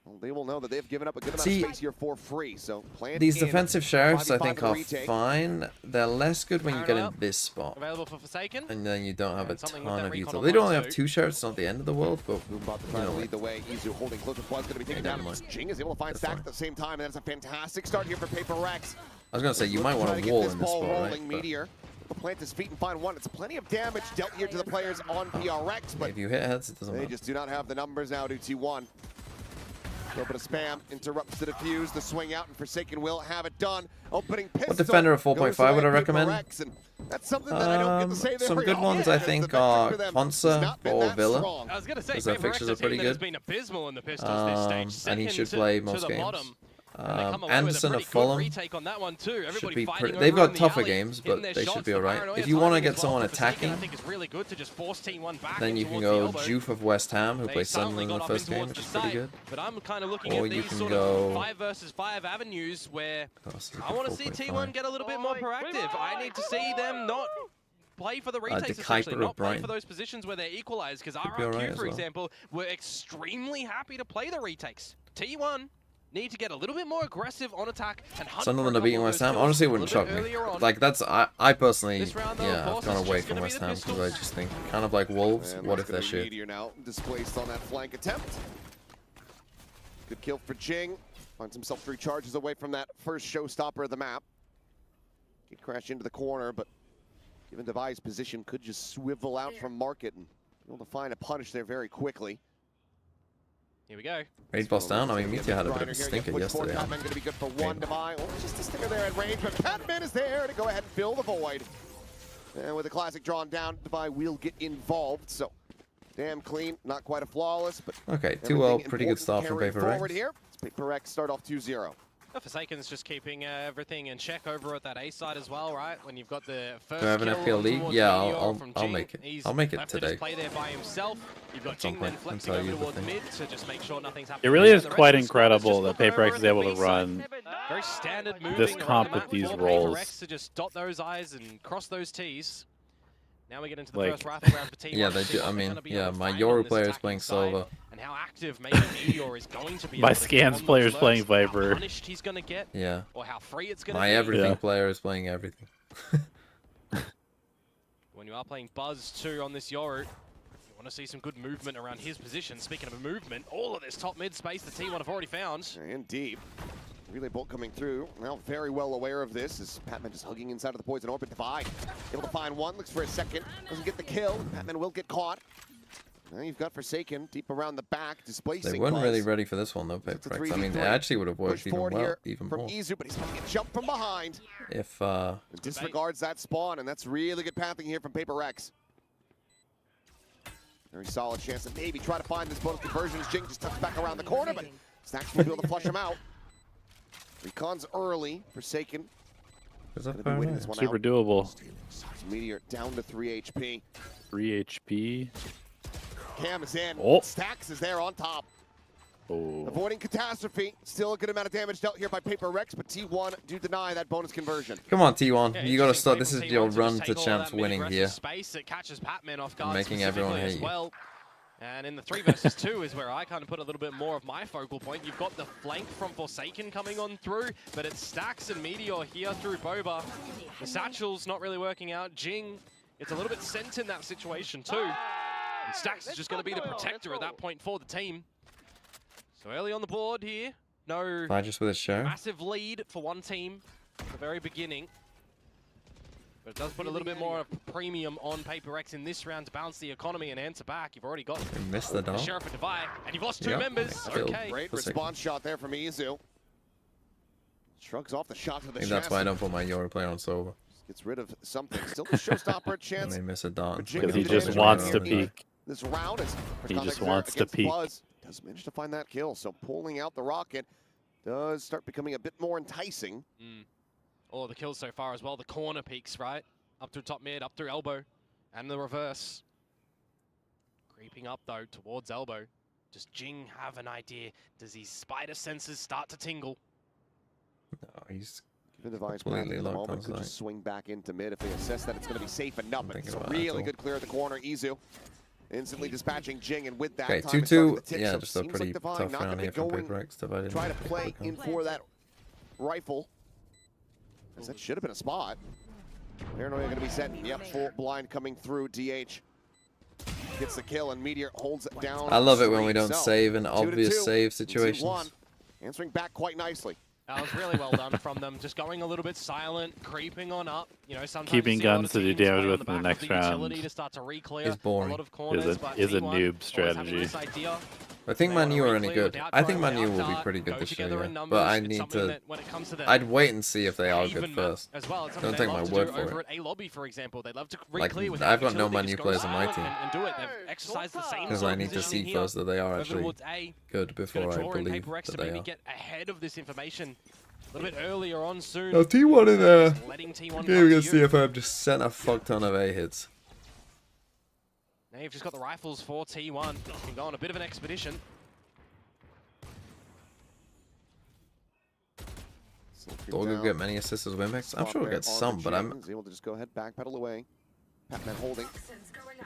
Well, they will know that they've given up a good amount of space here for free. So these defensive sheriffs, I think, are fine. They're less good when you get in this spot, available for Forsaken, and then you don't have a ton of util. They don't only have 2 sheriffs. It's not the end of the world, but you know, lead the way. Izu holding close to Blood's going to be taken down. Jing is able to find Stack at the same time, and that's a fantastic start here for PRX. I was going to say you might want to wall in this spot, right? Meteor. Plant his feet and find one. It's plenty of damage dealt here to the players on PRX, but if you hit heads, it doesn't matter. They just do not have the numbers now to T1. A little bit of spam interrupts the defuse. The swing out, and Forsaken will have it done. Opening pistol. What defender of 4.5 would I recommend? That's something that I don't get to say some good ones, I think, are Ponsa or Villa. I was going to say, because their fixtures are pretty good. Been abysmal in the Pistols this stage. And he should play most games. Anderson of Fulham should be pretty. They've got tougher games, but they should be alright. If you want to get someone attacking, then you can go Juve of West Ham, who plays Sunderland in the first game, which is pretty good. Or you can go 5 versus 5 avenues where I want to see T1 get a little bit more proactive. I need to see them not play for the retakes, especially not play for those positions where they're equalized, because RRQ, for example, were extremely happy to play the retakes. T1 need to get a little bit more aggressive on attack and hunt. Sunderland are beating West Ham. Honestly, it wouldn't shock me. Like, that's I personally, yeah, I've gone away from West Ham because I just think kind of like Wolves. What if they're shit? Now displaced on that flank attempt. Good kill for Jing. Finds himself 3 charges away from that first showstopper of the map. He'd crash into the corner, but given Devi's position, could just swivel out from market and be able to find a punish there very quickly. Here we go. Raid boss down. I mean, Meteor had a bit of a stinker yesterday. Patman going to be good for 1 Devi. Oh, just a stinger there at range, but Patman is there to go ahead and fill the void. And with the classic drawn down, Devi will get involved. So, damn clean. Not quite a flawless, but okay, 2-0. Pretty good start from PRX. Here. PRX start off 2-0. Forsaken's just keeping everything in check over at that A side as well, right? When you've got the first do I have an FPL league? Yeah, I'll make it. I'll make it today. Play there by himself. You've got Jing then flexing over towards mid to just make sure nothing's happening. It really is quite incredible that PRX is able to run very standard this comp with these roles. To just dot those I's and cross those T's. Now we get into the first rifle round for T1. Yeah, they do. I mean, yeah, my Yoru player is playing Silva. And how active maybe Meteor is going to be. My Scans player is playing Viper. He's going to get, yeah. Or how free it's going to be. My everything player is playing everything. When you are playing Buzz too on this Yoru, you want to see some good movement around his position. Speaking of movement, all of this top mid space the T1 have already found. And deep. Relay bolt coming through. Now very well aware of this as Patman just hugging inside of the poison orbit. Devi able to find one, looks for a second, doesn't get the kill. Patman will get caught. Now you've got Forsaken deep around the back, displacing. They weren't really ready for this one though, PRX. I mean, it actually would have worked even more. From Izu, but he's going to get jumped from behind. If disregards that spawn, and that's really good pathing here from PRX. Very solid chance to maybe try to find this bonus conversion as Jing just tucks back around the corner, but Stacks will be able to flush him out. Recon's early. Forsaken. Super doable. Meteor down to 3 HP. 3 HP. Cam is in. Oh. Stacks is there on top. Oh. Avoiding catastrophe. Still a good amount of damage dealt here by PRX, but T1 do deny that bonus conversion. Come on, T1. Yeah, you got to start. This is your run to champs winning here. Space that catches Patman off guard making everyone hate you. well. And in the 3 versus 2 is where I kind of put a little bit more of my focal point. You've got the flank from Forsaken coming on through, but it's Stacks and Meteor here through Boba. The Satchel's not really working out. Jing, it's a little bit sent in that situation too. And Stacks is just going to be the protector at that point for the team. So early on the board here, no Just with a share. massive lead for one team at the very beginning. But it does put a little bit more of premium on PRX in this round to balance the economy and answer back. You've already got You missed the dog. Sheriff of Divide, and you've lost 2 Yep. members. Killed. Okay. Great Forsaken. response shot there from Izu. Shrugs off the shot to the I think chest. that's why I don't put my Euro player on sober. Gets rid of something. Still the showstopper And chance. they miss a dart. Because he just wants to peek. This round is He just wants to peek. Does manage to find that kill. So pulling out the rocket does start becoming a bit more enticing. All the kills so far as well. The corner peaks, right? Up through top mid, up through elbow, and the reverse. Creeping up though towards elbow. Does Jing have an idea? Does his spider senses start to tingle? No, he's Given Divine's completely path at the locked moment, on could site. just swing back into mid if they assess that it's going to be safe enough. I'm But it's thinking a about that really too. good clear at the corner. Izu instantly dispatching Jing, and with that, okay. time is starting 2-2. to tick, Yeah, so just a seems pretty like Divine tough not round gonna here from go and PRX. Divided try to into play PRX. in for that rifle. As that should have been a spot. Paranoia going to be set. Yep, full blind coming through. DH gets the kill, and Meteor holds it down. I love it when we straight. don't So, save in 2-2, obvious save 2-1. situations. Answering back quite nicely. That was really well done from them. Just going a little bit silent, creeping on up. You know, sometimes Keeping you see a lot guns of to do teams damage play on with the in the back of next the utility round to start to re-clear is boring. a lot of corners, but is a T1 noob always having strategy. this idea. I think They Manu wanna are any re-clear good. without I think going Manu will without be dart, pretty go good this together year. in Yeah. numbers. But I It's need something to. that when it comes to the I'd wait and see if they are even good map first. as well. It's something Don't they take my love to word do for over it. at A lobby, for example. They love to Like, re-clear without I've got no utility, Manu just go players on my silent team. and do it. They've exercised the same Because sort I of need to positioning see here first that they are over actually towards A. good Gonna before I draw in believe PRX that to they maybe are. get ahead of this information a little bit earlier on soon. Now T1 in there. Just letting T1 come Game to against you. CFM just sent a fuck ton of A hits. Now you've just got the rifles for T1. Can go on a bit of an expedition. Dog will get many assists as Wimex. I'm sure he'll get some, but I'm. able to just go ahead, backpedal away. Patman holding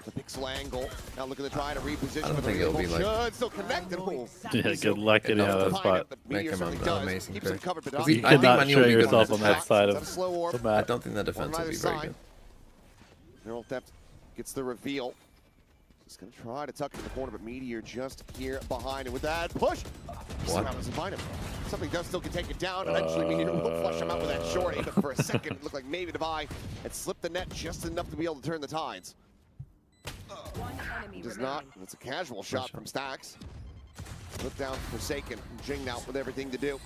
the pixel angle. Now looking to try to reposition. I don't think it'll be like should still connected. Oh. Yeah, good luck getting out of that spot. make him an amazing Keeps him pick. covered, but 'Cause not- he- You I think cannot Manu show will be good yourself on on this that side Is that a of slow orb? the I map. don't think the One defense on will either be very side. good. Neural Depth gets the reveal. He's going to try to tuck in the corner, but Meteor just here behind. And with that push, somehow doesn't find him. Something does still can take it down. Eventually, Meteor will flush him out with that short. But for a second, it looked like maybe Divine had slipped the net just enough to be able to turn the tides. He does not. It's a casual shot from Stacks. Look down, Forsaken. Jing now with everything to do.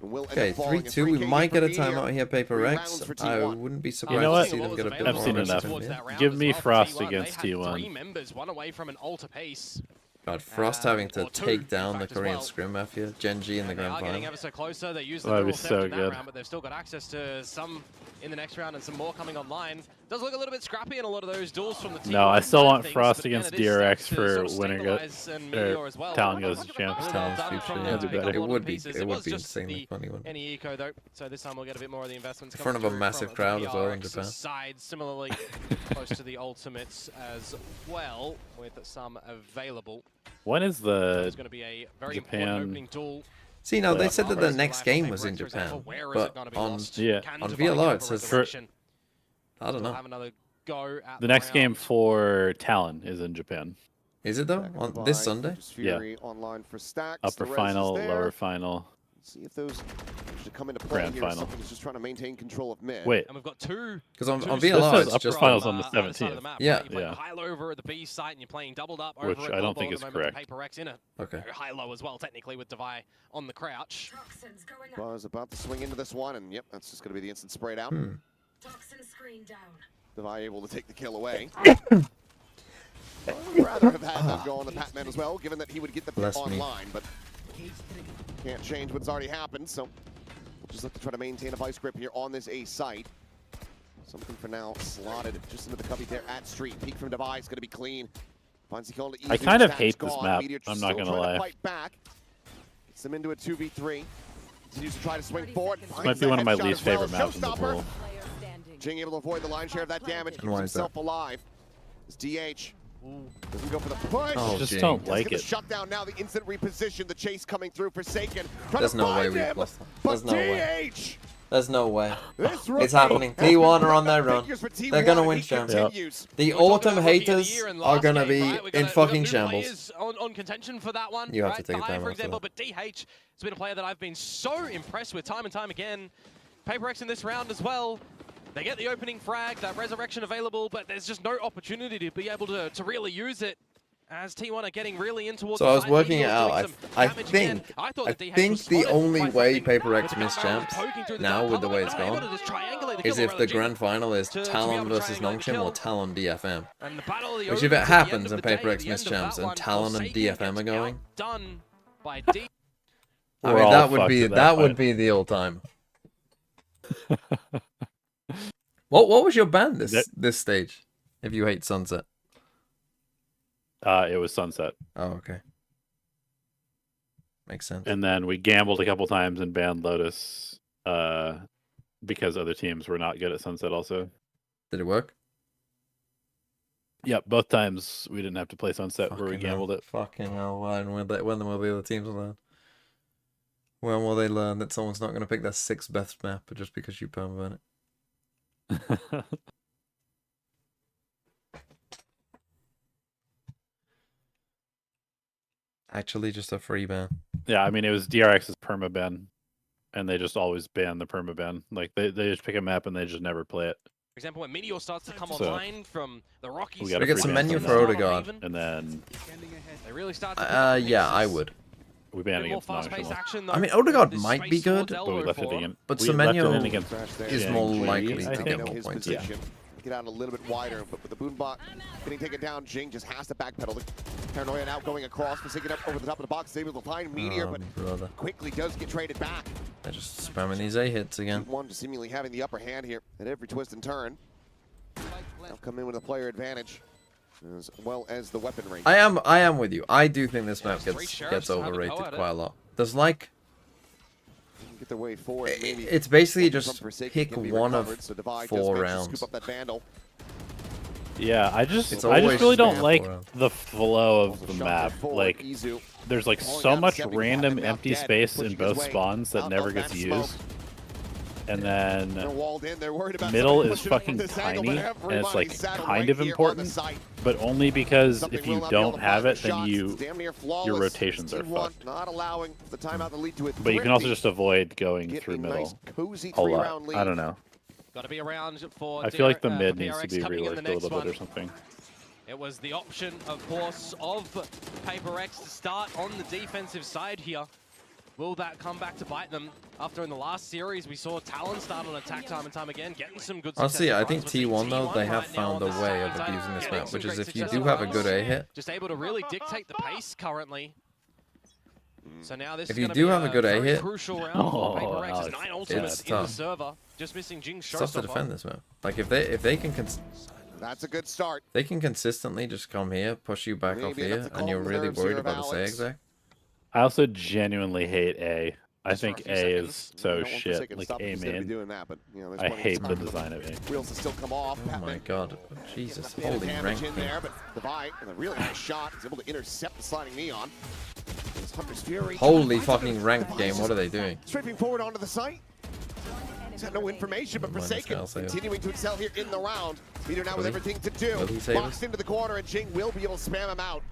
And will end Okay, up falling. 3-2. We 3K might get a for Meteor. timeout here, Paper 3 Rex. rounds for I T1. wouldn't be You surprised know to what? see them get a bit I've more seen aggressive enough. in here. Give me Frost T1. against They had T1. 3 members, one away from an alter pace. God, Frost having to or two, take down in the fact, as Korean well. Scrim Mafia. Genji in the And they grand are getting final. ever so closer. They use the That'd be dual theft so in that good. round, but they've still got access to some in the next round and some more coming online. Does look a little bit scrappy in a lot of those duels from the team. No, I still want things, Frost but again, against it is DRX to for sort of winning it. stabilize and Meteor as well. Talon goes to champs. Well Talon's done future, from yeah. the- That'd be a better. couple It of would be. pieces. It would was be just insanely the funny one. Any eco though, so this time we'll get a bit more of the investments In front of a coming massive from crowd the as well in PRX Japan. Side similarly close to the ultimates as well, with some available. When is the There's going to be a very Japan- important opening duel. See, now they Yeah. said that the next game was in For example, Japan, where is it but gonna be on lost? Yeah. Can on Divine VLR get it says resurrection? I don't We'll know. have another go at the next game round. for Talon is in Japan. Is it though? On this Sunday? Yeah. Fury online for Stacks. Upper The res is final, there. lower final. See if those should come into play Grand here. final. Something is just trying to maintain control of mid. Wait, And we've got two. Because on two VLR says it's upper just finals on. on the either side of 17th. map, Yeah. right? You're playing Yeah. high-low over at the B site and you're playing doubled up over Which at I don't global think at is the moment. correct. PRX in a Okay. high-low as well, technically, with Devi on the crouch. Was about to swing into this one, and yep, that's just going to be the instant sprayed out. Toxin screen down. Devi able to take the kill away. I would rather have had them go on the Patman as well, given that he would get the pick Bless me. online, but can't change what's already happened, so we'll just look to try to maintain a vice grip here on this A site. Something for now slotted just into the cubby there at street. Peek from Devi is going to be clean. Finds the kill to I Izu. kind of Stacks hate this gone. map, Meteor I'm still not gonna trying to lie. Fight back. Gets them into a 2v3. Continues to try to swing forward. This might be one of my least favorite maps in the Showstopper. pool. Jing able to avoid the lion's share of that damage. And why Keeps is that? himself alive. As DH Doesn't go for the push. Oh, Just Jing. don't Let's like get the it. shutdown now. The instant reposition. The chase coming through. Forsaken. There's no way we lost. There's But no way. DH. There's no way. This It's happening. T1 are on their run. They're gonna win champs. The autumn haters are gonna be in fucking shambles. On contention for that one. You have to take it Thai, down for after example, that. but DH has been a player that I've been so impressed with time and time again. PRX in this round as well. They get the opening frag, that resurrection available, but there's just no opportunity to be able to really use it. As T1 are getting really in towards So I was working it out. I think the only way PRX miss champs now with the way it's gone is if the grand final is Talon versus Nongshim or Talon DFM. Which if it happens and PRX miss champs and Talon and DFM are going, I mean that would be the all time. What was your ban this stage? If you hate Sunset. It was Sunset. Oh, okay. Makes sense. And then we gambled a couple times and banned Lotus because other teams were not good at Sunset also. Did it work? Yep, both times we didn't have to play Sunset where we gambled it. Fucking hell, when will the other teams learn? When will they learn that someone's not going to pick their 6th best map just because you permaban it? Actually, just a free ban. Yeah, I mean, it was DRX's permaban, and they just always ban the permaban. Like, they just pick a map and they just never play it. For example, when Meteor starts to come online from the Rockies, we We get some menu for Odegaard. And then... They really start to yeah, I would. We banned against Nongshim. I mean, Odegaard might be good, but we left it in. but We left it in Semenyo against is more likely I to think. get more points. Yeah. Get out a little bit wider, but with the Boonbot getting taken down, Jing just has to backpedal. The Paranoia now going across, forsaking up over the top of the box, able to find Meteor, but Brother. quickly does get traded back. They're just spamming these A hits again. One just seemingly having the upper hand here at every twist and turn. Now come in with a player advantage, as well as the weaponry. I am with you. I do think this map gets overrated quite a lot. There's like Get their way forward. Maybe it's basically just Forsaken pick can be one of recovered, so Divide does 4 manage to rounds. scoop up that Vandal. Yeah, I just It's always really don't spam like for him. the flow of Also the shot map. forward, Like, Izu. there's like Pulling so out much 70, random having him empty dead, space in pushing both his way spawns that out never of gets that used. smoke. And They're then walled in. They're worried about middle somebody is pushing up fucking this angle, tiny, but and it's like everybody's saddled kind right of here on the important, site. but only because Something if will you not be able don't to have find it, the then shots. you It's damn near flawless. your rotations are T1 fucked. not allowing the timeout to lead to a But you can also thrifty, just avoid going get through a middle nice, cozy a lot. three-round lead. I don't know. Got to be around for I feel like the DRX, mid needs to PRX be coming in the reworked a next little bit or one. something. It was the option, of course, of PRX to start on the defensive side here. Will that come back to bite them? After in the last series, we saw Talon start on attack time and time again, getting some good success. Honestly, I think T1 though, they have found a way of abusing this map, which is if you do have a good A hit, just able to really dictate the pace currently. So now this if is you gonna do be have a good A very hit, crucial round for PRX. Alex, It's 9 ultimates it's in the tough. server. Just missing Jing's it's tough to showstopper. defend this map. Like if they can That's a good start. they can consistently just come here, push you back off Maybe here, enough to and you're calm really nerves worried here of about the Alex. Zag. I also genuinely hate A. I Just for a think few A seconds. is so You don't want shit. Forsaken to Like stop A him instead of main. doing that, but, you know, there's I plenty of hate the time. design of A. Wheels to still come off. Oh my god, Jesus, Bit of holy damage rank. in there, but Divide with a really nice shot is able to intercept the sliding Neon. There's Hunter's Fury. Holy fucking ranked game, what are they doing? Strafing forward onto the site. He's had no information, but Minus Forsaken Gal save. continuing to excel here in the round. Peter now with Will he? everything to do. Will he save Boxed us? into the corner, and Jing will be able to spam him out.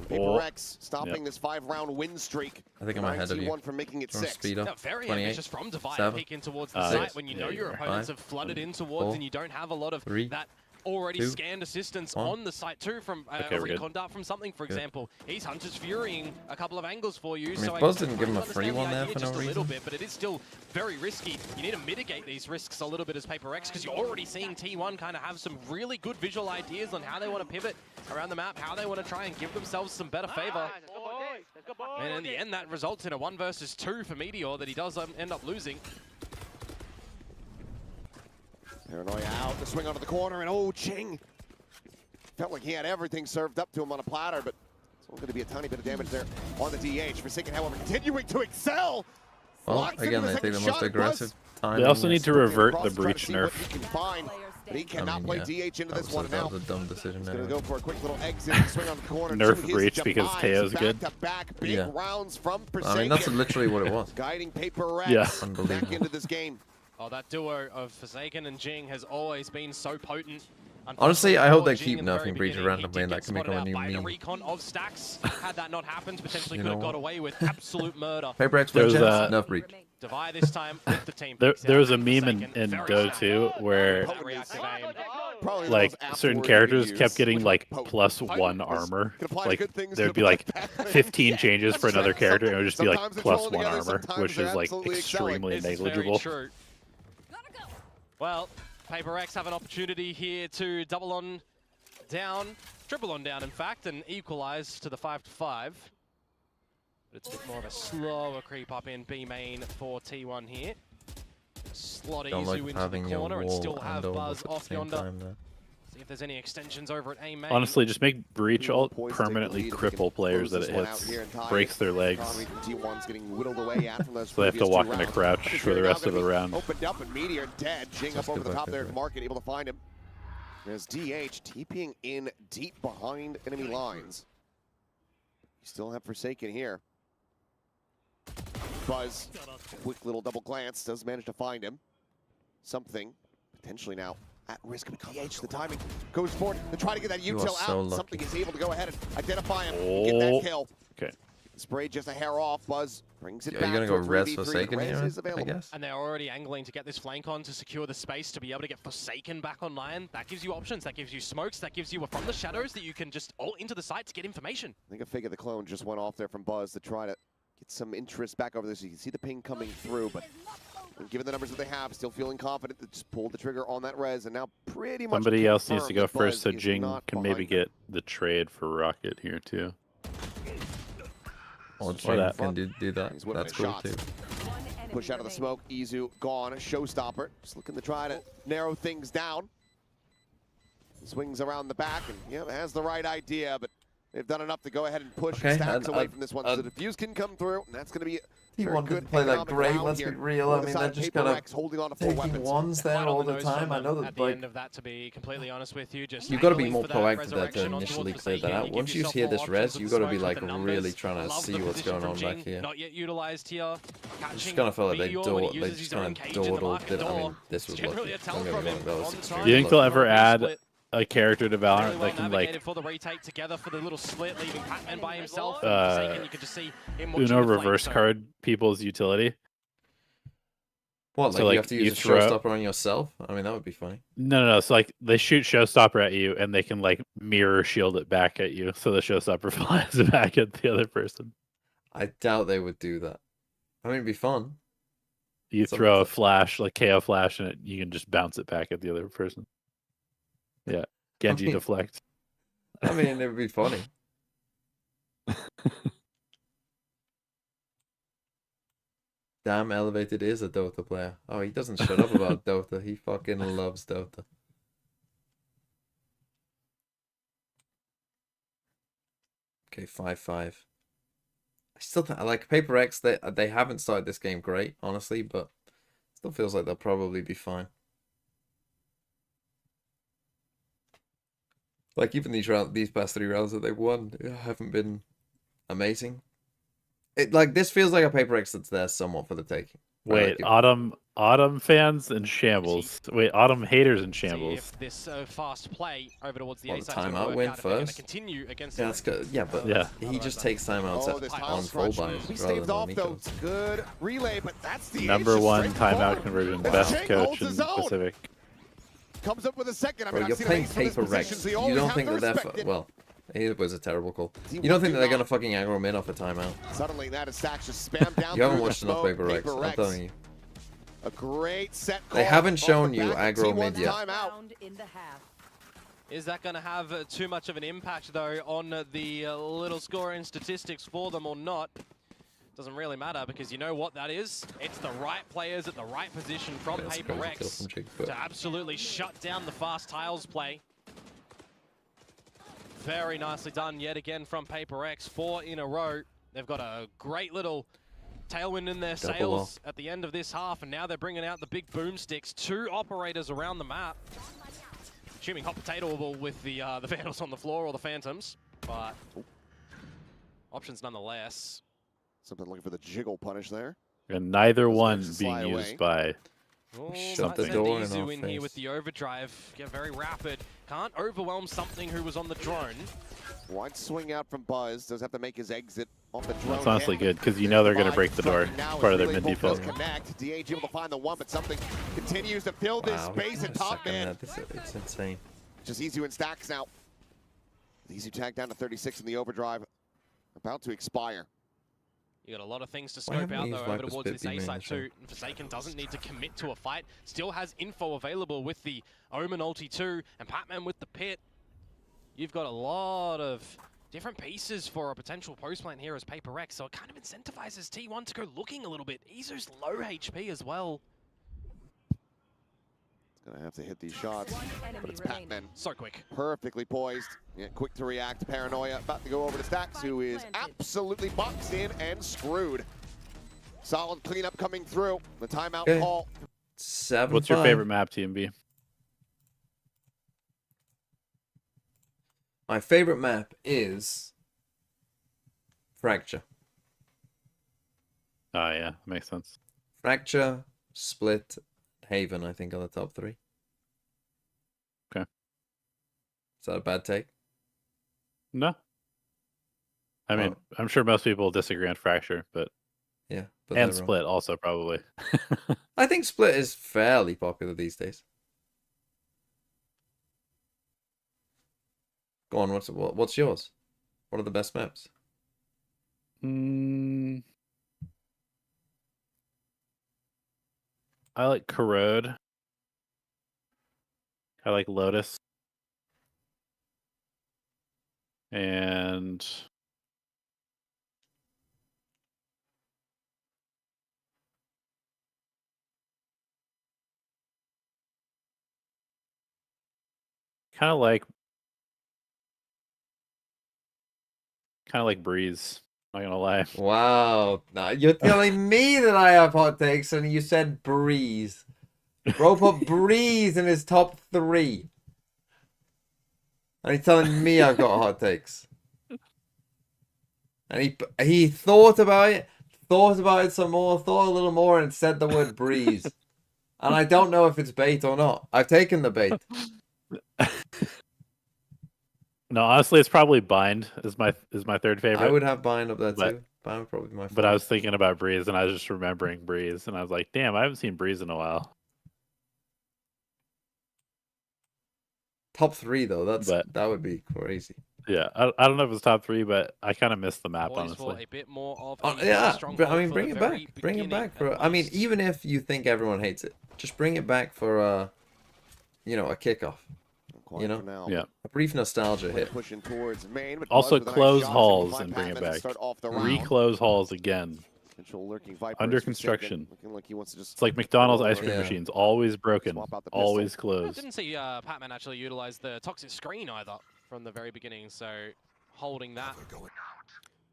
PRX stopping this 5-round win streak. I think I'm ahead of you. T1 from making it Do you want 6. to speed up? Yeah, very 28, ambitious from Divide, 7, peeking towards the 6, site when you know your yeah, opponents 5, have flooded in towards 4, and you don't have a lot of 3, that already 2, scanned assistance 1. on the site too from Okay, a we're good. recon dart from something, for Good. example. He's Hunter's Furying a couple of angles for you. I mean, so Buzz didn't give him a understand free the one there idea for no just a little reason. bit, but it is still very risky. You need to mitigate these risks a little bit as PRX because you're already seeing T1 kind of have some really good visual ideas on how they want to pivot around the map, how they want to try and give themselves some better favor. And in the end, that results in a 1 versus 2 for Meteor that he does end up losing. Paranoia out, the swing onto the corner, and oh, Jing felt like he had everything served up to him on a platter, but it's only going to be a tiny bit of damage there on the DH. Forsaken, however, continuing to excel. Well, Locks into again, the they take second the most shot. aggressive time. They also need to revert Across the to try to breach see what nerf. he can find. But he cannot play DH into this one now. That was a dumb decision. He's going to go for a quick little exit, swing on the corner. Nerf to his breach because demise. Teo's good. Back-to-back big rounds from I mean, that's Forsaken. literally what it was. Guiding PRX Yeah. back into this game. Oh, that duo of Forsaken and Jing has always been so potent. Honestly, I hope they Jing keep in the very nerfing breach beginning, randomly, he and did that get can become a spotted new out by the meme. recon of Stacks. Had that not happened, potentially You could have know got what? away with absolute murder. PRX There's win chance, a- nerf breach. Devi this time with the team. There was a meme in Go 2 where Probably like the most certain apt word characters you can kept use, getting which like was +1 armor. Could apply to Like good things, there'd could be apply like to bad things. 15 changes That's for another right. character, and it would just be like Sometimes they're trolling +1 together, armor, sometimes which they're is like absolutely excelling. extremely This is very negligible. true. Well, PRX have an opportunity here to double on down, triple on down in fact, and equalize to the 5-5. But it's a bit more of a slower creep up in B main for T1 here. Slot Don't Izu like into having the your corner and wall still have and Buzz at the off same yonder. time there. See if there's any extensions over at A main. Honestly, just make breach ult Poised to take the permanently lead if they can cripple players close that it this one out hits, here and tie breaks it. their legs, Economy from T1's getting whittled away at from those so they have to previous walk two in a rounds. crouch But for the now rest of gonna the be round. Opened up and Meteor dead. Jing up over the get top back there in to Market, able to find him. There's DH TPing in deep behind enemy lines. You still have Forsaken here. Buzz, quick little double glance, does manage to find him. Something potentially now at risk of DH. The timing goes forward to try to get that You are util so out. lucky. Something is able to go ahead and identify him, and get that Oh. kill. Okay. Spray just a hair off. Buzz brings it Are back. you gonna to go a res 3v3. Forsaken Res here, is I available. guess? And they're already angling to get this flank on to secure the space to be able to get Forsaken back online. That gives you options, that gives you smokes, that gives you a from the shadows that you can just ult into the site to get information. I think a fake of the clone just went off there from Buzz to try to get some interest back over there. So you can see the ping coming through, but given the numbers that they have, still feeling confident to just pull the trigger on that res, and now pretty much Somebody else needs to confirmed go that first, so Buzz is Jing not can maybe behind get the trade for Rocket here too. Or Or that. can do that. He's whipping That's his cool shots. too. Push out of the smoke. Izu gone. Showstopper. Just looking to try to narrow things down. Swings around the back and yeah, has the right idea, but they've done enough to go ahead and push Okay, Stacks away and- from this one. So the defuse can come through, and that's going to be He very wanted good to play that economic great, round let's here. be real. On I the mean, side they're of just Paper kind of X holding on to full taking weapons. ones there Right all on the nose time. from I know them that, at the like, end of that, to be completely honest with you, just you've got to be angling more for that proactive there to resurrection onto initially towards clear that Forsaken. out. You Once give you yourself hear more this options res, with you've the got to be smokes, like with the numbers. really trying to Love see the what's position going on from back Jing, here. Not yet utilized here. I just kind of felt like they Meteor when he they uses just his kind own of cage in the dawdled market it. I mean, door. this was Generally lucky. a tell Don't get from me him wrong, that was on the extremely side. You think they'll lucky. ever add Split. a character to Valorant Really well that can navigated like for the retake together for the little split, leaving Pac-Man by himself. Uh, Forsaken, you can just see him watching Uno the flank, reverse so- card people's utility? What, So, like, like, you have to you use a throw- showstopper on yourself? I mean, that would be funny. No. So like they shoot Showstopper at you, and they can like mirror shield it back at you, so the Showstopper flies back at the other person. I doubt they would do that. I mean, it'd be fun. You Something throw a like- flash, like KO flash, and you can just bounce it back at the other person. Yeah, Genji mean- deflect. I mean, it would be funny. Damn, Elevated is a Dota player. Oh, he doesn't shut up about Dota. He fucking loves Dota. Okay, 5-5. I still think, like, Paper X, they haven't started this game great, honestly, but still feels like they'll probably be fine. Like, even these past 3 rounds that they've won haven't been amazing. Like, this feels like a Paper X that's there somewhat for the taking. Wait, Autumn fans in shambles. Wait, Autumn haters in shambles. See if this fast play over towards the Well, A the side's gonna timeout work win out, if they're gonna first. continue against Yeah, that's good. Yeah, but Yeah. he just takes timeouts Oh, this on timeout full crunch. buys We rather staved than off though. Nico's. Good relay, but that's the Number issue. one Straight timeout forward. conversion, As best Jing coach holds in his own. Pacific. Comes up with a second. I Bro, mean, you're I've seen playing Ace from this Paper position, Rex. so You always don't have think to that they're... respect it. Well, it was a terrible call. He You don't think do that they're going to not. fucking aggro mid off a timeout? Suddenly, that is Stacks just spammed down You haven't through watched the enough smoke. Paper Rex, I'm telling you. A great set call. They haven't off shown the you back of aggro T1's mid yet. timeout. Is that going to have too much of an impact, though, on the little scoring statistics for them or not? Doesn't really matter, because you know what that is? It's the right players at the right position from Yeah, that's a Paper crazy kill X from Jig, but- to absolutely shut down the fast tiles play. Very nicely done yet again from Paper X. 4 in a row. They've got a great little tailwind in their Double sails at the end of this half, and now they're bringing out the big boomsticks. 2 operators around the map. Assuming hot potatoable with the Vandals on the floor or the Phantoms, but options nonetheless. Something looking for the jiggle punish there. And neither one to being slide used away. by. Oh, Shut the might door send in our Izu in here with face. the overdrive. Get very rapid. Can't overwhelm something who was on the drone. Wide swing out from Buzz. Does have to make his exit off the drone. That's honestly hit. good because you know they're going to break the door. Something now It's as part of their Relay mid Bolt does default. connect. DH able to find the one, but something continues to fill this Wow, space what and a top second man. there. It's insane. Just Izu in stacks now. Izu tag down to 36 in the overdrive. About to expire. You got a lot of things to Why scope haven't out we though used over Viper's towards Pit this A beam in side the show? too. Forsaken doesn't need to commit to a fight. Still has info available with the Omen ulti too, and Patman with the pit. You've got a lot of different pieces for a potential post plant here as PRX, so it kind of incentivizes T1 to go looking a little bit. Izu's low HP as well. Gonna have to hit these shots, but it's Patman. So quick. Perfectly poised, yeah, quick to react. Paranoia about to go over to Stacks, who is absolutely boxed in and screwed. Solid cleanup coming through. The timeout Okay. call. 7-5. What's your favorite map, TMB? My favorite map is Fracture. Oh yeah, makes sense. Fracture, Split, Haven, I think, are the top 3. Okay. Is that a bad take? No. I mean, I'm sure most people disagree on Fracture, but Yeah. But and they're wrong. Split also probably. I think Split is fairly popular these days. Go on, what's yours? What are the best maps? I like Corrode. I like Lotus. And kind of like Breeze. Not gonna lie. Wow. Now you're telling me that I have hot takes and you said Breeze. Bro put Breeze in his top 3. And he's telling me I've got hot takes. And he thought about it some more, thought a little more, and said the word Breeze. And I don't know if it's bait or not. I've taken the bait. No, honestly, it's probably Bind is my third favorite. I would have Bind up there too. Bind would probably be my favorite. But I was thinking about Breeze, and I was just remembering Breeze, and I was like, damn, I haven't seen Breeze in a while. Top 3 though, that would be crazy. Yeah, I don't know if it's top 3, but I kind of missed the map, Poised for honestly. a bit more of Yeah, strong but I hold mean, for bring the it very back. Bring it beginning, back for. at I mean, least. even if you think everyone hates it, just bring it back for a kickoff. You know? For now. Yeah. A brief nostalgia hit. Pushing towards main, but Also, Buzz with a nice close shot, halls able to and find bring it Patman to back. start off the round. Reclose halls again. Potential lurking Viper Under is Forsaken, construction. looking like he wants to just It's like McDonald's roll ice over. cream Yeah. machines, always broken, Swap out the pistol. always I closed. didn't see Patman actually utilize the toxic screen either from the very beginning, so holding that.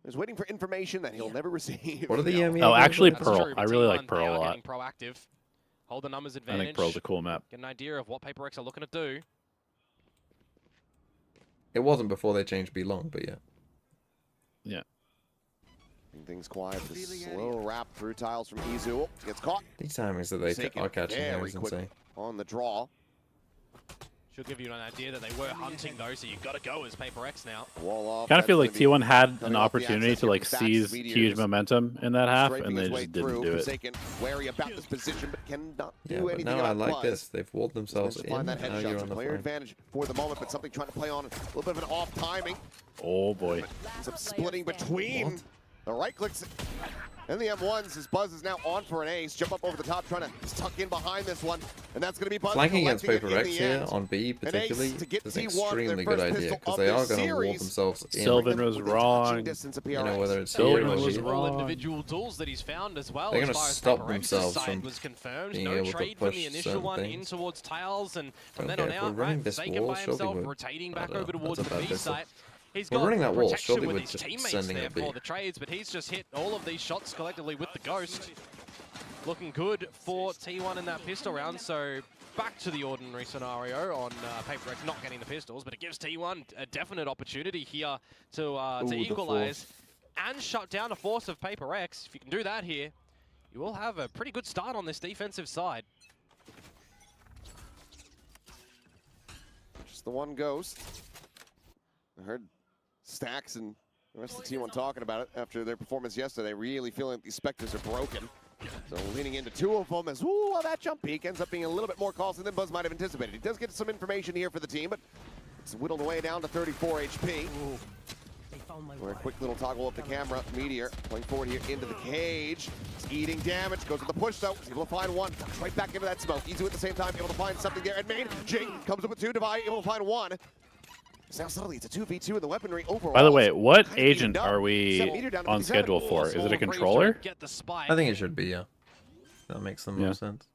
He's waiting for information that he'll never receive. What are the EME? Oh, actually, That's Pearl. true, I but really T1, like Pearl they a are lot. getting proactive. Hold the numbers I advantage. think Pearl's a cool map. Get an idea of what PRX are looking to do. It wasn't before they changed Belong, but yeah. Yeah. Things quiet. The slow wrap through tiles from Izu. Gets caught These timings that they Forsaken are catching here very is quick insane. on the draw. Should give you an idea that they were hunting though, so you've got to go as PRX now. Wall off. Kind of feel like T1 had an coming off the opportunity access to here like from Stacks, seize Meteors. huge momentum in that half, Scraping and they his way just didn't through. do it. Forsaken, wary about this position, but cannot do Yeah, but anything now I about like Buzz. this. They've walled themselves Just in. find that Now headshot. you're So on the player flank. advantage for the moment, but something trying to play on a little bit of an off timing. Oh boy. Some splitting between the right clicks and the M1s as Buzz is now on for an ace. Jump up over the top, trying to tuck in behind this one. And that's going to be Buzz Flanking against collecting it in PRX the here end. on B particularly to get is an T1 their extremely first good idea pistol because of they are this going to wall series. themselves in. Sylvan was Within touching wrong. distance of You know, PRX. whether it's Sylvan here or was here. All wrong. individual tools that he's found as well. They're as gonna far as stop PRX's themselves side from was confirmed. being No able to trade from push the initial certain one in things. towards tiles, and from then Okay, on if we're out, running right, this Forsaken wall, by show me himself, what- rotating I back don't know, over that's towards a the bad B pistol. site. He's Well, got running that wall, protection surely with we're his just teammates sending there a B. for the trades, but he's just hit all of these shots collectively with the Ghost. Looking good for T1 in that pistol round, so back to the ordinary scenario on PRX not getting the pistols, but it gives T1 a definite opportunity here to equalize and shut down a force of PRX. If you can do that here, you will have a pretty good start on this defensive side. Just the one Ghost. I heard Stacks and the rest of the T1 talking about it after their performance yesterday, really feeling like these Spectres are broken. So leaning into two of them as, ooh, well, that jump peak ends up being a little bit more costly than Buzz might have anticipated. He does get some information here for the team, but it's whittled away down to 34 HP. Or a quick little toggle of the camera. Meteor playing forward here into the cage. It's eating damage. Goes with the push though. He's able to find one. Right back into that smoke. Easy at the same time. Able to find something there. And main. Jing comes up with two. Divide. Able to find one. Now suddenly it's a 2v2 in the weaponry overall. By the way, what agent are we on schedule for? Is it a controller? I think it should be, yeah. That makes the most sense.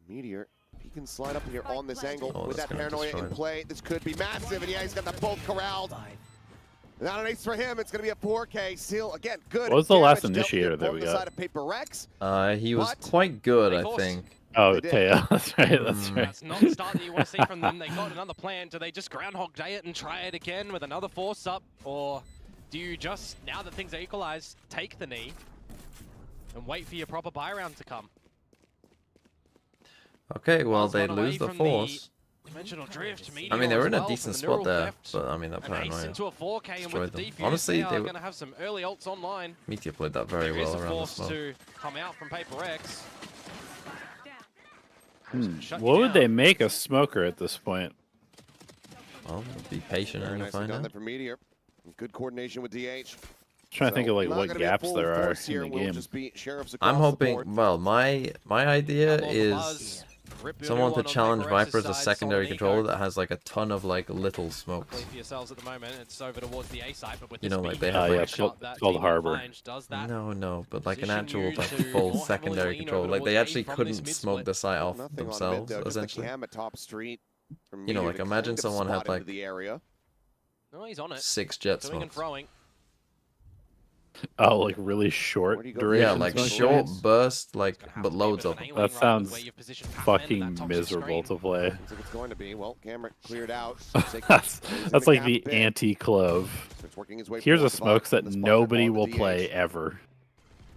Meteor, he can slide up here on this angle with that's that gonna paranoia in destroy play. This could be massive, and yeah, he's got them both corralled. Not an ace for him. It's going to be a 4K. Still, again, good. What was the last damage initiator that we on the got? side of PRX. He was But quite good, I Force. think. Oh, Teo. That's right. That's right. That's not the start that you want to see from them. They got another plan. Do they just Groundhog Day it and try it again with another force up? Or do you just, now that things are equalized, take the knee and wait for your proper buy round to come? Okay, well, Buzz they got away lose the from force. Dimensional drift. I mean, they were in Meteor a as decent well spot from the there, neural theft. but I mean, that An ace paranoia into a 4K and destroyed with the them. defuse, Honestly, they are they going to have some early ults online. Meteor played that very There is well a around the force smoke. to come out from PRX. Shut What you would down. they make a smoker at this point? Well, be patient Very and nicely find done out. there for Meteor. Good coordination with DH. Trying to think of like not what gonna be a gaps full there are force here. in the We'll game. just be sheriffs I'm across the board. hoping, well, my idea Double is Buzz. Rip your someone new to one on challenge PRX's Viper as a side, secondary Solid controller Eco. that has like a ton of like little smokes. Luckily for yourselves at the moment, it's over towards the A side, but with You this know, like, being they have, a like, yeah, great shot it's that called Team Harbor. Finds does that. No, but like an Position actual you like to full more heavily secondary lean controller. over Like they towards A actually from this couldn't mid smoke split. the site off Nothing on mid, themselves, though. Just the essentially. cam at top street. for You know, Meteor like, to imagine kind of someone had, spot into like, the area. No, he's on it. 6 jet Doing and smokes. throwing. Oh, like really short Where do you go? duration. Yeah, like smokes. short burst, like, Gonna have but to be a loads bit of an them. A-lane That round sounds where you've positioned Pac-Man in that fucking toxic miserable screen. to play. Looks like it's going to be. Well, camera cleared out. That's like the anti-clove. Starts working his way Here's a forward. smokes that In the spot nobody on the will DH. play ever.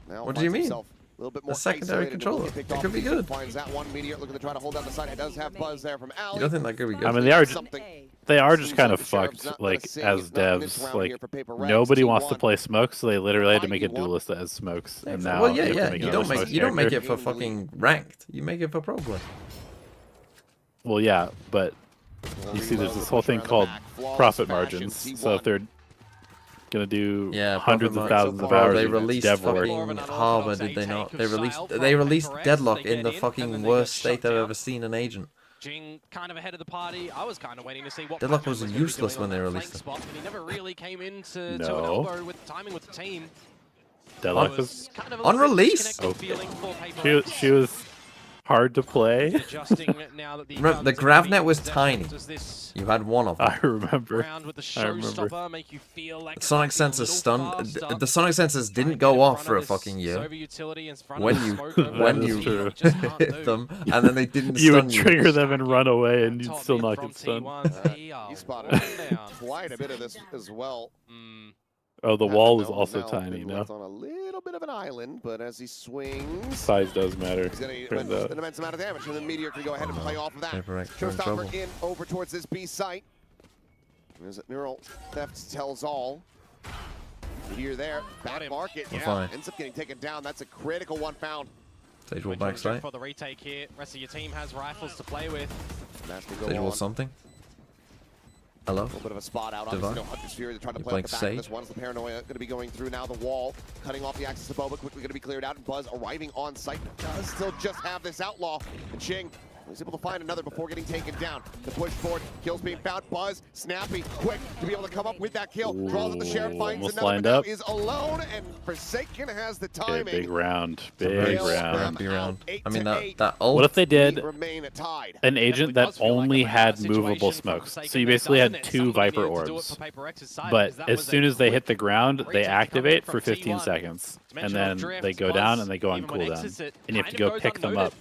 Now What do you finds mean? himself a little bit more A secondary isolated and will controller. get picked It off could be as he good. Finds that one. Meteor looking to try to hold down the side. It does have Buzz there from Ali. You don't think that could be good? I mean, they are Something. they are just Seems kind like of the Sheriff's fucked. not gonna Like sing, as not in this devs, round like here for PRX. nobody wants to T1. play smokes, so they literally had to make a Find you duelist that has smokes, and now Well, yeah, they have to yeah. make You another don't make smokes you don't make character. it for fucking ranked. You make it for pro play. Well, yeah, but you see, there's this whole thing called profit margins. So if they're gonna do Yeah, hundreds of profit thousands of margins. hours They of released dev work, fucking Harbor, did they not? They released Deadlock in the fucking worst state I've ever seen an agent. Jing kind of ahead of the party. I was kind of waiting to see what Deadlock Pac-Man was gonna be useless doing when on they that released flank it. spot, but he never really came into to an No. elbow with timing with the team. Deadlock It was kind of a Unreleased? disconnected feeling for she was hard to play. Adjusting now that the Remember, the guns are gonna be Gravnet was possession. tiny. Does this You had one of them. I remember. round with the I remember. showstopper make you feel like The it Sonic might be a sensors little stunned. faster? The Sonic sensors Trying to didn't get go in off front for of a this fucking year. Sober utility in front When of the you smoke over when the you team, just can't hit do. them, and then they didn't You stun would you. trigger them and run away, and you'd Top still mid not from get stunned. T1. They are He spotted one down. quite a bit of this as well. Oh, the Hasn't wall was though. also Now tiny. been No, left on a little bit of an island, but as he swings, size does matter. he's getting Turns an out. immense amount of damage, and the Meteor can go ahead and play off of that. PRX are in trouble. Showstopper in over towards this B site. There's a neural theft tells all. Meteor there, back him. market, We're yeah, fine. ends up getting taken down. That's a critical one found. Stage wall Mentioned backside. for the retake here. Rest of your team has rifles to play with. That's to go Stage wall on. something. Hello. A little bit of a spot out. Divine. Obviously, no Hunter's Fury. They're trying to You play up the playing back of this Sage? one. As the paranoia going to be going through now. The wall cutting off the access to Boba. Quickly going to be cleared out. And Buzz arriving on site. Does still just have this outlaw. And Ching He's able to find another before getting taken down. The push forward, kills being found. Buzz, snappy, quick to be able to come up with that kill. Draws at the sheriff, finds almost another, lined but now up. is alone, and Forsaken has the timing. Okay, big round. Big Very round. scrappy round. I mean, 8-8. that ult. What if they did Remain tied. an agent that only had movable smokes? So you basically had 2 Viper orbs. But as soon as they hit the ground, they activate for 15 seconds. And then they go down and they go on cooldown. And you have to go pick them up.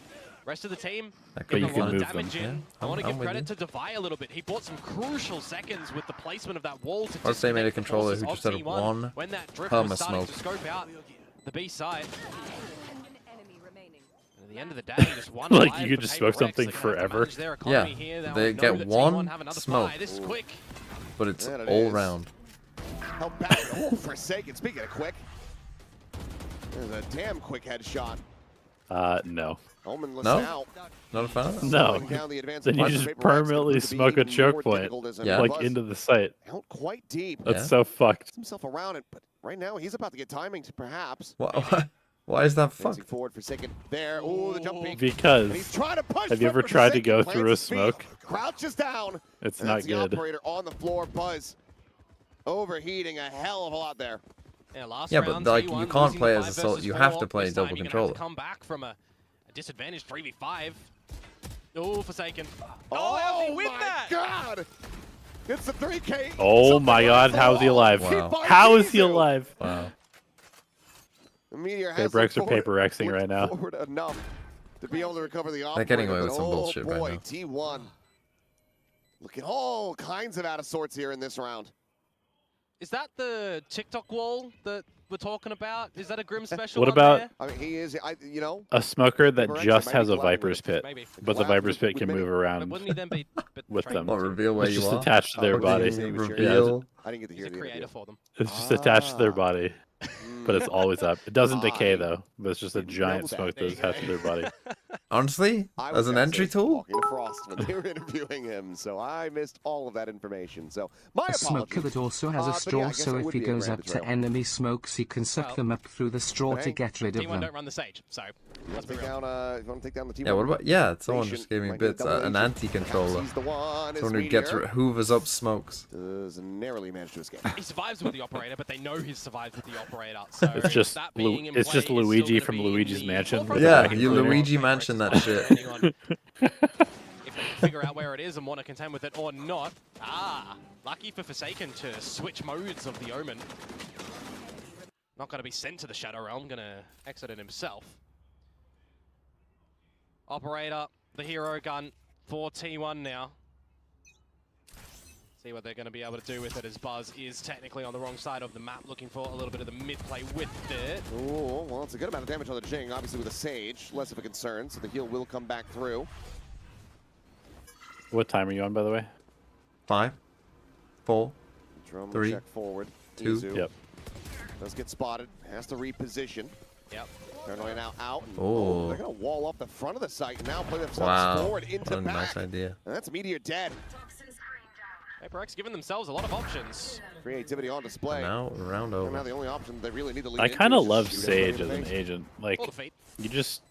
Rest of the team, But you getting a can lot of move them. damage in. Yeah, I want to I'm give with credit you. to Devi a little bit. He bought some crucial seconds with the placement of that wall to Or if they made a disconnect the controller forces who of just had T1 one when that drift was perma starting smoke. to scope out the B side. And at the end of the day, just one Like, alive you could for just smoke PRX. something They're gonna have to forever. manage their economy Yeah, here. they know get that one T1 have another smoke. spy this quick. But it's There it all is. round. Held back. Oh, Forsaken. Speaking of quick, there's a damn quick headshot. No. Omenless No? now. Not a fan of that? No. Slowing down the advance Then of you Buzz. just Paper Rex permanently could prove to be smoke a even choke more point, difficult as, I Yeah. mean, like Buzz into the site. out quite deep. That's Yeah. so fucked. Gets himself around it, but right now he's about to get timing to perhaps. Why is that Advancing fucked? forward for second. There. Ooh, the jump peek. Because And he's trying to push. have you ever for tried to Forsaken, go plants through a his feet, smoke? Crouches down. It's And not that's the good. operator on the floor. Buzz overheating a hell of a lot there. Yeah, but like you can't play as Assault. You have to play double controller. Come back from a disadvantaged 3v5. Oh, Forsaken. Oh, with my that? God! It's the 3K. Oh Something my god, like how is he that. alive? Wow. How is he Izu. alive? Wow. The Meteor has Paper X are looked paper Xing forward- right now. forward enough to be able to recover the They're getting operator, away with but some oh bullshit right boy, now. T1. Look at all kinds of out of sorts here in this round. Is that the TikTok wall that we're talking about? Is that a Grim special? What on about- there? I mean, he is, you know, A smoker that Paper X, just it might has be a Gladwin. Viper's Pit, Maybe. but the Gladwin Viper's Pit with can many- move But around wouldn't he then be with them. What, reveal where It's you just are? attached to their Oh, body. okay. Reveal. I didn't get to He's hear a the creator interview. for them. It's just attached to their Ah. body, but it's always up. It doesn't decay though, but it's just a Didn't giant know that. smoke that's attached to their body. Honestly, I as was an entry actually tool, talking to Frost when they were interviewing him, so I missed all of that information. So my A smoker apologies. that also has a But yeah, straw, I guess so it if would he be a goes grand up to betrayal. enemy smokes, he can suck Well, them up through the straw hey, to get rid of T1 them. don't run the stage, so You let's want be to take real. down? You want to take down the team? yeah. What about someone Nation just gave me might get bits. double An agent. anti-controller. He's the one. Someone who gets hoovers up smokes. Does narrowly manage to escape. He survives with the operator, but they know he survives with the operator. So It's just that being in it's just play is still Luigi gonna from be in Luigi's the Mansion forefront with Yeah, of a vacuum you cleaner. Luigi Mansion that shit. Depending on if they can figure out where it is and want to contend with it or not. Ah, lucky for Forsaken to switch modes of the Omen. Not going to be sent to the Shadow Realm, going to exit it himself. Operator, the hero gun for T1 now. See what they're going to be able to do with it, as Buzz is technically on the wrong side of the map, looking for a little bit of the mid play with it. Oh, well, it's a good amount of damage on the Jing, obviously with a Sage. Less of a concern, so the heal will come back through. What time are you on, by the way? 5, 4. Drum 3, check forward. 2. Izu Yep. does get spotted, has to reposition. Yep. Paranoia now out. And, Oh. they're going to wall off the front of the site and now play themselves Wow, forward into what a back. nice idea. And that's Meteor dead. Toxin screen down. PRX giving themselves a lot of options. Creativity on display. Now round And now over. the only option they really need to lead I into kind of is just love shoot Sage everybody as in an the face. agent. Like All the feet.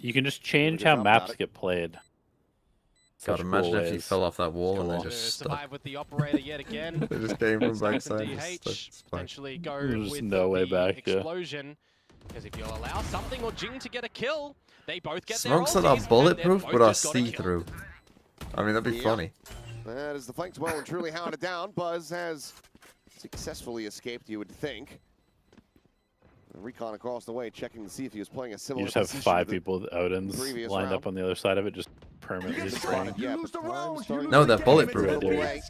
you can just change Good how job maps about it. get played. God, Such imagine cool if he ways. fell off that wall and Cool. they To just stuck. survive with the operator yet again. They just came from Snipe backside. and Just DH, stuck. potentially go There's with no way the back, yeah. explosion. Because if you allow something or Jing to get a kill, they both get Smokes their that are ultis, and bulletproof they've but both are just got a kill. see-through. I mean, that'd be Yeah. funny. That is the flanks well and truly hounded down. Buzz has successfully escaped, you would think. The recon across the way, checking to see if he was playing a similar You just have position 5 to the people with Odins previous lined round. up on the other side of it, just permanently spraying. Yeah, but I'm starting No, to they're get bulletproof. it Dude. away.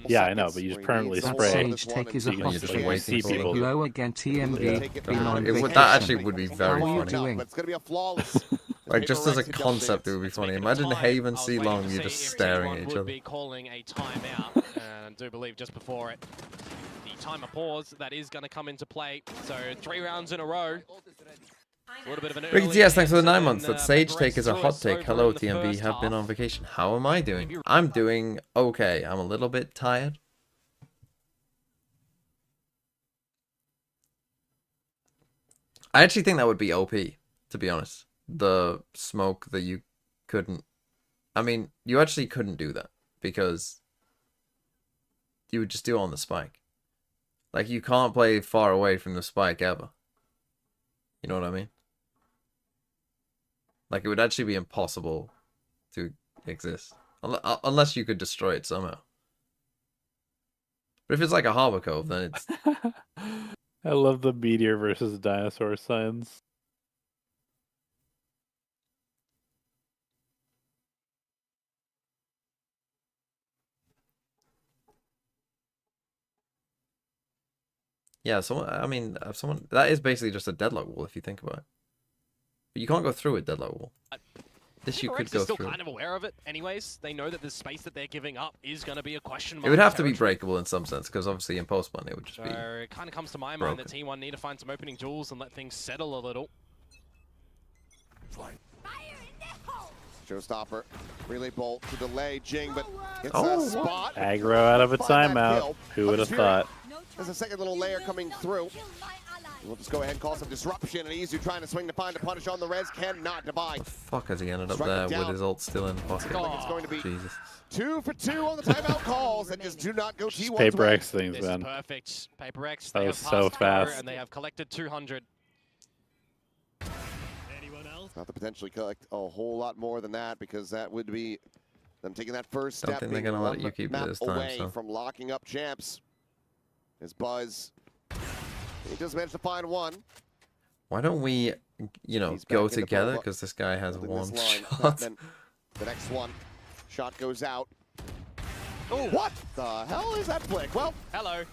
Yeah, I know, but you just permanently That spray. Sage take is a So you can just hostage. wait see for it. people. Low again TMV, Take it been down. on It would- vacation. that actually would be very How are you funny. doing? But it's going to be a flawless. Like, just as a Paper Rex concept, it against would be Let's funny. make it a Imagine tie. Haven I was C waiting long, to you're see just if staring T1 at each would other. be calling a timeout, and I do believe just before it, the timer pause that is going to come into play. So 3 rounds in a row. A little bit of an Ricky early TS, thanks for the answer, 9 months. then, That Sage PRX take is a threw hot us take. over Hello, in the TMB. first Have been half. on vacation. How am I doing? I'm doing okay. I'm a little bit tired. I actually think that would be OP, to be honest. The smoke that you couldn't I mean, you actually couldn't do that because you would just do it on the spike. Like, you can't play far away from the spike ever. You know what I mean? Like, it would actually be impossible to exist. Unless you could destroy it somehow. But if it's like a harbor cove, then it's... I love the meteor versus dinosaur signs. Yeah, someone that is basically just a deadlock wall if you think about it. But you can't go through a deadlock wall. This you could go still through. kind of aware of it anyways. They know that the space that they're giving up is going to be a question mark. It would have to be breakable in some sense, because obviously in post-spawn it would just be it kind of comes to my mind that T1 need to find some opening duels and let things settle a little. Showstopper, relay bolt to delay Jing, but it's Oh, a spot. Aggro out of a timeout. Who would have thought? There's a second little layer coming through. We'll just go ahead and call some disruption, and Izu trying to swing to find a punish on the res, cannot divide. the fuck has he ended up there with his ult still in the pocket? Like it's going to be Jesus. 2 for 2 on the timeout calls, and just do not go T1's Paper way. X things, This man. is perfect. Paper X, That they was have so passed through fast. and they have collected 200. Not to potentially collect a whole lot more than that, because that would be them taking that first Don't step, think they're being gonna let one you keep it map this time, away so. from locking up champs. As Buzz, he does manage to find one. Why don't we, you know, He's go back into together? Boba, Because this guy has holding one this line. shot. Then the next one, shot goes out. Oh, what the hell is that flick? Well, Hello.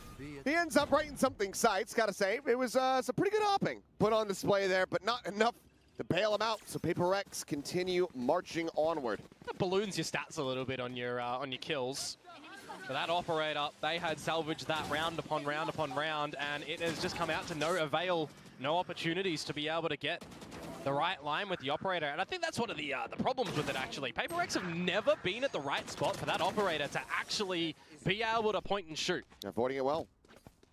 he ends up writing something sights, gotta say. It was some pretty good hopping put on display there, but not enough to bail him out. So Paper X continue marching onward. That balloons your stats a little bit on your kills. But that operator, they had salvaged that round upon round upon round, and it has just come out to no avail, no opportunities to be able to get the right line with the operator. And I think that's one of the problems with it, actually. Paper X have never been at the right spot for that operator to actually be able to point and shoot. Avoiding it well.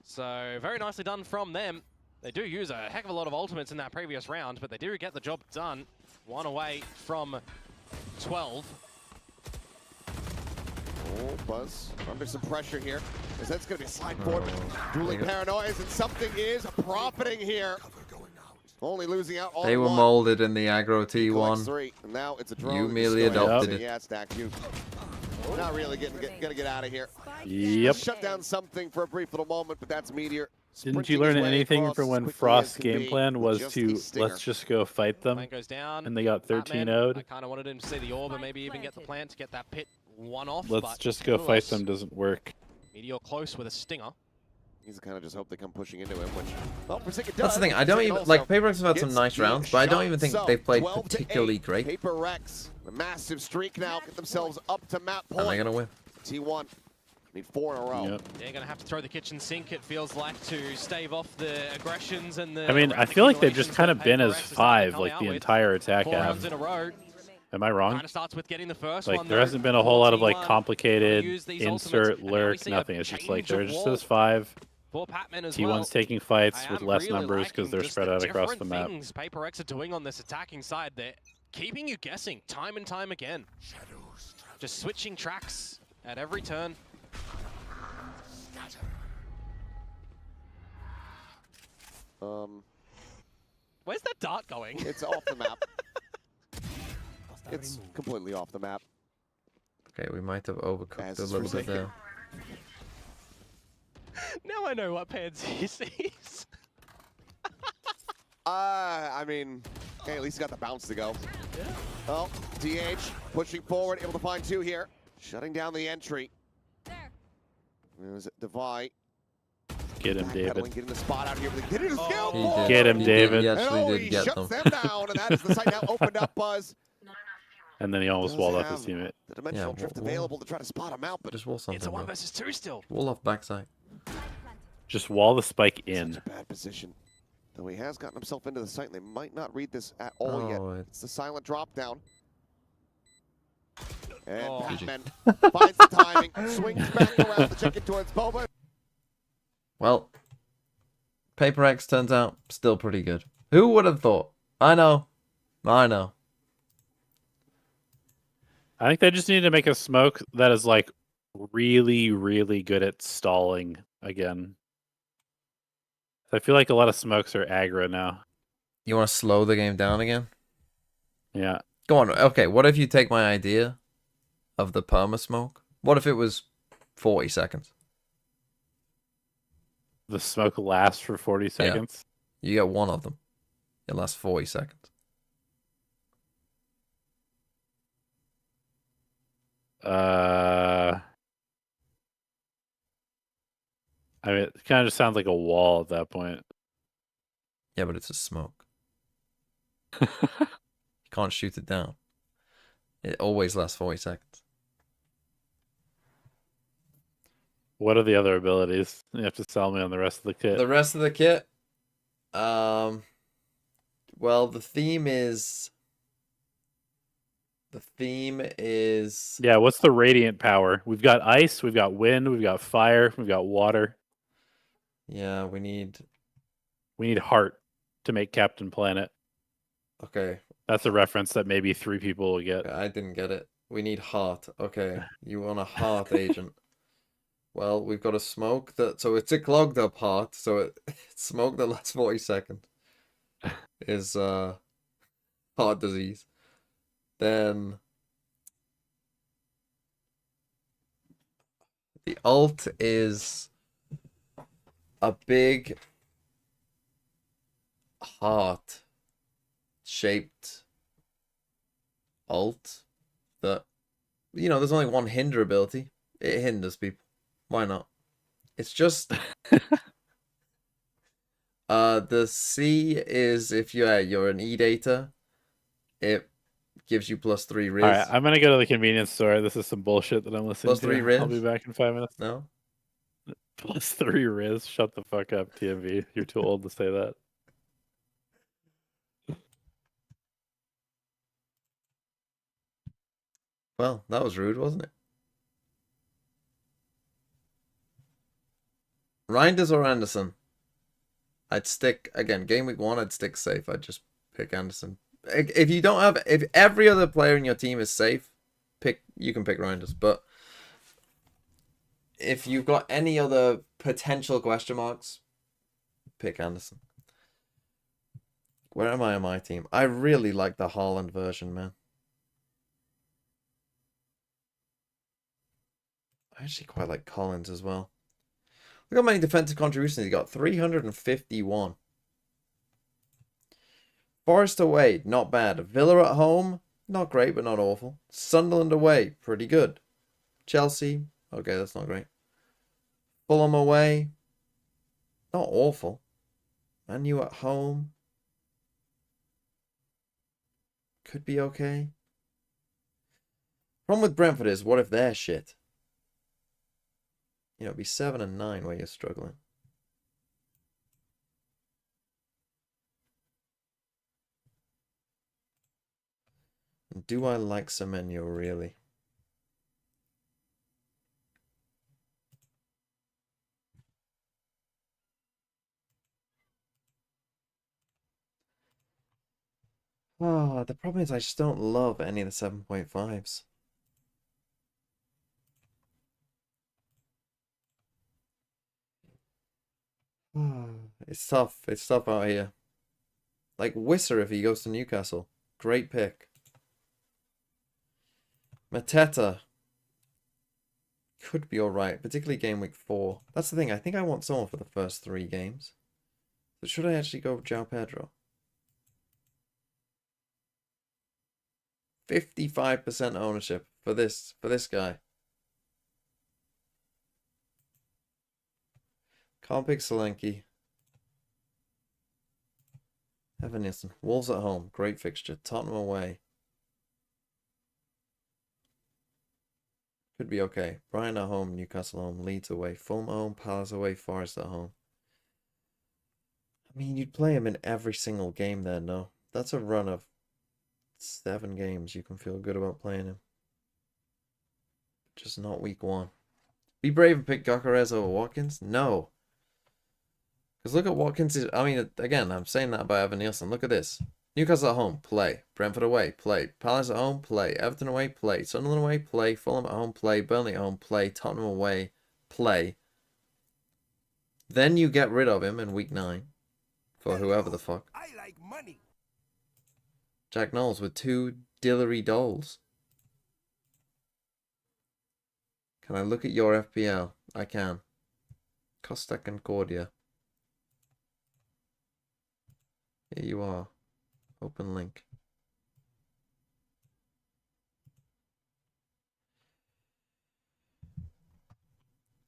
So very nicely done from them. They do use a heck of a lot of ultimates in that previous round, but they do get the job done. One away from 12. Oh, Buzz under some pressure here, as that's going to be a slide forward. Dueling paranoias, and something is profiting here. Only losing out on They were one. molded in the aggro Collects T1. 3, and now it's a drone. You that merely just goes adopted ahead. it. Yeah, Stack, you. Not really gonna get out of here. Yep. Shut down something for a brief little moment, but that's Meteor. Didn't you sprinting learn his way anything across from as when quickly Frost's as can game be plan with was just to a stinger. let's just go fight them, Plant goes down. and they got 13 Batman,0'd? I kind of wanted him to see the orb and maybe even get the plant to get that pit one off. Let's but just go fight nevertheless, them doesn't work. Meteor close with a stinger. He's kind of just hope they come pushing into him, which, well, Forsaken does. That's the thing. I don't even Forsaken like also Paper X have had some gets nice the rounds, but I don't shot. even think So, they've played 12 to particularly 8. great. Paper Rex, a massive streak now, get themselves up to map And they're point. gonna win. T1 need 4 in a row. Yep. They're going to have to throw the kitchen sink, it feels like, to stave off the aggressions and the... I mean, I erratic feel like they've accumulations just kind that of been Paper as Rex is starting to 5 come like out the with. entire attack 4 rounds half. in a row. Am I wrong? Kind of starts with getting the first Like one, there though. hasn't been a whole lot of like 41. complicated Use these insert, ultimates, and now we lurk, see a nothing. It's just like change of they're just wall as 5. For Patman as T1's well. taking fights I with am less really numbers because liking they're just spread the out across the different map. things Paper X are doing on this attacking side. They're keeping you guessing time and time again. Just switching tracks at every turn. Where's that dart going? It's off the map. It's completely off the map. Okay, we might have overcooked As a is little bit Forsaken. there. Now I know what Pansy sees. I mean, hey, at least he got the bounce to go. Yeah. Well, DH pushing forward, able to find 2 here. Shutting down the entry. There's Devi. Get him, David. Backpedaling, getting the spot out here. But they did it a skill He for did. Get him, He David. He And actually did he get shuts them. them down, and that is the site now opened up, Buzz. And then he almost Does walled off have his teammate. The dimensional Yeah, drift wall- available to try to spot him out, but Just wall something. It's a 1 bro. versus 2 still. Wall off backside. Just wall the spike such in. a bad position. Though he has gotten himself into the site, and they might not read this at all Oh, yet. It's the silent drop down. And Oh. Patman finds the timing, swings back around to check it towards Boba. Well, Paper X turns out still pretty good. Who would have thought? I know. I think they just need to make a smoke that is like really, really good at stalling again. I feel like a lot of smokes are aggro now. You want to slow the game down again? Yeah. Go on. Okay, what if you take my idea of the perma smoke? What if it was 40 seconds? The smoke lasts for 40 seconds. You get one of them. It lasts 40 seconds. I mean, it kind of just sounds like a wall at that point. Yeah, but it's a smoke. You can't shoot it down. It always lasts 40 seconds. What are the other abilities? You have to sell me on the rest of the kit. The rest of the kit? Well, the theme is... Yeah, what's the radiant power? We've got ice, we've got wind, we've got fire, we've got water. Yeah, we need heart to make Captain Planet. Okay. That's a reference that maybe 3 people will get. I didn't get it. We need heart. Okay. You want a heart agent. Well, we've got a smoke that... So it's a clogged up heart. So it's smoke that lasts 40 seconds. Is heart disease. Then... The ult is a big heart shaped ult that, you know, there's only one hinder ability. It hinders people. Why not? It's just the C is if you're an E-Data, it gives you +3 Riz. Alright, I'm gonna go to the convenience store. This is some bullshit that I'm listening +3 to. Riz. I'll be back in 5 minutes. No? +3 Riz. Shut the fuck up, TMV. You're too old to say that. Well, that was rude, wasn't it? Reinders or Anderson? I'd stick, again, game week 1, I'd stick safe. I'd just pick Anderson. If you don't have, if every other player in your team is safe, you can pick Reinders. But if you've got any other potential question marks, pick Anderson. Where am I on my team? I really like the Haaland version, man. I actually quite like Collins as well. Look how many defensive contributions he got. 351. Forest away, not bad. Villa at home, not great, but not awful. Sunderland away, pretty good. Chelsea, okay, that's not great. Fulham away, not awful. Man U at home, could be okay. Problem with Brentford is, what if they're shit? You know, it'd be 7 and 9 where you're struggling. Do I like Semenyo, really? Oh, the problem is I just don't love any of the 7.5s. It's tough. It's tough out here. Like Wisser if he goes to Newcastle. Great pick. Mateta could be alright, particularly game week 4. That's the thing. I think I want someone for the first 3 games. So should I actually go with João Pedro? 55% ownership for this guy. Can't pick Solanke. Evan Nielsen. Wolves at home. Great fixture. Tottenham away. Could be okay. Brighton at home. Newcastle home. Leeds away. Fulham at home. Palace away. Forest at home. I mean, you'd play him in every single game there, no? That's a run of 7 games. You can feel good about playing him. Just not week 1. Be brave and pick Gyökeres over Watkins? No. Because look at Watkins. I mean, again, I'm saying that about Evan Nielsen. Look at this. Newcastle at home, play. Brentford away, play. Palace at home, play. Everton away, play. Sunderland away, play. Fulham at home, play. Burnley at home, play. Tottenham away, play. Then you get rid of him in week 9 for whoever the fuck. I like money. Jack Knowles with 2 Dillery Doles. Can I look at your FPL? I can. Costa Concordia. Here you are. Open link.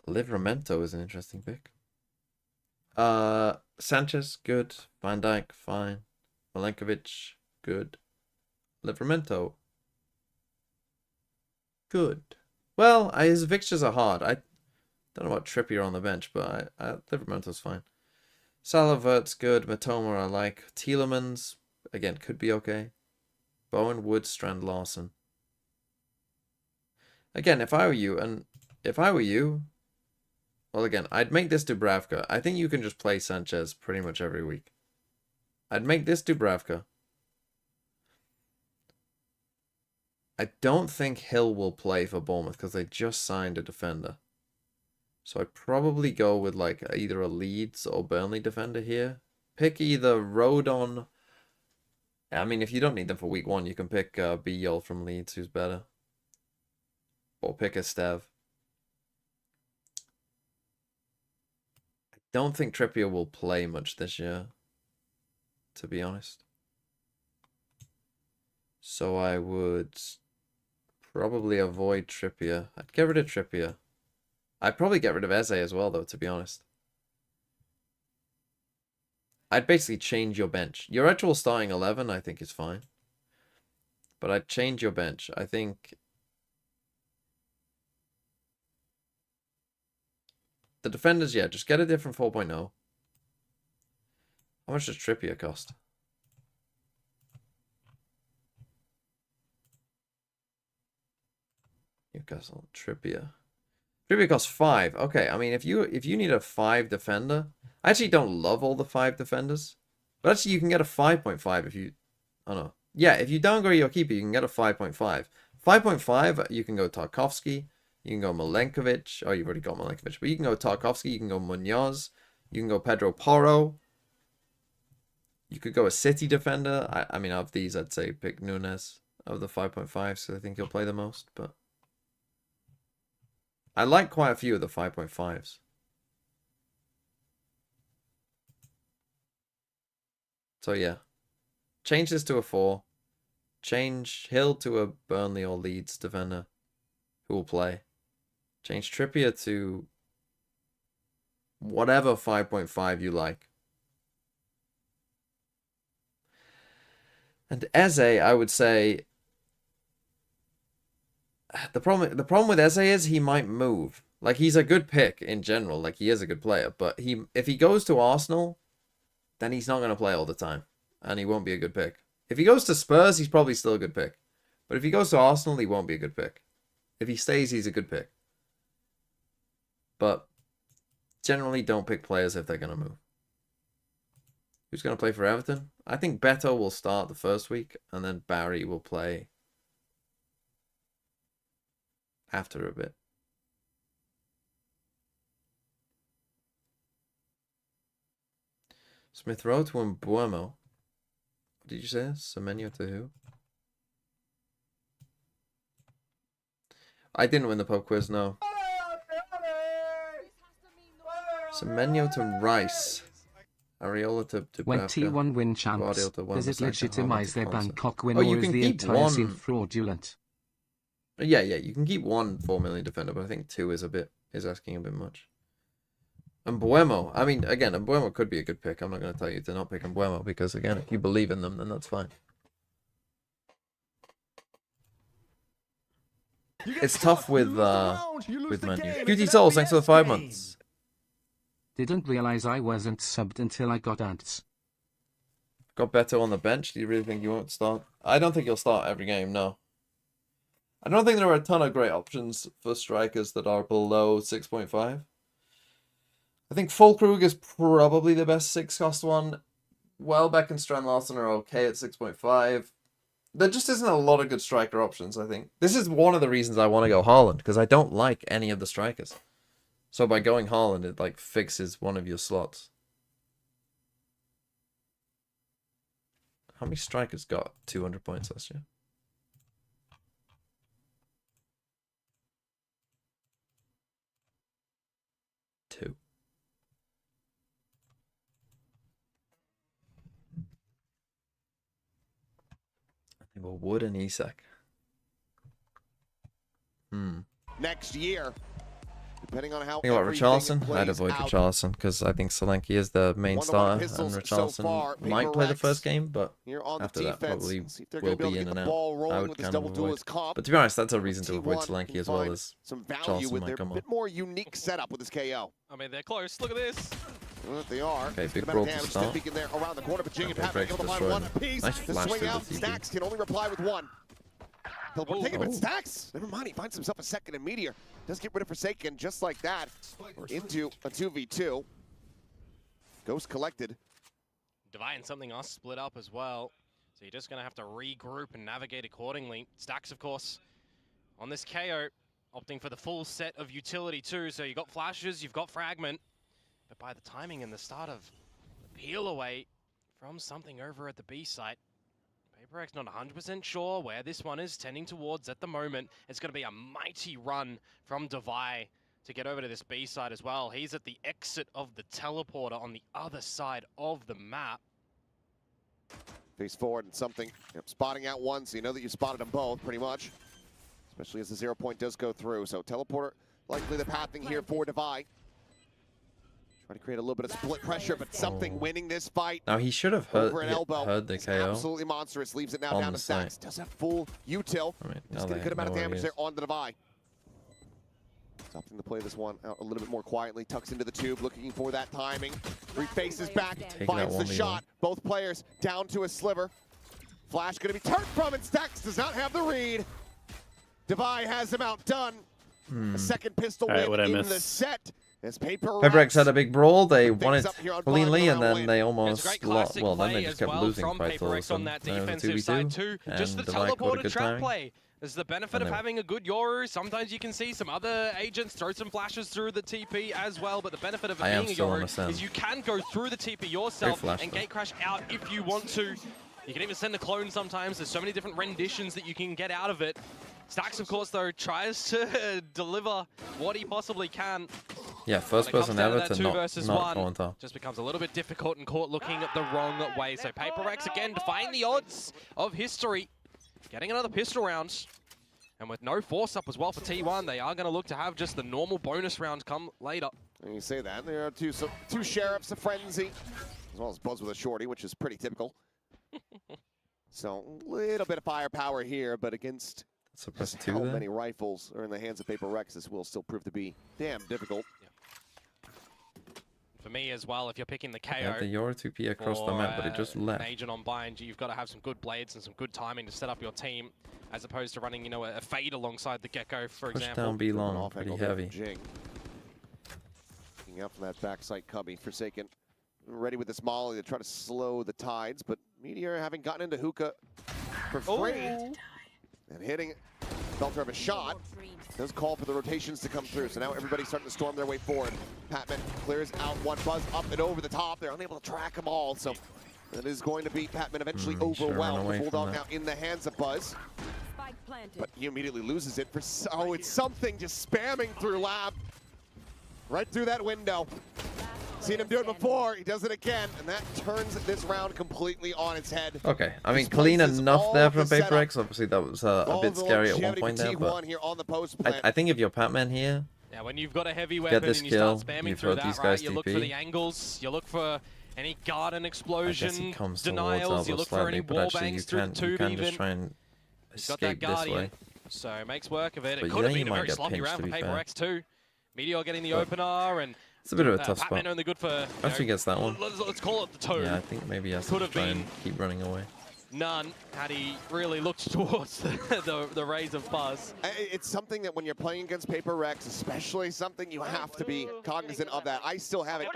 Livramento is an interesting pick. Sanchez, good. Van Dijk, fine. Milenkovic, good. Livramento, good. Well, his fixtures are hard. I don't know about Trippier on the bench, but Livramento's fine. Salavert's good. Matoma I like. Tielemans, again, could be okay. Bowen, Wood, Strand, Larson. Again, if I were you, well, again, I'd make this Dubravka. I think you can just play Sanchez pretty much every week. I'd make this Dubravka. I don't think Hill will play for Bournemouth because they just signed a defender. So I'd probably go with like either a Leeds or Burnley defender here. Pick either Rodon. I mean, if you don't need them for week 1, you can pick Bijol from Leeds, who's better. Or pick Estev. I don't think Trippier will play much this year, to be honest. So I would probably avoid Trippier. I'd get rid of Trippier. I'd probably get rid of Eze as well, though, to be honest. I'd basically change your bench. Your actual starting 11, I think, is fine. But I'd change your bench. I think the defenders, yeah, just get a different 4.0. How much does Trippier cost? Newcastle, Trippier. Trippier costs 5. Okay, I mean, if you need a 5 defender, I actually don't love all the 5 defenders, but actually you can get a 5.5 if you, oh no, yeah, if you downgrade your keeper, you can get a 5.5. 5.5, you can go Tarkovsky, you can go Milenkovic. Oh, you've already got Milenkovic, but you can go Tarkovsky, you can go Munoz, you can go Pedro Porro. You could go a City defender. I mean, of these, I'd say pick Nunes of the 5.5, so I think he'll play the most, but I like quite a few of the 5.5s. So yeah, change this to a 4. Change Hill to a Burnley or Leeds defender who will play. Change Trippier to whatever 5.5 you like. And Eze, I would say the problem with Eze is he might move. Like, he's a good pick in general. Like, he is a good player, but if he goes to Arsenal, then he's not going to play all the time, and he won't be a good pick. If he goes to Spurs, he's probably still a good pick. But if he goes to Arsenal, he won't be a good pick. If he stays, he's a good pick. But generally don't pick players if they're going to move. Who's going to play for Everton? I think Beto will start the first week, and then Barry will play after a bit. Smith Rowe to Mbuemo. What did you say? Semenyo to who? I didn't win the pub quiz, no. Semenyo to Rice. Areola to When Bravka. T1 win chance, Guardiola to does it Wan-Bissaka, legitimize their Harvard to Bangkok win, Oh, you or is can the keep entire scene one. fraudulent? Yeah, you can keep 1 4 million defender, but I think 2 is asking a bit much. And Mbuemo, I mean, again, Mbuemo could be a good pick. I'm not going to tell you to not pick Mbuemo because, again, if you believe in them, then that's fine. It's tough with Man U. QT Souls, thanks for the 5 months. Didn't realize I wasn't subbed until I got ants. Got Beto on the bench. Do you really think you won't start? I don't think you'll start every game, no. I don't think there are a ton of great options for strikers that are below 6.5. I think Fulkrug is probably the best 6 cost one. Welbeck and Strand Larson are okay at 6.5. There just isn't a lot of good striker options, I think. This is one of the reasons I want to go Haaland, because I don't like any of the strikers. So by going Haaland, it like fixes one of your slots. How many strikers got 200 points last year? Two. I think we're Wood and Isak. Next year, depending on how. Think about Richarlison. I'd avoid Richarlison because I think Solanke is the main starter, and Richarlison might play the first game, but after that probably will be in and out. I would kind of avoid. But to be honest, that's a reason to avoid Solanke as well as Richarlison might come on. A bit more unique setup with this KO. I mean, they're close. Look at this. They are. Okay, big brawl to start. There around the corner, but Jing and Pat PRX able to find one piece. Nice The flash swing through out. the TP. Stacks can only reply with one. He'll take it, but Stacks, never mind. He finds himself a second, and Meteor does get rid of Forsaken just like that. We're into a 2v2. Ghost collected. Divine and something else split up as well. So you're just going to have to regroup and navigate accordingly. Stacks, of course, on this KO, opting for the full set of utility too. So you've got flashes, you've got fragment. But by the timing and the start of the peel away from something over at the B site, PRX not 100% sure where this one is tending towards at the moment. It's going to be a mighty run from Divine to get over to this B side as well. He's at the exit of the teleporter on the other side of the map. Face forward and something. Spotting out one, so you know that you spotted them both pretty much. Especially as the 0 point does go through. So teleporter likely the pathing here for Divine. Trying to create a little bit of split pressure, but something winning this fight. Now he should have heard the KO. Absolutely monstrous. Leaves it now down to Stacks. Does have full util. Just get a good amount of damage there on the Divine. Opting to play this one out a little bit more quietly. Tucks into the tube, looking for that timing. Refaces back, finds the shot. Both players down to a sliver. Flash going to be turned from, and Stacks does not have the read. Divine has him outdone. A second pistol win in the set. As PRX had a big brawl, they won it cleanly, and then they almost lost. Well, then they just kept losing quite close. And then it was a 2v2, and Divine caught a good timing. There's the benefit of having a good Yoru. Sometimes you can see some other agents throw some flashes through the TP as well, but the benefit of being a Yoru is you can go through the TP yourself and gate crash out if you want to. You can even send a clone sometimes. There's so many different renditions that you can get out of it. Stacks, of course, though, tries to deliver what he possibly can. Yeah, first person ever to not go on top. Just becomes a little bit difficult and caught looking the wrong way. So PRX again defying the odds of history. Getting another pistol round. And with no force up as well for T1, they are going to look to have just the normal bonus round come later. And you say that. There are two sheriffs, a frenzy, as well as Buzz with a shorty, which is pretty typical. So a little bit of firepower here, but against how many rifles are in the hands of PRX, this will still prove to be damn difficult. Yeah. For me as well, if you're picking the KO, the Yoru 2P across the map, but it just left. Agent on bind, you've got to have some good blades and some good timing to set up your team, as opposed to running, you know, a fade alongside the Gecko, for example. Push down B long, pretty heavy. Jing. Looking out from that backside cubby, Forsaken ready with this molly to try to slow the tides, but Meteor having gotten into hookah for free and hitting Belter of a shot does call for the rotations to come through. So now everybody's starting to storm their way forward. Patman clears out one. Buzz up and over the top. They're unable to track them all. So that is going to be Patman eventually overwhelmed. The Bulldog now in the hands of Buzz. But he immediately loses it for, oh, it's something just spamming through Lab. Right through that window. Seen him do it before, he does it again, and that turns this round completely on its head. Okay, I mean, clean enough there from PRX. Obviously, that was a bit scary at one point there, but I think if you're Patman here, yeah, when you've got a heavy weapon and you start spamming through that, right, you look for the angles, you look for any garden explosion denials, you look for any wallbangs through the tube even. Just try and escape this way. So it makes work of it. It could have been a very sloppy round for PRX too. Meteor getting the opener, and it's a bit of a tough spot. Only good for, after he gets that one. Let's call it the toe. Yeah, I think maybe he has to try and keep running away. None had he really looked towards the rays of Buzz. It's something that when you're playing against PRX, especially something you have to be cognizant of that. I still have it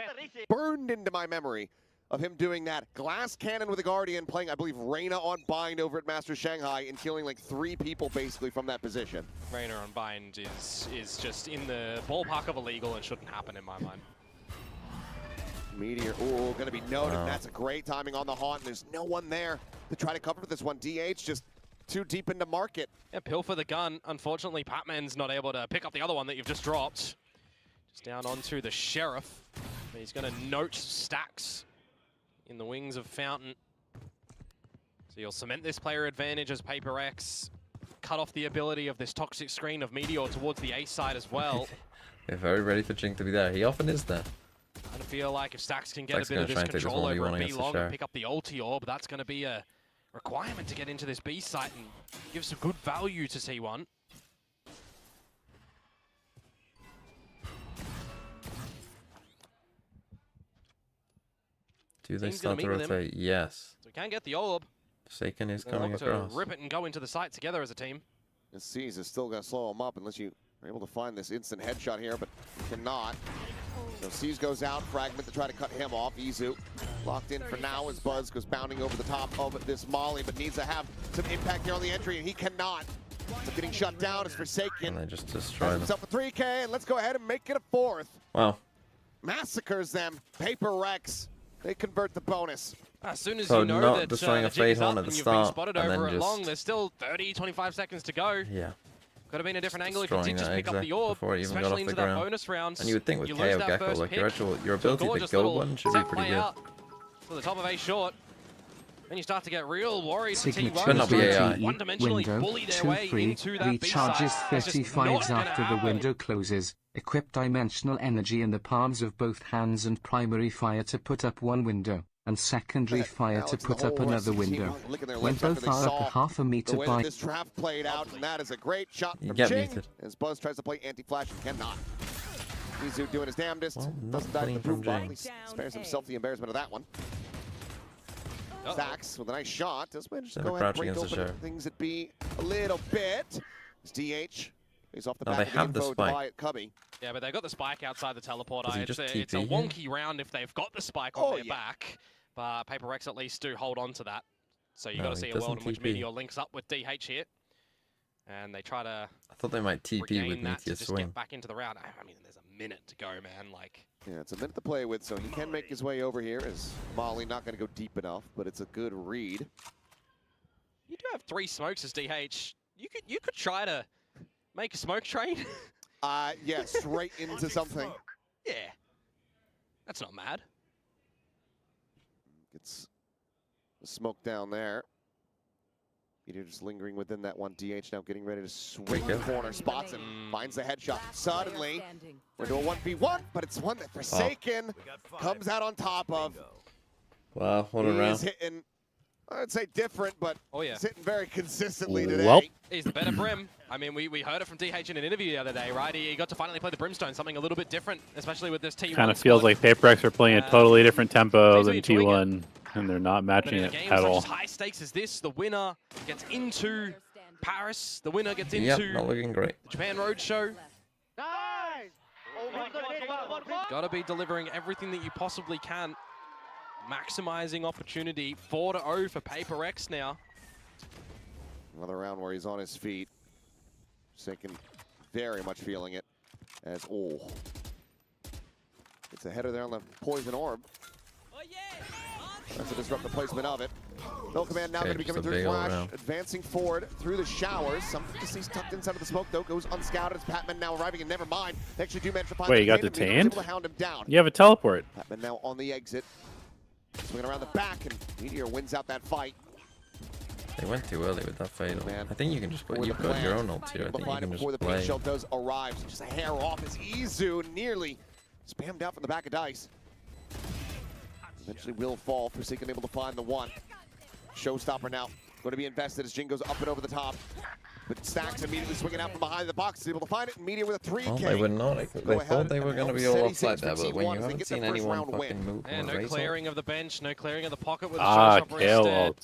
burned into my memory of him doing that. Glass Cannon with a Guardian, playing, I believe, Reyna on Bind over at Master Shanghai and killing like 3 people basically from that position. Reyna on Bind is just in the ballpark of illegal and shouldn't happen in my mind. Meteor, ooh, gonna be noted. That's a great timing on the haunt. There's no one there to try to cover this one. DH just too deep into market. Yeah, pill for the gun. Unfortunately, Patman's not able to pick up the other one that you've just dropped. Just down onto the Sheriff. He's gonna note Stacks in the wings of Fountain. So you'll cement this player advantage as PRX cut off the ability of this toxic screen of Meteor towards the A side as well. They're very ready for Jing to be there. He often is there. I feel like if Stacks can get Stacks a bit of this control over a B B long and pick up the ulti orb, that's going to be a requirement to get into this B site and give some good value to T1. Do they start to rotate? Yes. So we can get the orb. Forsaken is coming across. To rip it and go into the site together as a team. And C's is still going to slow him up unless you are able to find this instant headshot here, but cannot. So C's goes out, Fragment to try to cut him off. Izu locked in for now as Buzz goes bounding over the top of this Molly, but needs to have some impact here on the entry, and he cannot. So getting shut down is Forsaken. And they just destroy himself a 3K, and let's go ahead and make it a 4th. Wow. Massacres them. PRX. They convert the bonus. As soon as so you know not that destroying a Fade Horn at the start, spotted and over then it just long, there's still 30, 25 seconds to go. Yeah. Could have been a different angle if you did just pick up the orb, before it even got especially off the into that ground. bonus round. And you would think with KO Gecko, like your ability to go one should be pretty good. To the top of A short. Then you start to get real worried. Signature not be AI. One-dimensionally bully their way into that B side. Recharges 35s after the window closes. Equip dimensional energy in the palms of both hands and primary fire to put up one window, and secondary fire to put up another window. When both are up a half a meter by... This draft played out, and that is a great shot from Jing. Muted. As Buzz tries to play anti-flash and cannot. Izu doing his damnedest. Doesn't die to the proof bomb. He spares himself the embarrassment of that one. Stacks with a nice shot. Does manage to go ahead and break open things at B a little bit. It's DH. He's off the back of the info by Cubby. Yeah, but they've got the spike outside the teleporter. It's a wonky round if they've got the spike on their back. But PRX at least do hold on to that. So you got to see a world in which Meteor links up with DH here. And they try to I thought they might TP with Meteor swing. Get back into the round. I mean, there's a minute to go, man. Like, yeah, it's a minute to play with, so he can make his way over here. As Molly not going to go deep enough, but it's a good read. You do have 3 smokes as DH. You could try to make a smoke train. Yeah, straight into something. Yeah, that's not mad. Gets the smoke down there. Meteor just lingering within that one. DH now getting ready to swing the corner. Spots him. Finds the headshot. Suddenly, we're into a 1v1, but it's one that Forsaken comes out on top of. Wow, what a round. He's hitting, I'd say different, but he's hitting very consistently today. Well. He's the better Brim. I mean, we heard it from DH in an interview the other day, right? He got to finally play the Brimstone, something a little bit different, especially with this T1. Kind of feels like PRX are playing a totally different tempo than T1, and they're not matching it at all. As high stakes as this, the winner gets into Paris. The winner gets into not looking great. the Japan Roadshow. Got to be delivering everything that you possibly can. Maximizing opportunity. 4-0 for PRX now. Another round where he's on his feet. Forsaken very much feeling it as, it's a header there on the poison orb. That's to disrupt the placement of it. No command now going to be coming through Flash, advancing forward through the showers. Something to see tucked inside of the smoke though, goes unscouted as Patman now arriving, and never mind. They actually do manage to find Wait, you got detained? able to hound him down. You have a teleport. Patman now on the exit. Swinging around the back, and Meteor wins out that fight. They went too early with that fatal. Man. I think you can just play. You've got your own ult here. I think you can before just the play. pink shell does arrive, so just a hair off as Izu nearly spammed out from the back of Dice. Eventually will fall. Forsaken able to find the one. Showstopper now going to be invested as Jing goes up and over the top. But Stacks immediately swinging out from behind the box, is able to find it. Meteor with a 3K. Oh, they were not. They thought they were going to be all offside there, but when you haven't seen anyone fucking move, and no clearing of the bench, no clearing of the pocket with the KO instead.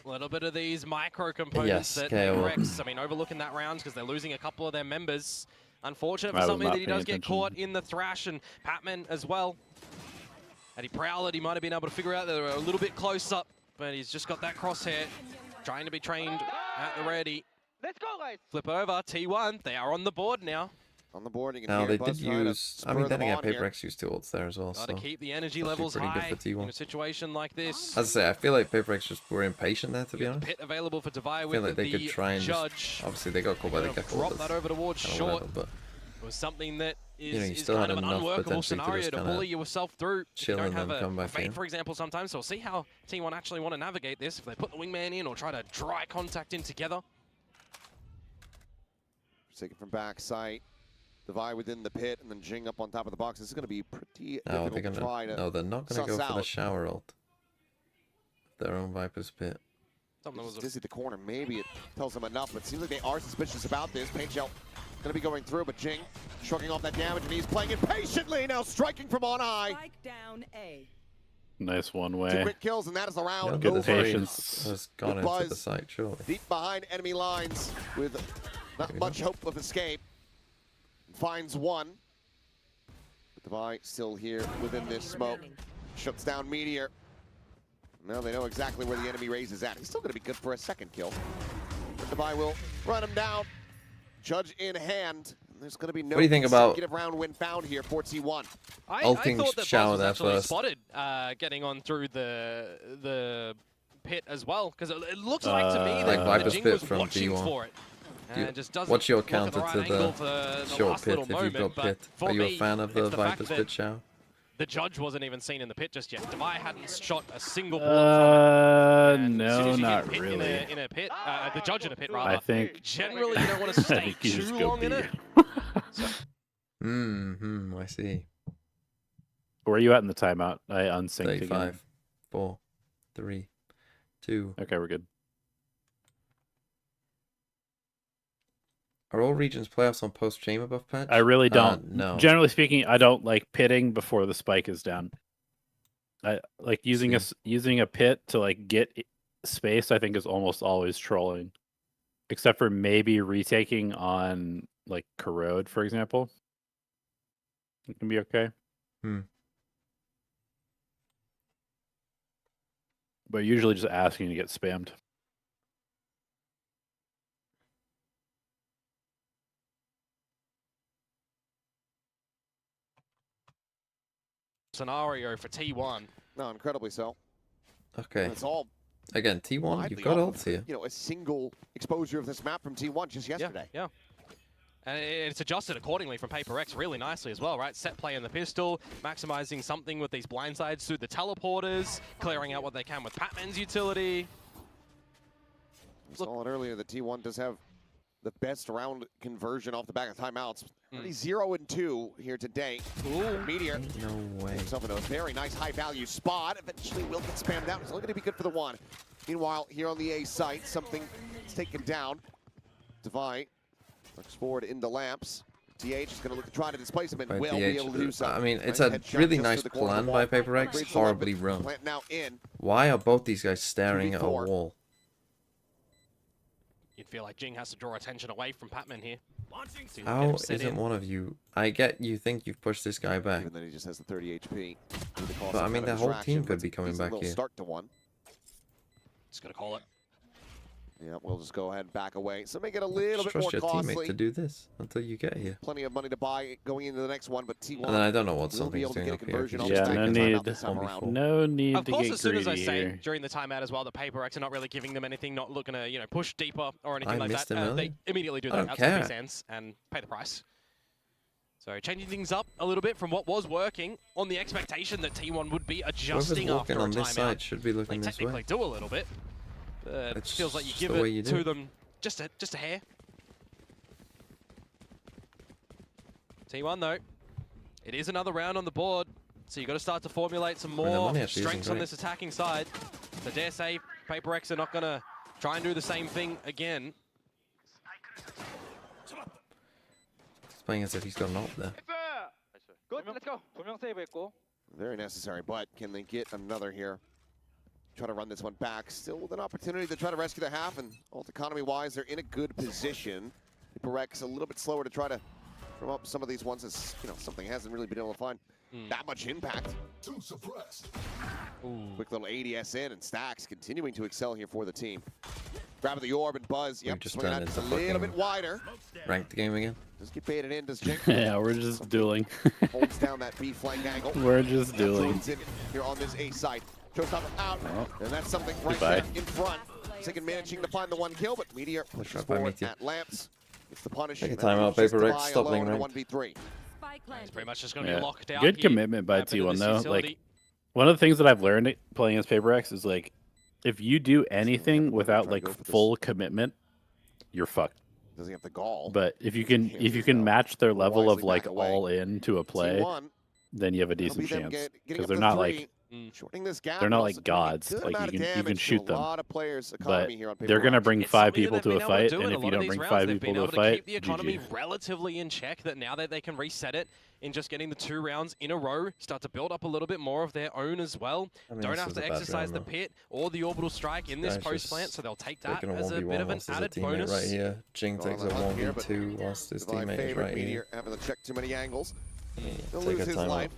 A little bit of these micro components that KO. PRX, I mean, overlooking that round because they're losing a couple of their members. Unfortunate for something that he does get caught in the thrash, and Patman as well. Had he prowled, he might have been able to figure out that they were a little bit close up, but he's just got that crosshair, trying to be trained at the ready. Let's go, guys. Flip over, T1, they are on the board now. On the board, you can Now hear they Buzz did trying to use. I mean, spur then them again, on here. PRX used 2 ults there as well. Got to So keep the energy actually levels pretty good high for T1. in a situation like this. as I say, I feel like PRX just were impatient there, to be You got honest. the pit available for Divide I with feel like they the could try and judge. just. Obviously, they got caught by the gecko. Drop that over towards short. But It was something that is, You know, you is still kind had of an enough unworkable potentially to scenario just to kinda bully yourself through. If you chill don't and have then a come back fade, in. for example, sometimes. So we'll see how T1 actually want to navigate this. If they put the wingman in or try to dry contact in together. Taken from backside. Divide within the pit, and then Jing up on top of the box. This is going to be pretty no, difficult to try to they're not going to go suss for the out. shower ult. Their own Viper's pit. Something was Dizzy the corner. Maybe it tells them enough, but it seems like they are suspicious about this. Paint Shell going to be going through, but Jing shrugging off that damage, and he's playing it patiently now, striking from on high. Strike down A. Nice one 2 way. quick kills, and that is the round. Good over. patience. Has gone into Buzz the site, surely. Deep behind enemy lines with not much hope of escape. Finds one. But Divide still here within this smoke. Shuts down Meteor. Now they know exactly where the enemy raise is at. He's still going to be good for a 2nd kill. But Divide will run him down. Judge in hand. There's going to be no What do you think about consecutive round win found here for T1. I ulting thought that shower Buzz was there actually first? spotted getting on through the pit as well, because it looks like to me Like that Viper's Jing pit was from watching D1. for it. Do you- And just doesn't What's your look at counter the right to angle the for the short last pit little if you've moment, got but pit? for Are you a me, fan of the it's fact Viper's that pit shower? The judge wasn't even seen in the pit just yet. Demai hadn't shot a single bullet from it. And as soon No, as you not get a pit really. in a pit, the judge in a pit rather. I think Generally, you don't want to I stay think you just too go long in B. it. I see. Where are you at in the timeout? I unsynced again. 35, 4, 3, 2. Okay, we're good. Are all regions playoffs on post-chamber buff patch? I really don't. No. Generally speaking, I don't like pitting before the spike is down. I like using a pit to like get space. I think is almost always trolling, except for maybe retaking on like corrode, for example. It can be okay. But usually just asking to get spammed. Scenario for T1. No, incredibly so. Okay. And it's all Again, T1, widely you've got off ults of, here. You know, a single exposure of this map from T1 just yesterday. Yeah. And it's adjusted accordingly from PRX really nicely as well, right? Set play in the pistol, maximizing something with these blindsides through the teleporters, clearing out what they can with Patman's utility. We saw it earlier that T1 does have the best round conversion off the back of timeouts. Already 0 and 2 here today. Meteor No way. himself in a very nice high value spot. Eventually will get spammed out. It's only going to be good for the 1. Meanwhile, here on the A site, something is taken down. Divide looks forward into Lamps. DH is going to look to try to displace him and By will be able to do DH. so. I mean, it's Nice a headshot really just to nice the corner of the plan by wall. PRX, Upgrades the horribly weapon. run. Plant now in. Why are both these guys staring at a 2v4. wall? You'd feel like Jing has to draw attention away from Patman here. to get How him set isn't in. one of you? I get you think you've pushed this guy back, Even though he just has the 30 HP. but I mean the whole team could be coming back here. Start to 1. Just gonna call it. Yeah, we'll just go ahead and back away. So make it a little Just bit more trust your costly. teammate to do this until you get here. Plenty of money to buy going into the next one, but T1 And then I don't know what will be something's able to doing get a up here. conversion on Yeah, the no back of need. this time around. No need Of to course, get as soon as I greedy say here. during the timeout as well, that PRX are not really giving them anything, not looking to push deeper or anything I like missed that. him They early. immediately do I that don't outside care. sense and pay the price. So changing things up a little bit from what was working on the expectation that T1 would be Whoever's adjusting after walking a on this timeout. side should be They looking this technically way. do a little bit. It It's feels like you just give the way it you to do. them just a hair. T1 though, it is another round on the board, so you got to start to formulate some their more money actually isn't strengths on great. this attacking side. So dare say, PRX are not going to try and do the same thing again. He's playing as if he's got an ult there. Good, let's go. 두명 세이브했고. Very necessary, but can they get another here? Try to run this one back. Still with an opportunity to try to rescue the half, and ult economy-wise, they're in a good position. PRX a little bit slower to try to drum up some of these ones, as something hasn't really been able to find that much impact. Quick little ADS in, and Stacks continuing to excel here for the team. Grabbing the orb and Buzz. Yep, just swinging turned out just a into little bit wider. Ranked game again. Does get baited in, does Jinx. Yeah, we're just dueling. Holds down that B flank angle. We're just dueling. Here on this A side. Showstopper out, and that's something right Goodbye. there in front. Second managing to find the one kill, but Meteor pushes forward at Lamps. It's the punish. Take a timeout, PRX. Stop playing ranked. 1v3. It's pretty much just going to be locked out. Good here. commitment by Bit of T1 this though. utility. Like, one of the things that I've learned playing as PRX is like, if you do anything without like full commitment, you're fucked. Does he have the gall? But if you can match their level of like all in to a play, then you have a decent chance because they're not like they're not like gods. Like you can shoot them, but they're gonna bring 5 people to a fight, and if you don't bring 5 people to a fight, keep the economy GG. relatively in check. That now that they can reset it in just getting the 2 rounds in a row, start to build up a little bit more of their own as well. Don't have to exercise the pit or the orbital strike in this post plant, so they'll take that as a bit of an added bonus. Right here, Jing takes a 1v2 whilst his teammate is right here. Having to check too many angles. He'll Take lose a his timeout. life.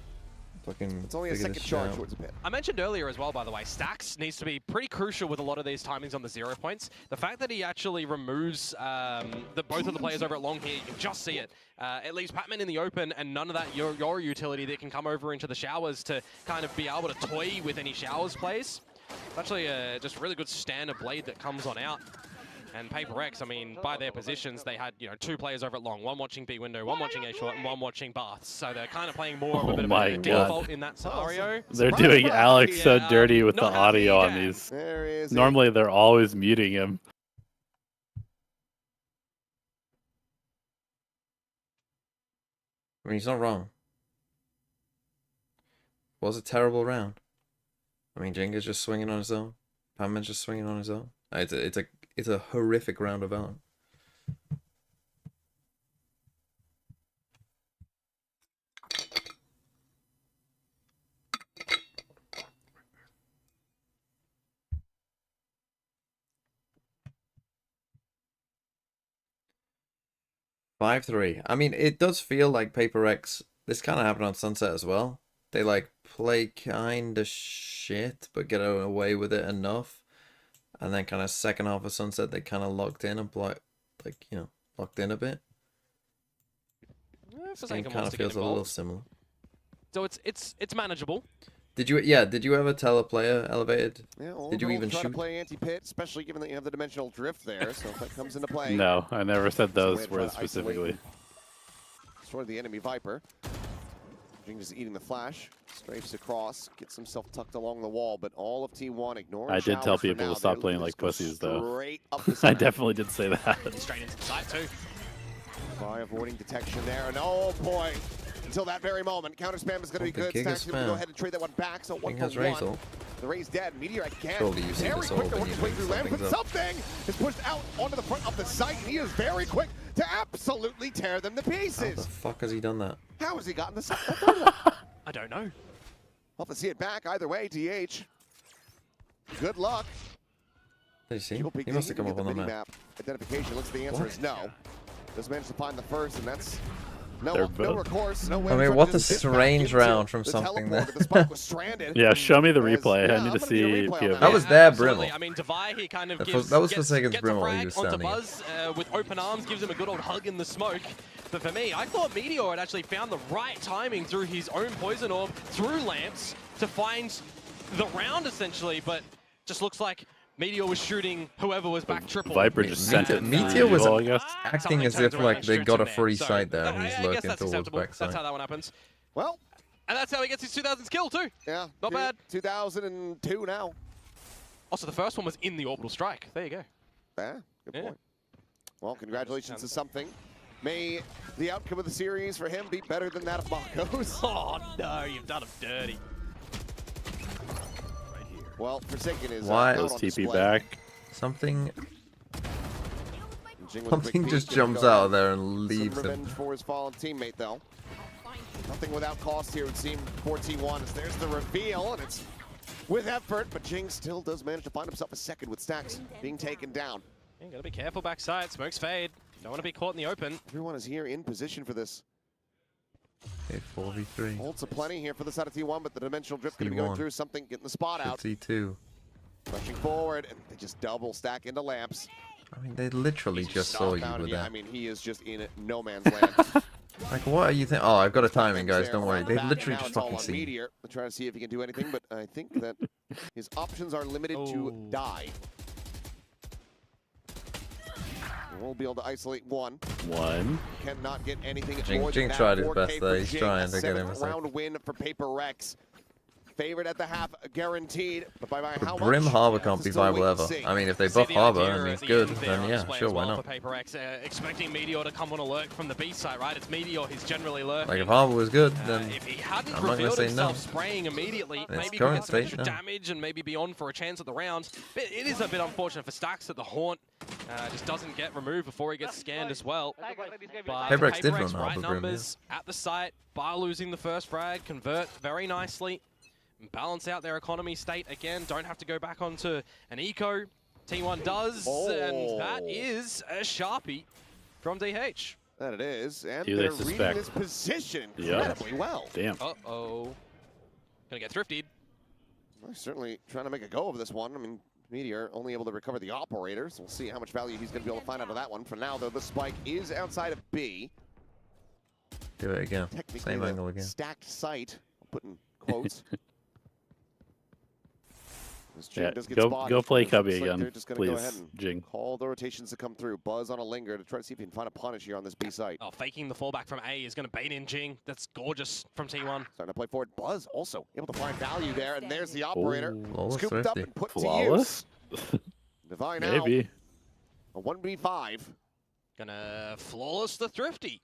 It's only a second charge towards the pit. I mentioned earlier as well, by the way, Stacks needs to be pretty crucial with a lot of these timings on the 0 points. The fact that he actually removes both of the players over at long here, you can just see it. It leaves Patman in the open and none of that your utility that can come over into the showers to kind of be able to toy with any showers plays. It's actually just really good standard blade that comes on out. And PRX, I mean, by their positions, they had 2 players over at long, one watching B window, one watching A short, and one watching baths. So they're kind of playing more of a bit of a default in that scenario. They're doing Alex so dirty with the audio on these. Normally, they're always muting him. I mean, he's not wrong. It was a terrible round. I mean, Jenga's just swinging on his own. Panman's just swinging on his own. It's a horrific round of Valorant. (5-3). I mean, it does feel like PRX. This kind of happened on Sunset as well. They like play kind of shit, but get away with it enough. And then kind of second half of Sunset, they kind of locked in and locked in a bit. This game kind of feels a little similar. So it's manageable. Did you ever tell a player elevated? Yeah, did you even shoot? To play anti-pit, especially given that you have the dimensional drift there, so if that comes into play. No, I never said those words specifically. Destroy the enemy Viper. Jing just eating the flash, strafes across, gets himself tucked along the wall, but all of T1 ignoring. I did tell people to stop playing like pussies, though. I definitely did say that. Straight into the side too. By avoiding detection there, and oh boy, until that very moment, counter spam is going to be good. Stacks going to go ahead and trade that one back, so 1-for-1. The Ray's dead. Meteor again, very quick to work his way through land, but something is pushed out onto the front of the site, and he is very quick to absolutely tear them to pieces. How the fuck has he done that? How has he gotten the site? I don't know. We'll have to see it back either way, DH. Good luck. Did you see? He must have come up on the map. Identification looks like the answer is no. Just managed to find the first, and that's no recourse, no way. I mean, what a strange round from something there. Yeah, show me the replay. I need to see POV. That was their Brimble. I mean, Devi, he kind of that was Forsaken's Brimble he was standing Buzz with open arms, gives him a good old hug in the smoke. But for me, I thought Meteor had actually found the right timing through his own poison orb, through lamps, to find the round essentially, but just looks like Meteor was shooting whoever was back triple. Viper just sent it. Meteor was acting as if like they got a free site there and he's lurking towards backside. That's how that one happens. Well, and that's how he gets his 2000s kill too. Yeah, not bad. 2002 now. Also, the first one was in the orbital strike. There you go. Yeah, good point. Well, congratulations to something. May the outcome of the series for him be better than that of Marco's. Oh no, you've done him dirty. Well, Forsaken is why was TP back? Something just jumps out of there and leaves him. Revenge for his fallen teammate, though. Nothing without cost here, it would seem, for T1. As there's the reveal, and it's with effort, but Jing still does manage to find himself a second with Stacks being taken down. Yeah, gotta be careful backside. Smokes fade. Don't want to be caught in the open. Everyone is here in position for this. Okay, 4v3. Holds a plenty here for the side of T1, but the dimensional drift going to be going T1. through something, getting the spot out. C2. Pushing forward, and they just double stack into lamps. I mean, they literally just saw you with Yeah, that. I mean, he is just in no man's land. Like, what are you thinking? Oh, I've got a timing, guys. Don't worry. They literally just fucking see. Meteor. We'll try to see if he can do anything, but I think that his options are limited to die. We'll be able to isolate one. Cannot get anything. Jing tried his best there. He's trying to get him a round win for PRX. Favored at the half, guaranteed. But by how Brim much? Harbor can't be viable ever. I mean, if they buff Harbor and he's good, then yeah, sure, why not? PRX, expecting Meteor to come on alert from the B side, right? It's Meteor, he's generally lurking. Like, if Harbor was good, then if he hadn't I'm not going revealed to say himself no. spraying immediately, In its maybe current get some extra state, no. damage and maybe be on for a chance at the round. But it is a bit unfortunate for Stacks that the Haunt just doesn't get removed before he gets scanned as well. But PRX did run right Harbor Brim, numbers at the site, Bar losing the first frag, convert very nicely. Balance out their economy state again. Don't have to go back onto an eco. T1 does, and that is a Sharpie from DH. That it is, and Do they they're reading suspect? this position incredibly well. Damn. Uh-oh. Gonna get thrifted. Well, certainly trying to make a go of this one. I mean, Meteor only able to recover the operators. We'll see how much value he's going to be able to find out of that one. For now, though, the spike is outside of B. Do it again. Technically, Same the angle again. stacked site. I'll put in quotes. Yeah, go play Cubby again, please, go ahead and Jing. call the rotations to come through. Buzz on a linger to try to see if he can find a punish here on this B site. Oh, faking the fallback from A is going to bait in Jing. That's gorgeous from T1. Starting to play forward. Buzz also able to find value there, and there's the operator. Flawless Scooped up thrifty. and put Flawless? to use. Divine Maybe. out. A 1v5. Gonna flawless the thrifty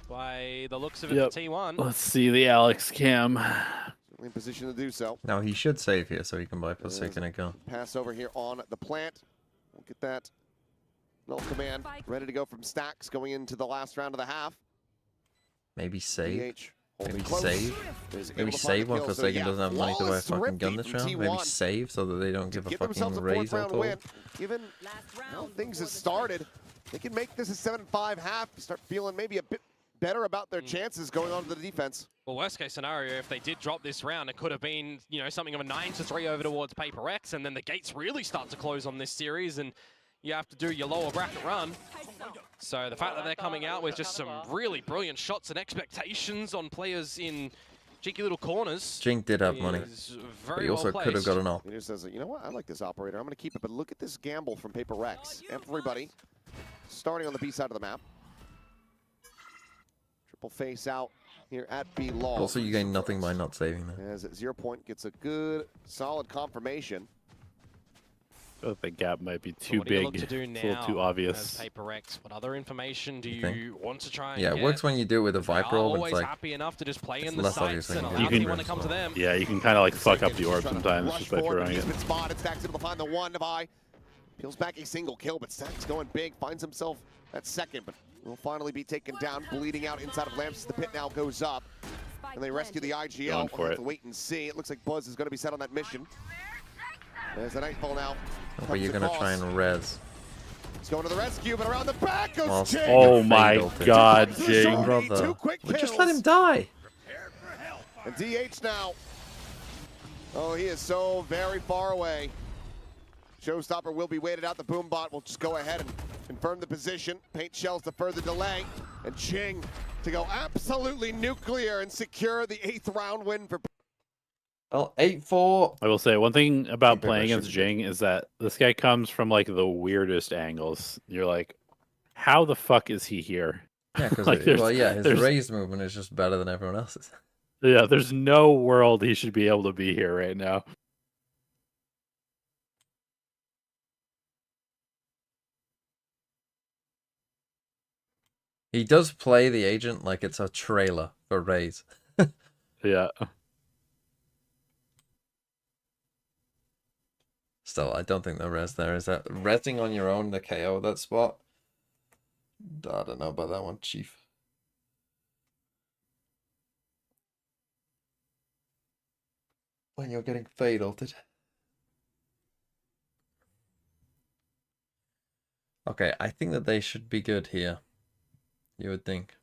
by the looks of it for T1. Let's see the Alex cam. In position to do so. Now he should save here so he can buy +6 and a gun. Pass over here on the plant. We'll get that null command ready to go from Stacks going into the last round of the half. Maybe save. DH Maybe close. save. Is Maybe able to find save the one kill. because So, Sagan yeah, doesn't have money to buy a flawless fucking gun thrifty this from round. Maybe T1. save so that they don't give a Give themselves fucking a raise fourth or round total. win. Given how things have started, they can make this a 7-5 half. Start feeling maybe a bit better about their chances going on to the defense. Well, worst case scenario, if they did drop this round, it could have been, you know, something of a 9-3 over towards PRX, and then the gates really start to close on this series, and you have to do your lower bracket run. So the fact that they're coming out with just some really brilliant shots and expectations on players in cheeky little corners. Jing did have money, but he also could have got an op. He just says, you know what, I like this operator. I'm going to keep it, but look at this gamble from PRX. Everybody starting on the B side of the map. Triple face out here at B long. Also, you gain nothing by not saving that. As at 0 point gets a good, solid confirmation. I think the gap might be too What do you big. look to do It's a little now too obvious. as PRX? What other information do think? you want to try and Yeah, it get? works when you do it with a They are Viper orb. It's always like happy enough to just play in it's the less obvious sites than and you allow can anyone to come to them. Yeah, you can kind of like fuck up the orb Trying to sometimes rush just by forward, throwing he's it. been spotted. Stack's able to find the one. Devi peels back a single kill, but Stack's going big. Finds himself at second, but will finally be taken down. Bleeding out inside of Lamps. The pit now goes up. And they rescue the IGL. Going for We'll have it. to wait and see. It looks like Buzz is going to be set on that mission. There's the Nightfall now. but you're gonna try and res. He's going to the rescue, but around the back goes Whilst Jing. Oh my ulted. god, Two Jing. Brother. Two quick We just kills. let him die. And DH now. Oh, he is so very far away. Showstopper will be waited out. The boom bot will just go ahead and confirm the position. Paint shells to further delay. And Ching to go absolutely nuclear and secure the 8th round win for. Well, 8-4. I will say one thing about PRX playing against should- Jing is that this guy comes from like the weirdest angles. You're like, how the fuck is he here? Yeah, because Like, there's- well, yeah, his there's- raised movement is just better than everyone else's. Yeah, there's no world he should be able to be here right now. He does play the agent like it's a trailer for Raze. Yeah. Still, I don't think the res there is that resing on your own the KO that spot. I don't know about that one, Chief. When you're getting fade ulted. Okay, I think that they should be good here. You would think.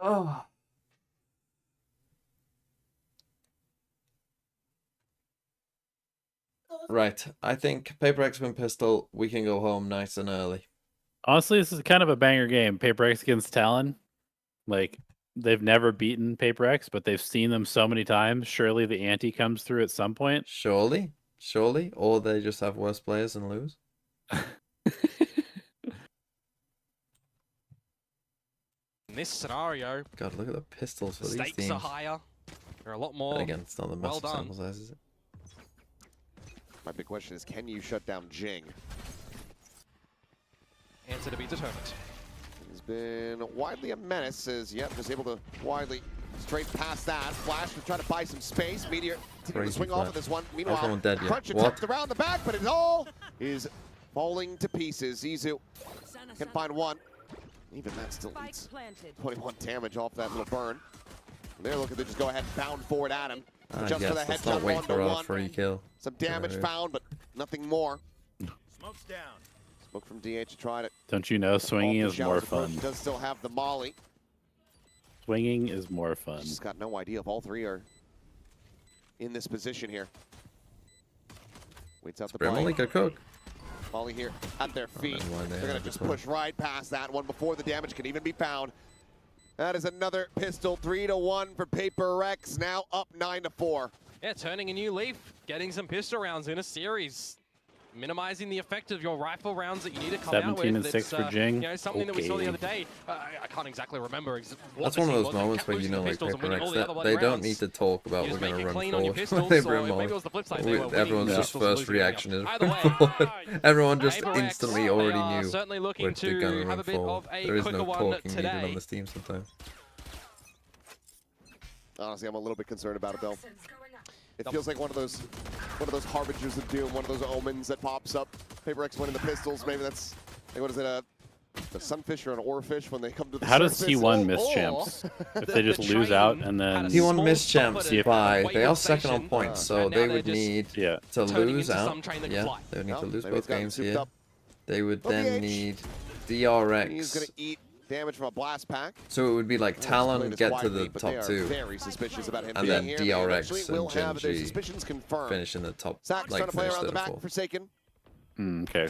Oh. Right. I think PRX win pistol. We can go home nice and early. Honestly, this is kind of a banger game. PRX against Talon. Like, they've never beaten PRX, but they've seen them so many times. Surely the ante comes through at some point. Surely. Or they just have worse players and lose. In this scenario, God, look at the pistols for the these stakes teams. are higher. There are a lot more. And again, it's not the Well massive done. sample size, is it? My big question is, can you shut down Jing? Answer to be determined. He's been widely a menace, as yep, was able to widely straight past that. Flash to try to buy some space. Meteor to swing off of this one. Meanwhile, Everyone dead yet. Crunch attempts around the back, but it all is falling to pieces. Izu can find one. Even that still leads 21 damage off that little burn. And they're looking to just go ahead and bound forward at him. Just for the let's not headshot, wait for our 1-1. free kill. Some damage found, but nothing more. Smoke's down. Smoke from DH to try to. Don't you know swinging is more fun? He does still have the molly. Swinging is more fun. He's got no idea if all three are in this position here. Waits out the Brimley play. could cook. Molly here at their feet. why They're they going have to just this one. push right past that one before the damage can even be found. That is another pistol, 3-1 for PRX, now up 9-4. Yeah, turning a new leaf, getting some pistol rounds in a series. Minimizing the effect of your rifle rounds that you need to come out with. 17 and 6 for Jing. You know, something that we saw the Okay. other day. I can't exactly remember what That's the one of team those was. They moments kept where you losing know, the like pistols and winning all the other PRX, bloody they don't rounds. need to talk about You we're just going make to it run clean on your forward pistols, when they or brim maybe it molly. was the flip side. They were winning Everyone's the just pistols and first losing the reaction is Either run way, forward. Everyone just PRX, instantly they already are knew certainly looking we're to going to have run a bit forward. of a There is quicker no one talking needed today. on this team sometimes. Honestly, I'm a little bit concerned about it, though. It feels like one of those harbingers of doom, one of those omens that pops up. PRX winning the pistols. Maybe that's, like, what is it, a sunfish or an oarfish when they come to the How does surface? T1 miss champs? If they just lose out and then... T1 missed champs by, they are wayward second on station, points, so and now they they're would just need Yeah. to turning lose into out. some train that can Yeah, fly. they would need to No, lose maybe it's both gotten games souped here. up. They would Oh, then DH. need He's going to DRX. eat damage from a blast pack. So it would be like Talon get to the but they top are 2, very suspicious about him and being then here. They DRX eventually and will have their Gen G suspicions confirmed. finish in the top, Sack's like trying to play finish around the third or back. fourth. Forsaken Okay.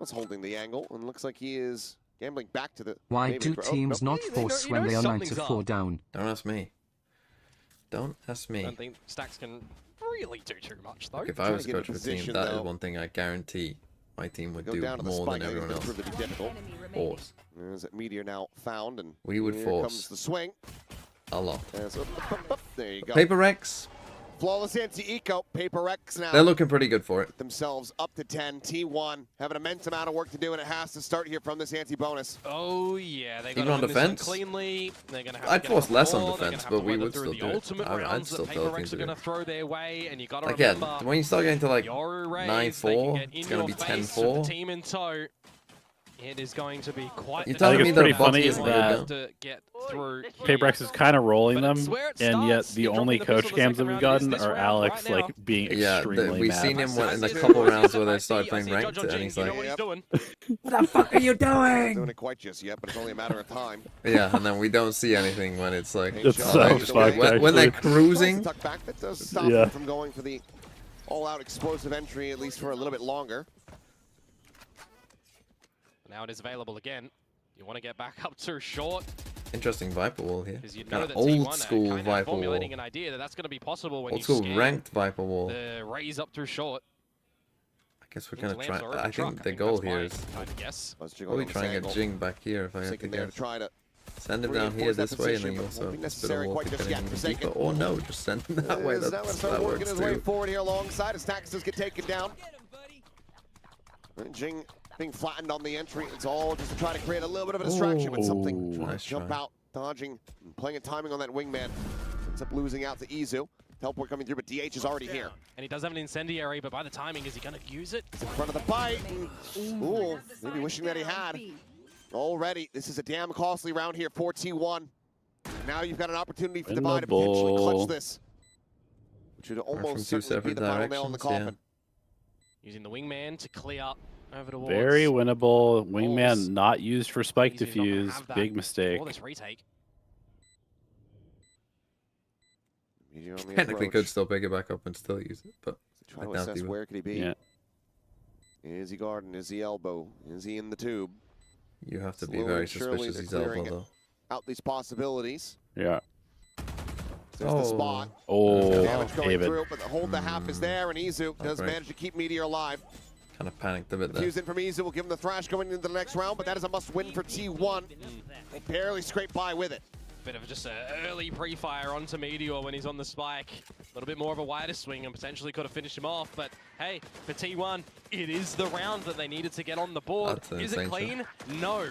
was holding the angle and looks like he is gambling back to the. Why maybe do for- teams no. not force when they are something's 9-4 up. down? Don't ask me. Don't ask I me. don't think Stacks can really do too much, though. If I trying was to get coach in of a team, position, that is though. one thing I guarantee my team would Go do down to the more spike. than I think everyone it's else. gonna prove to be difficult. Force. There's a Meteor now found, and We would here force. comes the swing. A lot. And so, there you go. PRX, Flawless anti-eco. PRX now. they're looking pretty good for it. Themselves up to 10. T1 have an immense amount of work to do, and it has to start here from this anti-bonus. Oh yeah, they got Even to on win this one defense? cleanly. They're gonna have I'd to get force up less on more, they're defense, gonna have but we to weather would through still the do it. ultimate I'd rounds still that tell teams PRX to are do gonna it. throw their way, and you got to Again, remember. when you start getting to like Yoru Rays, 9-4, they can get it's in gonna your be face with 10-4. the team in tow. It is going to be quite. You're the telling challenge. me I think they're it's pretty boxy funny as that- to get through. PRX is kind of rolling But them, it's where it and yet starts. the You're only dropping the coach pistol the cams that second we've round. It is gotten this are round Alex right now. like being Yeah, extremely we've mad. seen him in the I see couple it. rounds where they I started see playing Judge ranked, on and Jing, he's you know like, what he's doing. "What the fuck are you Doing doing?" it quite just yet, but it's only a matter of time. Yeah, and then we don't see anything when it's like It's Shot so out the way. fucked, when they're actually. cruising. Tuck back. That does stop Yeah. them from going for the all-out explosive entry, at least for a little bit longer. Now it is available again. You want to get back up to short Interesting Viper wall here. because you know Kind that of T1 old are school kind of Viper formulating wall. an idea that that's going to be possible when Old you school scan ranked Viper wall. the raise up through short. I guess we're Into gonna try. lamps or over I truck. think the that's goal my here is kind of guess. Let's check probably on try and this get angle. Jing back here if I had to Forsaken there to guess. try to Send him down here reinforce that this way, and position, then you but also won't be have a bit of necessary wall quite for just getting yet. him Forsaken. deeper. Or no, just send him that way. Is that That working works his way too. forward here alongside as Tax does get taken down. And Jing being flattened on the entry. It's all just to try to create a little bit of a distraction, but something Ooh. trying to Nice jump try. out, dodging, and playing a timing on that wingman. Ends up losing out to Izu. Teleport coming through, but DH is already here. And he does have an incendiary, but by the timing, is he going to use it? He's in front of the bite. Ooh, maybe wishing that he had. Already, this is a damn costly round here for T1. Now you've got an opportunity for Divide to potentially clutch Winnable. this. Which would from almost two certainly be separate the final nail in the directions, yeah. coffin. Using the wingman to clear over towards. Very winnable. Balls. Wingman not used for spike Easy, he's not gonna diffuse. have that Big mistake. For this retake. Technically could still pick it back up and still use it, but try to assess where could he be. Yeah. Is he garden? Is he elbow? Is he in the tube? You have to be very suspicious he's elbow though. Out these possibilities. Yeah. There's the spot. Oh, damage going David. through, but the hold the half is there, and Izu does manage to keep Meteor alive. Kind of panicked a bit there. Fuse in from Izu will give him the thrash going into the next round, but that is a must-win for T1. They barely scrape by with it. Bit of just an early pre-fire onto Meteor when he's on the spike. A little bit more of a wider swing and potentially could have finished him off. But hey, for T1, it is the round that they needed to get on the board. Is it clean? No.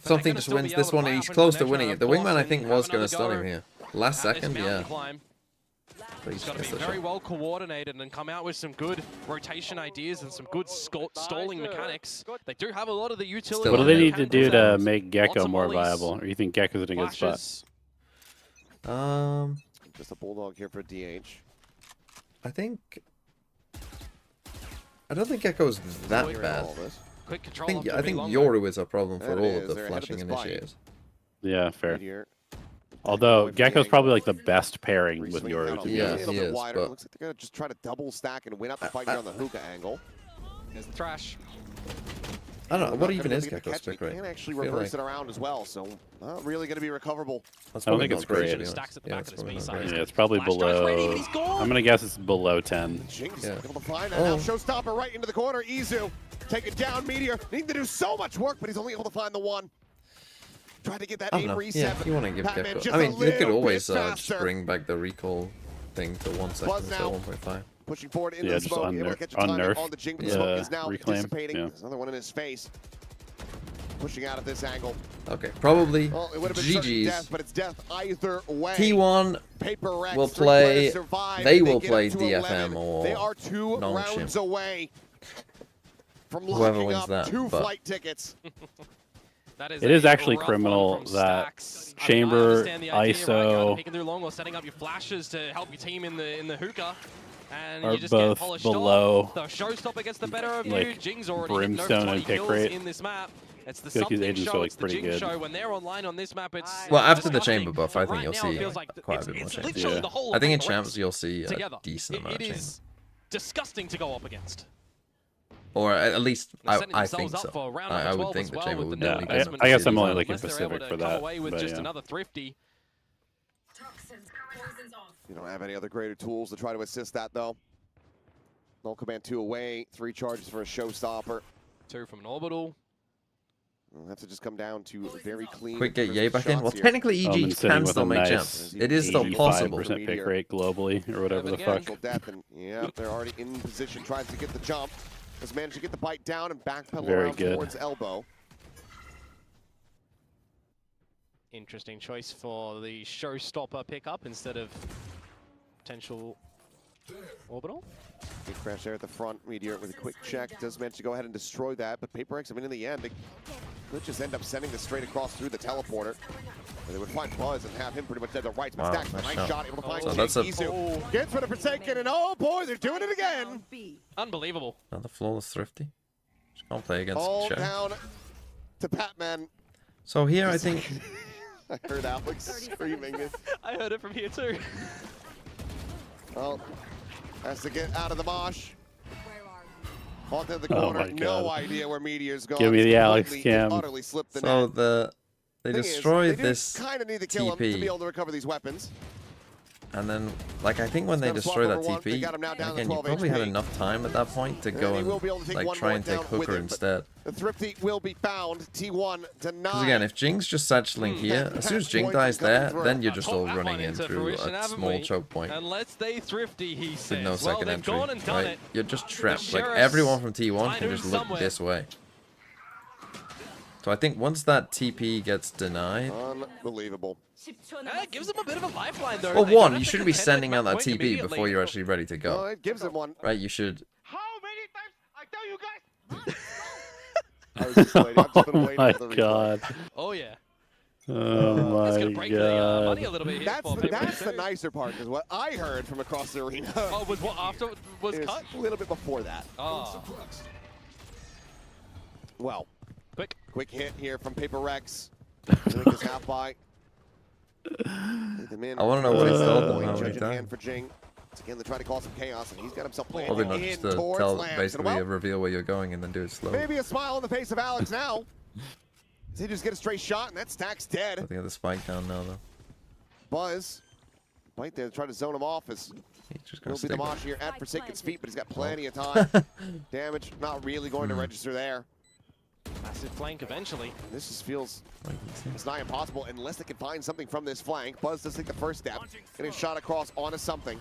Something just wins this one, and he's close to winning it. The wingman, I think, was going to stun him here. Last second, yeah. He's got to be very well coordinated and come out with some good rotation ideas and some good stalling mechanics. They do have a lot of the utility. What do they need to do to make Gecko more viable? Or you think Gecko's in a good spot? Just a bulldog here for DH. I don't think Gecko's that bad. Quick control I think Yoru is a problem for all of the They're flashing initiators. Yeah, fair. Although Gecko's probably like the best pairing with Yoru. Yeah, he is. But looks like they're gonna just try to double stack and win out the fight here on the hookah angle. There's the thrash. I don't know. What even is Gecko's pick rate? Can actually reverse it around as well, so not really going to be recoverable. I don't think it's great. Yeah, it's probably below. I'm going to guess it's below 10. Jinx able to find that now. Showstopper right into the corner. Izu take it down. Meteor needing to do so much work, but he's only able to find the one. Trying to get that aim reset. Yeah, you want to give Gecko. I mean, you could always just bring back the recall thing to 1 second instead of 1.5. Pushing forward into the smoke, able to catch a timing on the Jing, but the smoke is now dissipating. Yeah. There's another one in his face. Pushing out at this angle. Okay, probably well, it would have been GG's. Death, but it's death either way. T1 PRX will play. They will play DFM or they are 2 rounds away from locking up 2 flight tickets. It is actually criminal that Chamber, ISO peeking through long while setting up your flashes to help your team in the hookah. And are you just get both polished below off. The showstopper gets the better of like you. Jing's already Brimstone and pick rate. in this map. It's the Like something agents show, are like it's the pretty Jing good. show. When they're online on this map, it's well, after the disgusting. chamber buff, I think Right you'll now, see it feels like quite a bit more it's change. literally the whole I think in PRX champs you'll see a together. decent amount of It change. is disgusting to go up against. Or at least I think themselves up so. for round I number would 12 think as the well chamber with would the definitely no get I guess I'm only series looking Unless they're Pacific able for to come that. away with But just yeah. another thrifty. You don't have any other greater tools to try to assist that, though. Null Command 2 away. 3 charges for a showstopper. 2 from an orbital. We'll have to just come down to very clean. Quick, get Ye back in. Well, here. technically, EG sitting can with still a make nice champs. It is still possible. 85% pick rate globally, or whatever the fuck. Death, and yeah, they're already in position, tries to get the jump. Has managed to get the bite down and backpedal Very around good. towards elbow. Interesting choice for the showstopper pickup instead of potential orbital. Big crash there at the front. Meteor with a quick check. Does manage to go ahead and destroy that, but PRX, I mean, in the end, they could just end up sending this straight across through the teleporter. Where they would find Buzz and have him pretty much dead to rights. But Stacks, a nice shot, able to find Izu. Gets rid of Forsaken, and oh boy, they're doing it again. Unbelievable. Another flawless thrifty. Just can't play against All Cher. down to Batman. So here, I think. I heard Alex screaming it. I heard it from here too. Well, has to get out of the mosh. Onto the Oh corner. my No God. idea where Meteor's going. Give me the Alex Completely, cam. Utterly slipped the So net. they Thing is, destroy they this kind of need to kill him to be TP, able to recover these weapons. and then like I think when they Snap swap destroy that number one, they TP, got him now down to again you 12 probably had HP. enough time at that point to And go he and will be able to take like one try more and take down with Hooker him, but instead. The Thrifty will be found. T1 denied. Because again, if Jing's just satcheling here, as soon as Jing Points dies coming there, through. then you're just all Put that running one in into through fruition, a haven't small we? choke point And let's stay thrifty, he says. with no second well, they've entry. gone and done Right? it. You're just trapped. Like Sheriff's everyone from T1 tied can him just look somewhere. this way. So I think once that TP gets denied, Unbelievable. It gives them a bit of a lifeline though. well, They don't one, have you to shouldn't be contend sending with out that Map Point TP immediately. before you're actually ready to Well, go. it gives him one. Right? You should. How many times I tell you guys? I was just waiting. I've just been Oh waiting my for the replay. god. Oh yeah. Oh That's my gonna break the money a god. little bit here. That's the nicer part, because what I heard from across the arena Oh, was what after was is cut? a little bit before that. Oh. Well, Quick. quick hit here from PRX. Doing his half by. I want to know what he's told them, how many times. For Jing. Again, they're trying to cause some chaos, and he's got himself planted Probably not in just to towards tell, Lambs. basically And well, reveal where you're going and then do it slow. maybe a smile on the face of Alex now. They just get a straight shot, and that stack's dead. I think the spike down now, though. Buzz, right there, try to zone him off as He's just will going to be the stick Mosh here at Forsaken's feet, but he's got plenty of Oh. time. Damage not really going to register there. Massive flank eventually. This just feels it's nigh impossible unless they can find something from this flank. Buzz does take the first step, getting shot across onto something.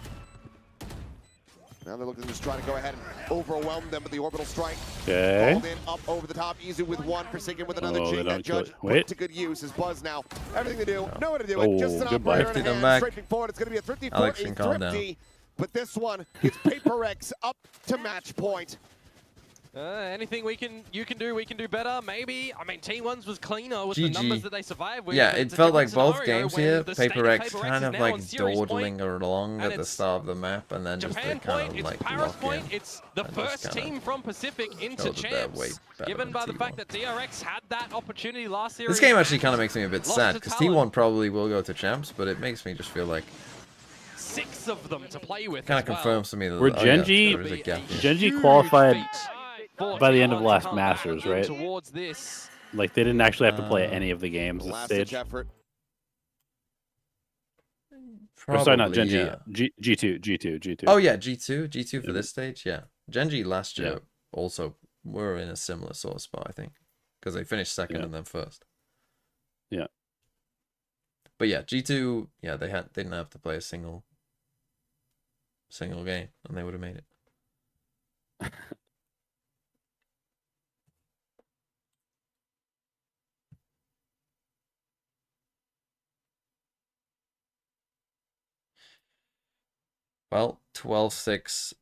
Now they're looking to just try to go ahead and overwhelm them with the orbital strike. Okay. Called in up over the top. Izu with one, Forsaken with another. Oh, Jing, that Judge put to good use. Is Buzz now everything to do, nowhere to do it. Just an goodbye. operator in a hand, Back. strafing forward. It's going to be a thrifty for Alex a can calm down. thrifty. But this one gets PRX up to match point. Anything you can do, we can do better. Maybe. I mean, T1's was cleaner with GG. the numbers that they survived with. Yeah, but it it's a felt like different both scenario games when here, the state of PRX is kind of now like on series dawdling point, along and at the it's start of the map, and then just Japan they kind point, of it's like Paris lock point, in. it's the and just first kinda team from Pacific into show that they're way champs. better Given than by the T1. fact that DRX had that opportunity last series. This game actually kind of makes me a bit lost sad, to because talent. T1 probably will go to champs, but it makes me just feel like 6 of them to play with. kind of as well. confirms to me that Were oh, yeah, Genji- there is a gap here. Genji Huge qualified feat for by the end of T1 to last come back Masters, in right? Towards this. Like, they didn't actually have to play any of the games this Last stage. ditch effort. Or sorry, not Probably, Genji. yeah. G2. Oh yeah, G2 for Yeah. this stage, yeah. Genji last year Yeah. also were in a similar sort of spot, I think, because they finished second Yeah. and then first. Yeah. But yeah, G2, yeah, they didn't have to play a single game, and they would have made it. Well, 12-6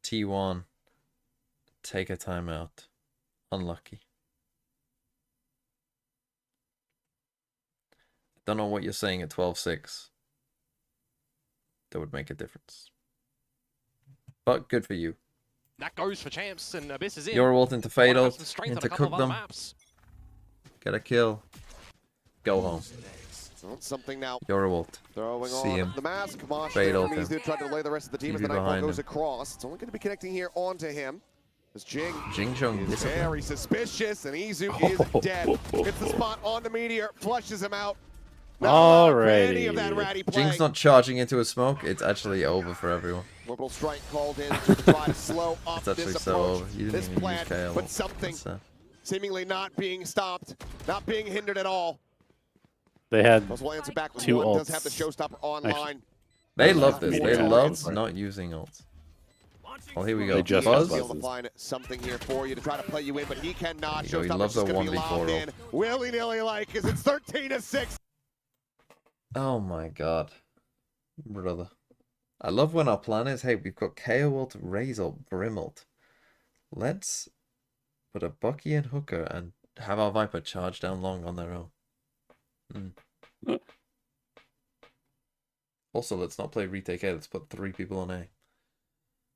T1. Take a timeout. Unlucky. Don't know what you're saying at 12-6. That would make a difference. But good for you. That goes for champs, and Abyss is in. Your ult into Fatal, Wanna have some strength on into a couple cook of other them. maps. Get a kill. Go home. Well, something now. Your ult. Throwing See on him. the mask. Mosh Fade there ult from him. Izu, tried to lay the rest of the team as TV the nightfall behind goes him. across. It's only going to be connecting here onto him. As Jing Jing showing is discipline. very suspicious, and Izu is dead. Hits the spot on the Meteor, flushes him out. Not any of that ratty play. Jing's not charging into a smoke. It's actually over for everyone. Orbital strike called in to try to slow up It's actually this so approach, over. You didn't this even use plan, KO. but something seemingly not being stopped, not being hindered at all. They had Those will answer back with 2 one. Does ults. have the showstopper online. They love this. They Meteor. love not using ults. Well, here we go. They just Buzz. got Able to find something here for you to try to play you in, but he cannot. There you go. He Showstopper's loves a just gonna be 1v4 lobbed roll. in willy-nilly like, because it's 13-6. Oh my god. Brother. I love when our plan is, hey, we've got KO ult, Raze ult, Brim ult. Let's put a Bucky and Hooker and have our Viper charge down long on their own. Also, let's not play retake A. Let's put 3 people on A.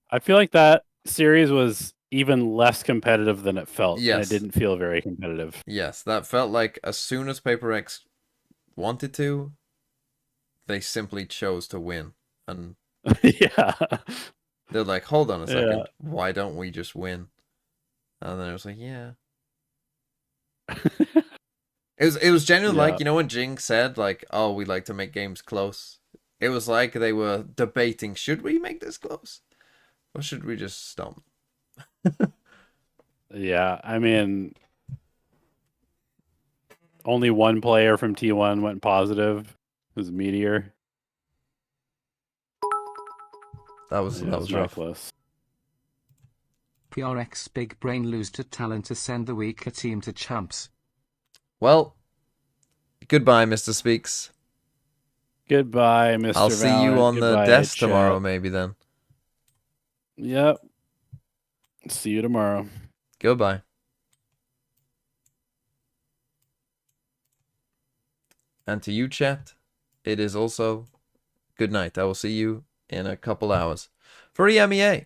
I feel like that series was even less competitive than it felt. And Yes. it didn't feel very competitive. Yes, that felt like as soon as PRX wanted to, they simply chose to win. And Yeah. they're like, hold on a second, Yeah. why don't we just win? And then it was like, yeah. It was genuinely Yeah. like, you know when Jing said, like, oh, we like to make games close? It was like they were debating, should we make this close? Or should we just stomp? Yeah, I mean, only one player from T1 went positive. It was Meteor. That was rough. reckless. PRX big brain lose to talent to send the weaker team to champs. Well, goodbye, Mr. Speaks. Goodbye, Mr. I'll see you Valorant. on the Goodbye, desk chat. tomorrow, maybe then. Yep. See you tomorrow. Goodbye. And to you, chat, it is also good night. I will see you in a couple hours for EMEA.